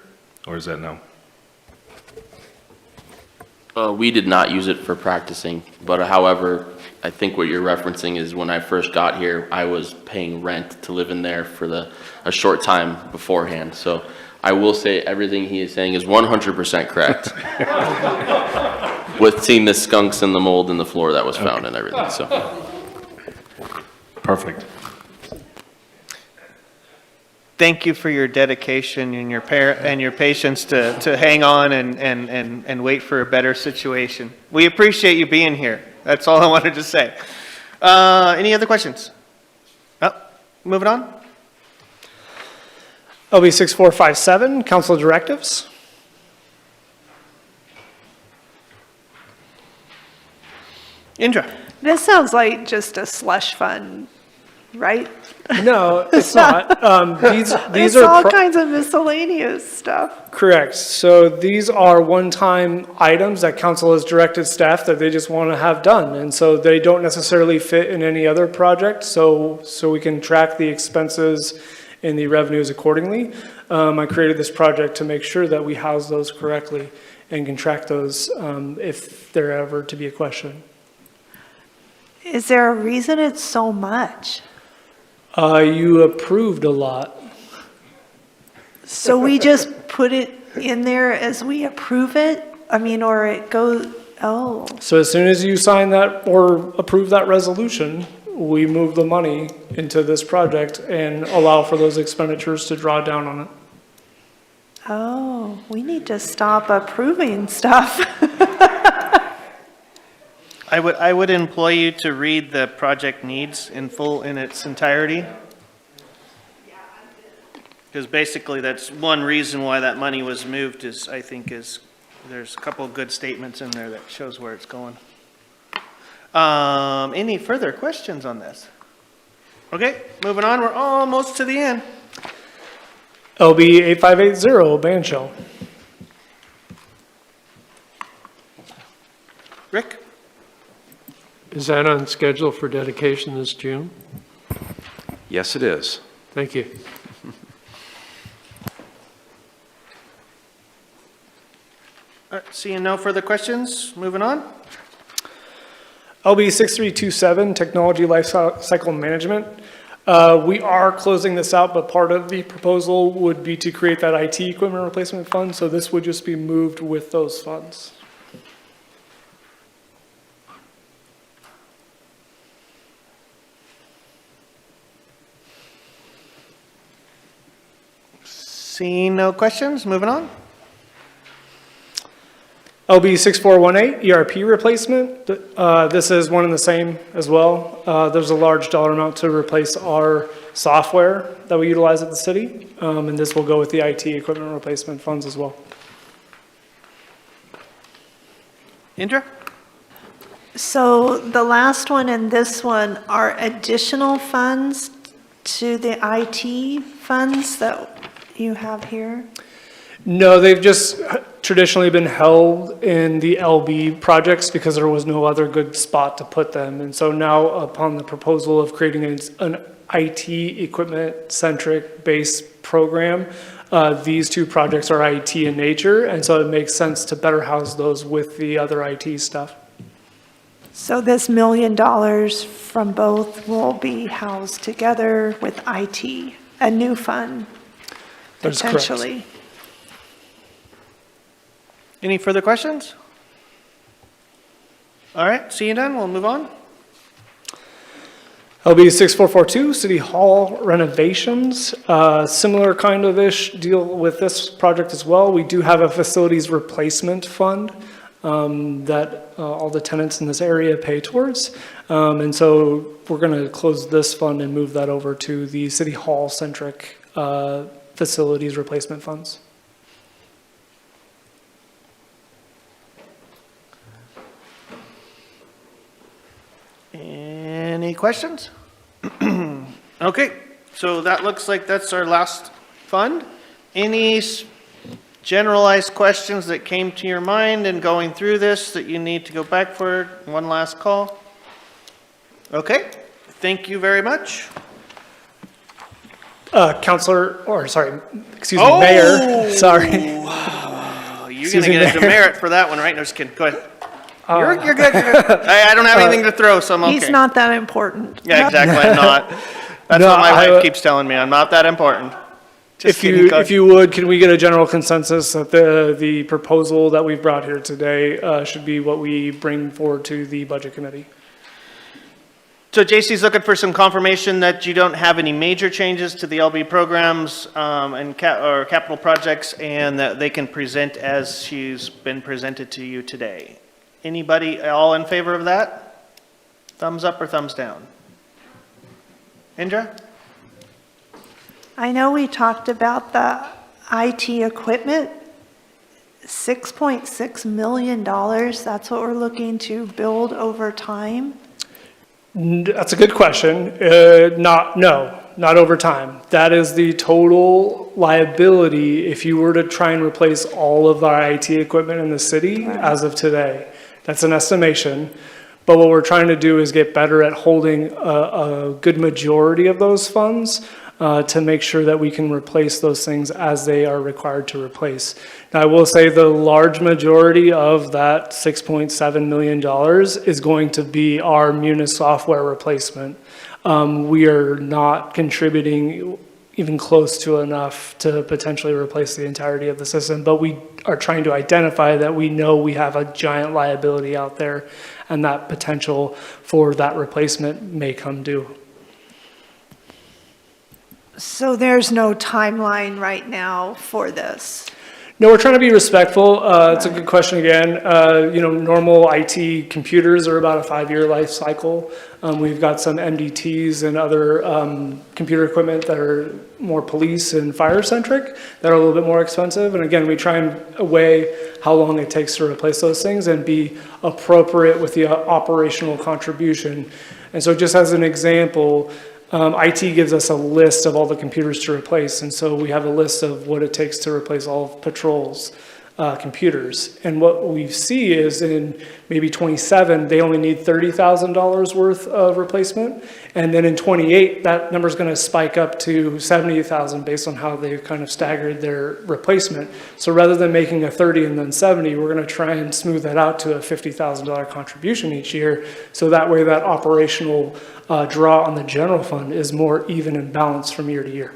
Or is that no? We did not use it for practicing, but however, I think what you're referencing is when I first got here, I was paying rent to live in there for a short time beforehand. So I will say everything he is saying is 100% correct. With seeing the skunks and the mold in the floor that was found and everything, so. Perfect. Thank you for your dedication and your patience to hang on and wait for a better situation. We appreciate you being here. That's all I wanted to say. Any other questions? Oh, moving on. LB 6457, council directives. Indra. This sounds like just a slush fund, right? No, it's not. These It's are all kinds of miscellaneous stuff. correct. So these are one-time items that council has directed staff that they just want to have done. And so they don't necessarily fit in any other project. So we can track the expenses and the revenues accordingly. I created this project to make sure that we house those correctly and can track those if there ever to be a question. Is there a reason it's so much? You approved a lot. So we just put it in there as we approve it? I mean, or it goes, oh, So as soon as you sign that or approve that resolution, we move the money into this project and allow for those expenditures to draw down on it. oh, we need to stop approving stuff. I would employ you to read the project needs in its entirety. Because basically that's one reason why that money was moved is there's a couple of good statements in there that shows where it's going. Any further questions on this? Okay, moving on, we're almost to the end. LB 8580, ban shell. Rick? Is that on schedule for dedication this June? Yes, it is. Thank you. All right, seeing no further questions, moving on. LB 6327, technology life cycle management. We are closing this out, but part of the proposal would be to create that IT equipment replacement fund. So this would just be moved with those funds. Seeing no questions, moving on. LB 6418, ERP replacement. This is one and the same as well. There's a large dollar amount to replace our software that we utilize at the city, and this will go with the IT equipment replacement funds as well. Indra? So the last one and this one are additional funds to the IT funds that you have here? No, they've just traditionally been held in the LB projects because there was no other good spot to put them. And so now upon the proposal of creating an IT equipment-centric base program, these two projects are IT in nature, and so it makes sense to better house those with the other IT stuff. So this $1 million from both will be housed together with IT, a new fund, That's correct. potentially. Any further questions? All right, seeing none, we'll move on. LB 6442, City Hall renovations, similar kind of ish deal with this project as well. We do have a facilities replacement fund that all the tenants in this area pay towards. And so we're going to close this fund and move that over to the City Hall centric facilities replacement funds. Any questions? Okay, so that looks like that's our last fund. Any generalized questions that came to your mind in going through this that you need to go back for one last call? Okay, thank you very much. Counselor, or sorry, excuse me, Mayor, sorry. You're going to get a demerit for that one, right? No, just kidding. Go ahead. You're good. You're good. I don't have anything to throw, so I'm okay. He's not that important. Yeah, exactly. I'm not. That's what my wife keeps telling me. I'm not that important. Just if you would, can we get a general consensus that the proposal that we've brought here today should be what we bring forward to the Budget Committee? So JC's looking for some confirmation that you don't have any major changes to the LB programs and or capital projects, and that they can present as she's been presented to you today. Anybody all in favor of that? Thumbs up or thumbs down? Indra? I know we talked about the IT equipment, $6.6 million. That's what we're looking to build over time. That's a good question. Not over time. That is the total liability if you were to try and replace all of our IT equipment in the city as of today. That's an estimation. But what we're trying to do is get better at holding a good majority of those funds to make sure that we can replace those things as they are required to replace. Now, I will say the large majority of that $6.7 million is going to be our Munis software replacement. We are not contributing even close to enough to potentially replace the entirety of the system, but we are trying to identify that we know we have a giant liability out there and that potential for that replacement may come due. So there's no timeline right now for this? No, we're trying to be respectful. It's a good question again. Normal IT computers are about a 5-year life cycle. We've got some MDTs and other computer equipment that are more police and fire centric that are a little bit more expensive. And again, we try and weigh how long it takes to replace those things and be appropriate with the operational contribution. And so just as an example, IT gives us a list of all the computers to replace, and so we have a list of what it takes to replace all of Patrol's computers. And what we see is in maybe 27, they only need $30,000 worth of replacement, and then in 28, that number is going to spike up to $70,000 based on how they've kind of staggered their replacement. So rather than making a 30 and then 70, we're going to try and smooth that out to a $50,000 contribution each year, so that way that operational draw on the general fund is more even and balanced from year to year.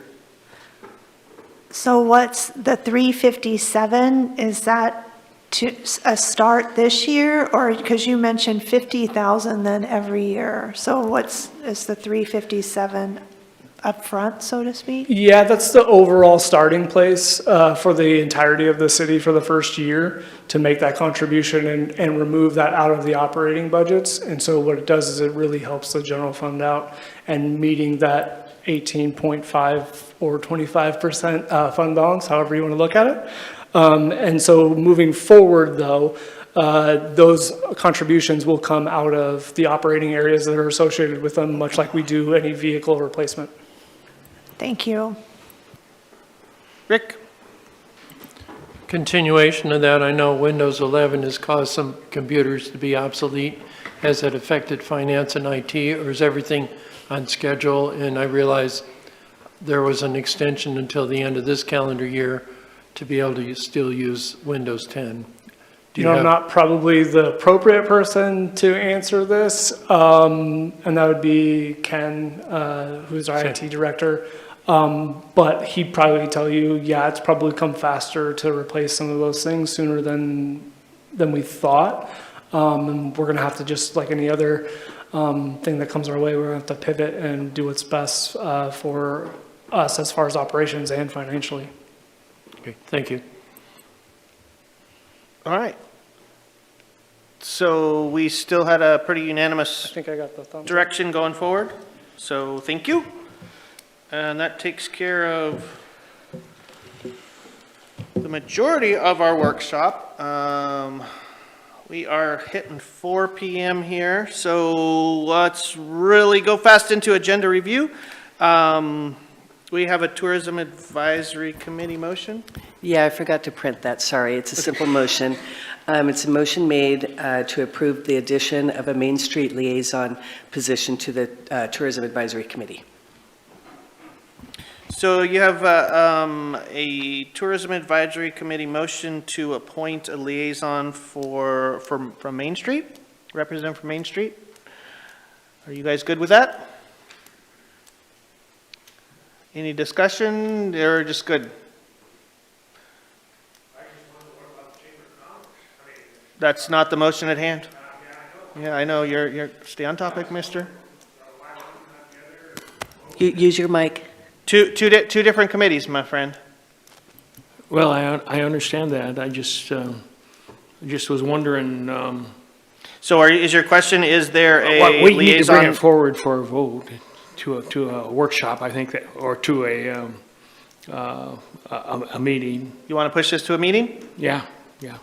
So what's the 357? Is that to a start this year, or because you mentioned 50,000 then every year? So is the 357 up front, so to speak? Yeah, that's the overall starting place for the entirety of the city for the first year to make that contribution and remove that out of the operating budgets. And so what it does is it really helps the general fund out and meeting that 18.5 or 25% fund balance, however you want to look at it. And so moving forward, though, those contributions will come out of the operating areas that are associated with them, much like we do any vehicle replacement. Thank you. Rick? Continuation of that, I know Windows 11 has caused some computers to be obsolete. Has it affected finance and IT, or is everything on schedule? And I realize there was an extension until the end of this calendar year to be able to still use Windows 10. I'm not probably the appropriate person to answer this, and that would be Ken, who's our IT director. But he'd probably tell you, yeah, it's probably come faster to replace some of those things sooner than we thought. And we're going to have to, just like any other thing that comes our way, we're gonna have to pivot and do what's best for us as far as operations and financially. Okay, thank you. All right. So we still had a pretty I unanimous think I got the thumbs up. direction going forward, so thank you. And that takes care of the majority of our workshop. We are hitting 4 PM here, so let's really go fast into agenda review. We have a Tourism Advisory Committee motion. Yeah, I forgot to print that, sorry. It's a simple motion. It's a motion made to approve the addition of a Main Street liaison position to the Tourism Advisory Committee. So you have a Tourism Advisory Committee motion to appoint a liaison from Main Street, representative from Main Street. Are you guys good with that? Any discussion, or just good? That's not the motion at hand? Yeah, I know, you're, stay on topic, mister. Use your mic. Two different committees, my friend. Well, I understand that. I just was wondering, So is your question, is there a what, we need to bring liaison? it forward for a vote to a workshop, I think, that, or to a meeting. You want to push this to a meeting? Yeah, yeah.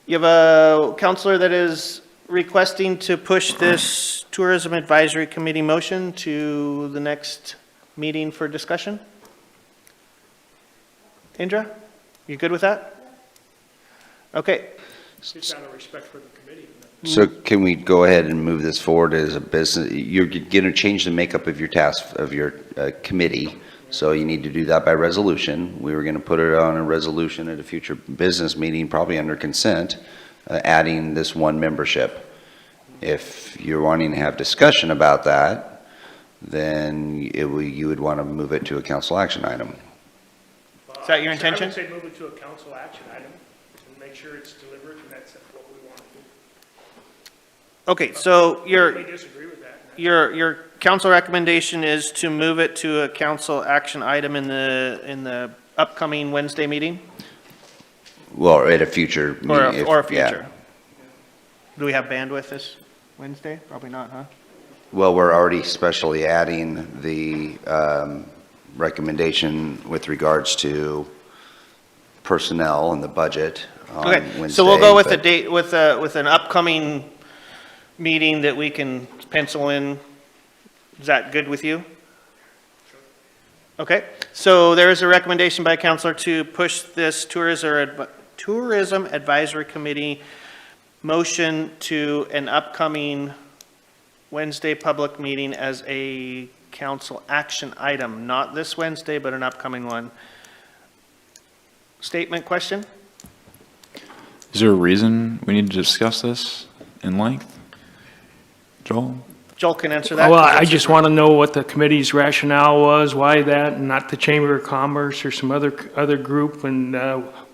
You have a counselor that is requesting to push this Tourism Advisory Committee motion to the next meeting for discussion? Indra, you good with that? Okay. Just out of respect for the committee. So can we go ahead and move this forward as a business? You're going to change the makeup of your task, of your committee, so you need to do that by resolution. We were going to put it on a resolution at a future business meeting, probably under consent, adding this one membership. If you're wanting to have discussion about that, then you would want to move it to a council action item. Is that your intention? I would say move it to a council action item and make sure it's delivered, and that's what we want to do. Okay, so We disagree with that. your council recommendation is to move it to a council action item in the upcoming Wednesday meeting? Well, at a future meeting. Or a future? Do we have bandwidth this Wednesday? Probably not, huh? Well, we're already specially adding the recommendation with regards to personnel and the budget on Okay, Wednesday. so we'll go with a but- date, with an upcoming meeting that we can pencil in. Is that good with you? Okay, so there is a recommendation by councilor to push this Tourism Advisory Committee motion to an upcoming Wednesday public meeting as a council action item, not this Wednesday, but an upcoming one. Statement, question? Is there a reason we need to discuss this in length? Joel? Joel can answer that. Well, I just want to know what the committee's rationale was, why that, and not the Chamber of Commerce or some other group, and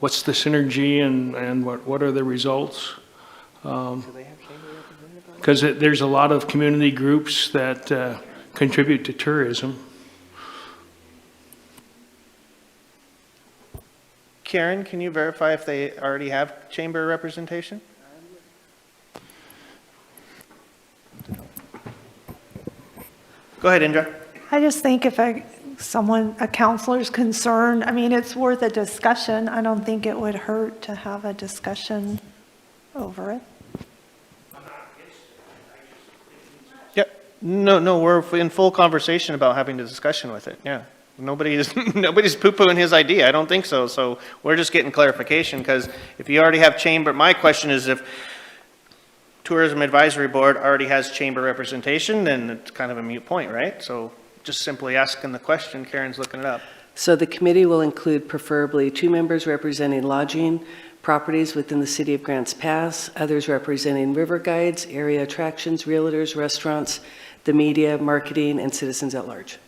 what's the synergy and what are the results? Because there's a lot of community groups that contribute to tourism. Karen, can you verify if they already have chamber representation? Go ahead, Indra. I just think if a counselor's concerned, I mean, it's worth a discussion. I don't think it would hurt to have a discussion over it. Yep. No, we're in full conversation about having a discussion with it, yeah. Nobody's poo-pooing his idea, I don't think so. So we're just getting clarification, because if you already have chamber, my question is if Tourism Advisory Board already has chamber representation, then it's kind of a moot point, right? So just simply asking the question, Karen's looking it up. So the committee will include preferably 2 members representing lodging properties within the city of Grants Pass, others representing river guides, area attractions, realtors, restaurants, the media, marketing, and citizens at large.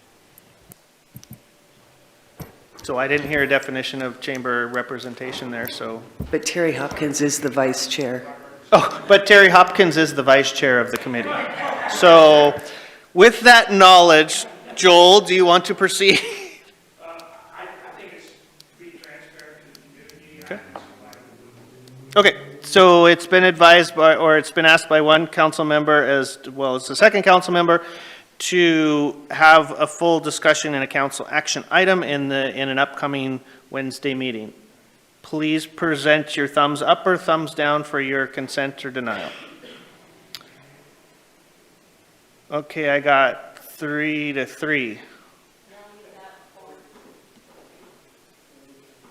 So I didn't hear a definition of chamber representation there, so. But Terry Hopkins is the vice chair. Oh, but Terry Hopkins is the vice chair of the committee. So with that knowledge, Joel, do you want to proceed? I think it's be transparent to the community. Okay, so it's been advised by, or it's been asked by one council member as well as the second council member to have a full discussion in a council action item in an upcoming Wednesday meeting. Please present your thumbs up or thumbs down for your consent or denial. Okay, I got 3-3.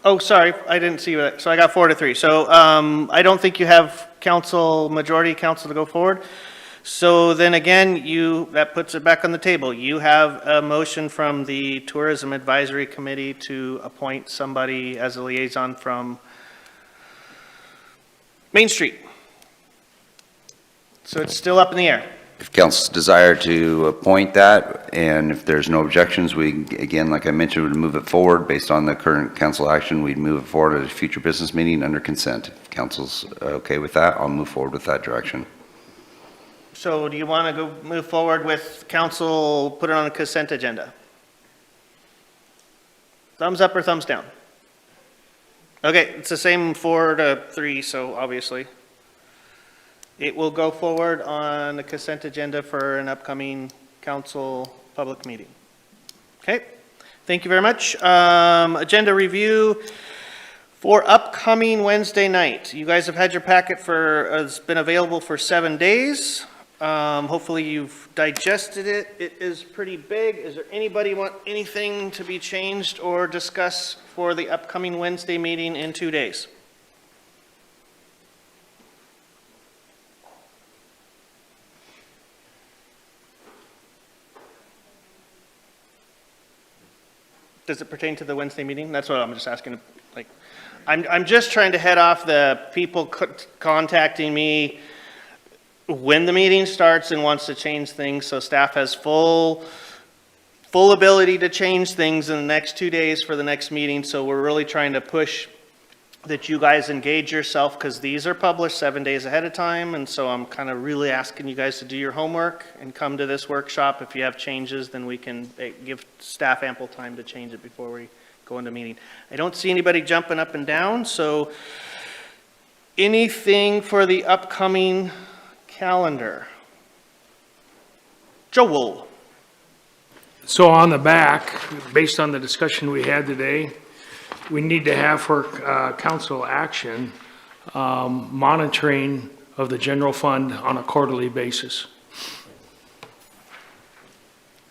Oh, sorry, I didn't see that. So I got 4-3. So I don't think you have majority council to go forward. So then again, that puts it back on the table. You have a motion from the Tourism Advisory Committee to appoint somebody as a liaison from Main Street. So it's still up in the air. If council's desire to appoint that, and if there's no objections, we, again, like I mentioned, would move it forward based on the current council action. We'd move it forward at a future business meeting under consent. If council's okay with that, I'll move forward with that direction. So do you want to move forward with council, put it on a consent agenda? Thumbs up or thumbs down? Okay, it's the same 4-3, so obviously. It will go forward on the consent agenda for an upcoming council public meeting. Okay, thank you very much. Agenda review for upcoming Wednesday night. You guys have had your packet it's been available for 7 days. Hopefully you've digested it. It is pretty big. Is there anybody want anything to be changed or discuss for the upcoming Wednesday meeting in 2 days? Does it pertain to the Wednesday meeting? That's what I'm just asking. Like, I'm just trying to head off the people contacting me when the meeting starts and wants to change things, so staff has full ability to change things in the next 2 days for the next meeting. So we're really trying to push that you guys engage yourself, because these are published 7 days ahead of time, and so I'm kind of really asking you guys to do your homework and come to this workshop. If you have changes, then we can give staff ample time to change it before we go into meeting. I don't see anybody jumping up and down, so anything for the upcoming calendar? Joel. So on the back, based on the discussion we had today, we need to have for council action monitoring of the general fund on a quarterly basis.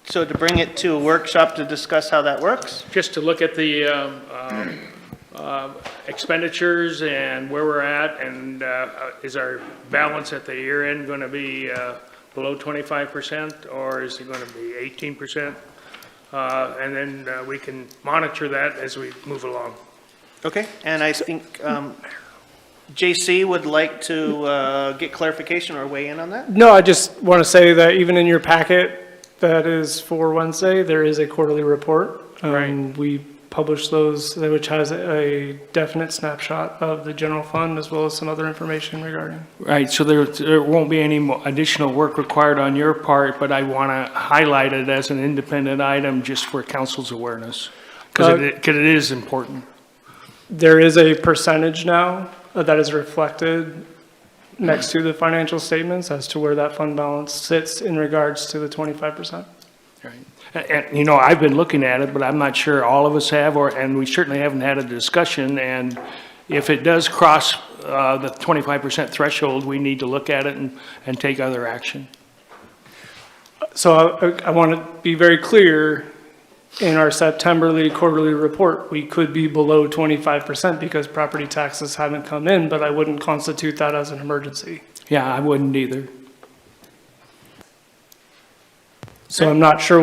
So to bring it to a workshop to discuss how that works? Just to look at the expenditures and where we're at, and is our balance at the year end going to be below 25%, or is it going to be 18%? And then we can monitor that as we move along. Okay, and I think JC would like to get clarification or weigh in on that? No, I just want to say that even in your packet that is for Wednesday, there is a quarterly report. We publish those, which has a definite snapshot of the general fund as well as some other information regarding. Right, so there won't be any more additional work required on your part, but I want to highlight it as an independent item just for council's awareness, because it is important. There is a percentage now that is reflected next to the financial statements as to where that fund balance sits in regards to the 25%. Right. And, you know, I've been looking at it, but I'm not sure all of us have, and we certainly haven't had a discussion. And if it does cross the 25% threshold, we need to look at it and take other action. So I want to be very clear, in our September quarterly report, we could be below 25% because property taxes haven't come in, but I wouldn't constitute that as an emergency. Yeah, I wouldn't either. So I'm not sure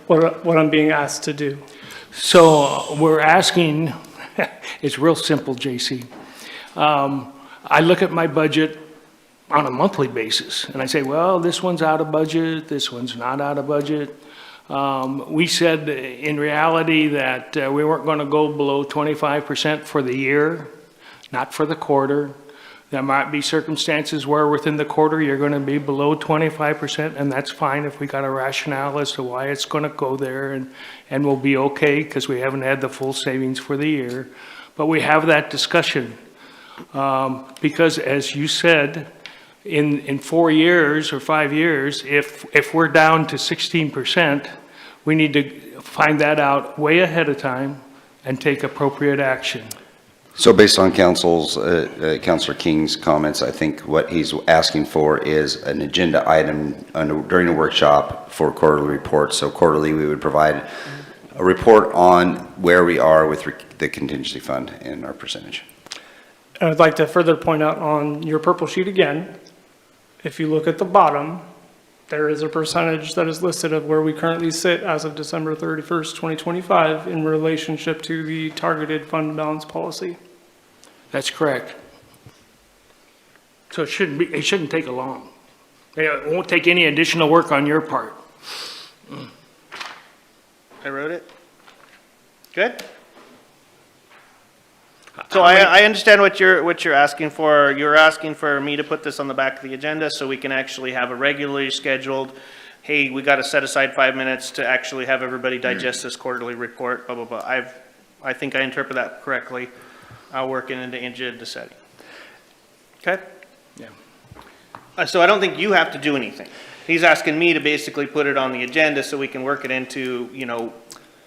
what I'm being asked to do. So we're asking, it's real simple, JC. I look at my budget on a monthly basis and I say, well, this one's out of budget, this one's not out of budget. We said in reality that we weren't going to go below 25% for the year, not for the quarter. There might be circumstances where within the quarter, you're gonna be below 25%, and that's fine if we got a rationale as to why it's gonna go there, and we'll be okay, because we haven't had the full savings for the year. But we have that discussion, because as you said, in 4 years or 5 years, if we're down to 16%, we need to find that out way ahead of time and take appropriate action. So based on Councilor King's comments, I think what he's asking for is an agenda item during a workshop for quarterly reports. So quarterly, we would provide a report on where we are with the contingency fund and our percentage. I'd like to further point out on your purple sheet again, if you look at the bottom, there is a percentage that is listed of where we currently sit as of December 31st, 2025 in relationship to the targeted fund balance policy. That's correct. So it shouldn't take long. It won't take any additional work on your part. I wrote it. Good? So I understand what you're asking for. You're asking for me to put this on the back of the agenda so we can actually have a regularly scheduled, hey, we got to set aside 5 minutes to actually have everybody digest this quarterly report, blah, blah, blah. I think I interpret that correctly. I'll work it into agenda setting. Okay? Yeah. So I don't think you have to do anything. He's asking me to basically put it on the agenda so we can work it into, you know,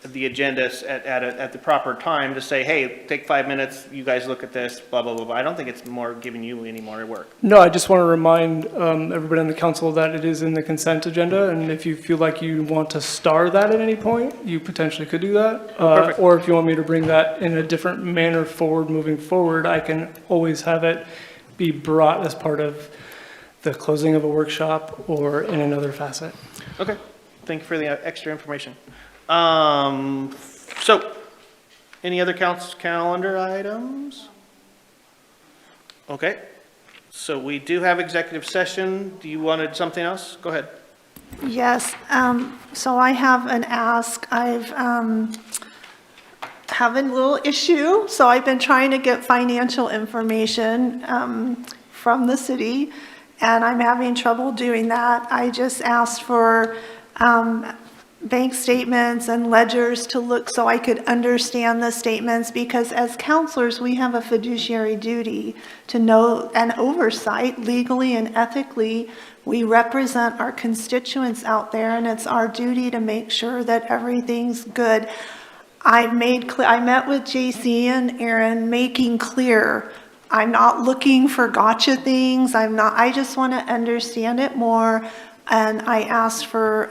the agenda at the proper time to say, hey, take 5 minutes, you guys look at this, blah, blah, blah, blah. I don't think it's more giving you any more work. No, I just want to remind everybody on the council that it is in the consent agenda, and if you feel like you want to star that at any point, you potentially could do that. Perfect. Or if you want me to bring that in a different manner moving forward, I can always have it be brought as part of the closing of a workshop or in another facet. Okay, thank you for the extra information. So, any other calendar items? Okay, so we do have executive session. Do you wanted something else? Go ahead. Yes, so I have an ask. I've having a little issue, so I've been trying to get financial information from the city, and I'm having trouble doing that. I just asked for bank statements and ledgers to look so I could understand the statements, because as counselors, we have a fiduciary duty to know and oversight legally and ethically. We represent our constituents out there, and it's our duty to make sure that everything's good. I met with JC and Aaron, making clear I'm not looking for gotcha things. I just want to understand it more. And I asked for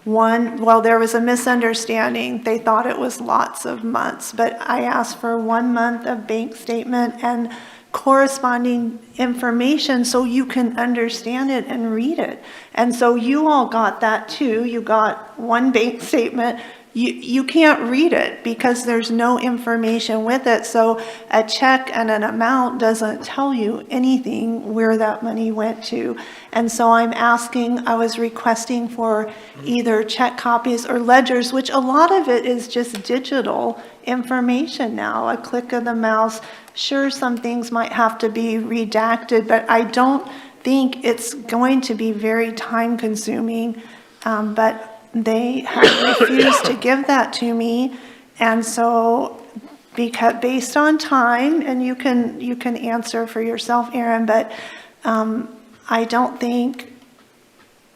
there was a misunderstanding. They thought it was lots of months, but I asked for 1 month of bank statement and corresponding information so you can understand it and read it. And so you all got that too. You got one bank statement. You can't read it because there's no information with it. So a check and an amount doesn't tell you anything where that money went to. And so I was requesting for either check copies or ledgers, which a lot of it is just digital information now, a click of the mouse. Sure, some things might have to be redacted, but I don't think it's going to be very time consuming. But they have refused to give that to me, and so based on time, and you can answer for yourself, Aaron, but I don't think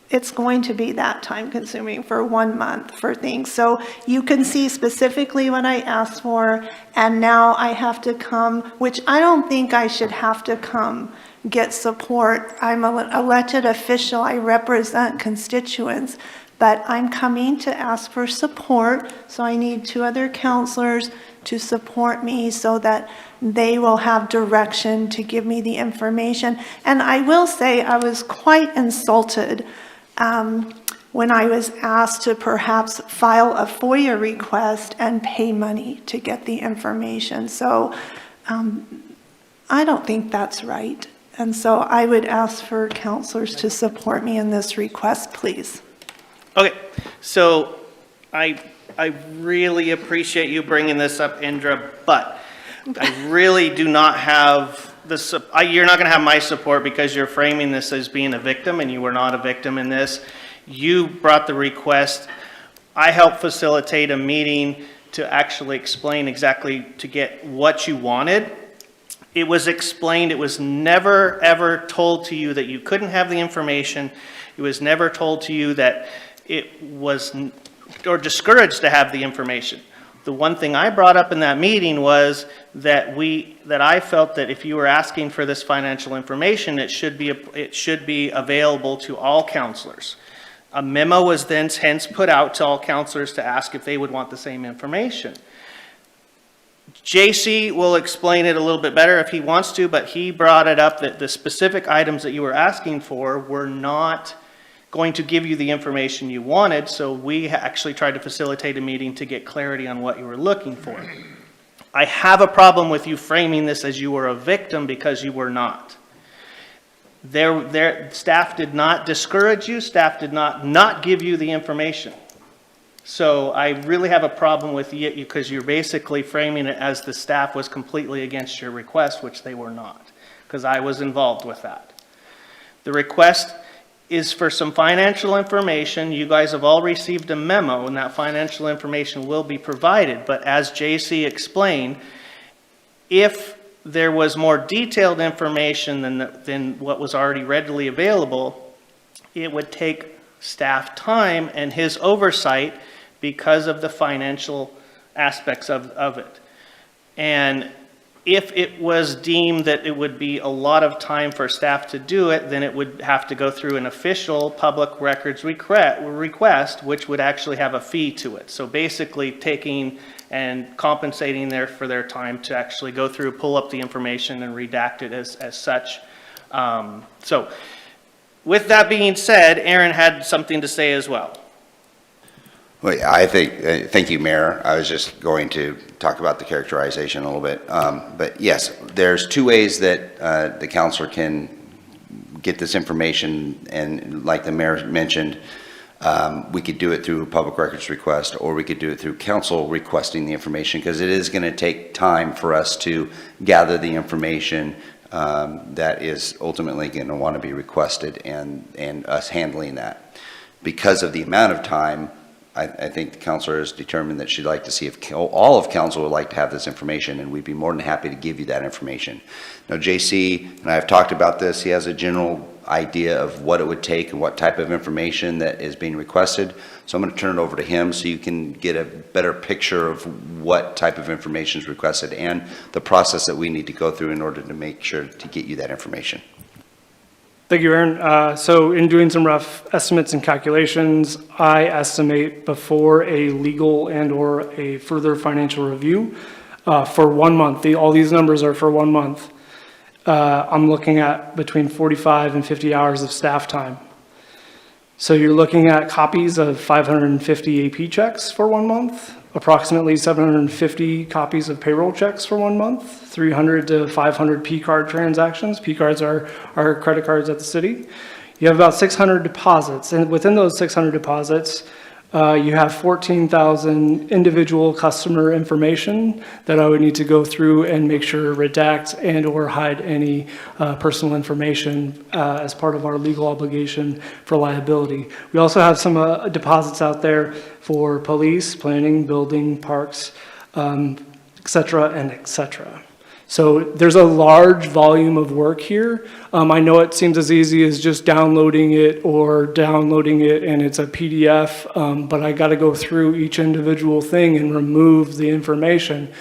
it's going to be that time consuming for 1 month for things. So you can see specifically what I asked for, and now I have to come, which I don't think I should have to come get support. I'm an elected official. I represent constituents. But I'm coming to ask for support, so I need 2 other counselors to support me so that they will have direction to give me the information. And I will say I was quite insulted when I was asked to perhaps file a FOIA request and pay money to get the information. So I don't think that's right. And so I would ask for counselors to support me in this request, please. Okay, so I really appreciate you bringing this up, Indra, but I really do not have you're not going to have my support because you're framing this as being a victim, and you were not a victim in this. You brought the request. I helped facilitate a meeting to actually explain exactly to get what you wanted. It was explained. It was never, ever told to you that you couldn't have the information. It was never told to you that it was, or discouraged to have the information. The one thing I brought up in that meeting was that I felt that if you were asking for this financial information, it should be available to all counselors. A memo was then hence put out to all counselors to ask if they would want the same information. JC will explain it a little bit better if he wants to, but he brought it up that the specific items that you were asking for were not going to give you the information you wanted, so we actually tried to facilitate a meeting to get clarity on what you were looking for. I have a problem with you framing this as you were a victim, because you were not. Staff did not discourage you, staff did not give you the information. So I really have a problem with you because you're basically framing it as the staff was completely against your request, which they were not, because I was involved with that. The request is for some financial information. You guys have all received a memo, and that financial information will be provided. But as JC explained, if there was more detailed information than what was already readily available, it would take staff time and his oversight because of the financial aspects of it. And if it was deemed that it would be a lot of time for staff to do it, then it would have to go through an official public records request, which would actually have a fee to it. So basically taking and compensating for their time to actually go through, pull up the information and redact it as such. So with that being said, Aaron had something to say as well. Well, thank you, Mayor. I was just going to talk about the characterization a little bit. But yes, there's two ways that the counselor can get this information, and like the mayor mentioned, we could do it through a public records request, or we could do it through council requesting the information, because it is going to take time for us to gather the information that is ultimately going to want to be requested, and us handling that. Because of the amount of time, I think the counselor has determined that she'd like to see if all of council would like to have this information, and we'd be more than happy to give you that information. Now, JC and I have talked about this. He has a general idea of what it would take and what type of information that is being requested. So I'm going to turn it over to him so you can get a better picture of what type of information is requested and the process that we need to go through in order to make sure to get you that information. Thank you, Aaron. So in doing some rough estimates and calculations, I estimate before a legal and or a further financial review for 1 month, all these numbers are for 1 month, I'm looking at between 45 and 50 hours of staff time. So you're looking at copies of 550 AP checks for 1 month, approximately 750 copies of payroll checks for 1 month, 300 to 500 P-card transactions. P-cards are credit cards at the city. You have about 600 deposits, and within those 600 deposits, you have 14,000 individual customer information that I would need to go through and make sure redact and or hide any personal information as part of our legal obligation for liability. We also have some deposits out there for police, planning, building, parks, et cetera, and et cetera. So there's a large volume of work here. I know it seems as easy as just downloading it and it's a PDF, but I got to go through each individual thing and remove the information.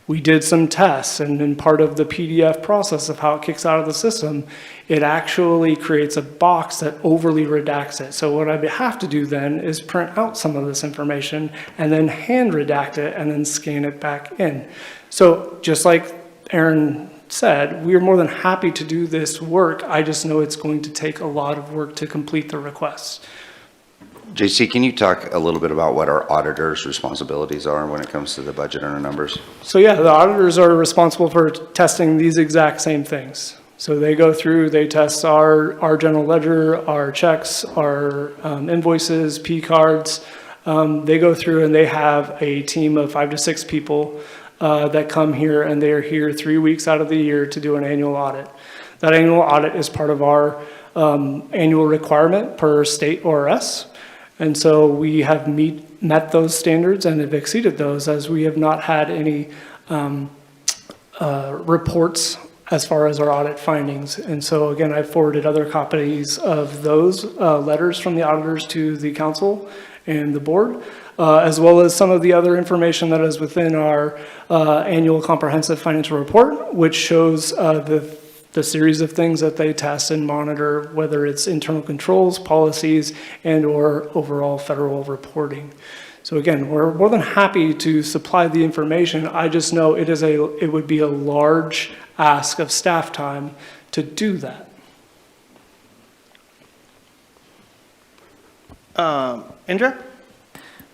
We did some tests, and in part of the PDF process of how it kicks out of the system, it actually creates a box that overly redacts it. So what I have to do then is print out some of this information and then hand redact it and then scan it back in. So just like Aaron said, we are more than happy to do this work. I just know it's going to take a lot of work to complete the requests. JC, can you talk a little bit about what our auditor's responsibilities are when it comes to the budget and our numbers? So yeah, the auditors are responsible for testing these exact same things. So they go through, they test our general ledger, our checks, our invoices, P cards. They go through and they have a team of 5 to 6 people that come here, and they are here 3 weeks out of the year to do an annual audit. That annual audit is part of our annual requirement per state ORS. And so we have met those standards and have exceeded those, as we have not had any reports as far as our audit findings. And so again, I forwarded other copies of those letters from the auditors to the council and the board, as well as some of the other information that is within our annual comprehensive financial report, which shows the series of things that they test and monitor, whether it's internal controls, policies, and or overall federal reporting. So again, we're more than happy to supply the information. I just know it would be a large ask of staff time to do that. Indra?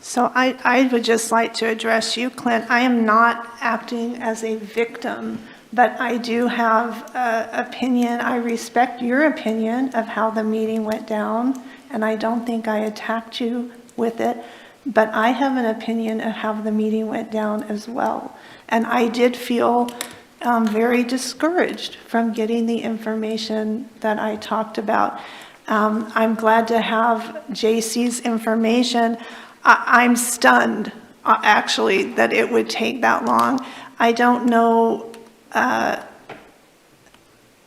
So I would just like to address you, Clint. I am not acting as a victim, but I do have an opinion. I respect your opinion of how the meeting went down, and I don't think I attacked you with it, but I have an opinion of how the meeting went down as well. And I did feel very discouraged from getting the information that I talked about. I'm glad to have JC's information. I'm stunned, actually, that it would take that long. I don't know,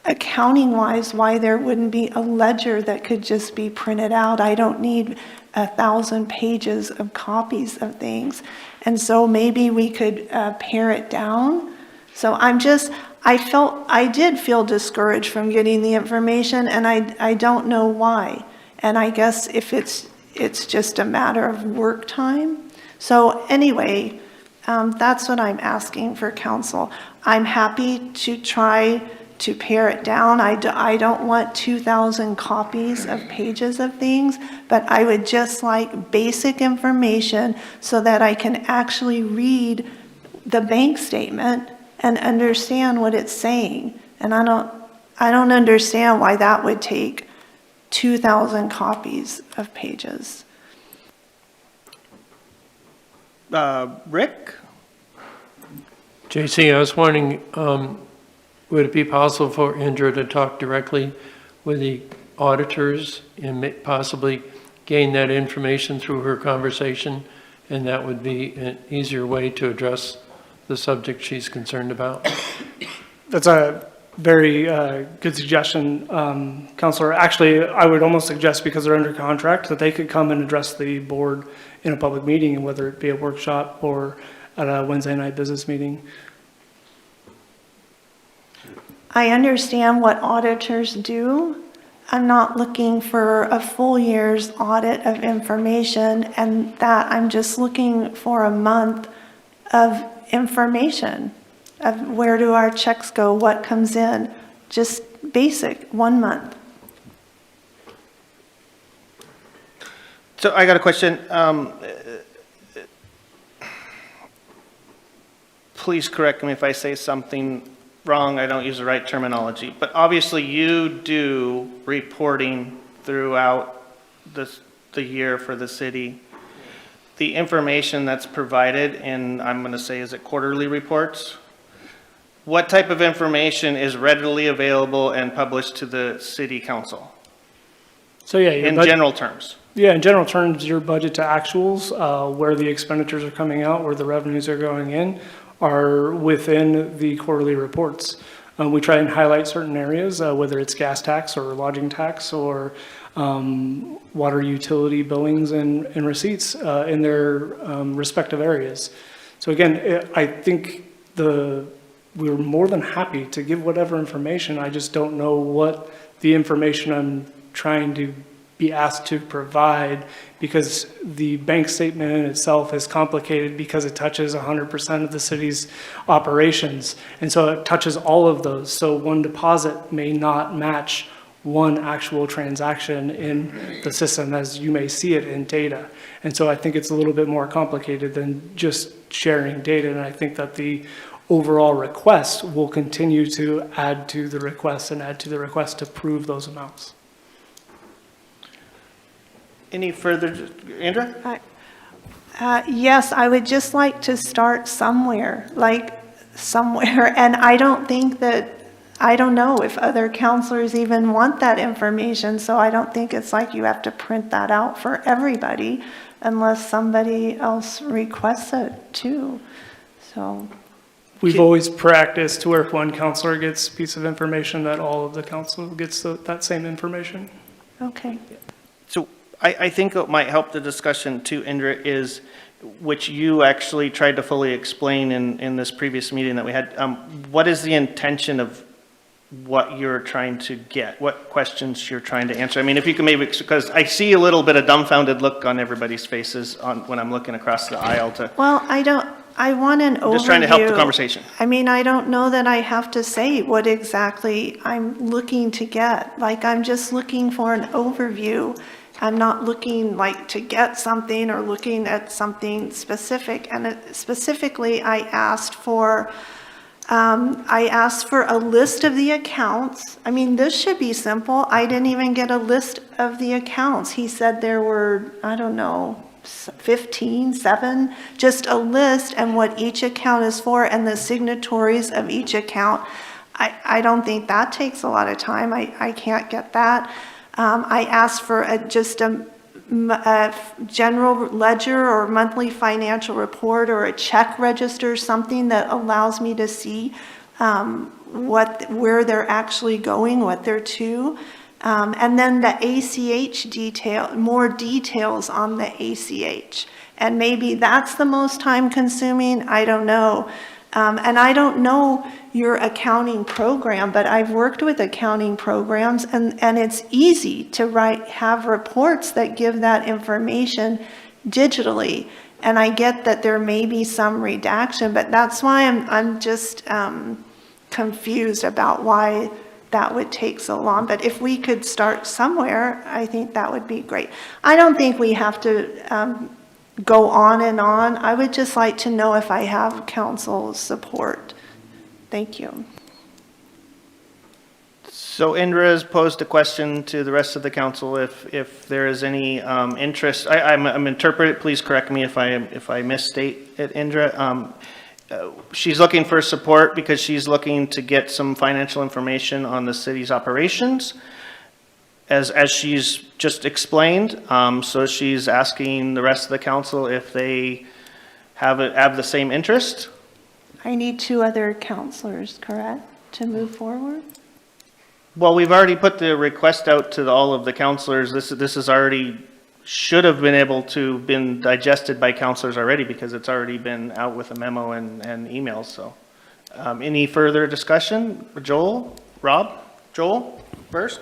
accounting-wise, why there wouldn't be a ledger that could just be printed out. I don't need 1,000 pages of copies of things. And so maybe we could pare it down. So I did feel discouraged from getting the information, and I don't know why. And I guess if it's just a matter of work time. So anyway, that's what I'm asking for council. I'm happy to try to pare it down. I don't want 2,000 copies of pages of things, but I would just like basic information so that I can actually read the bank statement and understand what it's saying. And I don't understand why that would take 2,000 copies of pages. Rick? JC, I was wondering, would it be possible for Indra to talk directly with the auditors and possibly gain that information through her conversation? And that would be an easier way to address the subject she's concerned about. That's a very good suggestion, Counselor. Actually, I would almost suggest, because they're under contract, that they could come and address the board in a public meeting, whether it be a workshop or at a Wednesday night business meeting. I understand what auditors do. I'm not looking for a full year's audit of information, and that I'm just looking for a month of information of where do our checks go, what comes in, just basic, 1 month. So I got a question. Please correct me if I say something wrong, I don't use the right terminology, but obviously you do reporting throughout the year for the city. The information that's provided in, I'm going to say, is it quarterly reports? What type of information is readily available and published to the city council? So yeah, in general terms. Yeah, in general terms, your budget to actuals, where the expenditures are coming out, where the revenues are going in, are within the quarterly reports. We try and highlight certain areas, whether it's gas tax or lodging tax or water utility billings and receipts in their respective areas. So again, I think we're more than happy to give whatever information. I just don't know what the information I'm trying to be asked to provide, because the bank statement in itself is complicated because it touches 100% of the city's operations. And so it touches all of those. So one deposit may not match one actual transaction in the system as you may see it in data. And so I think it's a little bit more complicated than just sharing data. And I think that the overall request will continue to add to the request and add to the request to prove those amounts. Any further, Andrea? Yes, I would just like to start somewhere, and I don't think that, I don't know if other counselors even want that information, so I don't think it's like you have to print that out for everybody unless somebody else requests it too, so. We've always practiced to where if one counselor gets a piece of information, that all of the council gets that same information. Okay. So I think what might help the discussion too, Indra, is, which you actually tried to fully explain in this previous meeting that we had, what is the intention of what you're trying to get? What questions you're trying to answer? I mean, if you can maybe, because I see a little bit of dumbfounded look on everybody's faces when I'm looking across the aisle to. Well, I want an overview. Just trying to help the conversation. I mean, I don't know that I have to say what exactly I'm looking to get. Like, I'm just looking for an overview. I'm not looking like to get something or looking at something specific. And specifically, I asked for a list of the accounts. I mean, this should be simple. I didn't even get a list of the accounts. He said there were, I don't know, 15, 7, just a list and what each account is for and the signatories of each account. I don't think that takes a lot of time. I can't get that. I asked for just a general ledger or monthly financial report or a check register, something that allows me to see where they're actually going, what they're to. And then the ACH detail, more details on the ACH. And maybe that's the most time consuming, I don't know. And I don't know your accounting program, but I've worked with accounting programs and it's easy to have reports that give that information digitally. And I get that there may be some redaction, but that's why I'm just confused about why that would take so long. But if we could start somewhere, I think that would be great. I don't think we have to go on and on. I would just like to know if I have council's support. Thank you. So Indra has posed a question to the rest of the council if there is any interest. I'm interpreting, please correct me if I misstate it, Indra. She's looking for support because she's looking to get some financial information on the city's operations, as she's just explained. So she's asking the rest of the council if they have the same interest. I need 2 other counselors, correct, to move forward? Well, we've already put the request out to all of the counselors. This is already, should have been able to been digested by counselors already because it's already been out with a memo and emails. So any further discussion? Joel, Rob, Joel first.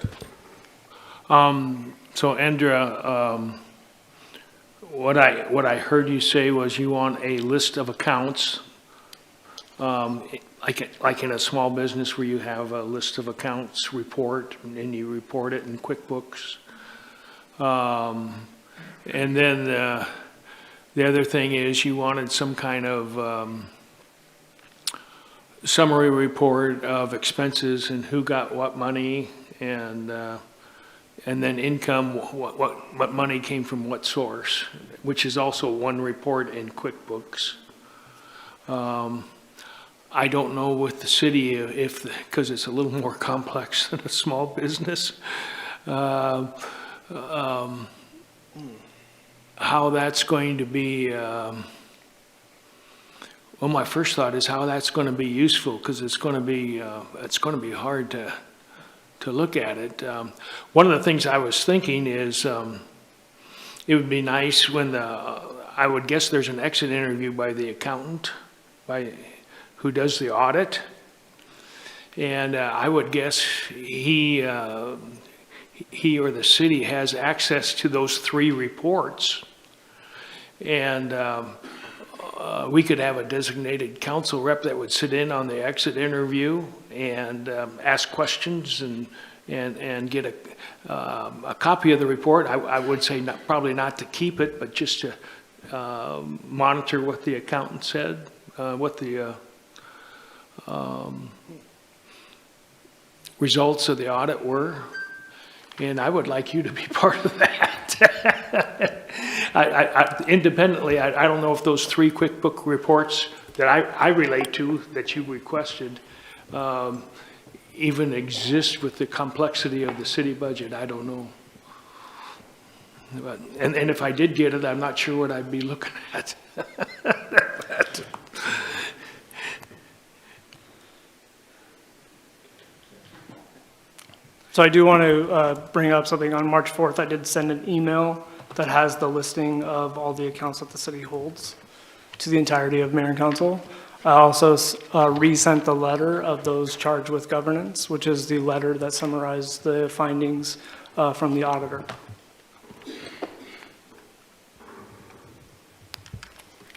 So Andrea, what I heard you say was you want a list of accounts, like in a small business where you have a list of accounts report and you report it in QuickBooks. And then the other thing is you wanted some kind of summary report of expenses and who got what money and then income, what money came from what source, which is also one report in QuickBooks. I don't know with the city because it's a little more complex than a small business, how that's going to be, well, my first thought is how that's going to be useful because it's going to be hard to look at it. One of the things I was thinking is it would be nice when I would guess there's an exit interview by the accountant, who does the audit, and I would guess he or the city has access to those 3 reports, and we could have a designated council rep that would sit in on the exit interview and ask questions and get a copy of the report. I would say probably not to keep it, but just to monitor what the accountant said, what the results of the audit were. And I would like you to be part of that. Independently, I don't know if those 3 QuickBook reports that I relate to, that you requested, even exist with the complexity of the city budget. I don't know. And if I did get it, I'm not sure what I'd be looking at. So I do want to bring up something. On March 4th, I did send an email that has the listing of all the accounts that the city holds to the entirety of mayor and council. I also resent the letter of those charged with governance, which is the letter that summarized the findings from the auditor.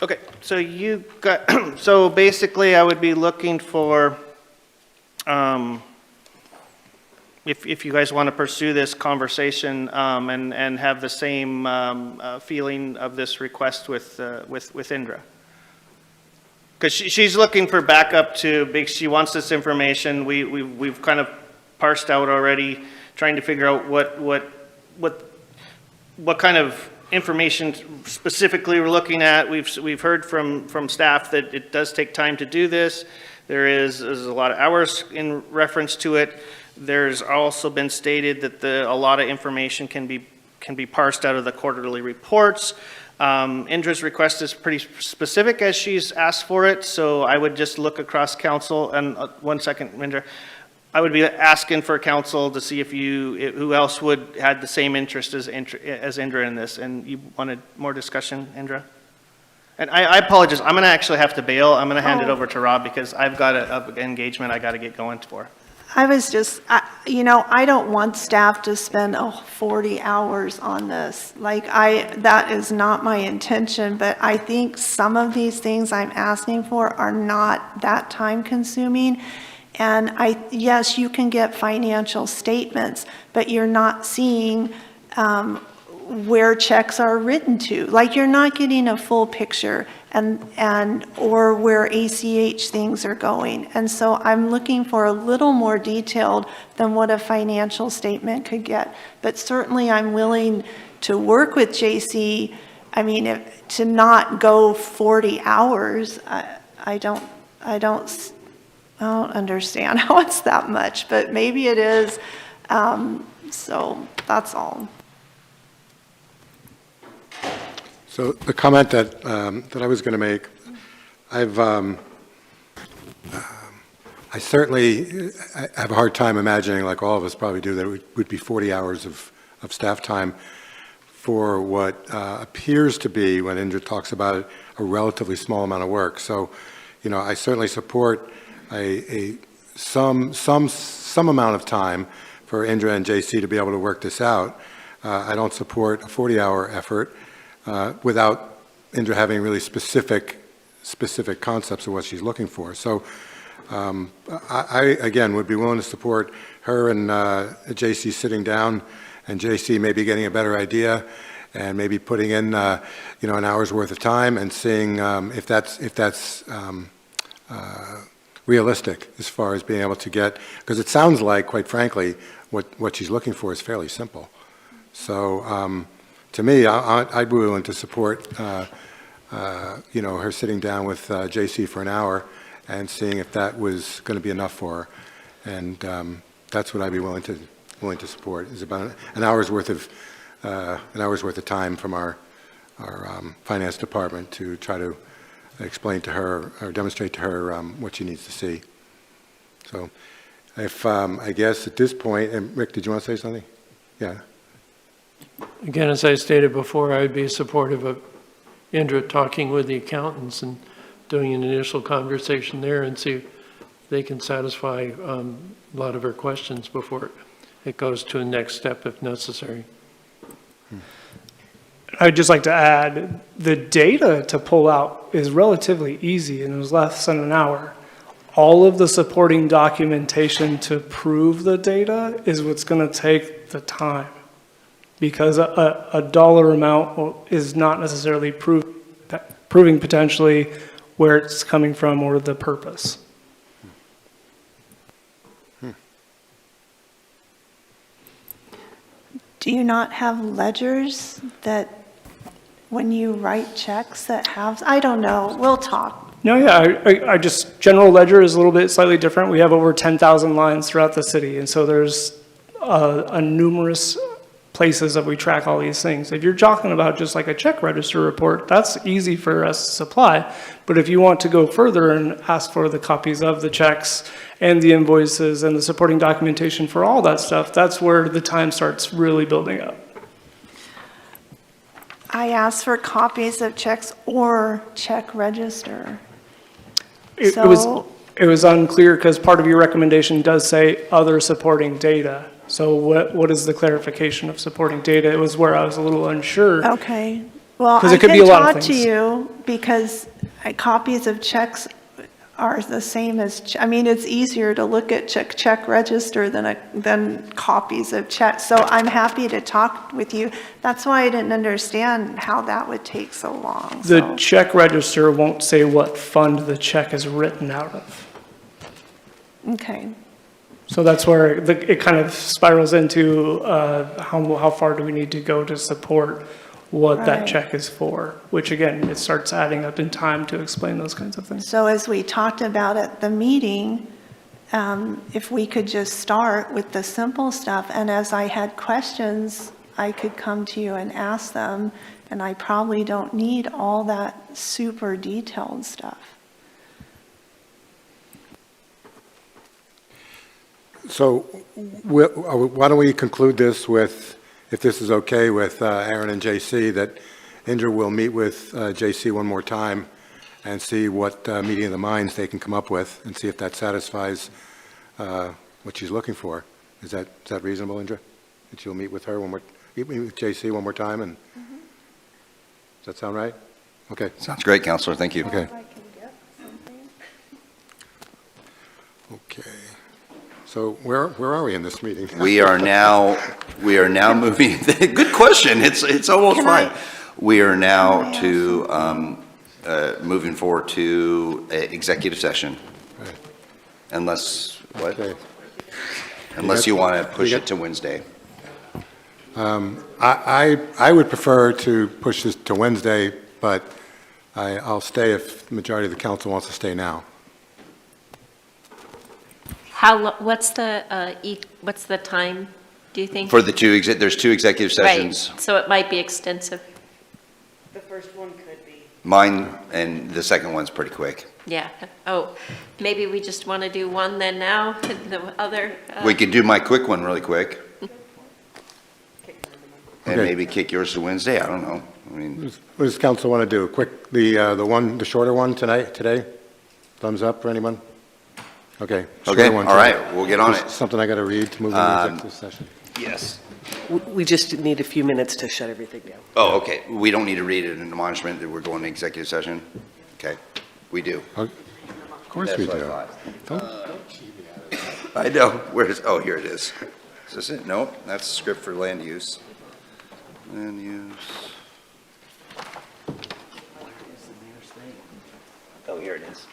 Okay, so you got, so basically I would be looking for, if you guys want to pursue this conversation and have the same feeling of this request with Indra. Because she's looking for backup to, she wants this information. We've kind of parsed out already, trying to figure out what kind of information specifically we're looking at. We've heard from staff that it does take time to do this. There's a lot of hours in reference to it. There's also been stated that a lot of information can be parsed out of the quarterly reports. Indra's request is pretty specific as she's asked for it, so I would just look across council, and 1 second, Indra. I would be asking for council to see who else would had the same interest as Indra in this, and you wanted more discussion, Indra? And I apologize, I'm gonna actually have to bail. I'm gonna hand it over to Rob because I've got an engagement I gotta get going for. I was just, I don't want staff to spend 40 hours on this. That is not my intention, but I think some of these things I'm asking for are not that time consuming. And yes, you can get financial statements, but you're not seeing where checks are written to. You're not getting a full picture or where ACH things are going. And so I'm looking for a little more detailed than what a financial statement could get. But certainly I'm willing to work with JC. I mean, to not go 40 hours, I don't understand how it's that much, but maybe it is. So that's all. So the comment that I was going to make, I certainly have a hard time imagining, like all of us probably do, that it would be 40 hours of staff time for what appears to be, when Indra talks about it, a relatively small amount of work. So, I certainly support some amount of time for Indra and JC to be able to work this out. I don't support a 40-hour effort without Indra having really specific concepts of what she's looking for. So I again, would be willing to support her and JC sitting down, and JC maybe getting a better idea and maybe putting in, an hour's worth of time and seeing if that's realistic as far as being able to get, because it sounds like, quite frankly, what she's looking for is fairly simple. So to me, I'd be willing to support, her sitting down with JC for an hour and seeing if that was going to be enough for her. And that's what I'd be willing to support, is about an hour's worth of time from our finance department to try to explain to her or demonstrate to her what she needs to see. So if, I guess at this point, and Rick, did you want to say something? Yeah. Again, as I stated before, I'd be supportive of Indra talking with the accountants and doing an initial conversation there and see if they can satisfy a lot of her questions before it goes to a next step if necessary. I'd just like to add, the data to pull out is relatively easy, and it was less than an hour. All of the supporting documentation to prove the data is what's going to take the time, because a dollar amount is not necessarily proving potentially where it's coming from or the purpose. Do you not have ledgers that when you write checks that have, I don't know, we'll talk. No, yeah, I just, general ledger is a little bit slightly different. We have over 10,000 lines throughout the city, and so there's a numerous places that we track all these things. If you're talking about just like a check register report, that's easy for us to supply. But if you want to go further and ask for the copies of the checks and the invoices and the supporting documentation for all that stuff, that's where the time starts really building up. I asked for copies of checks or check register. It So- was unclear because part of your recommendation does say other supporting data. So what is the clarification of supporting data? It was where I was a little unsure. Okay, well, 'Cause I it could be can a lot of talk to things. you because copies of checks are the same as, I mean, it's easier to look at check register than copies of checks. So I'm happy to talk with you. That's why I didn't understand how that would take so long. The So- check register won't say what fund the check is written out of. Okay, So that's where it kind of spirals into how far do we need to go to support what that Right. check is for, which again, it starts adding up in time to explain those kinds of things. so as we talked about at the meeting, if we could just start with the simple stuff, and as I had questions, I could come to you and ask them, and I probably don't need all that super detailed stuff. So why don't we conclude this with, if this is okay with Aaron and JC, that Indra will meet with JC one more time and see what meeting of the minds they can come up with and see if that satisfies what she's looking for. Is that reasonable, Indra? That you'll meet with her meet with JC one more time and, does that sound right? Okay. Sounds great, Counselor. Thank you. Okay. Okay. So where are we in this meeting? We are now moving, good question, it's almost fine. We are now to, moving forward to executive session. Right. Unless, what? Okay. Unless you want to push it to Wednesday. I would prefer to push this to Wednesday, but I'll stay if the majority of the council wants to stay now. What's the time, do you think? For the there's two executive sessions. Right, so it might be extensive. The first one could be. Mine and the second one's pretty quick. Yeah. Oh, maybe we just want to do one then now, and the other. We could do my quick one really quick. And Okay. maybe kick yours to Wednesday, I don't know. I mean, What does council want to do? Quick, the shorter one today? Thumbs up for anyone? Okay. shorter okay, one all today. right, we'll get on it. Something I got to read to move into executive session. Yes. We just need a few minutes to shut everything down. Oh, okay. We don't need to read it in admonishment that we're going to executive session? Okay, we do. Of course we That's do. what I thought. I know, oh, here it is. Is this it? Nope, that's script for land use. Land use. Oh, here it is.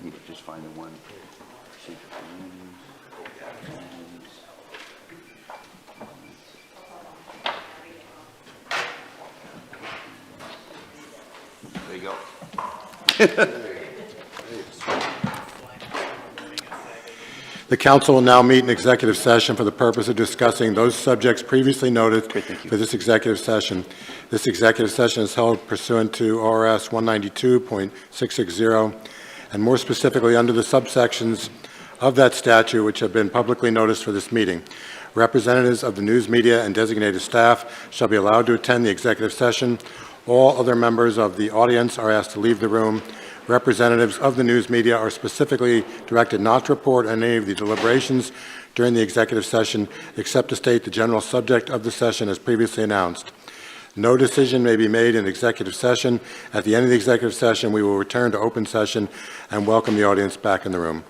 Need to just find the one. There you go. The council will now meet in executive session for the purpose of discussing those subjects previously noted for this executive session. This executive session is held pursuant to ORS 192.660, and more specifically under the subsections of that statute which have been publicly noticed for this meeting. Representatives of the news media and designated staff shall be allowed to attend the executive session. All other members of the audience are asked to leave the room. Representatives of the news media are specifically directed not to report on any of the deliberations during the executive session, except to state the general subject of the session as previously announced. No decision may be made in executive session. At the end of the executive session, we will return to open session and welcome the audience back in the room.